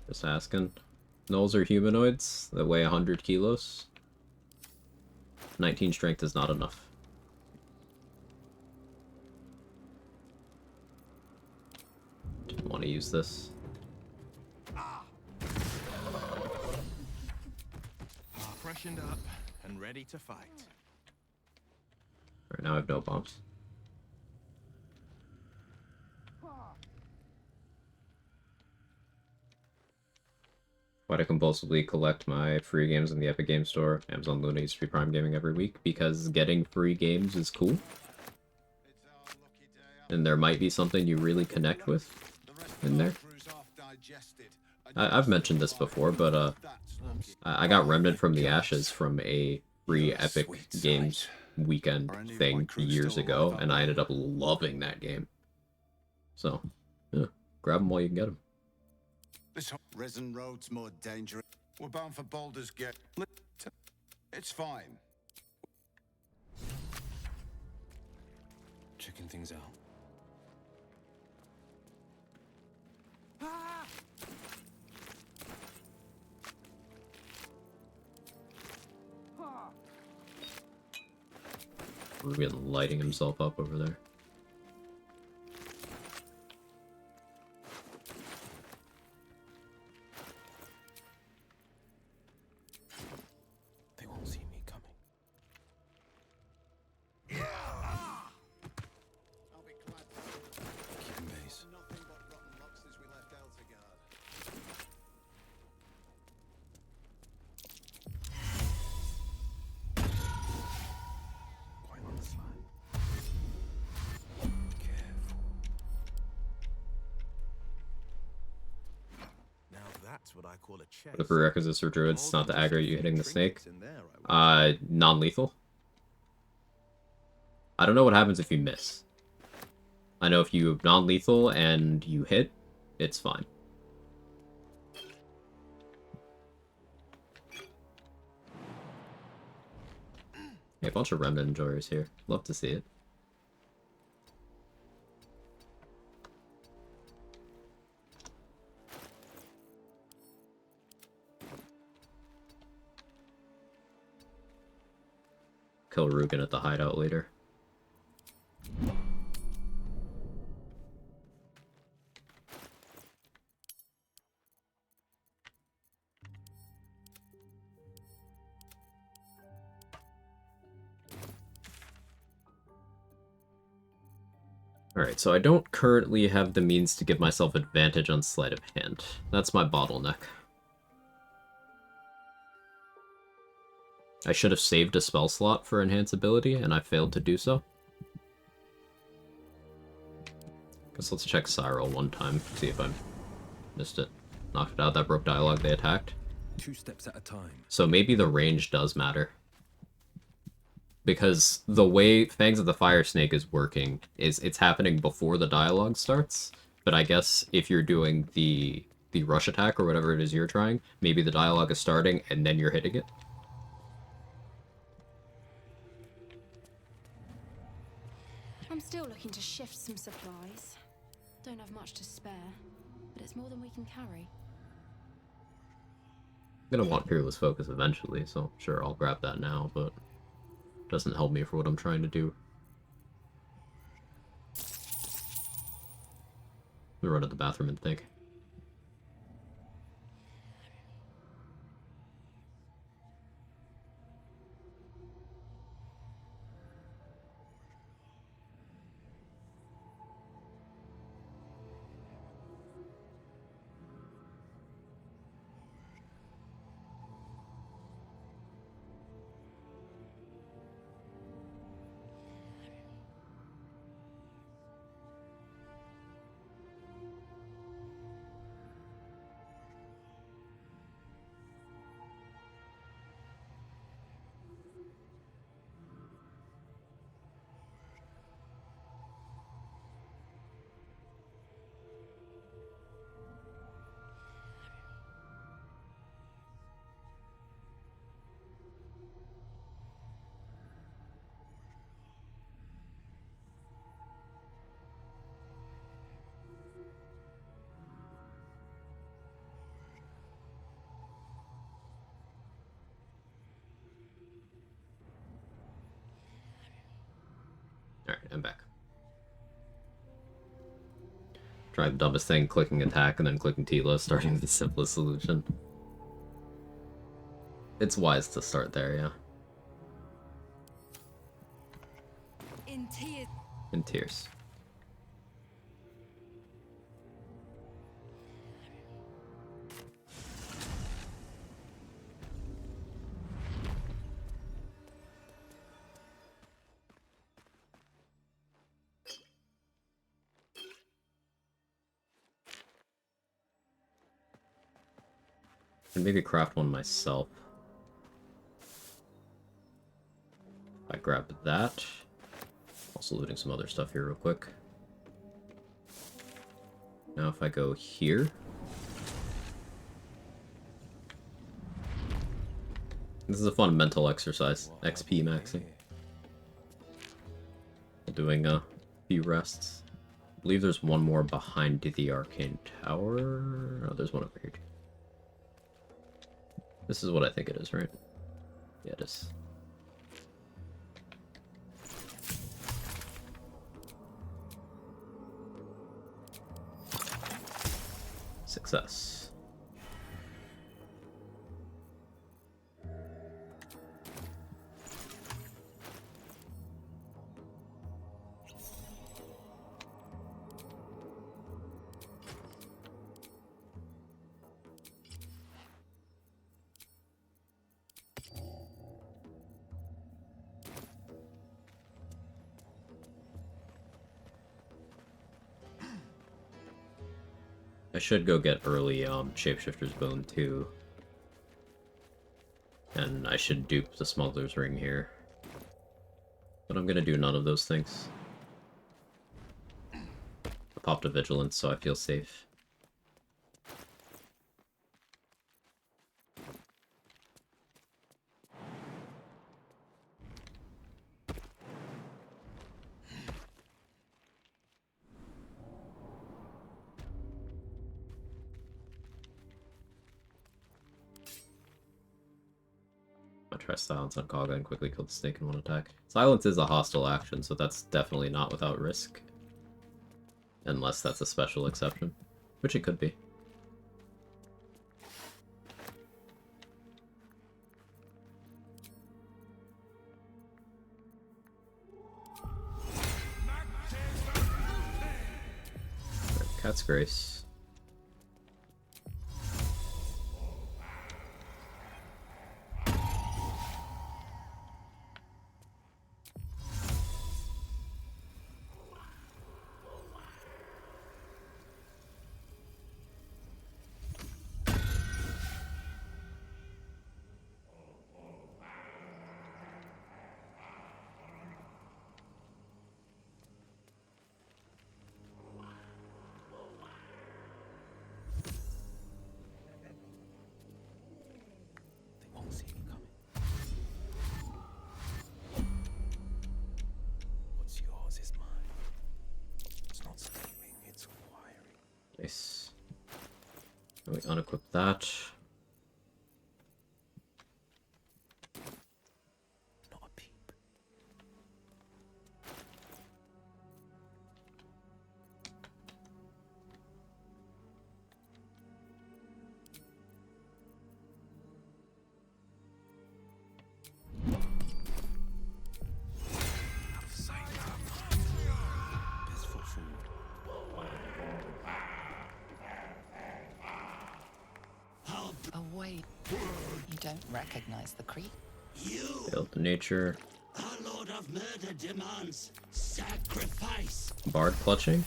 Just asking. Gnolls are humanoids that weigh 100 kilos. 19 strength is not enough. Didn't want to use this. Freshened up and ready to fight. Right now I have no bombs. Why do I compulsively collect my free games in the Epic Games Store? Amazon Luna used to be Prime Gaming every week because getting free games is cool. And there might be something you really connect with in there. I've mentioned this before, but I got Remnant from the Ashes from a free Epic Games weekend thing years ago, and I ended up loving that game. So, yeah, grab them while you can get them. This resin road's more dangerous. We're bound for Baldur's Gate. It's fine. Checking things out. Ruben lighting himself up over there. They won't see me coming. I'll be glad to Keeping base. nothing but rotten luck since we left Eltegard. Quite on the slide. Now that's what I call a chase. The prerequisites for druids, not to aggro you hitting the snake. Non-lethal. I don't know what happens if you miss. I know if you non-lethal and you hit, it's fine. Yeah, a bunch of Remnant enjoyers here. Love to see it. Kill Rugen at the hideout later. Alright, so I don't currently have the means to give myself advantage on sleight of hand. That's my bottleneck. I should have saved a spell slot for enhance ability, and I failed to do so. Guess let's check Cyril one time, see if I missed it. Knocked it out, that broke dialogue, they attacked. 2 steps at a time. So maybe the range does matter. Because the way Fangs of the Fire Snake is working is it's happening before the dialogue starts, but I guess if you're doing the rush attack or whatever it is you're trying, maybe the dialogue is starting and then you're hitting it. I'm still looking to shift some supplies. Don't have much to spare, but it's more than we can carry. I'm gonna want Peerless Focus eventually, so sure, I'll grab that now, but doesn't help me for what I'm trying to do. Let me run to the bathroom and think. Alright, I'm back. Try the dumbest thing, clicking attack and then clicking Tila, starting with the simplest solution. It's wise to start there, yeah. In tears. In tears. And maybe craft one myself. I grab that. Also looting some other stuff here real quick. Now if I go here. This is a fun mental exercise. XP maxing. Doing a few rests. I believe there's one more behind the Arcane Tower. Oh, there's one over here. This is what I think it is, right? Yeah, it is. Success. I should go get early Shapeshifter's Bone too. And I should dupe the Smuggler's Ring here. But I'm gonna do none of those things. I popped a Vigilance, so I feel safe. I'll try silence on Quag and quickly kill the snake in one attack. Silence is a hostile action, so that's definitely not without risk. Unless that's a special exception, which it could be. Cat's Grace. Nice. We unequip that. Oh, wait. You don't recognize the creep? Build the nature. Our Lord of Murder demands sacrifice. Bard clutching.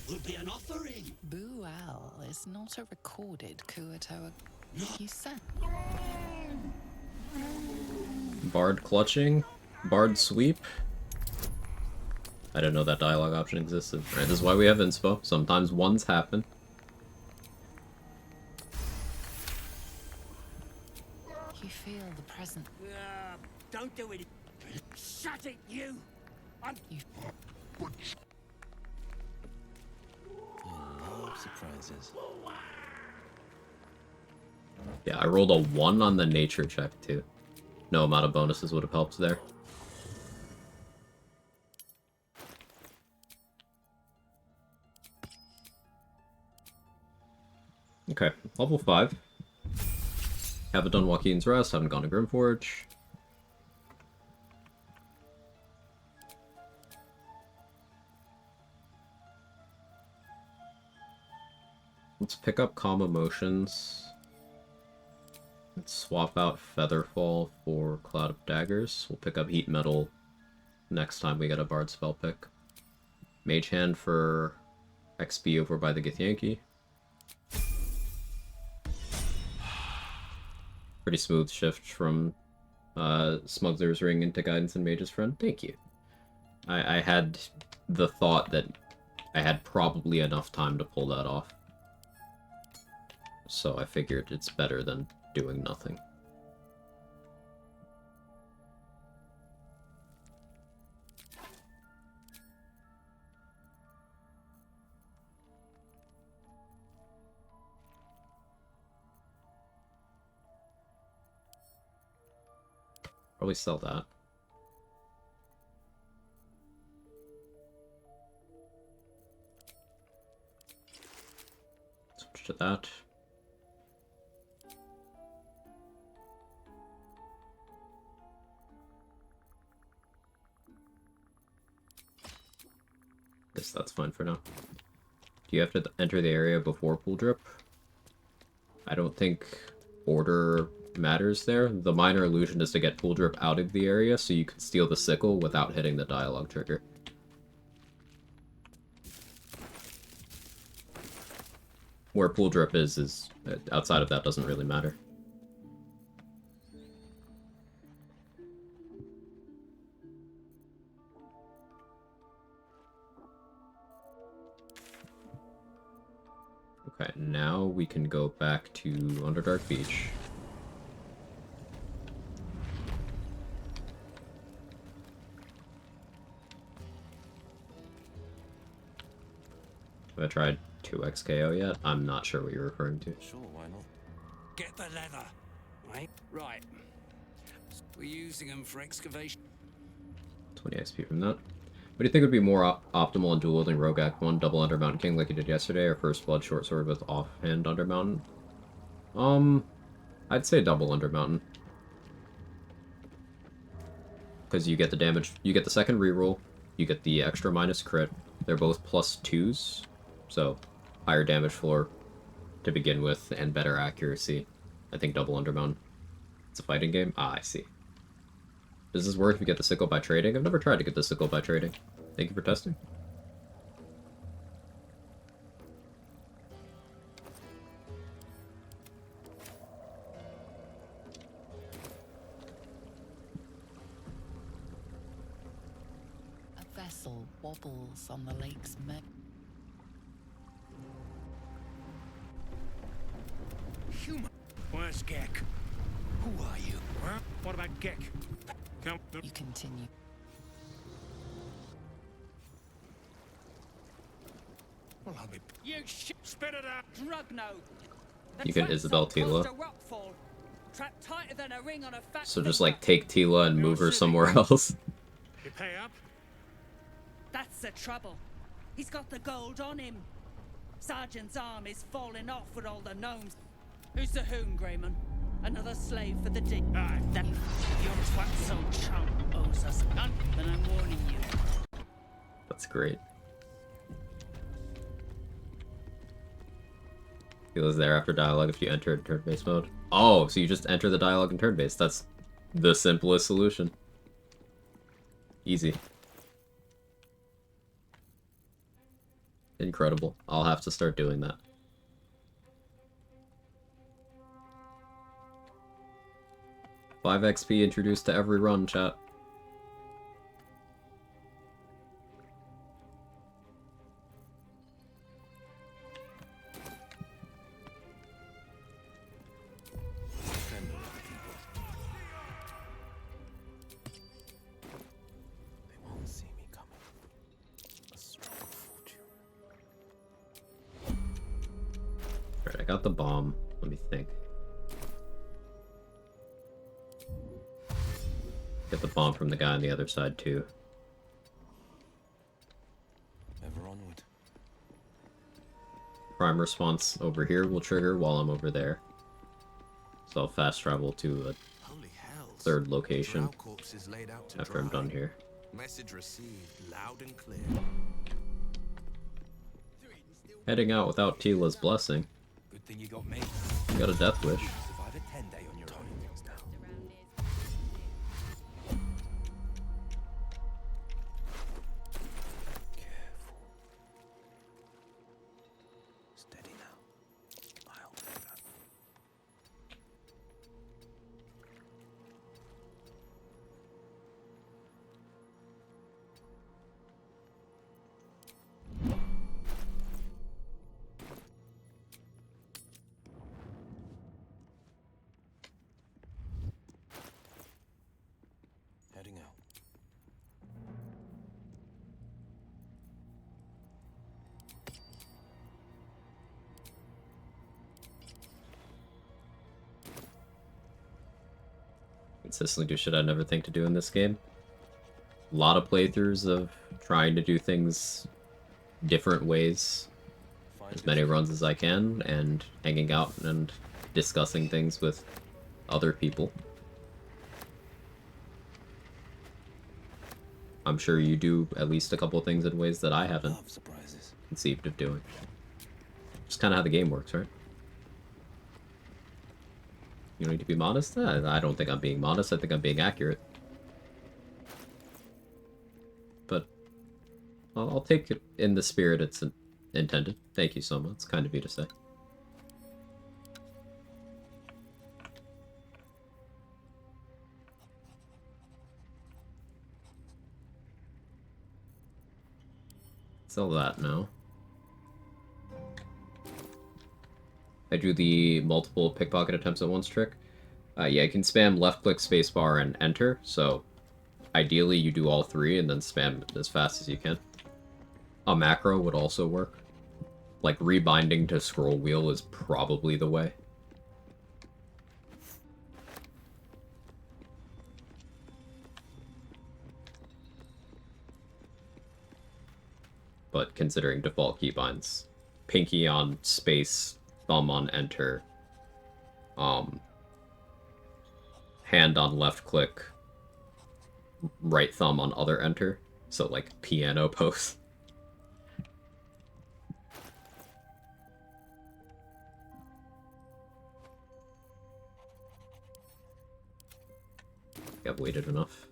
Will be an offering. Bual is not a recorded Kuatoa. You said. Bard clutching. Bard sweep. I didn't know that dialogue option existed. Right, this is why we have inspo. Sometimes ones happen. You feel the present. Don't do it. Shut it, you. You love surprises. Yeah, I rolled a 1 on the nature check too. No amount of bonuses would have helped there. Okay, level 5. Haven't done Joaquin's Rest, haven't gone to Grimforge. Let's pick up Calm Emotions. Let's swap out Featherfall for Cloud of Daggers. We'll pick up Heat Metal next time we get a Bard spell pick. Mage Hand for XP over by the Githyanki. Pretty smooth shift from Smuggler's Ring into Guidance and Mage's Friend. Thank you. I had the thought that I had probably enough time to pull that off. So I figured it's better than doing nothing. Probably sell that. Switch to that. Guess that's fine for now. Do you have to enter the area before Pool Drip? I don't think order matters there. The minor illusion is to get Pool Drip out of the area so you can steal the sickle without hitting the dialogue trigger. Where Pool Drip is outside of that doesn't really matter. Okay, now we can go back to Underdark Beach. Have I tried 2x KO yet? I'm not sure what you're referring to. Sure, why not? Get the leather. Right? Right. We're using them for excavation. 20 XP from that. What do you think would be more optimal in dual wielding Rogue Act 1 double Undermountain King like you did yesterday, or First Blood short sword with offhand Undermountain? I'd say double Undermountain. Because you get the damage, you get the second reroll, you get the extra minus crit. They're both +2s, so higher damage floor to begin with, and better accuracy. I think double Undermountain. It's a fighting game? Ah, I see. Does this work if you get the sickle by trading? I've never tried to get the sickle by trading. Thank you for testing. A vessel wobbles on the lake's meadow. Human. Where's Gek? Who are you? Huh? What about Gek? Come. You continue. Well, I'll be. You spit it out. Drugno. You can Isabel Tila. Trapped tighter than a ring on a fat So just like take Tila and move her somewhere else. You pay up? That's the trouble. He's got the gold on him. Sergeant's arm is falling off with all the gnomes. Who's the hoon, Greyman? Another slave for the D. Aye. That your twat soul chump owes us none, then I'm warning you. That's great. Tila's there after dialogue if you enter in turn-based mode. Oh, so you just enter the dialogue in turn-based. That's the simplest solution. Easy. Incredible. I'll have to start doing that. Five XP introduced to every run, chat. They won't see me coming. A stroke of fortune. Alright, I got the bomb. Let me think. Get the bomb from the guy on the other side, too. Ever onward. Prime response over here will trigger while I'm over there. So I'll fast travel to a third location after I'm done here. Message received loud and clear. Heading out without Tila's blessing. Good thing you got me. You got a death wish. Survive a 10-day on your own. Steady now. I'll do that. Heading out. Consistently do shit I never think to do in this game. A lot of playthroughs of trying to do things different ways. As many runs as I can, and hanging out and discussing things with other people. I'm sure you do at least a couple things in ways that I haven't conceived of doing. Just kind of how the game works, right? You don't need to be modest? I don't think I'm being modest. I think I'm being accurate. But I'll take it in the spirit it's intended. Thank you so much. It's kind of you to say. Sell that now. I do the multiple pickpocket attempts at once trick. Yeah, you can spam left click spacebar and enter, so ideally you do all three and then spam as fast as you can. A macro would also work. Like rebinding to scroll wheel is probably the way. but considering default keybinds. Pinky on space, thumb on enter, hand on left click, right thumb on other enter, so like piano pose. I've waited enough.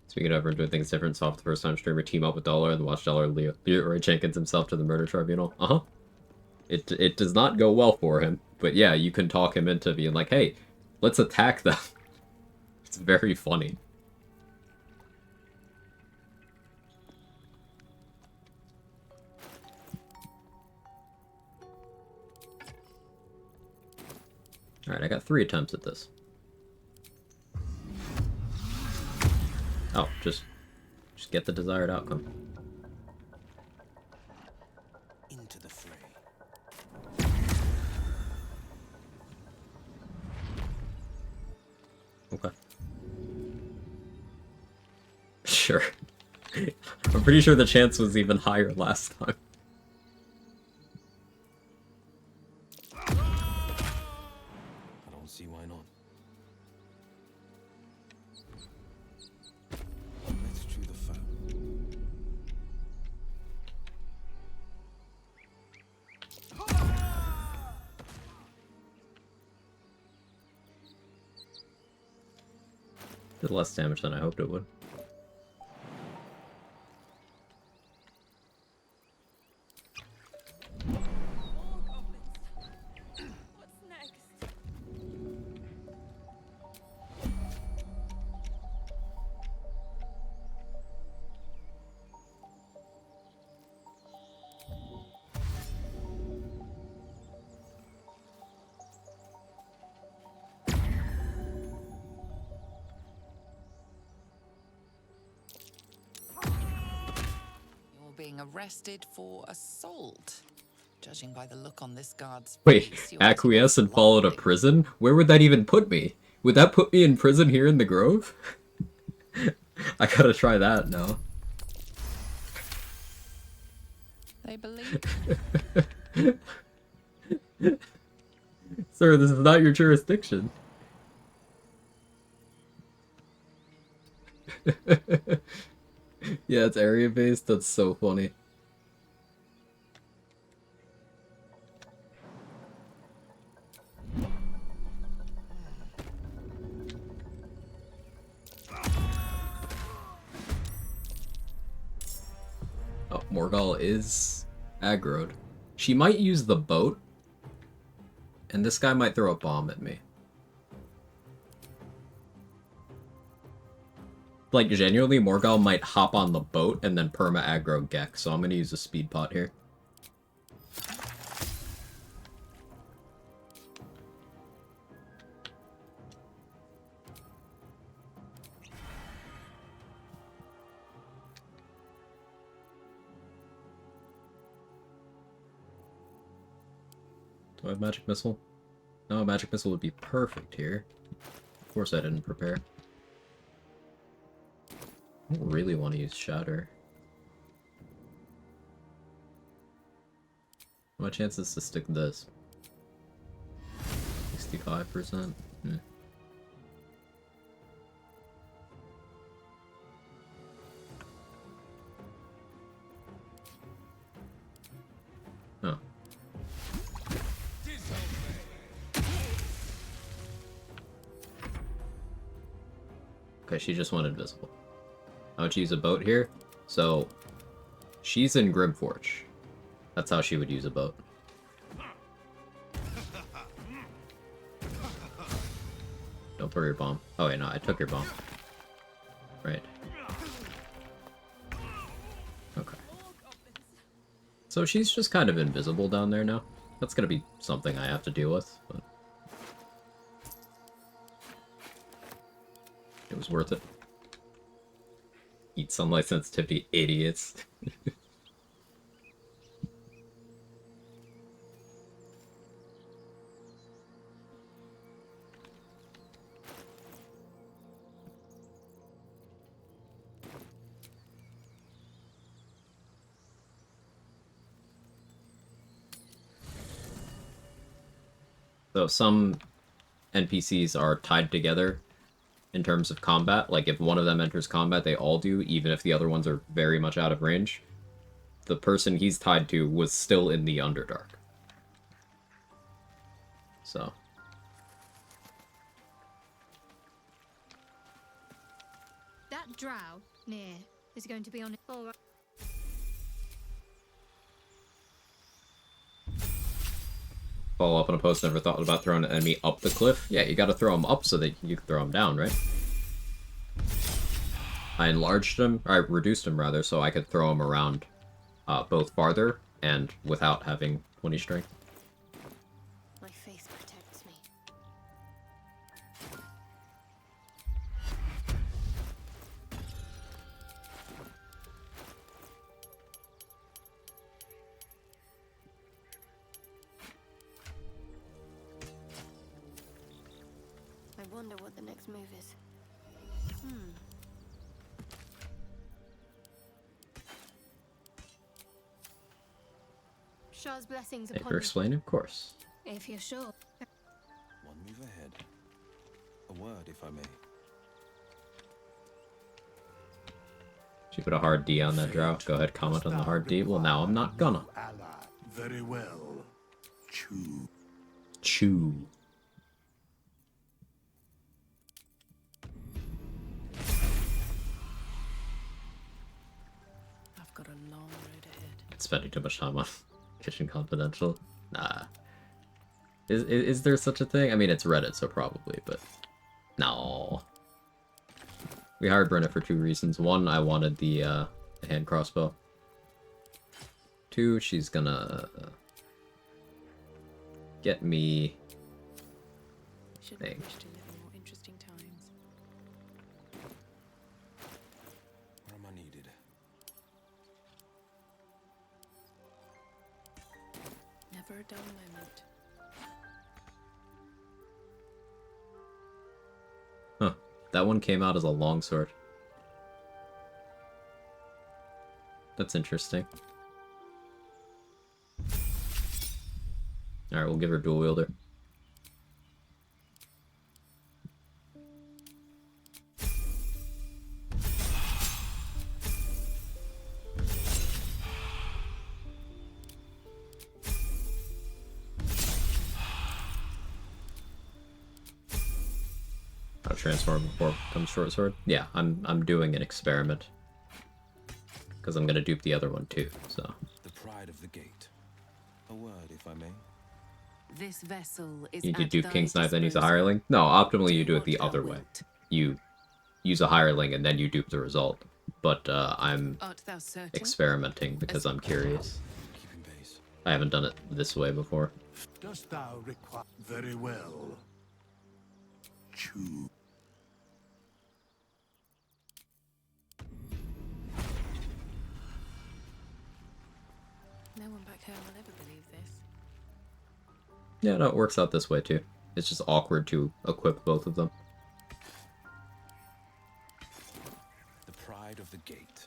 Speaking of everyone doing things different, saw for the first time streamer team up with Dollar and watch Dollar Leroy Jenkins himself to the murder tribunal. Uh-huh. It does not go well for him, but yeah, you can talk him into being like, hey, let's attack them. It's very funny. Alright, I got 3 attempts at this. Oh, just get the desired outcome. Into the fray. Okay. Sure. I'm pretty sure the chance was even higher last time. I don't see why not. Let's chew the fat. Did less damage than I hoped it would. Being arrested for assault. Judging by the look on this guard's Wait, face, you're acquiesce and follow to prison? Where would that even put me? Would that put me in prison here in the Grove? I gotta try that now. They believe. Sir, this is not your jurisdiction. Yeah, it's area-based. That's so funny. Oh, Morgall is aggroed. She might use the boat, and this guy might throw a bomb at me. Like, genuinely, Morgall might hop on the boat and then perma-aggro Gek, so I'm gonna use a speed pot here. Do I have Magic Missile? No, Magic Missile would be perfect here. Of course I didn't prepare. I don't really want to use Shatter. My chances to stick this? 65%? Oh. Okay, she just went invisible. I would use a boat here. So, she's in Grimforge. That's how she would use a boat. Don't throw your bomb. Oh wait, no, I took your bomb. Right. Okay. So she's just kind of invisible down there now. That's gonna be something I have to deal with, but... it was worth it. Eat sunlight sensitivity, idiots. So some NPCs are tied together in terms of combat. Like, if one of them enters combat, they all do, even if the other ones are very much out of range. The person he's tied to was still in the Underdark. So. That drow near is going to be on it. All right. Follow up on a post, never thought about throwing an enemy up the cliff. Yeah, you gotta throw them up so that you can throw them down, right? I enlarged him, or I reduced him rather, so I could throw him around both farther and without having 20 strength. My faith protects me. I wonder what the next move is. Shah's blessings Thank you upon for you. explaining, of course. If you're sure. One move ahead. A word, if I may. She put a hard D on that drow. Go ahead, comment on the hard D. Well, now I'm not gonna. Very well. Chew. Chew. I've got a long road ahead. Spending too much time on Kitchen Confidential. Nah. Is there such a thing? I mean, it's Reddit, so probably, but no. We hired Brenna for 2 reasons. 1, I wanted the hand crossbow. 2, she's gonna get me Shouldn't thing. wish to live in more interesting times. Where am I needed? Never a dull moment. Huh. That one came out as a longsword. That's interesting. Alright, we'll give her dual wielder. How to transform before it becomes short sword? Yeah, I'm doing an experiment. Because I'm gonna dupe the other one too, so. The pride of the gate. A word, if I may. This vessel is You need to at dupe thy King's Knife, then use a disposal. hireling? No, optimally you do it what the thou other way. wilt. You use a hireling and then you dupe the result. But I'm Art thou certain? experimenting because I'm curious. I haven't done it this way before. Dost thou require? Very well. Chew. No one back home will ever believe this. Yeah, no, it works out this way too. It's just awkward to equip both of them. The pride of the gate.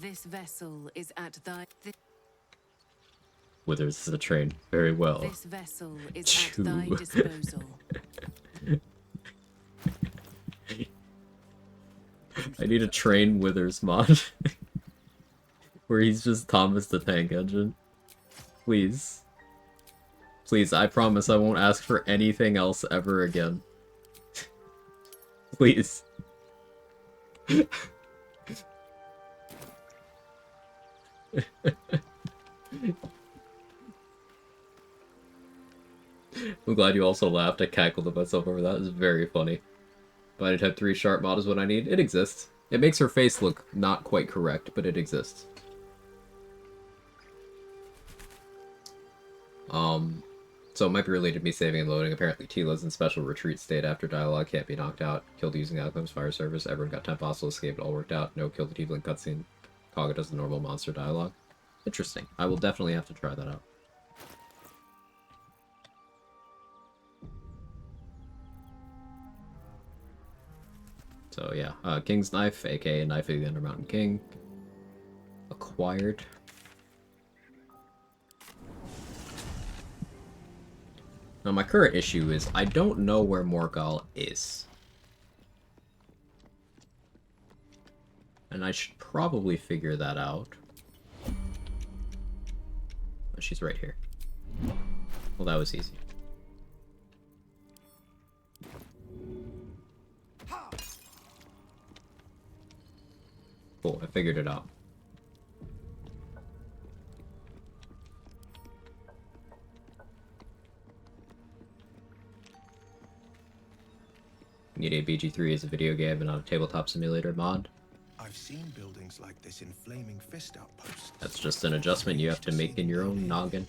This vessel is at thy. Withers is a train. Very well. This vessel is Chew. at thy disposal. I need a train Withers mod. Where he's just Thomas the Tank Engine. Please. Please, I promise I won't ask for anything else ever again. Please. I'm glad you also laughed. I cackled at myself over that. It was very funny. Body type 3 sharp mod is what I need. It exists. It makes her face look not quite correct, but it exists. So it might be related to me saving and loading. Apparently Tila's in special retreat state after dialogue, can't be knocked out. Killed using Alchem's fire service. Everyone got temp hostile, escaped, all worked out. No kill the Tiefling cutscene. Kaga does the normal monster dialogue. Interesting. I will definitely have to try that out. So yeah, King's Knife, aka Knife of the Undermountain King. Acquired. Now my current issue is I don't know where Morgall is. And I should probably figure that out. Oh, she's right here. Well, that was easy. Cool, I figured it out. Need a BG3 as a video game and not a tabletop simulator mod. I've seen buildings like this in Flaming Fist outposts. That's just an adjustment you have to make in your own noggin.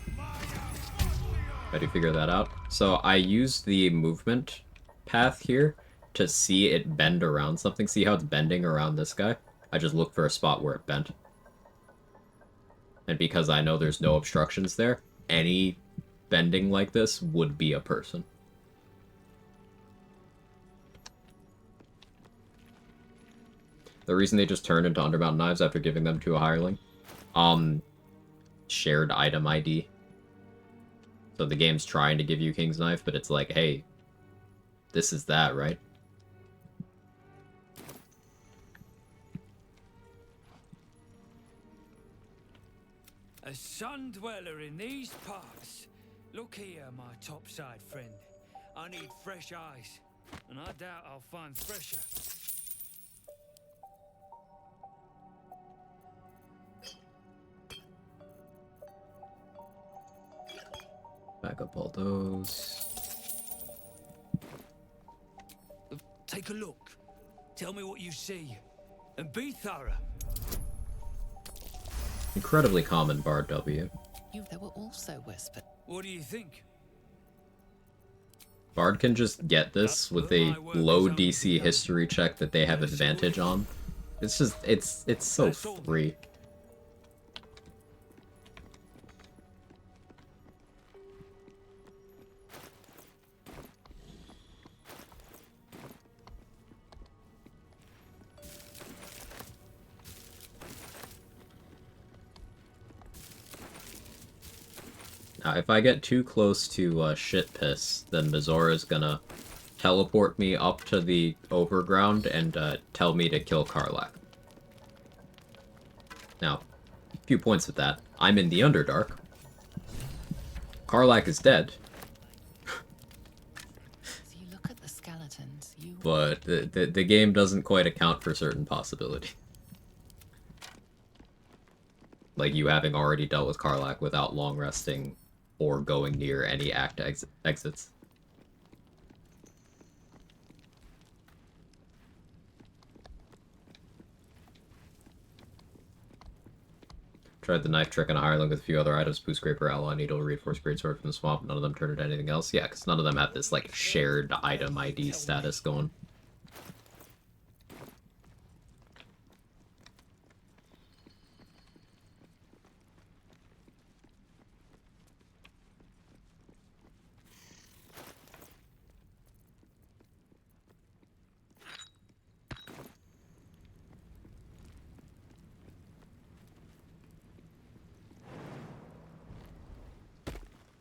How do you figure that out? So I used the movement path here to see it bend around something. See how it's bending around this guy? I just looked for a spot where it bent. And because I know there's no obstructions there, any bending like this would be a person. The reason they just turned into Undermountain Knives after giving them to a hireling? Shared item ID. So the game's trying to give you King's Knife, but it's like, hey, this is that, right? A sun dweller in these parts. Look here, my topside friend. I need fresh eyes, and I doubt I'll find fresher. Back up all those. Take a look. Tell me what you see, and be thorough. Incredibly common Bard W. There were also whispers. What do you think? Bard can just get this with a low DC history check that they have advantage on. It's just, it's so free. Now, if I get too close to Shit Piss, then Mizora's gonna teleport me up to the overground and tell me to kill Karlach. Now, a few points with that. I'm in the Underdark. Karlach is dead. So you look at the skeletons, But the game doesn't quite account for certain possibility. Like you having already dealt with Karlach without long resting or going near any act exits. Tried the knife trick on a hireling with a few other items, Poo Scraper, Outlaw Needle, Reinforced Greatsword from the swamp. None of them turned into anything else. Yeah, because none of them have this, like, shared item ID status going.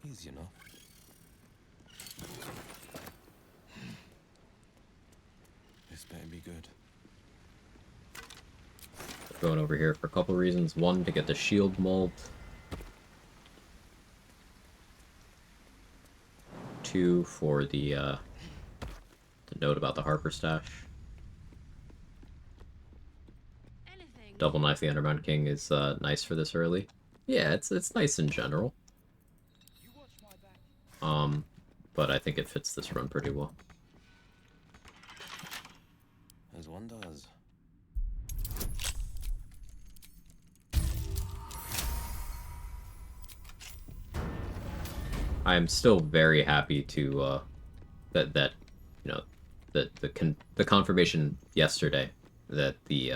Easy enough. This better be good. Going over here for a couple reasons. One, to get the shield mold. Two, for the note about the Harper stash. Double Knife the Underground King is nice for this early. Yeah, it's nice in general. But I think it fits this run pretty well. As one does. I'm still very happy to that you know the confirmation yesterday that the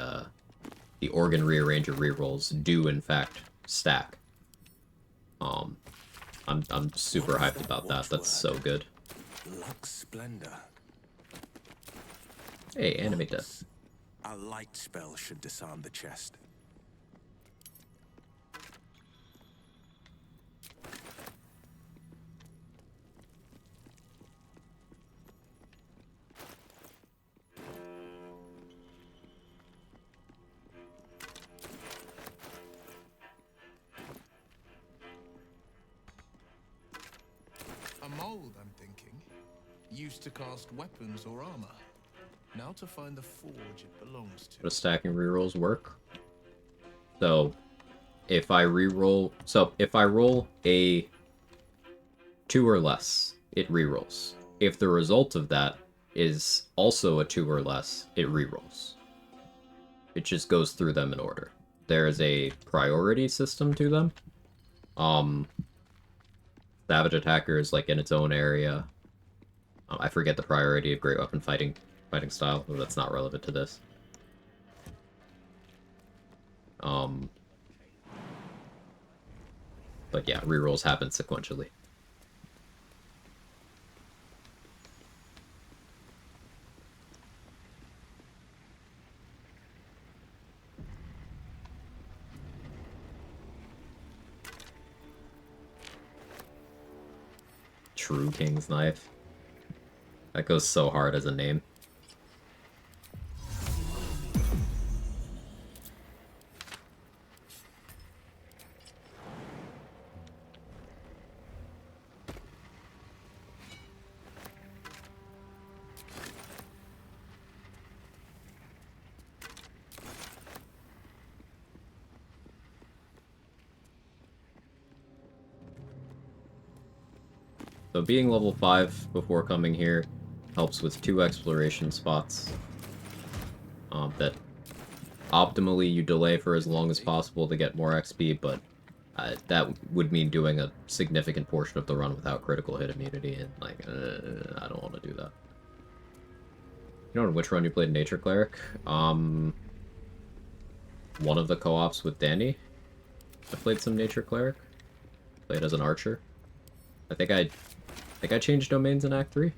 organ rearranger rerolls do in fact stack. I'm super hyped about that. That's so good. Lux Splendor. Hey, animate that. A light spell should disarm the chest. A mold, I'm thinking. Used to cast weapons or armor. Now to find the forge it belongs to. How does stacking rerolls work? So, if I reroll... So, if I roll a 2 or less, it rerolls. If the result of that is also a 2 or less, it rerolls. It just goes through them in order. There is a priority system to them. Savage Attacker is like in its own area. I forget the priority of Great Weapon fighting style, but that's not relevant to this. But yeah, rerolls happen sequentially. True King's Knife. That goes so hard as a name. So being level 5 before coming here helps with 2 exploration spots. That optimally you delay for as long as possible to get more XP, but that would mean doing a significant portion of the run without critical hit immunity, and like, I don't want to do that. You know in which run you played Nature Cleric? One of the co-ops with Danny. I played some Nature Cleric. Played as an archer. I think I changed domains in Act 3.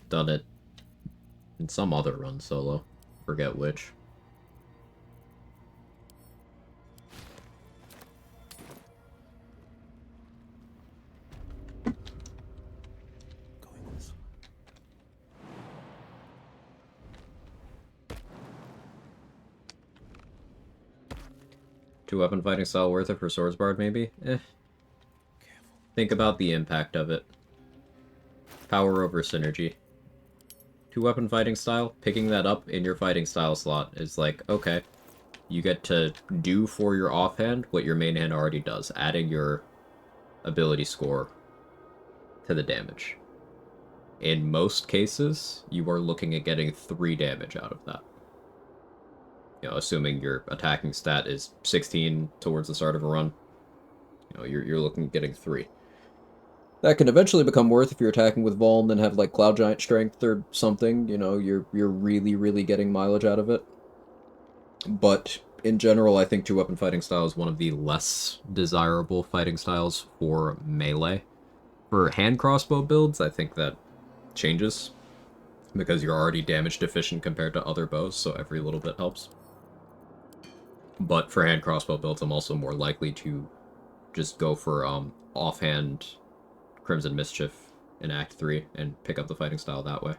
Done it in some other run solo. Forget which. Two weapon fighting style worth it for Swords Bard, maybe? Eh. Think about the impact of it. Power over synergy. 2 weapon fighting style, picking that up in your fighting style slot is like, okay, you get to do for your offhand what your main hand already does, adding your ability score to the damage. In most cases, you are looking at getting 3 damage out of that. You know, assuming your attacking stat is 16 towards the start of a run, you know, you're looking at getting 3. That can eventually become worth if you're attacking with Vol and then have like Cloud Giant Strength or something, you know, you're really, really getting mileage out of it. But in general, I think 2 weapon fighting style is one of the less desirable fighting styles for melee. For hand crossbow builds, I think that changes, because you're already damage deficient compared to other bows, so every little bit helps. But for hand crossbow builds, I'm also more likely to just go for offhand Crimson Mischief in Act 3 and pick up the fighting style that way.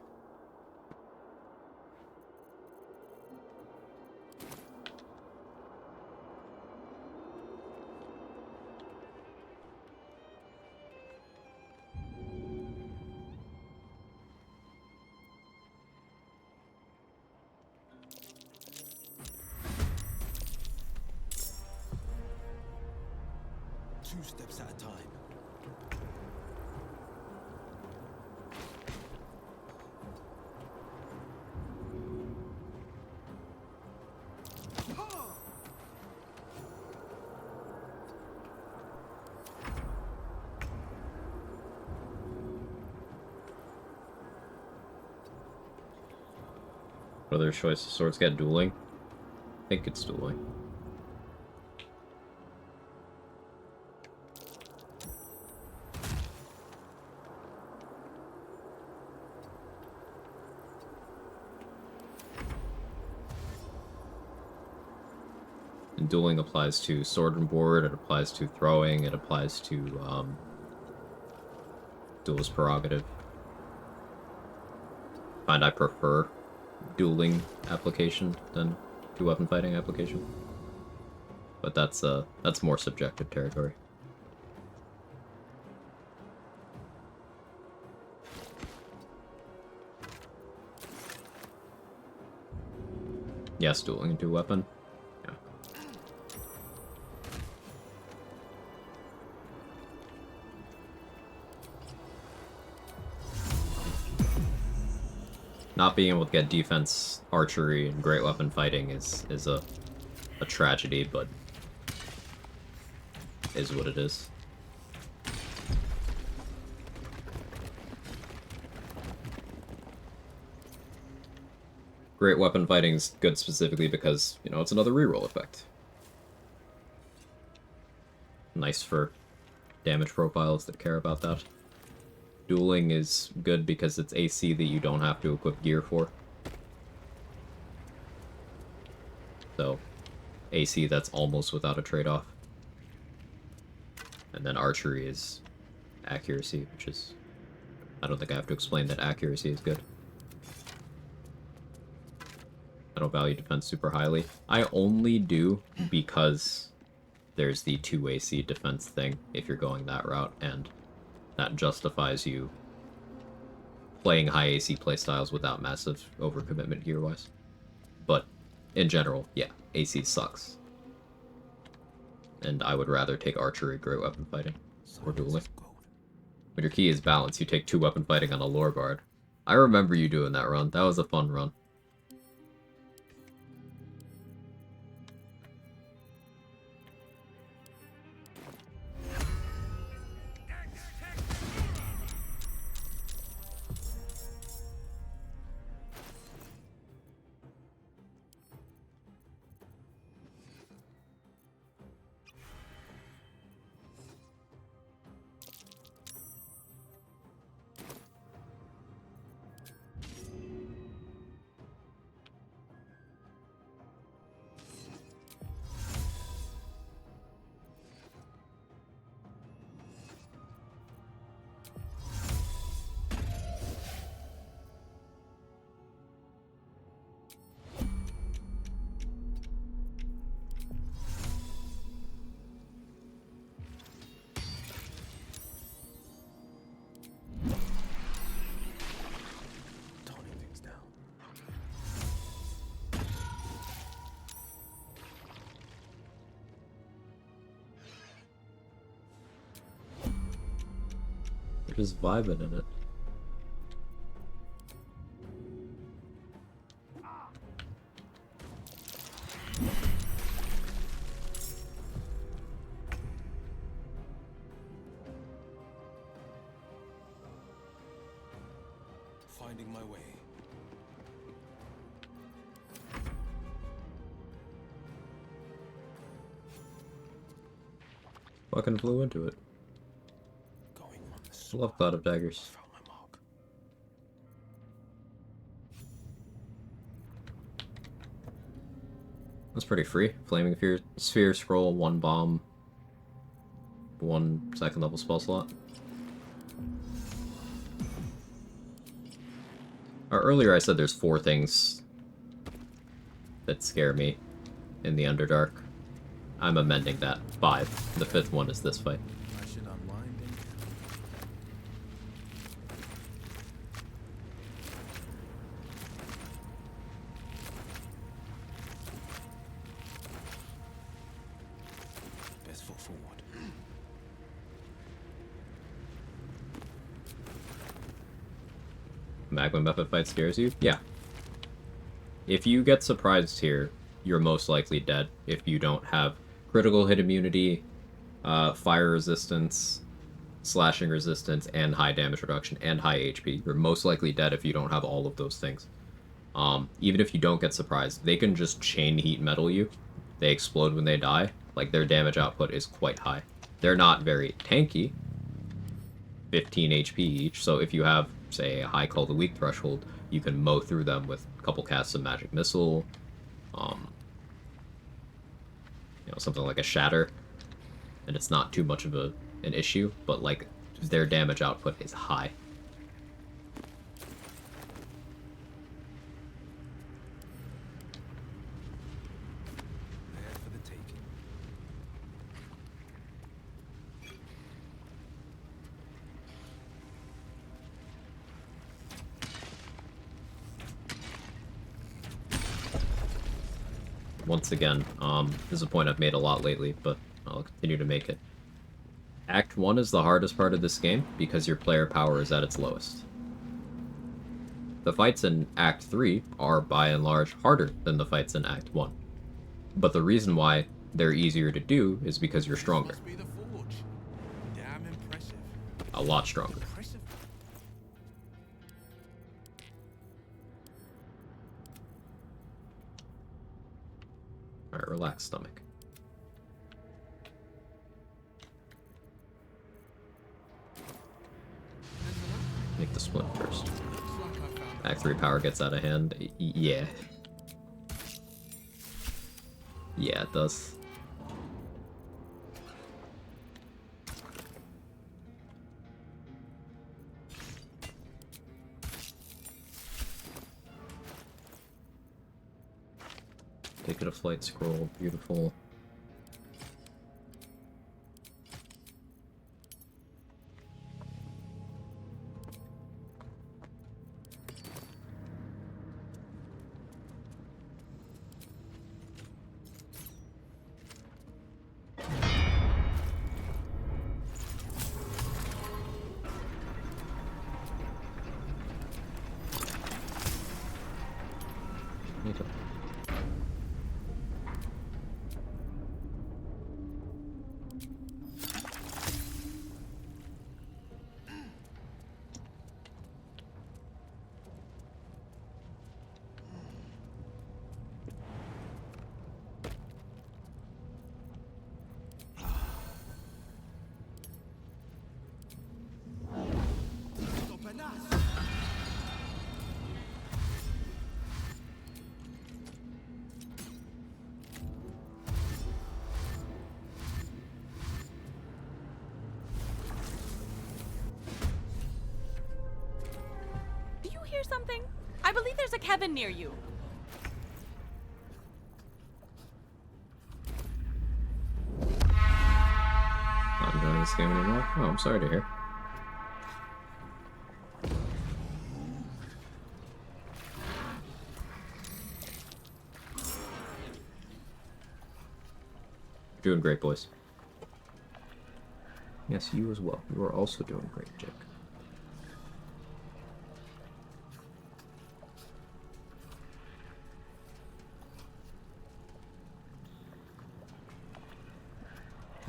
Two steps at a time. What other choice of swords get? Dueling? I think it's dueling. And dueling applies to sword and board, it applies to throwing, it applies to duelist prerogative. I prefer dueling application than two-weapon fighting application. But that's more subjective territory. Yes, dueling and two-weapon. Yeah. Not being able to get defense, archery, and great weapon fighting is a tragedy, but is what it is. Great weapon fighting's good specifically because, you know, it's another reroll effect. Nice for damage profiles that care about that. Dueling is good because it's AC that you don't have to equip gear for. So, AC that's almost without a trade-off. And then archery is accuracy, which is... I don't think I have to explain that accuracy is good. I don't value defense super highly. I only do because there's the 2 AC defense thing if you're going that route, and that justifies you playing high AC playstyles without massive overcommitment gear-wise. But in general, yeah, AC sucks. And I would rather take archery, great weapon fighting, or dueling. When your key is balance, you take 2 weapon fighting on a Glamour Bard. I remember you doing that run. That was a fun run. They're just vibing in it. Finding my way. Fucking flew into it. I love Cloud of Daggers. That's pretty free. Flaming Sphere scroll, 1 bomb, 1 second level spell slot. Earlier I said there's 4 things that scare me in the Underdark. I'm amending that. 5. The 5th one is this fight. I should unwind and Best foot forward. Magma method fight scares you? Yeah. If you get surprised here, you're most likely dead if you don't have critical hit immunity, fire resistance, slashing resistance, and high damage reduction, and high HP. You're most likely dead if you don't have all of those things. Even if you don't get surprised, they can just chain heat metal you. They explode when they die. Like, their damage output is quite high. They're not very tanky, 15 HP each, so if you have, say, a high call to weak threshold, you can mow through them with a couple casts of Magic Missile, something like a Shatter, and it's not too much of an issue, but, like, their damage output is high. There for the taking. Once again, this is a point I've made a lot lately, but I'll continue to make it. Act 1 is the hardest part of this game because your player power is at its lowest. The fights in Act 3 are, by and large, harder than the fights in Act 1. But the reason why they're easier to do is because you're stronger. Must be the forge. Damn impressive. A lot stronger. Impressive. Alright, relax, stomach. Make the splint first. Act 3 power gets out of hand. Yeah. Yeah, it does. Ticket of Flight scroll, beautiful. Okay. Do you hear something? I believe there's a Kevin near you. Not enjoying this game anymore? Oh, I'm sorry to hear. Doing great, boys. Yes, you as well. You are also doing great, Jake.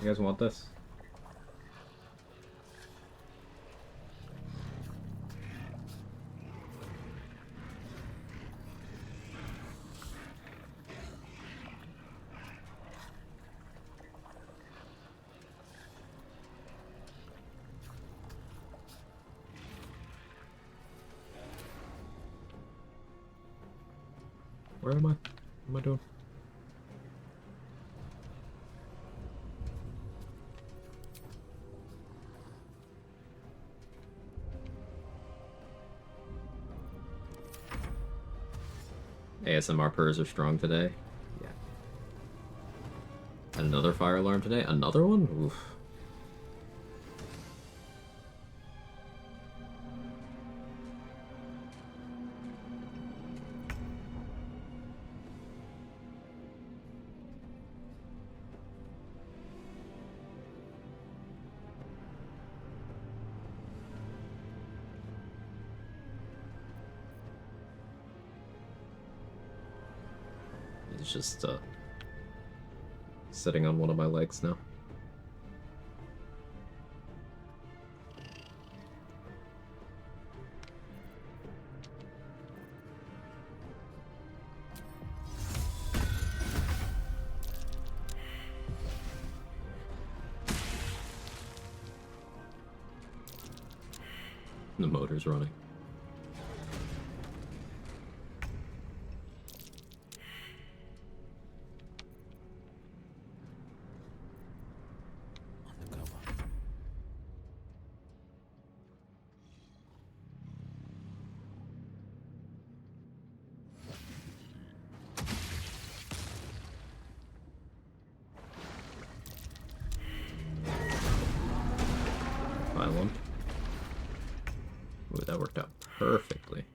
You guys want this? Where am I? What am I doing? ASMR purrs are strong today. Yeah. And another fire alarm today? Another one? Oof. It's just sitting on one of my legs now. The motor's running. One. Ooh, that worked out perfectly.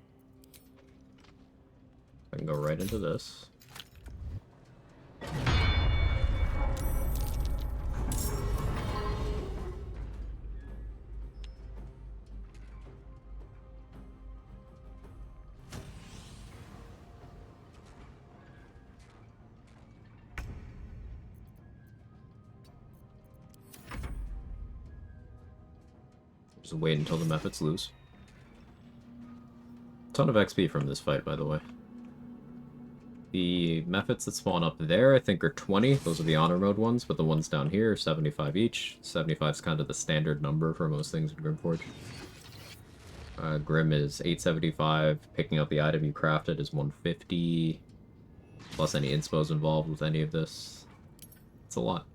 I can go right into this. Just wait until the methods lose. Ton of XP from this fight, by the way. The methods that spawn up there, I think, are 20. Those are the honor mode ones, but the ones down here are 75 each. 75 is kind of the standard number for most things in Grimforge. Grim is 875. Picking up the item you crafted is 150. Plus any inspos involved with any of this. It's a lot.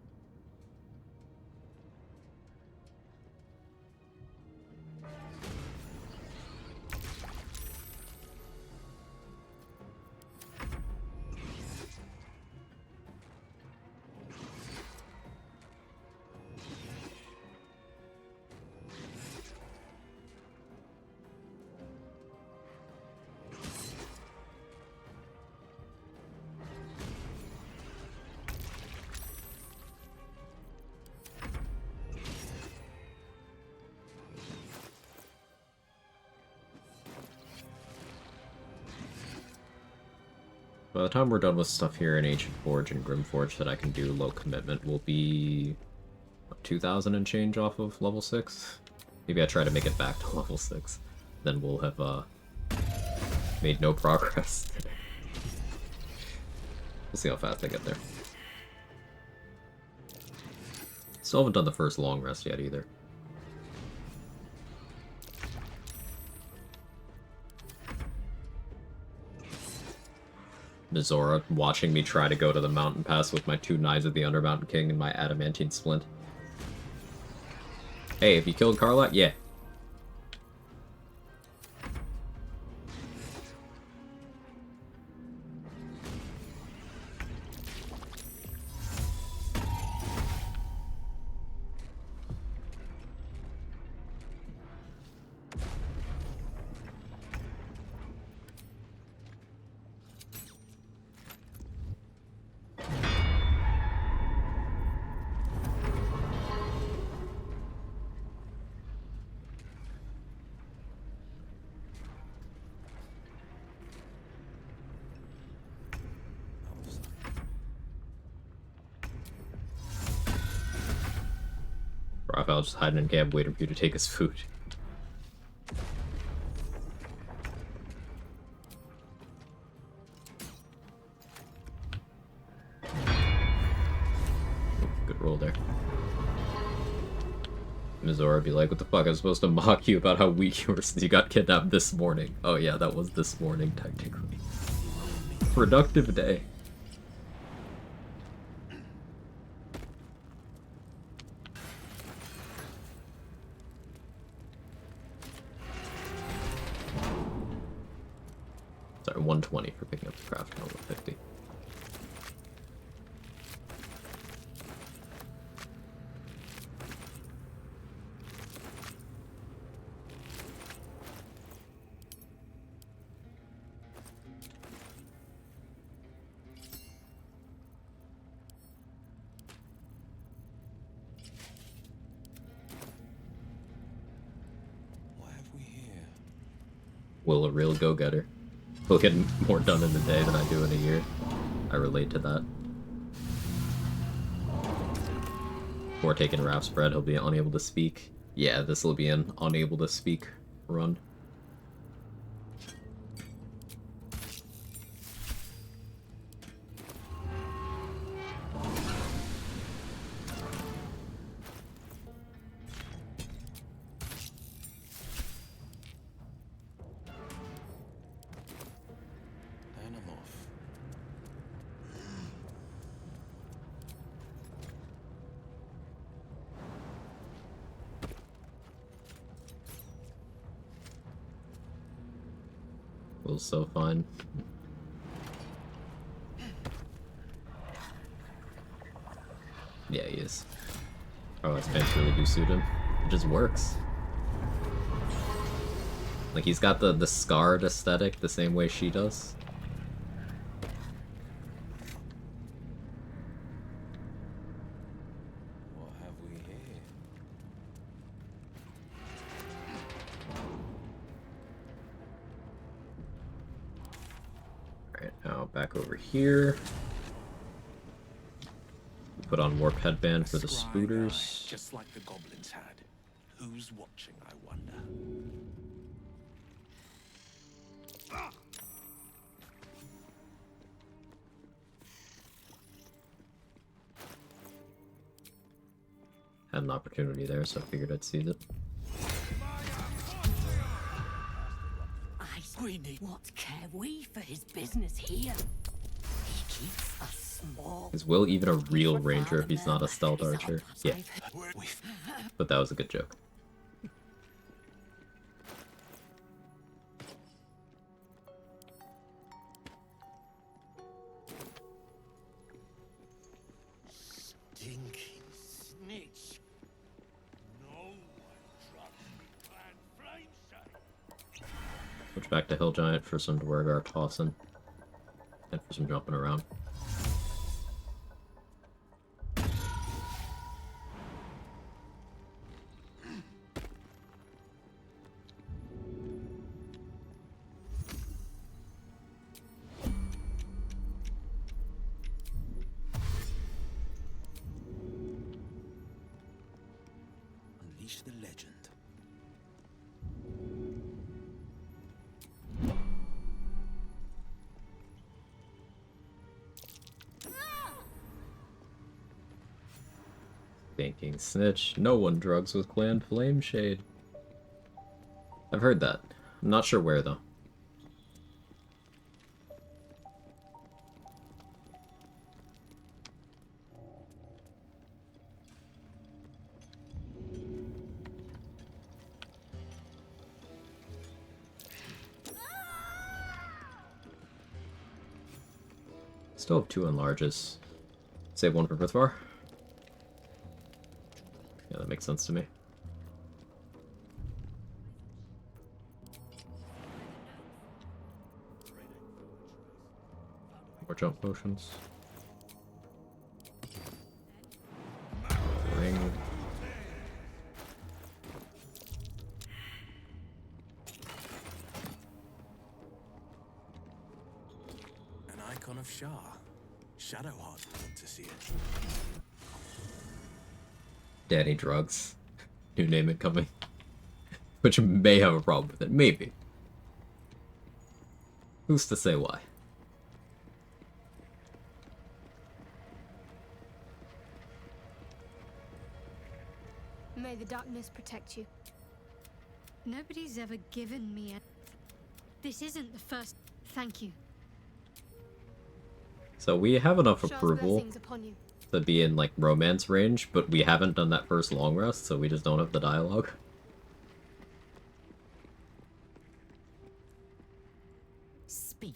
By the time we're done with stuff here in Ancient Forge and Grimforge that I can do low commitment, will be what, 2,000 and change off of level 6? Maybe I try to make it back to level 6. Then we'll have made no progress today. We'll see how fast I get there. Still haven't done the first long rest yet either. Mizora watching me try to go to the mountain pass with my 2 Knives of the Undermountain King and my adamantine splint. Hey, have you killed Karlach? Yeah. Raphael just hiding in camp waiting for you to take his food. Good roll there. Mizora be like, what the fuck, I was supposed to mock you about how weak you were since you got kidnapped this morning. Oh yeah, that was this morning, technically. Productive day. Sorry, 120 for picking up the craft, not 150. Will a real go-getter. He'll get more done in a day than I do in a year. I relate to that. Before taking Raph's bread, he'll be unable to speak. Yeah, this will be an unable to speak run. Will's so fine. Yeah, he is. Oh, his pants really do suit him. It just works. Like, he's got the scarred aesthetic the same way she does. What have we here? Alright, now back over here. Put on Warp Headband for the spooters. Just like the goblins had. Who's watching, I wonder? Had an opportunity there, so I figured I'd seize it. We need. What care we for his business here? He keeps us small. Is Will even a real ranger if he's not a stealth archer? Yeah. But that was a good joke. Stinky snitch. No one trusts me, Clan Flameshade. Switch back to Hill Giant for some Dwargar tossing. And for some jumping around. Unleash the legend. Banking snitch. No one drugs with Clan Flameshade. I've heard that. I'm not sure where though. Still have 2 enlarges. Save 1 for Prithvar. Yeah, that makes sense to me. More jump potions. Ring. An icon of Shah. Shadowheart want to see it. Danny Drugs. New name incoming. Which may have a problem with it. Maybe. Who's to say why? May the darkness protect you. Nobody's ever given me a... This isn't the first... Thank you. So we have enough Shah's approval blessings upon you. to be in, like, romance range, but we haven't done that first long rest, so we just don't have the dialogue. Speak.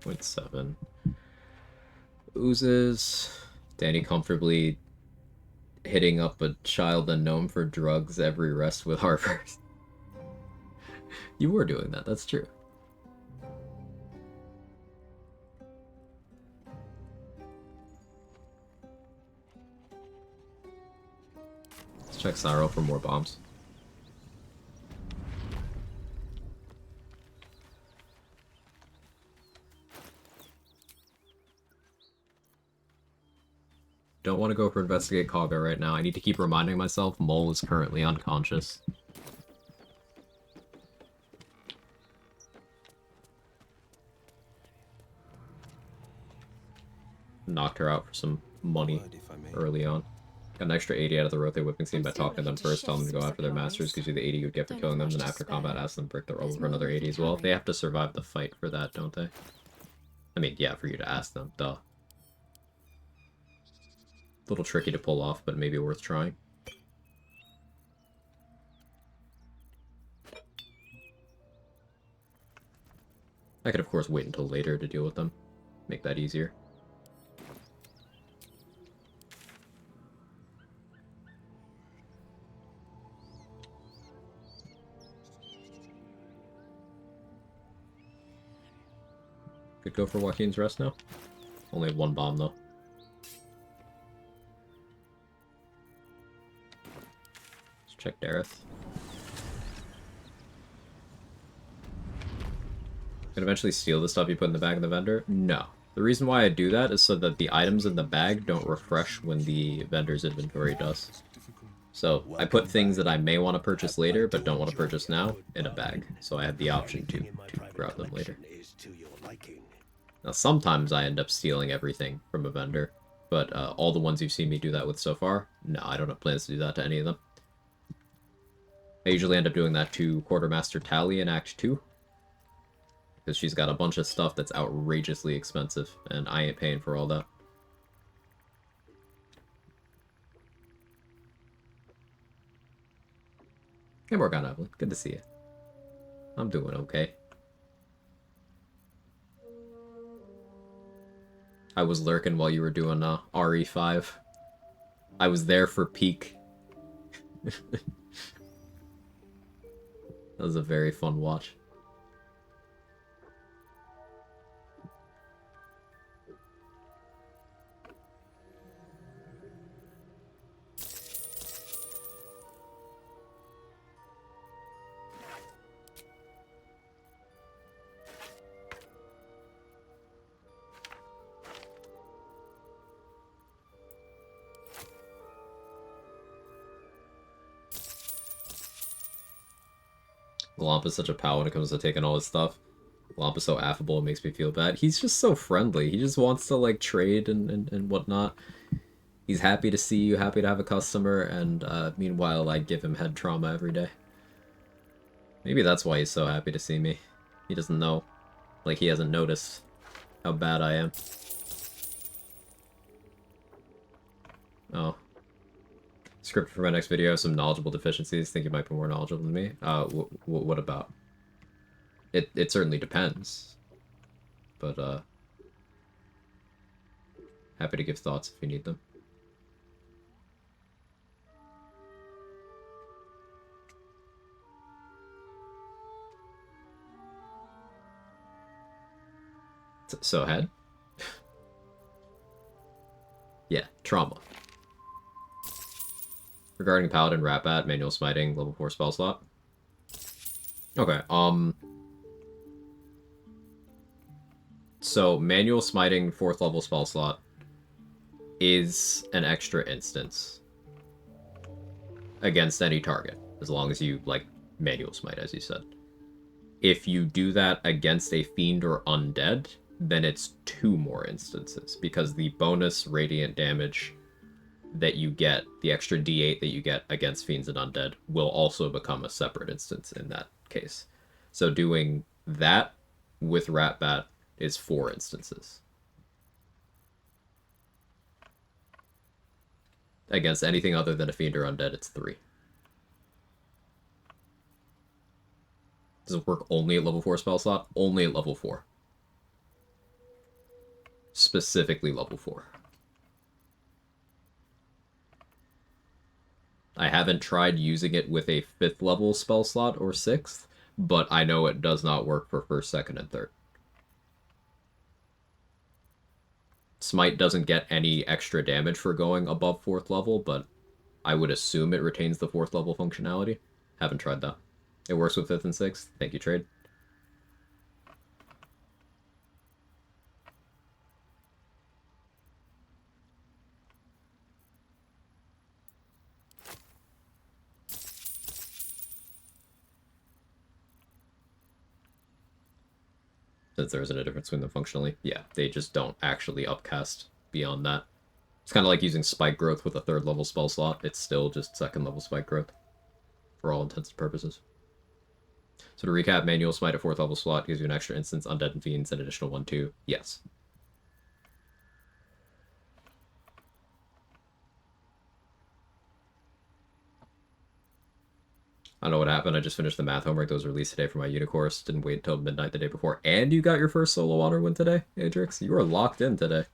Point 7. Oozes. Danny comfortably hitting up a child unknown for drugs every rest with Harvard. You were doing that, that's true. Let's check Cyril for more bombs. Don't want to go for Investigate Kaga right now. I need to keep reminding myself Mole is currently unconscious. Knocked her out for some money early on. Got an extra 80 out of the Rothe whipping scene by talking to them first, tell them to go after their masters, gives you the 80 you'd get for killing them, then after combat ask them to break the roll for another 80 as well. They have to survive the fight for that, don't they? I mean, yeah, for you to ask them, duh. A little tricky to pull off, but maybe worth trying. I could, of course, wait until later to deal with them. Make that easier. Could go for Joaquin's rest now. Only have one bomb, though. Let's check Dareth. Could eventually steal the stuff you put in the bag of the vendor? No. The reason why I do that is so that the items in the bag don't refresh when the vendor's inventory does. So I put things that I may want to purchase later but don't want to purchase now in a bag, so I have the option to grab them later. Now sometimes I end up stealing everything from a vendor, but all the ones you've seen me do that with so far, no, I don't have plans to do that to any of them. I usually end up doing that to Quartermaster Tally in Act 2. Because she's got a bunch of stuff that's outrageously expensive, and I ain't paying for all that. Hey Morgana Evelyn, good to see you. I'm doing okay. I was lurking while you were doing RE5. I was there for peak. That was a very fun watch. Glomp is such a pal when it comes to taking all his stuff. Glomp is so affable, it makes me feel bad. He's just so friendly. He just wants to, like, trade and whatnot. He's happy to see you, happy to have a customer, and meanwhile I give him head trauma every day. Maybe that's why he's so happy to see me. He doesn't know. Like, he hasn't noticed how bad I am. Oh. Script for my next video, some knowledgeable deficiencies. Think you might be more knowledgeable than me. What about? It certainly depends. But, happy to give thoughts if you need them. So, head? Yeah, trauma. Regarding Paladin, Rat-Bat, Manual Smiting, level 4 spell slot. Okay, so, Manual Smiting, 4th level spell slot is an extra instance against any target, as long as you, like, Manual Smite, as you said. If you do that against a Fiend or Undead, then it's 2 more instances, because the bonus Radiant damage that you get, the extra D8 that you get against Fiends and Undead, will also become a separate instance in that case. So doing that with Rat-Bat is 4 instances. Against anything other than a Fiend or Undead, it's 3. Does it work only at level 4 spell slot? Only at level 4. Specifically level 4. I haven't tried using it with a 5th level spell slot or 6th, but I know it does not work for 1st, 2nd, and 3rd. Smite doesn't get any extra damage for going above 4th level, but I would assume it retains the 4th level functionality. Haven't tried that. It works with 5th and 6th. Thank you, Trade. Since there isn't a difference between them functionally. Yeah, they just don't actually upcast beyond that. It's kind of like using spike growth with a 3rd level spell slot. It's still just 2nd level spike growth for all intents and purposes. So to recap, manual smite at 4th level slot gives you an extra instance, undead and fiends, an additional 1/2. Yes. I don't know what happened. I just finished the math homework that was released today for my uni course. Didn't wait until midnight the day before. And you got your first solo honor win today, Adrix. You were locked in today.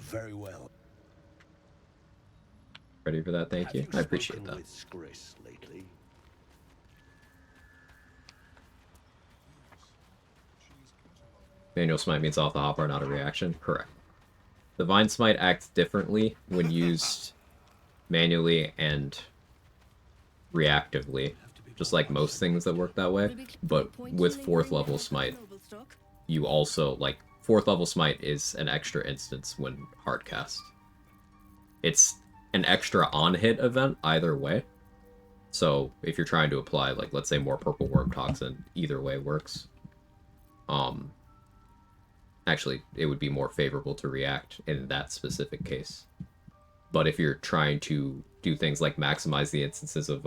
Very well. Ready for that? Thank you. I appreciate that. With Skris lately? Manual smite means off the hopper, not a reaction. Correct. Divine smite acts differently when used manually and reactively, just like most things that work that way. But with 4th level smite, you also, like, 4th level smite is an extra instance when hard cast. It's an extra on-hit event either way. So if you're trying to apply, like, let's say more Purple Worm Toxin, either way works. Actually, it would be more favorable to react in that specific case. But if you're trying to do things like maximize the instances of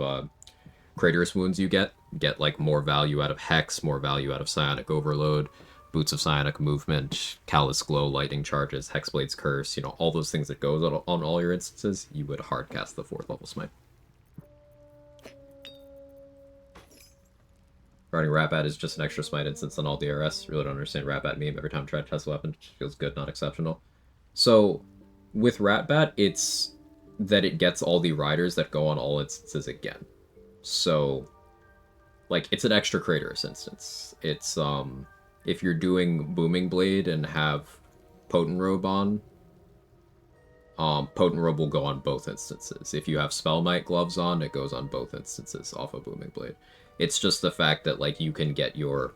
Craterous Wounds you get like more value out of Hex, more value out of Psionic Overload, Boots of Psionic Movement, Callous Glow, Lightning Charges, Hexblade's Curse, you know, all those things that goes on all your instances, you would hardcast the 4th level smite. Regarding Ratbat is just an extra smite instance on all DRS. Really don't understand Ratbat meme. Every time I try to test a weapon, it feels good, not exceptional. So, with Ratbat, it's that it gets all the riders that go on all instances again. So, like, it's an extra Craterous instance. It's, if you're doing Booming Blade and have Potent Robe on, Potent Robe will go on both instances. If you have Spellmite gloves on, it goes on both instances off of Booming Blade. It's just the fact that, like, you can get your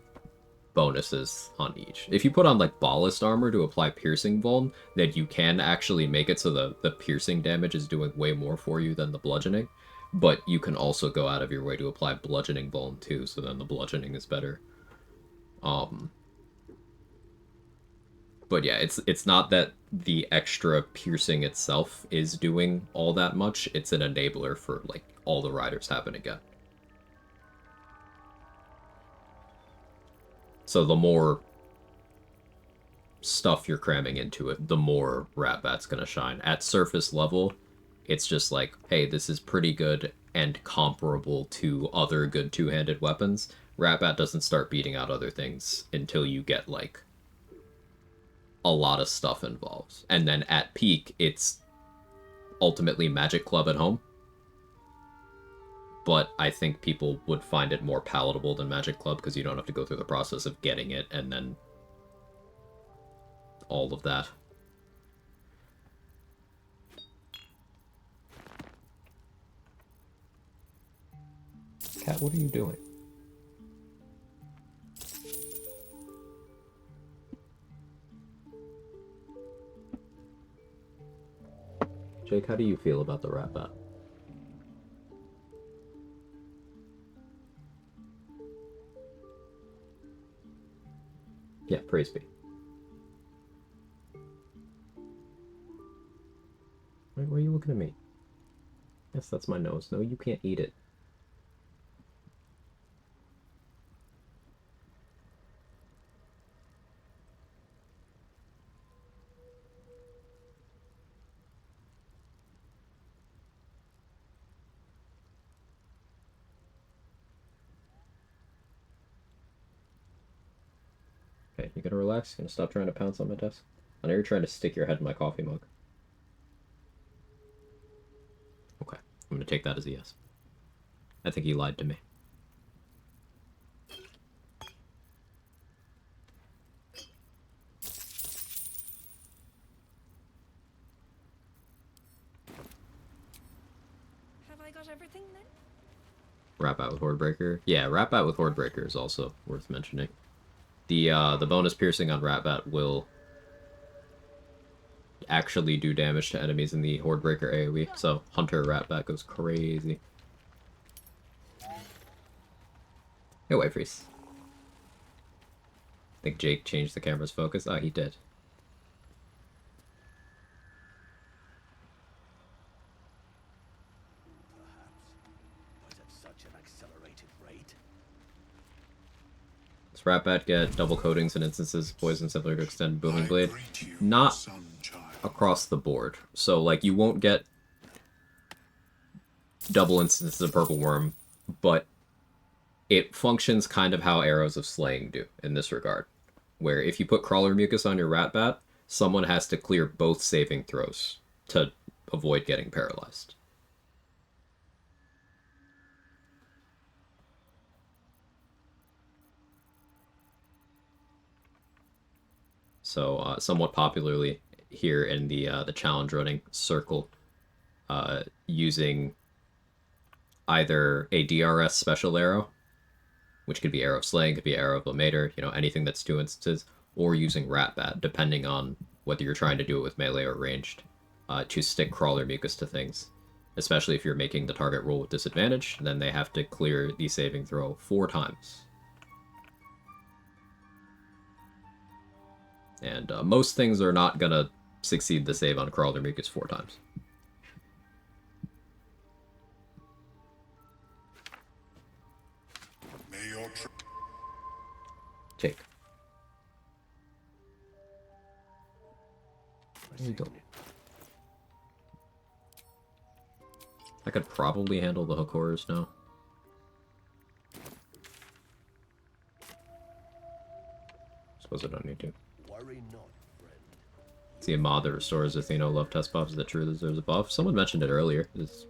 bonuses on each. If you put on, like, Ballast Armor to apply Piercing Vuln, then you can actually make it so the piercing damage is doing way more for you than the bludgeoning. But you can also go out of your way to apply Bludgeoning Vuln, too, so then the bludgeoning is better. But yeah, it's not that the extra piercing itself is doing all that much. It's an enabler for, like, all the riders happen again. So the more stuff you're cramming into it, the more Ratbat's gonna shine. At surface level, it's just like, hey, this is pretty good and comparable to other good two-handed weapons. Ratbat doesn't start beating out other things until you get, like, a lot of stuff involved. And then at peak, it's ultimately Magic Club at home. But I think people would find it more palatable than Magic Club because you don't have to go through the process of getting it and then all of that. Cat, what are you doing? Jake, how do you feel about the Ratbat? Yeah, praise be. Why are you looking at me? Yes, that's my nose. No, you can't eat it. Okay, you gonna relax? You gonna stop trying to pounce on my desk? I know you're trying to stick your head in my coffee mug. Okay, I'm gonna take that as a yes. I think he lied to me. Have I got everything then? Ratbat with Hordebreaker. Yeah, Ratbat with Hordebreaker is also worth mentioning. The bonus piercing on Ratbat will actually do damage to enemies in the Hordebreaker AoE. So Hunter Ratbat goes crazy. Hey, White Freeze. I think Jake changed the camera's focus. Oh, he did. But at such an accelerated rate. Does Ratbat get double coatings in instances of poison similar to Extended Booming Blade? Not across the board. So, like, you won't get double instances of Purple Worm, but it functions kind of how Arrows of Slaying do in this regard. Where if you put Crawler Mucus on your Ratbat, someone has to clear both saving throws to avoid getting paralyzed. So, somewhat popularly here in the challenge running circle, using either a DRS special arrow, which could be Arrow of Slaying, could be Arrow of Lamater, you know, anything that's 2 instances, or using Ratbat, depending on whether you're trying to do it with melee or ranged, to stick Crawler Mucus to things. Especially if you're making the target roll with disadvantage, then they have to clear the saving throw 4 times. And most things are not gonna succeed the save on Crawler Mucus 4 times. Jake. What are you doing? I could probably handle the hook horrors now. Suppose I don't need to. Worry not, friend. See a mod that restores Athena love test buff. Is that true? There's a buff. Someone mentioned it earlier. It's,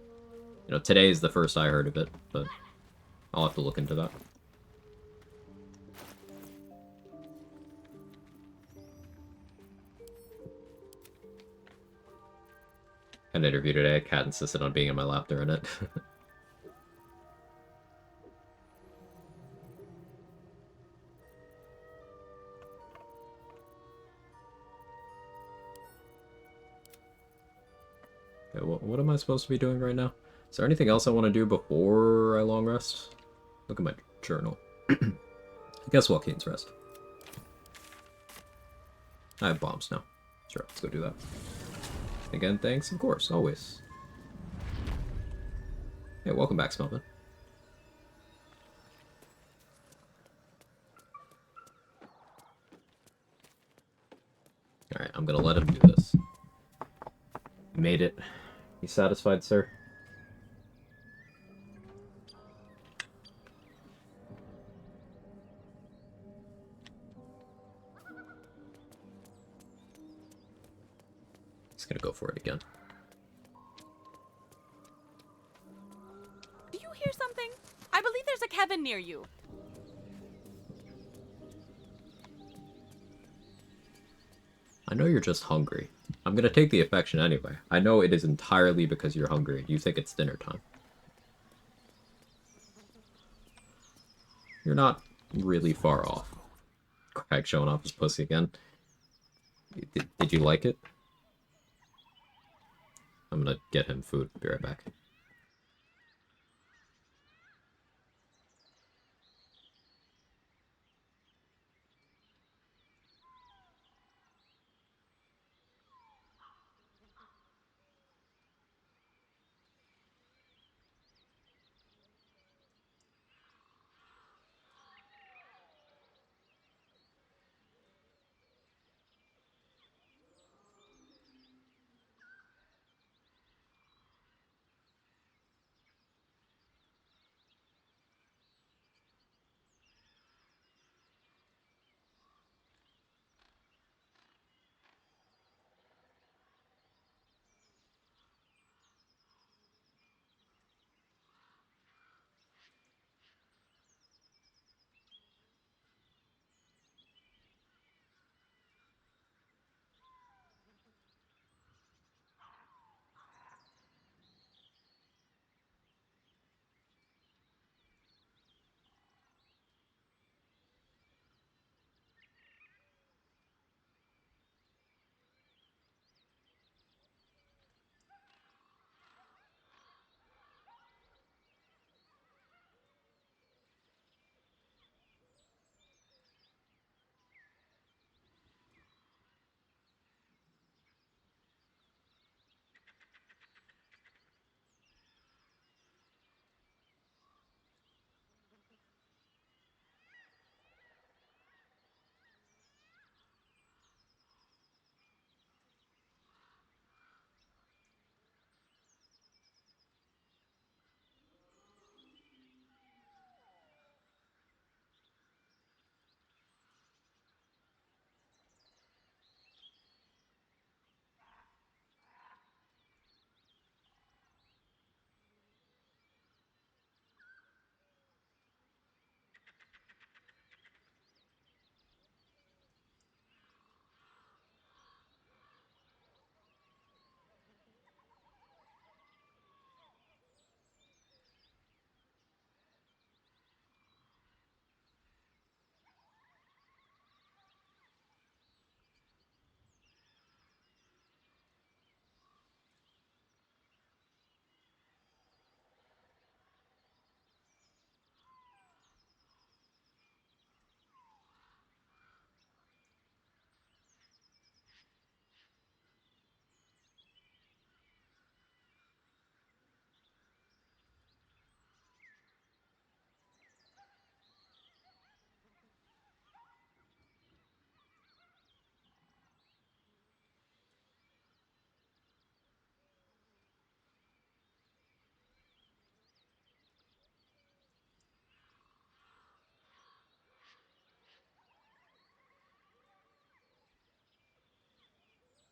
you know, today is the first I heard of it, but I'll have to look into that. An interview today, Cat insisted on being in my lap during it. Okay, what am I supposed to be doing right now? Is there anything else I want to do before I long rest? Look at my journal. I guess Joaquin's rest. I have bombs now. Sure, let's go do that. Again, thanks, of course, always. Hey, welcome back, Smelvin. Alright, I'm gonna let him do this. Made it. You satisfied, sir? He's gonna go for it again. Do you hear something? I believe there's a Kevin near you. I know you're just hungry. I'm gonna take the affection anyway. I know it is entirely because you're hungry and you think it's dinner time. You're not really far off. Quag showing off his pussy again. Did you like it? I'm gonna get him food. Be right back.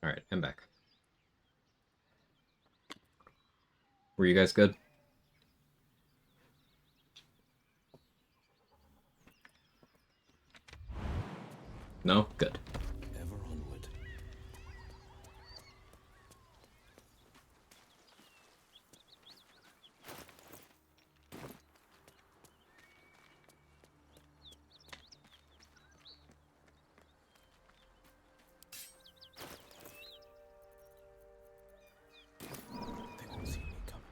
Alright, I'm back. Were you guys good? No? Good. Ever onward. They won't see me coming.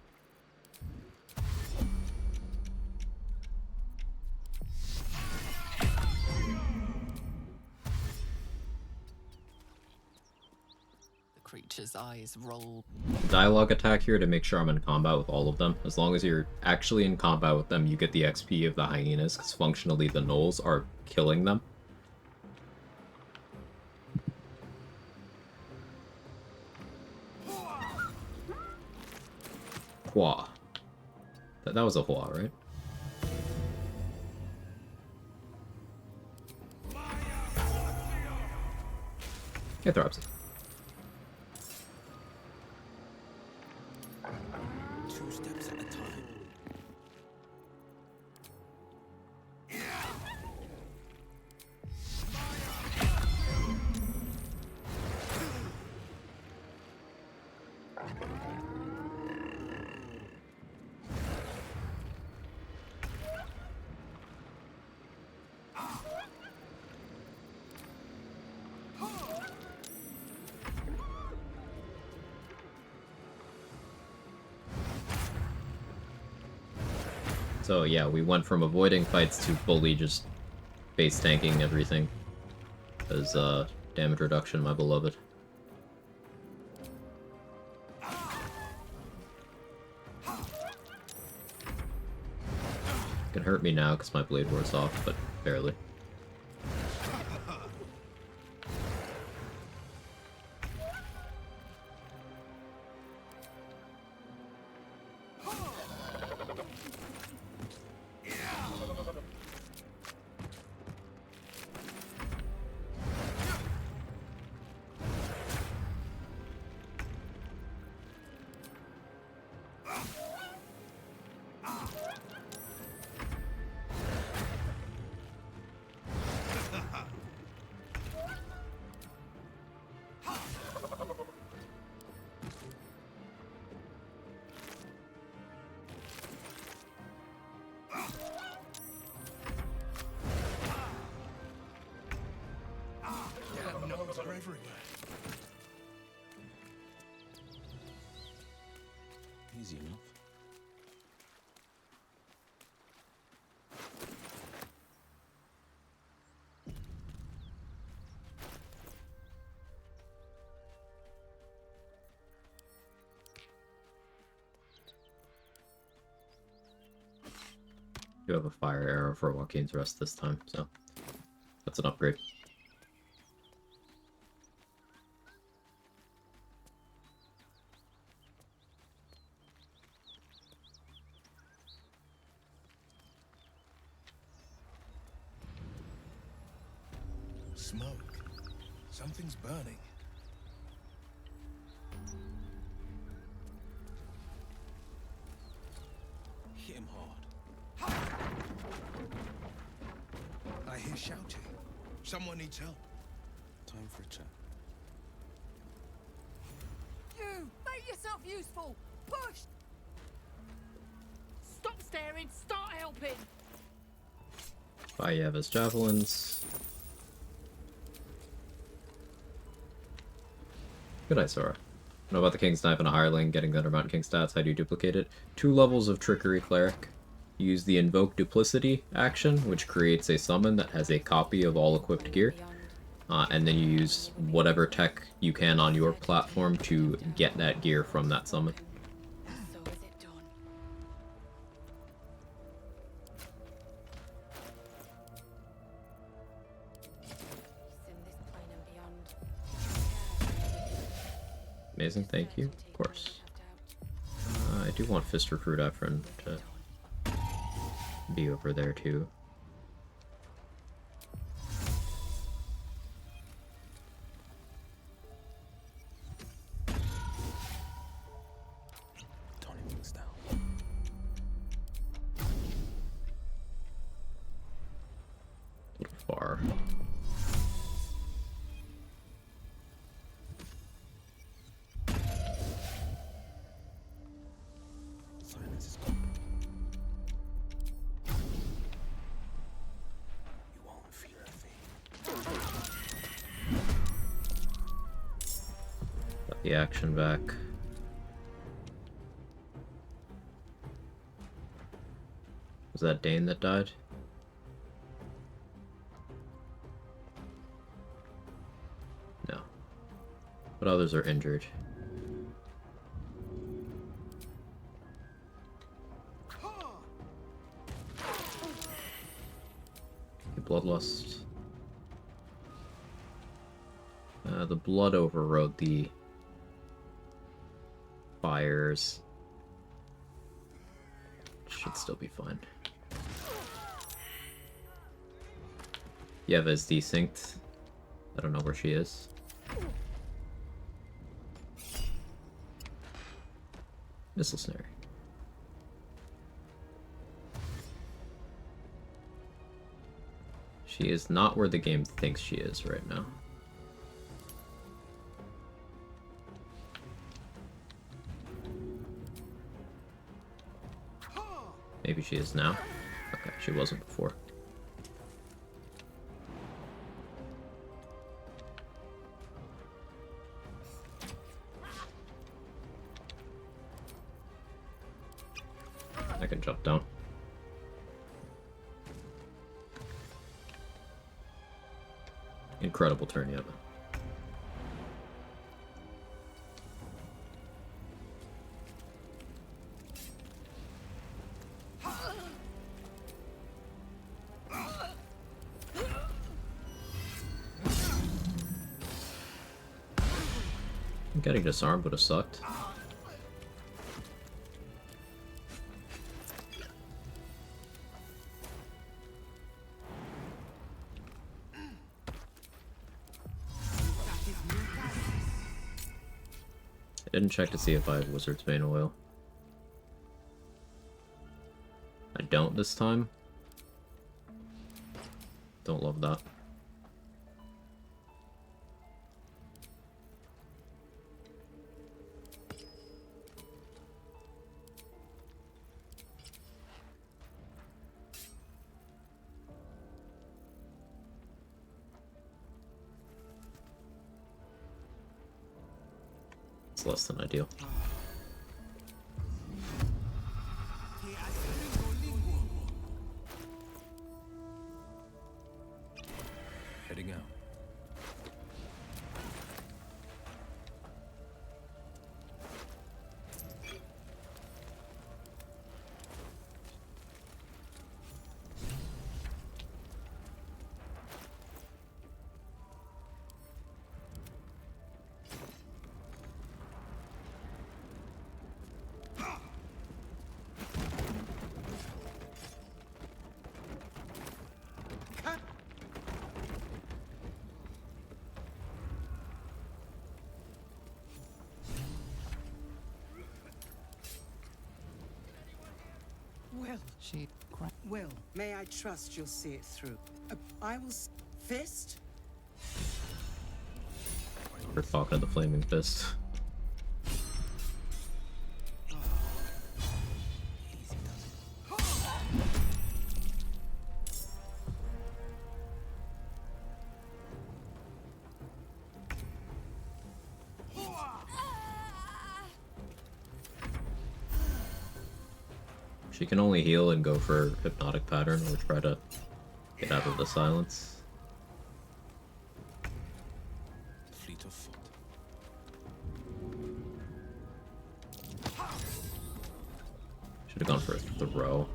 The creature's eyes roll. Dialogue attack here to make sure I'm in combat with all of them. As long as you're actually in combat with them, you get the XP of the hyenas, because functionally the gnolls are killing them. Hua. That was a Hua, right? Hey, Throbsy. Two steps at a time. So yeah, we went from avoiding fights to fully just base tanking everything. As damage reduction, my beloved. Can hurt me now because my blade wears off, but barely. Damn gnomes are everywhere. Easy enough. You have a fire arrow for Joaquin's rest this time, so that's an upgrade. Smoke. Something's burning. Hit him hard. I hear shouting. Someone needs help. Time for a chat. You! Make yourself useful! Push! Stop staring, start helping! Vayeva's javelins. Good night, Sora. Know about the King's Knife and a hireling getting the Undermountain King stats. How do you duplicate it? 2 levels of Trickery Cleric. Use the Invoke Duplicity action, which creates a summon that has a copy of all equipped gear. And then you use whatever tech you can on your platform to get that gear from that summon. So is it done? In this plane and beyond. Amazing, thank you. Of course. I do want Fist Recruit Efren to be over there too. is gone. You won't feel a thing. Got the action back. Was that Dane that died? No. But others are injured. Bloodlust. The blood overrode the fires. Should still be fine. Yeva is desynced. I don't know where she is. Missile snare. She is not where the game thinks she is right now. Maybe she is now. Okay, she wasn't before. I can jump down. Incredible turn, Yeva. Getting disarmed would have sucked. I didn't check to see if I have Wizard's Bane oil. I don't this time. Don't love that. It's less than ideal. Heading out. Well, well, may I trust you'll see it through? I will fist? We're talking to the Flaming Fist. She can only heal and go for Hypnotic Pattern or try to get out of the silence. Fleet of foot. Should have gone for a throw.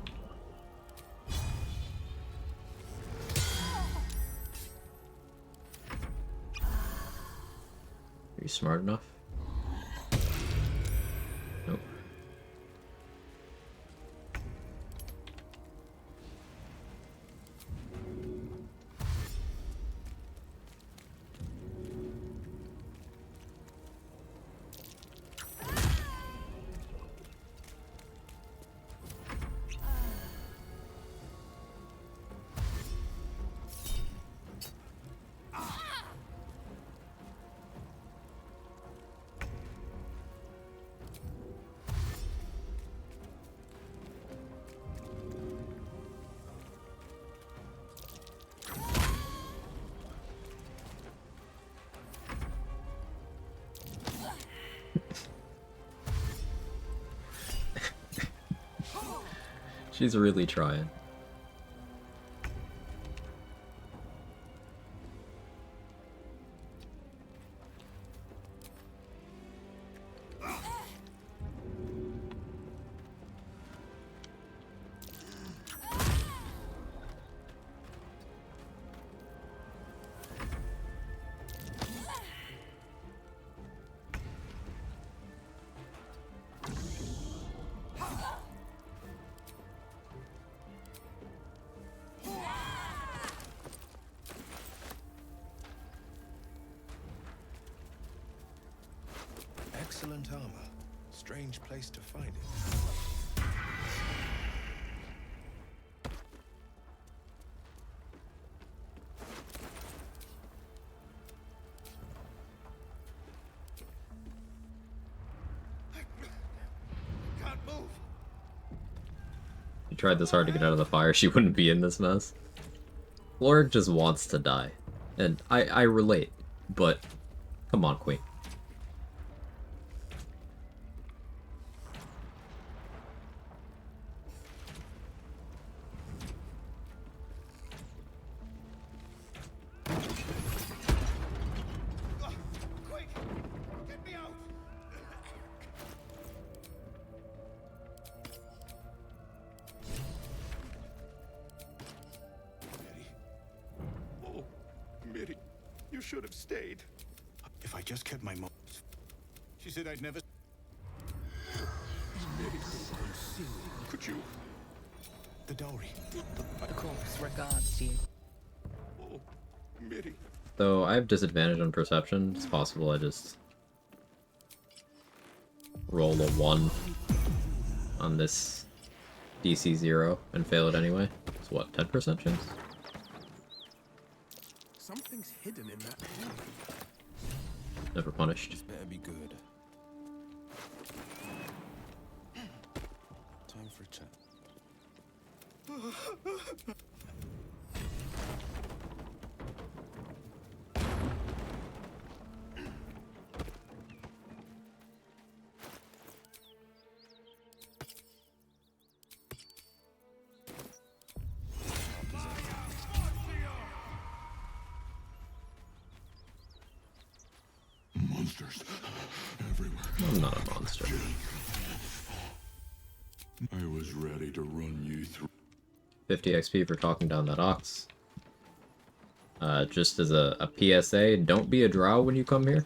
Are you smart enough? Nope. She's really trying. Excellent armor. Strange place to find it. Can't move. She tried this hard to get out of the fire, she wouldn't be in this mess. Florrick just wants to die. And I relate, but come on, Queen. Quick! Get me out! Oh, Miri, you should have stayed. If I just kept my mouth. She said I'd never. Miri, could you? The dowry. Of course, regards to you. Oh, Miri. Though I have disadvantage on perception, it's possible I just roll a 1 on this DC 0 and fail it anyway. It's what, 10% chance? Something's hidden in that pool. Never punished. This better be good. Time for a chat. Monsters everywhere. I'm not a monster. I was ready to run you through. 50 XP for talking down that ox. Just as a PSA, don't be a drow when you come here.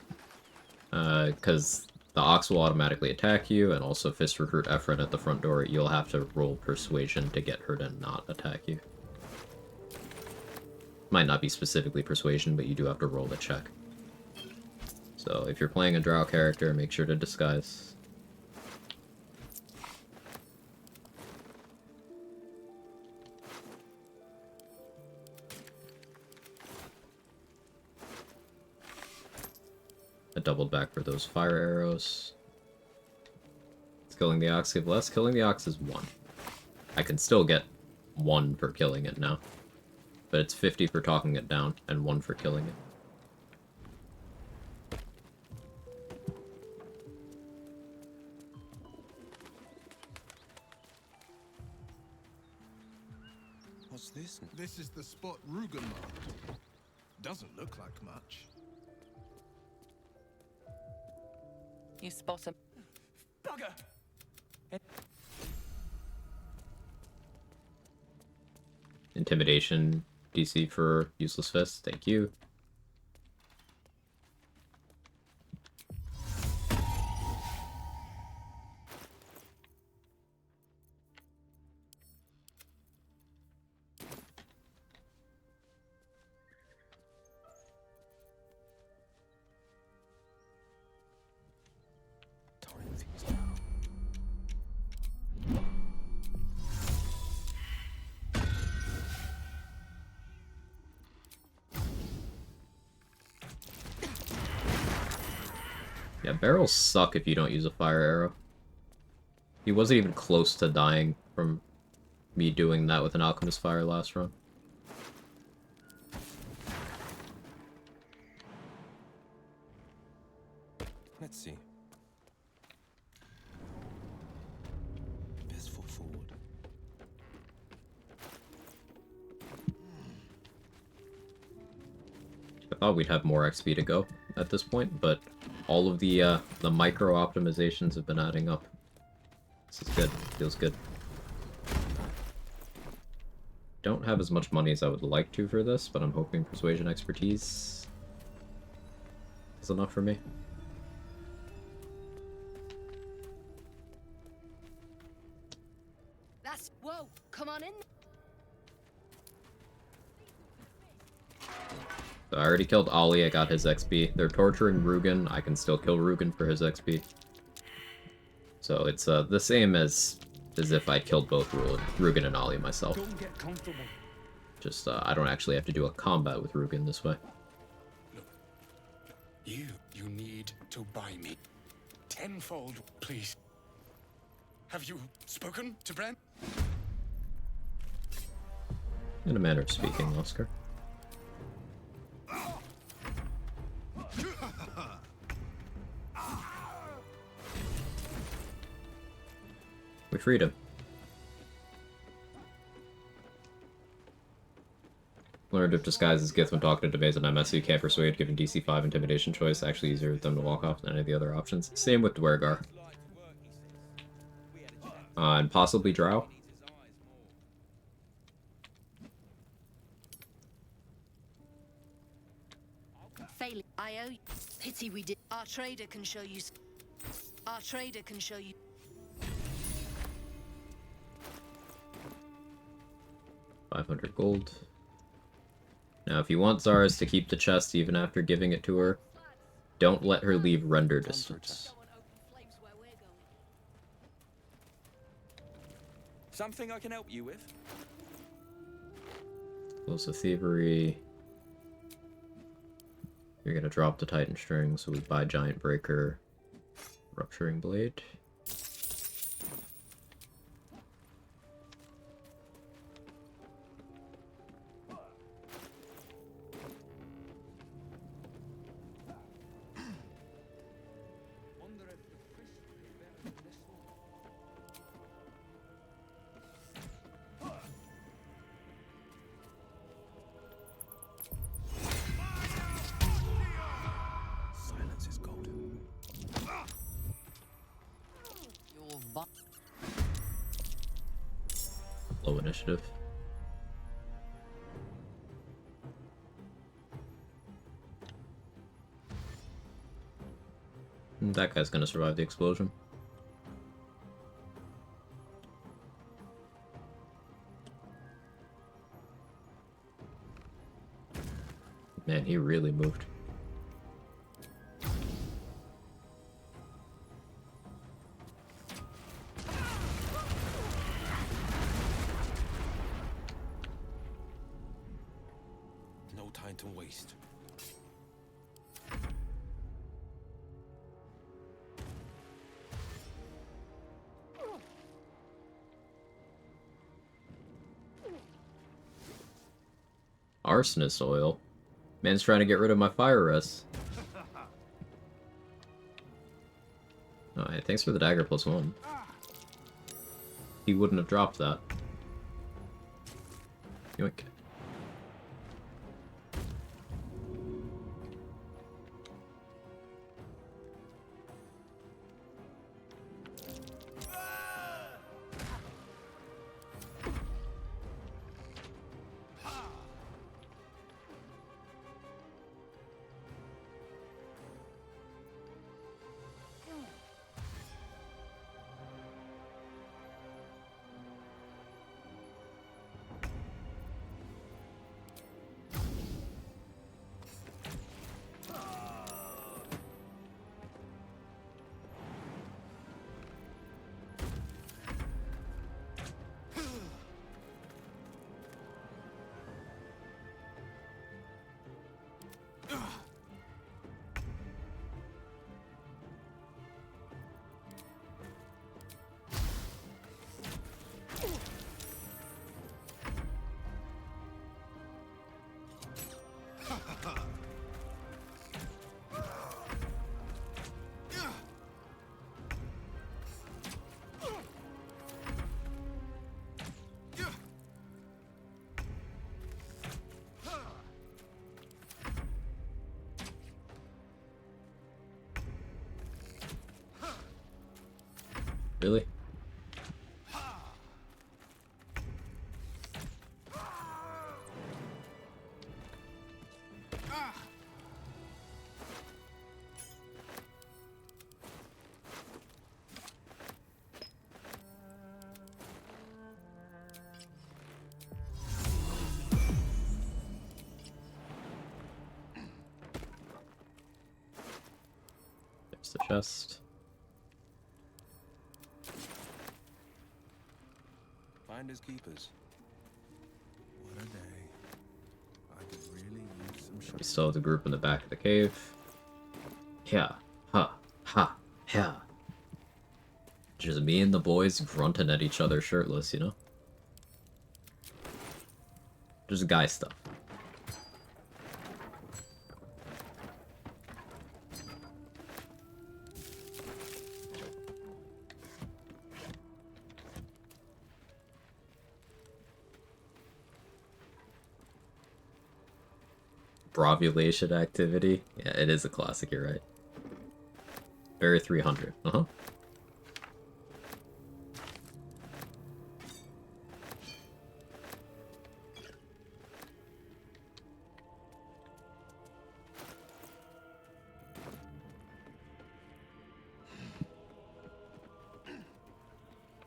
Because the ox will automatically attack you, and also Fist Recruit Ephron at the front door, you'll have to roll Persuasion to get her to not attack you. Might not be specifically Persuasion, but you do have to roll the check. So if you're playing a drow character, make sure to disguise. I doubled back for those fire arrows. It's killing the ox give less. Killing the ox is 1. I can still get 1 for killing it now. But it's 50 for talking it down, and 1 for killing it. What's this? This is the spot Rugen marked. Doesn't look like much. You spot him. Bugger! Intimidation DC for Useless Fist. Thank you. Yeah, barrels suck if you don't use a fire arrow. He wasn't even close to dying from me doing that with an Alchemist Fire last run. Let's see. Best foot forward. thought we'd have more XP to go at this point, but all of the micro optimizations have been adding up. This is good. Feels good. Don't have as much money as I would like to for this, but I'm hoping Persuasion Expertise is enough for me. Whoa, come on in. So I already killed Ollie, I got his XP. They're torturing Rugen, I can still kill Rugen for his XP. So it's the same as if I killed both Rugen and Ollie myself. Don't get comfortable. Just, I don't actually have to do a combat with Rugen this way. You need to buy me. Tenfold, please. Have you spoken to Brent? In a manner of speaking, Oscar. We freed him. Learned if disguise is gift when talking to Demaze and MS, so you can't persuade given DC 5 intimidation choice. Actually easier for them to walk off than any of the other options. Same with Dwergar. And possibly Drow. Failing. I owe you. Pity we did. Our trader can show you. Our trader can show you. $500 gold. Now, if you want Zaris to keep the chest even after giving it to her, don't let her leave render distance. Something I can help you with? Explosive Thievery. You're gonna drop the Titan String, so we buy Giant Breaker, Rupturing Blade. Silence is gold. Low initiative. That guy's gonna survive the explosion. Man, he really moved. No time to waste. Arsonist oil? Man's trying to get rid of my fire res. Alright, thanks for the dagger +1. He wouldn't have dropped that. Yoink. Really? There's the chest. Finders keepers. What a day. I could really use some We still have the group in the back of the cave. Yeah. Ha. Ha. Yeah. Just me and the boys grunting at each other shirtless, you know? Just guy stuff. Brovulation activity. Yeah, it is a classic, you're right. Very 300. Uh-huh.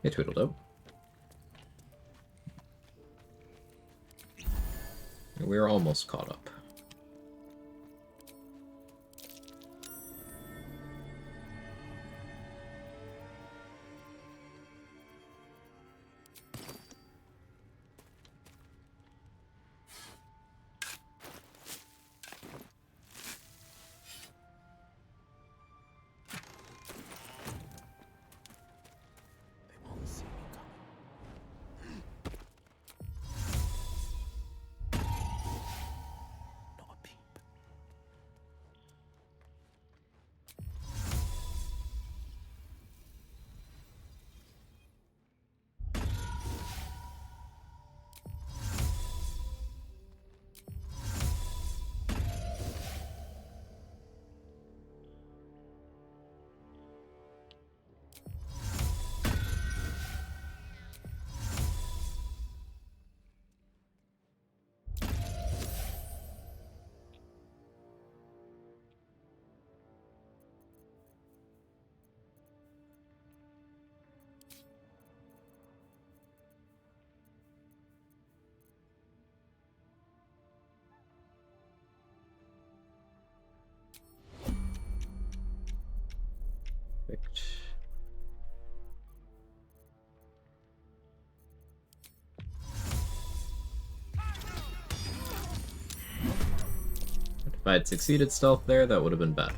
Hey, Tweedledum. We're almost caught up. Perfect. If I had succeeded stealth there, that would have been bad.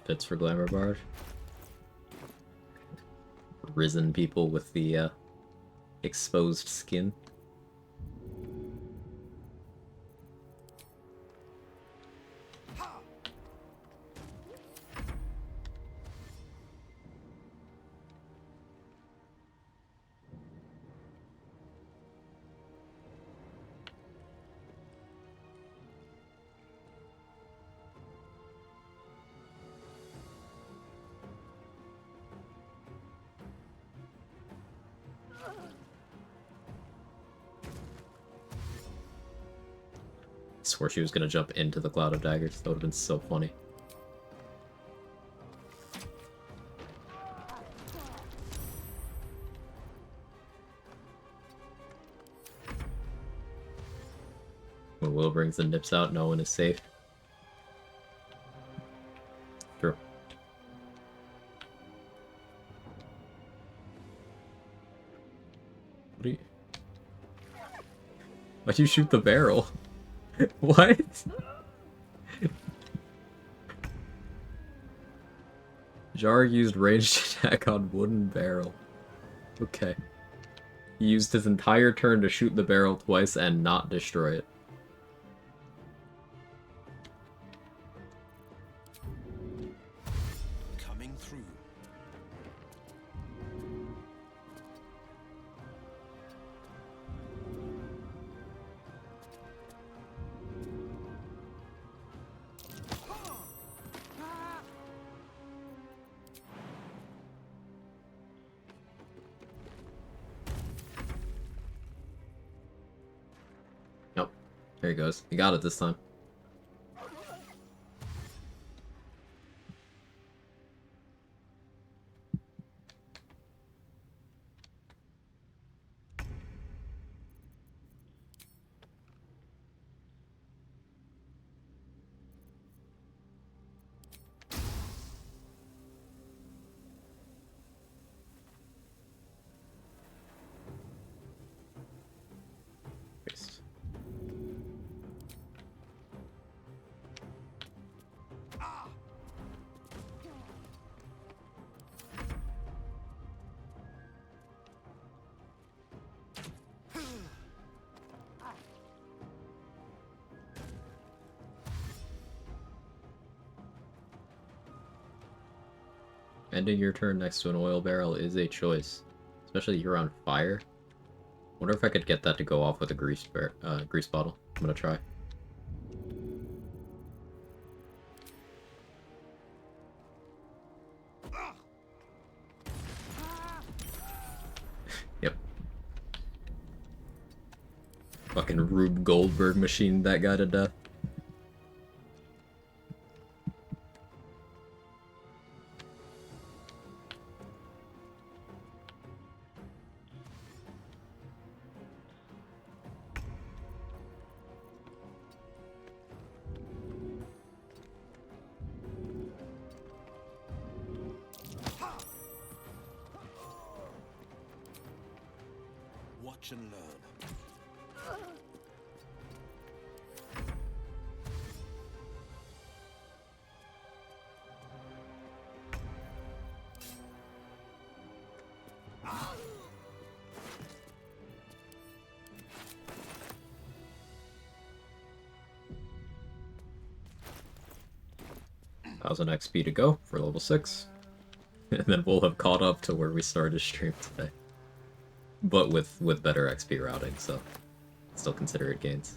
Bits for Glamour Bard. Risen people with the exposed skin. Swore she was gonna jump into the cloud of daggers. That would have been so funny. When Will brings the nips out, no one is safe. True. What do you... Why'd you shoot the barrel? What? Jar used ranged attack on wooden barrel. Okay. He used his entire turn to shoot the barrel twice and not destroy it. Coming through. Nope. There he goes. He got it this time. Paste. Ending your turn next to an oil barrel is a choice, especially if you're on fire. Wonder if I could get that to go off with a grease bottle. I'm gonna try. Yep. Fucking Rube Goldberg machined that guy to death. Watch and learn. Thousand XP to go for level 6. And then we'll have caught up to where we started stream today. But with better XP routing, so still consider it gains.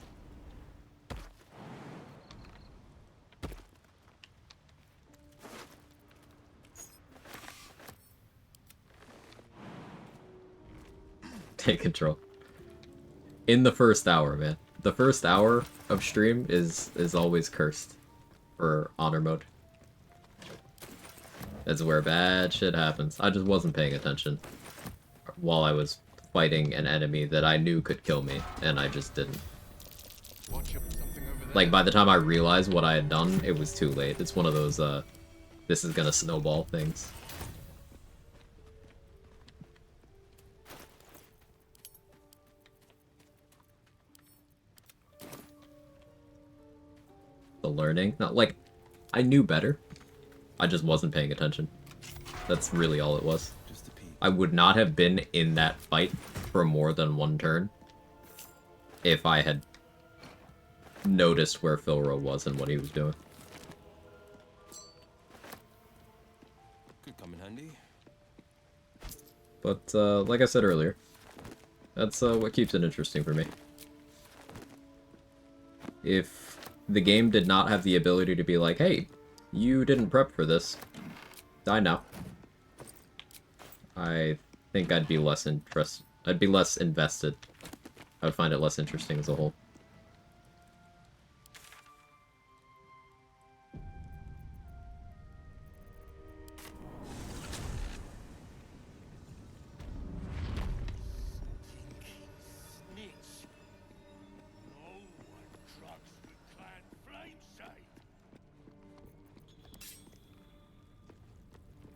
Take control. In the first hour, man. The first hour of stream is always cursed for honor mode. That's where bad shit happens. I just wasn't paying attention while I was fighting an enemy that I knew could kill me, and I just didn't. Like, by the time I realized what I had done, it was too late. It's one of those, this is gonna snowball things. The learning? Not like, I knew better. I just wasn't paying attention. That's really all it was. I would not have been in that fight for more than one turn if I had noticed where Philro was and what he was doing. Could come in handy. But, like I said earlier, that's what keeps it interesting for me. If the game did not have the ability to be like, hey, you didn't prep for this, die now, I think I'd be less invested. I would find it less interesting as a whole.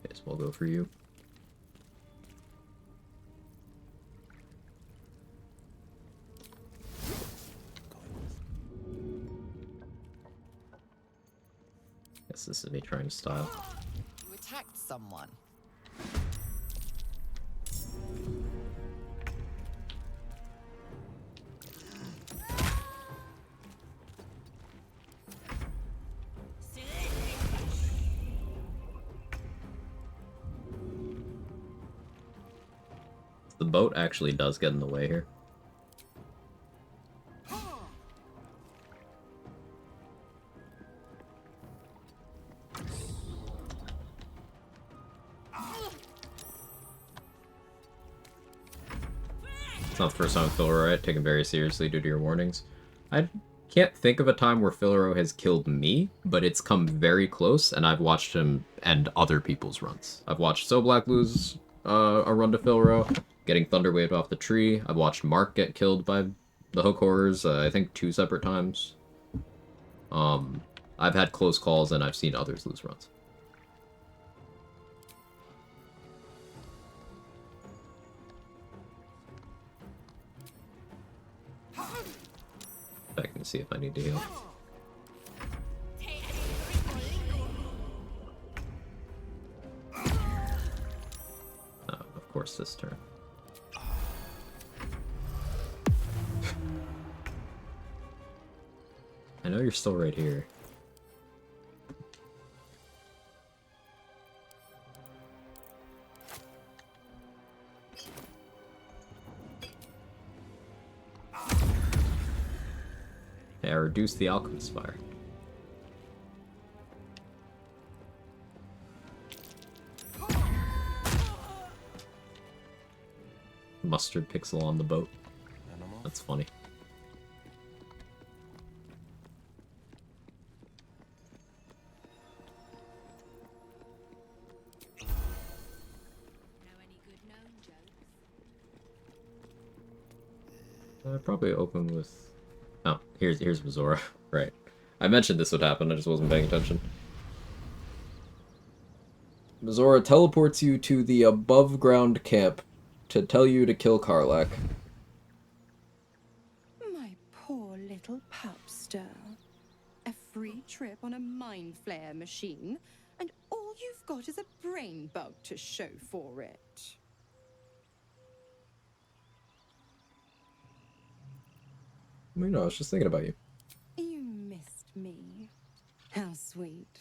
Guess we'll go for you. Guess this is me trying to style. You attacked someone. The boat actually does get in the way here. It's not the first time Filroy taken very seriously due to your warnings. I can't think of a time where Filroy has killed me, but it's come very close, and I've watched him end other people's runs. I've watched So Black lose a run to Filroy, getting Thunderwaved off the tree. I've watched Mark get killed by the Hook Horrors, I think 2 separate times. I've had close calls, and I've seen others lose runs. I can see if I need to heal. Of course this turn. I know you're still right here. Hey, I reduced the Alchemist Fire. Mustard pixel on the boat. That's funny. Probably open with... Oh, here's Mazora. Right. I mentioned this would happen, I just wasn't paying attention. Mazora teleports you to the above-ground camp to tell you to kill Karlach. My poor little pupster. A free trip on a mind flare machine, and all you've got is a brain bug to show for it. No, I was just thinking about you. You missed me. How sweet.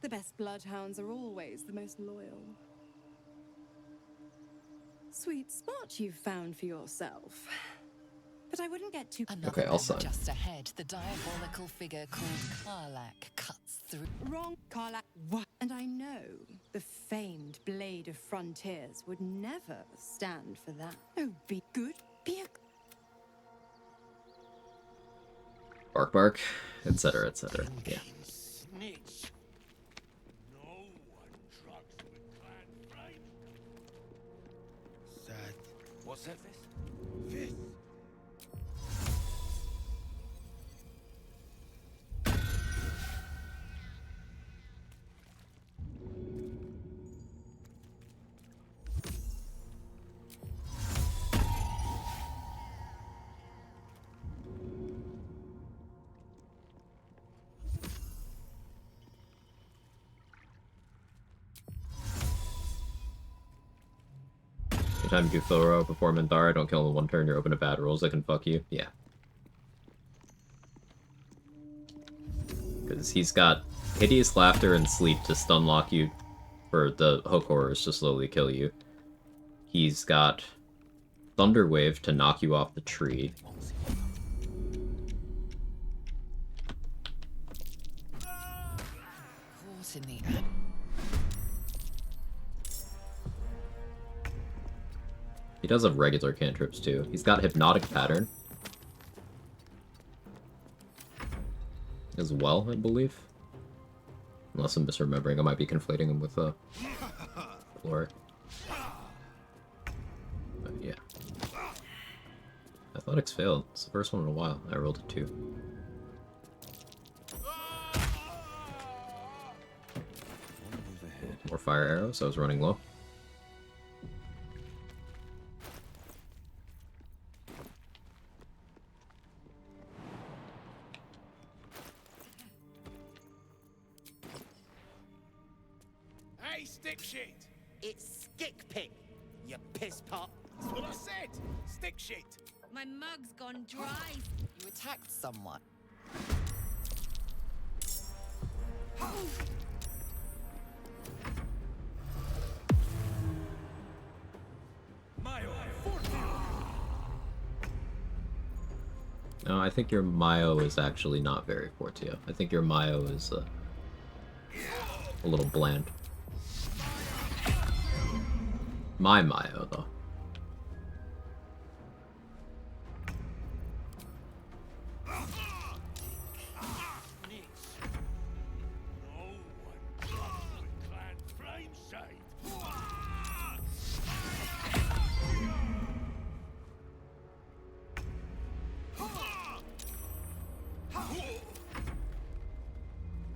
The best bloodhounds are always the most loyal. Sweet spot you've found for yourself. But I wouldn't get too... Another Okay, I'll sign. just ahead, the diabolical figure called Karlach cuts through. Wrong, Karlach. What? And I know the famed Blade of Frontiers would never stand for that. Oh, be good. Be a... Bark bark, etc., etc. Yeah. Snitch. No one drugs with clan pride. That... What's that? This? Anytime you do Filroy before Minthara, don't kill him in 1 turn, you're open to bad rolls that can fuck you. Yeah. Because he's got Hideous Laughter and Sleep to stun lock you for the Hook Horrors to slowly kill you. He's got Thunder Wave to knock you off the tree. Caught in the... He does have regular cantrips too. He's got Hypnotic Pattern as well, I believe. Unless I'm misremembering, I might be conflating him with Flora. But yeah. Athletics failed. It's the first one in a while. I rolled a 2. More fire arrows, so I was running low. Hey, stick shit! It's stick pig, you piss pot. That's what I said! Stick shit! My mug's gone dry. You attacked someone. My orders. No, I think your Mayo is actually not very Fortio. I think your Mayo is a little bland. My Mayo, though.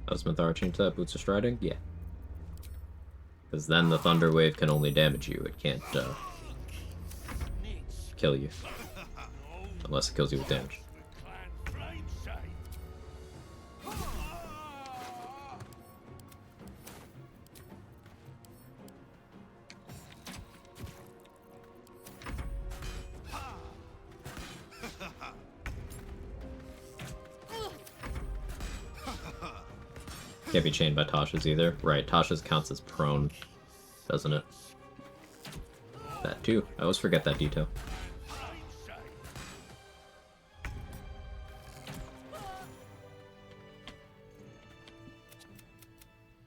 Does Minthara change that? Boots of Striding? Yeah. Because then the Thunder Wave can only damage you. It can't, kill you. Unless it kills you with damage. Can't be chained by Tasha's either. Right, Tasha's counts as prone, doesn't it? That too. I always forget that detail.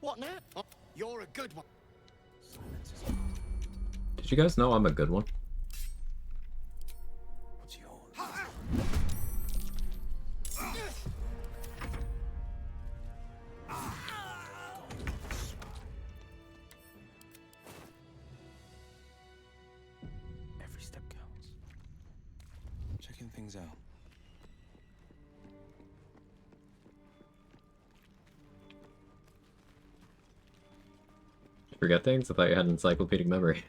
What now? Oh, you're a good one. Did you guys know I'm a good one? Every step counts. Checking things out. Forget things? I thought you had encyclopedic memory.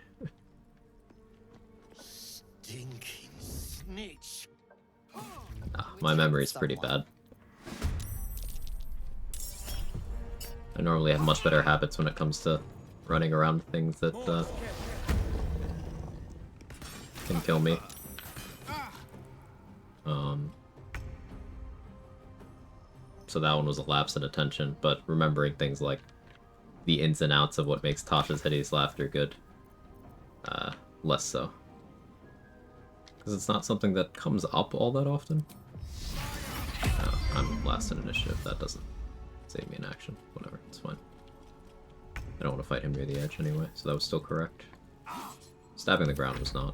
Stinking snitch. Nah, my memory's pretty bad. I normally have much better habits when it comes to running around things that can kill me. So that one was a lapse in attention, but remembering things like the ins and outs of what makes Tasha's hideous laughter good, less so. Because it's not something that comes up all that often. I'm last in initiative, that doesn't save me in action. Whatever, it's fine. I don't want to fight him near the edge anyway, so that was still correct. Stabbing the ground was not.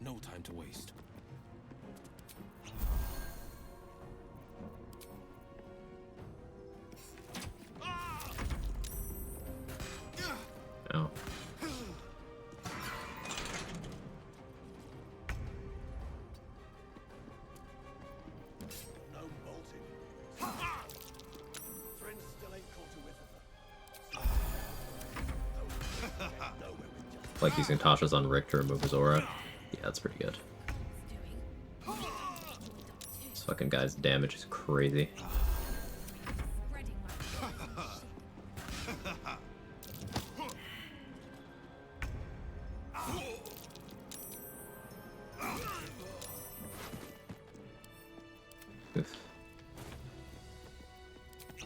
No time to waste. Oh. No bolting. Friends still ain't caught a whiff of her. Like using Tasha's on Rick to remove his aura. Yeah, that's pretty good. This fucking guy's damage is crazy. Oof. I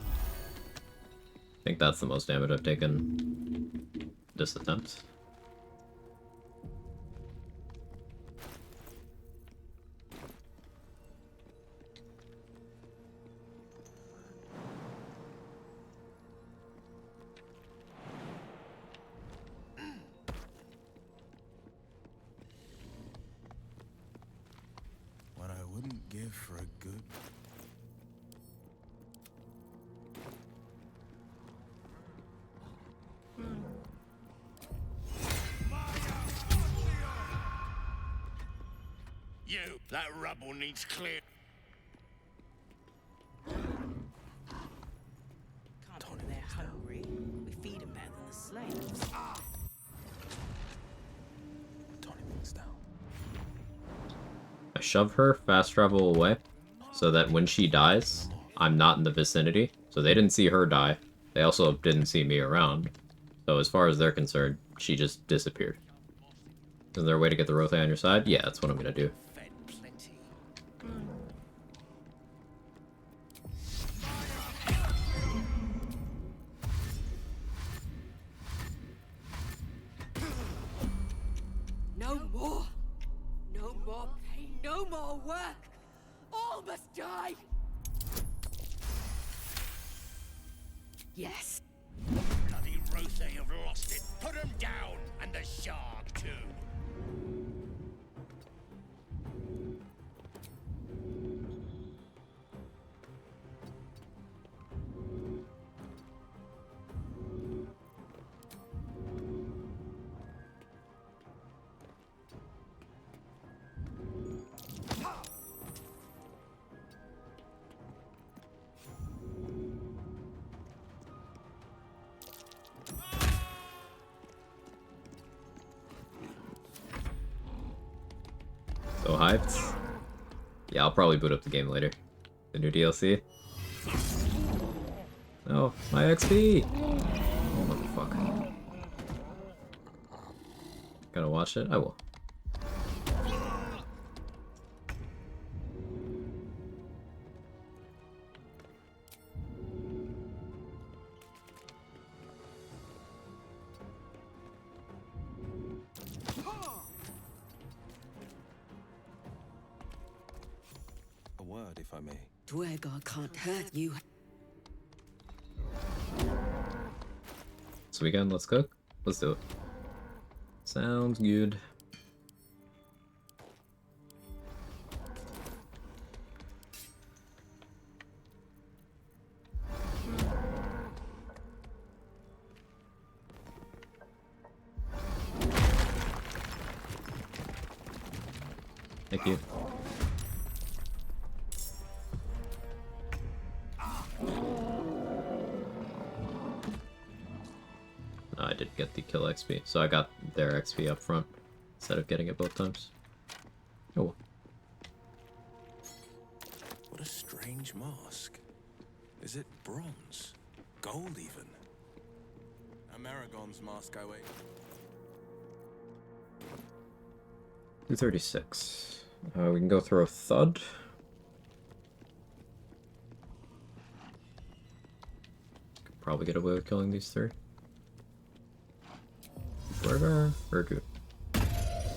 think that's the most damage I've taken this attempt. What I wouldn't give for a good... You, that rubble needs clear. Can't be they're hungry. We feed them better than the slaves. Toning things down. I shove her, fast travel away, so that when she dies, I'm not in the vicinity. So they didn't see her die, They also didn't see me around. So as far as they're concerned, she just disappeared. Is there a way to get the Rothe on your side? Yeah, that's what I'm gonna do. No more! No more pain, no more work! All must die! Yes. Bloody Rothe have lost it. Put him down, and the shark too. So hyped. Yeah, I'll probably boot up the game later. The new DLC. Oh, my XP! Oh, motherfucker. Gotta watch it? I will. A word, if I may. Dwergar can't hurt you. This weekend, let's cook? Let's do it. Sounds good. Thank you. No, I did get the kill XP, so I got their XP up front instead of getting it both times. Oh. What a strange mask. Is it bronze? Gold, even? Amerigon's mask, I wait. 236. We can go throw a thud. Could probably get away with killing these three. Burger, very good.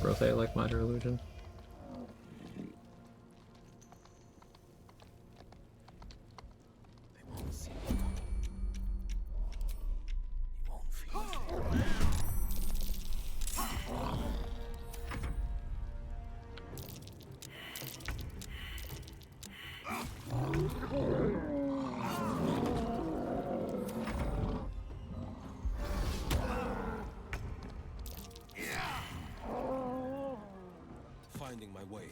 Rothe like minor illusion. Finding my way.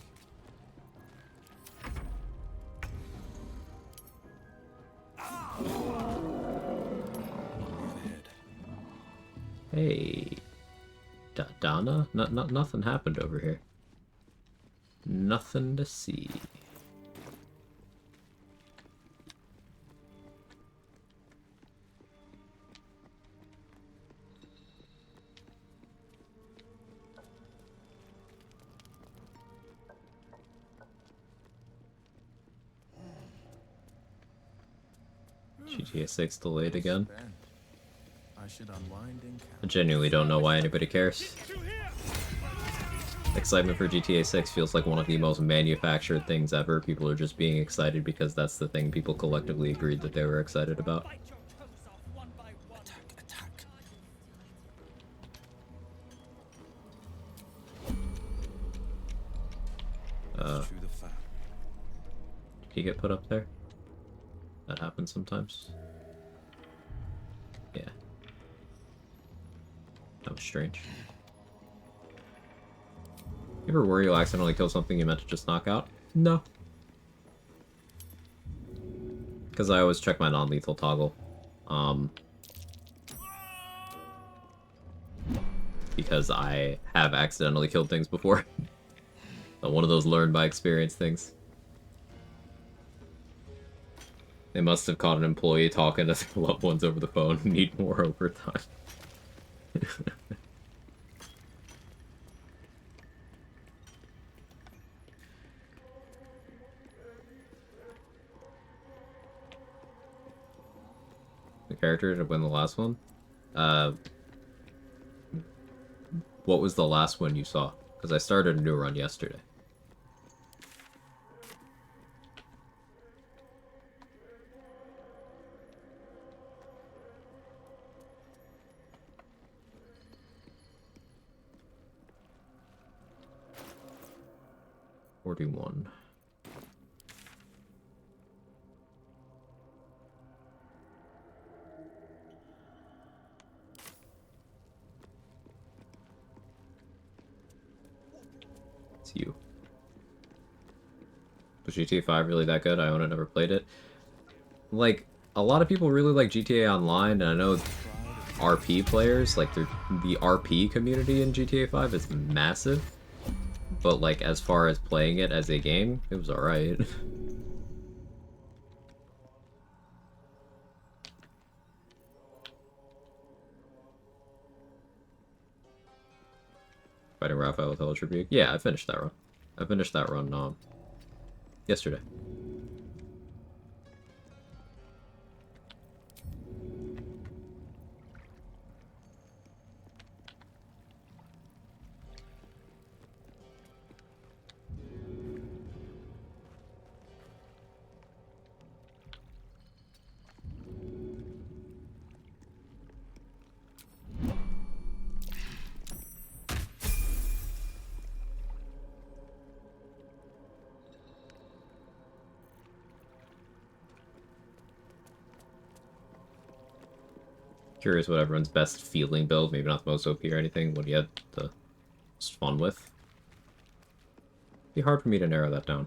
Hey, Donna? Nothing happened over here. Nothing to see. GTA 6 delayed again. I should unwind in I genuinely don't know why anybody cares. Excitement for GTA 6 feels like one of the most manufactured things ever. People are just being excited because that's the thing people collectively agreed that they were excited about. Did he get put up there? That happens sometimes. Yeah. That was strange. You ever worry you'll accidentally kill something you meant to just knock out? No. Because I always check my non-lethal toggle. Because I have accidentally killed things before. One of those learn by experience things. They must have caught an employee talking to their loved ones over the phone. Need more overtime. The character to win the last one? What was the last one you saw? Because I started a new run yesterday. $41. It's you. Was GTA 5 really that good? I own it, never played it. Like, a lot of people really like GTA Online, and I know RP players, like the RP community in GTA 5 is massive. But like, as far as playing it as a game, it was alright. Fighting Raphael with Hellish Rebuke. Yeah, I finished that run. I finished that run yesterday. Curious what everyone's best feeling build, maybe not the most OP or anything, what you had the most fun with. It'd be hard for me to narrow that down.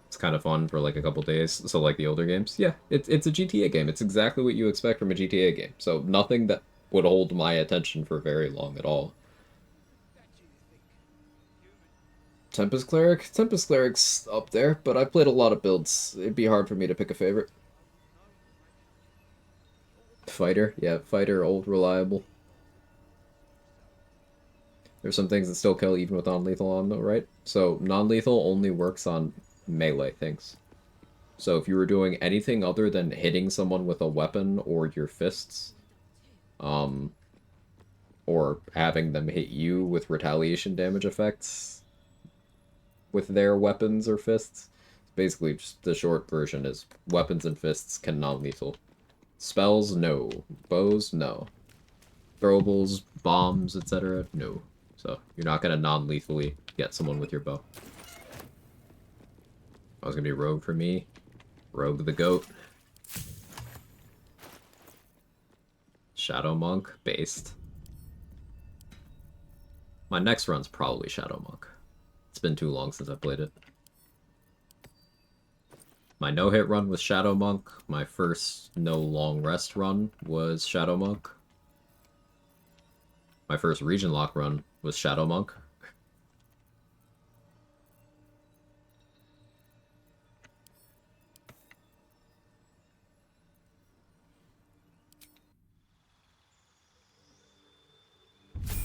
It's kind of fun for like a couple days, so like the older games. Yeah, it's a GTA game. It's exactly what you expect from a GTA game. So nothing that would hold my attention for very long at all. Tempest Cleric? Tempest Cleric's up there, but I've played a lot of builds. It'd be hard for me to pick a favorite. Fighter? Yeah, Fighter, old, reliable. There's some things that still kill even with non-lethal on though, right? So non-lethal only works on melee things. So if you were doing anything other than hitting someone with a weapon or your fists, or having them hit you with retaliation damage effects with their weapons or fists, basically just the short version is weapons and fists can non-lethal. Spells, no. Bows, no. Throwables, bombs, etc., no. So, you're not going to non-lethally get someone with your bow. I was going to be Rogue for me. Rogue the Goat. Shadow Monk, based. My next run's probably Shadow Monk. It's been too long since I played it. My no-hit run was Shadow Monk. My first no long rest run was Shadow Monk. My first region lock run was Shadow Monk.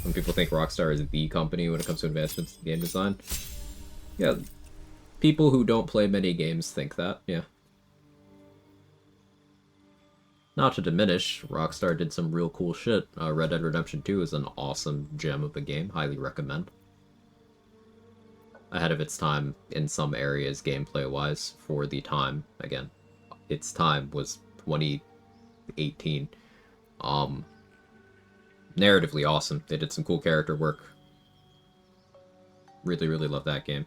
When people think Rockstar is the company when it comes to advancements in game design, yeah, people who don't play many games think that, yeah. Not to diminish, Rockstar did some real cool shit. Red Dead Redemption 2 is an awesome gem of a game, highly recommend. Ahead of its time in some areas gameplay-wise for the time. Again, its time was 2018. Narratively awesome. They did some cool character work. Really, really love that game.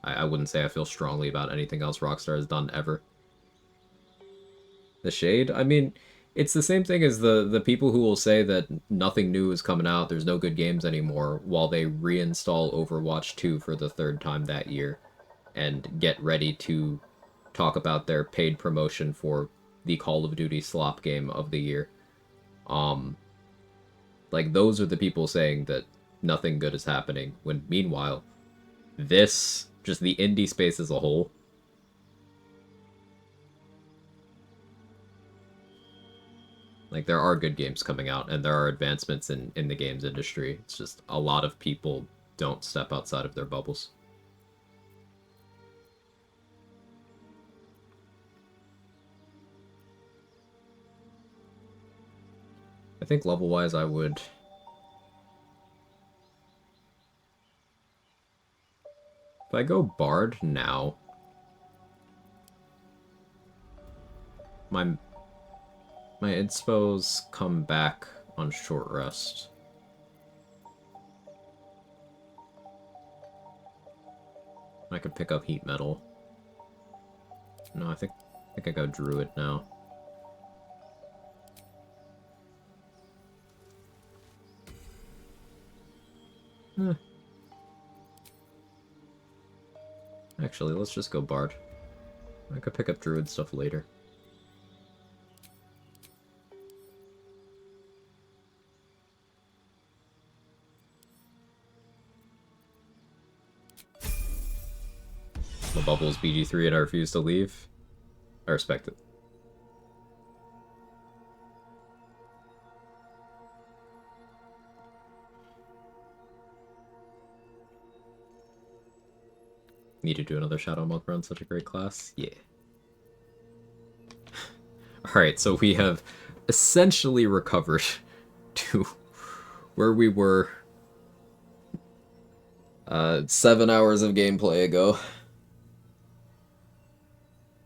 I wouldn't say I feel strongly about anything else Rockstar has done ever. The Shade? I mean, it's the same thing as the people who will say that nothing new is coming out, there's no good games anymore, while they reinstall Overwatch 2 for the third time that year, and get ready to talk about their paid promotion for the Call of Duty slop game of the year. Like, those are the people saying that nothing good is happening, when meanwhile, this, just the indie space as a whole, Like, there are good games coming out, and there are advancements in the games industry. It's just a lot of people don't step outside of their bubbles. I think level-wise I would... If I go Bard now... My inspos come back on short rest. I could pick up heat metal. No, I think I go druid now. Actually, let's just go Bard. I could pick up druid stuff later. The bubble's BG3 and I refuse to leave. I respect it. Need to do another Shadow Monk run, such a great class. Yeah. Alright, so we have essentially recovered to where we were 7 hours of gameplay ago.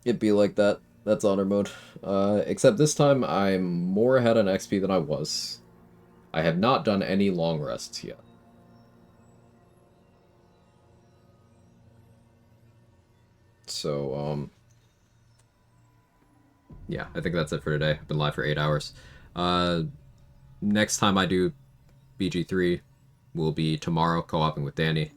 It'd be like that. That's honor mode. Except this time I'm more ahead on XP than I was. I have not done any long rests yet. So, yeah, I think that's it for today. I've been live for 8 hours. Next time I do BG3 will be tomorrow, co-oping with Danny.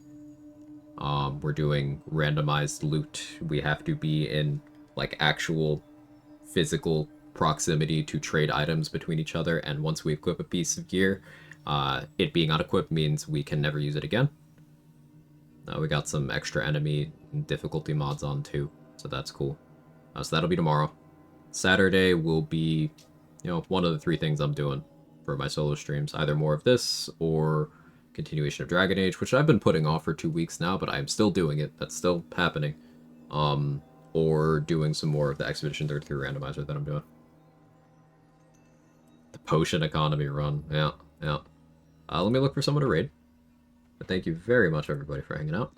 We're doing randomized loot. We have to be in, like, actual physical proximity to trade items between each other, and once we equip a piece of gear, it being unequipped means we can never use it again. We got some extra enemy difficulty mods on too, so that's cool. So that'll be tomorrow. Saturday will be, you know, one of the 3 things I'm doing for my solo streams. Either more of this, or continuation of Dragon Age, which I've been putting off for 2 weeks now, but I'm still doing it. That's still happening. Or doing some more of the Expedition 33 randomizer that I'm doing. The potion economy run. Yeah. Let me look for someone to raid. But thank you very much, everybody, for hanging out.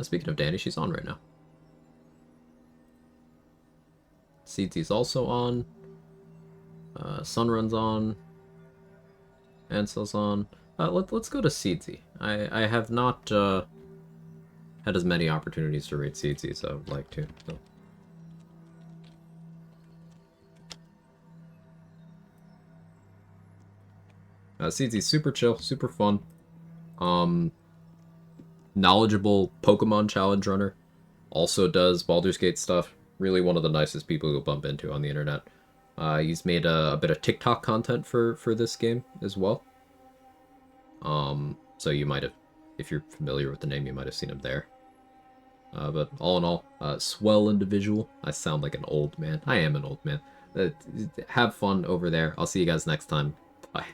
Speaking of Danny, she's on right now. Seedsy's also on. Sunrun's on. Ansel's on. Let's go to Seedsy. I have not had as many opportunities to raid Seedsy as I would like to. So. Seedsy's super chill, super fun. Knowledgeable Pokemon challenge runner. Also does Baldur's Gate stuff. Really one of the nicest people you'll bump into on the internet. He's made a bit of TikTok content for this game as well. So you might have, if you're familiar with the name, you might have seen him there. But all in all, swell individual. I sound like an old man. I am an old man. Have fun over there. I'll see you guys next time. Bye.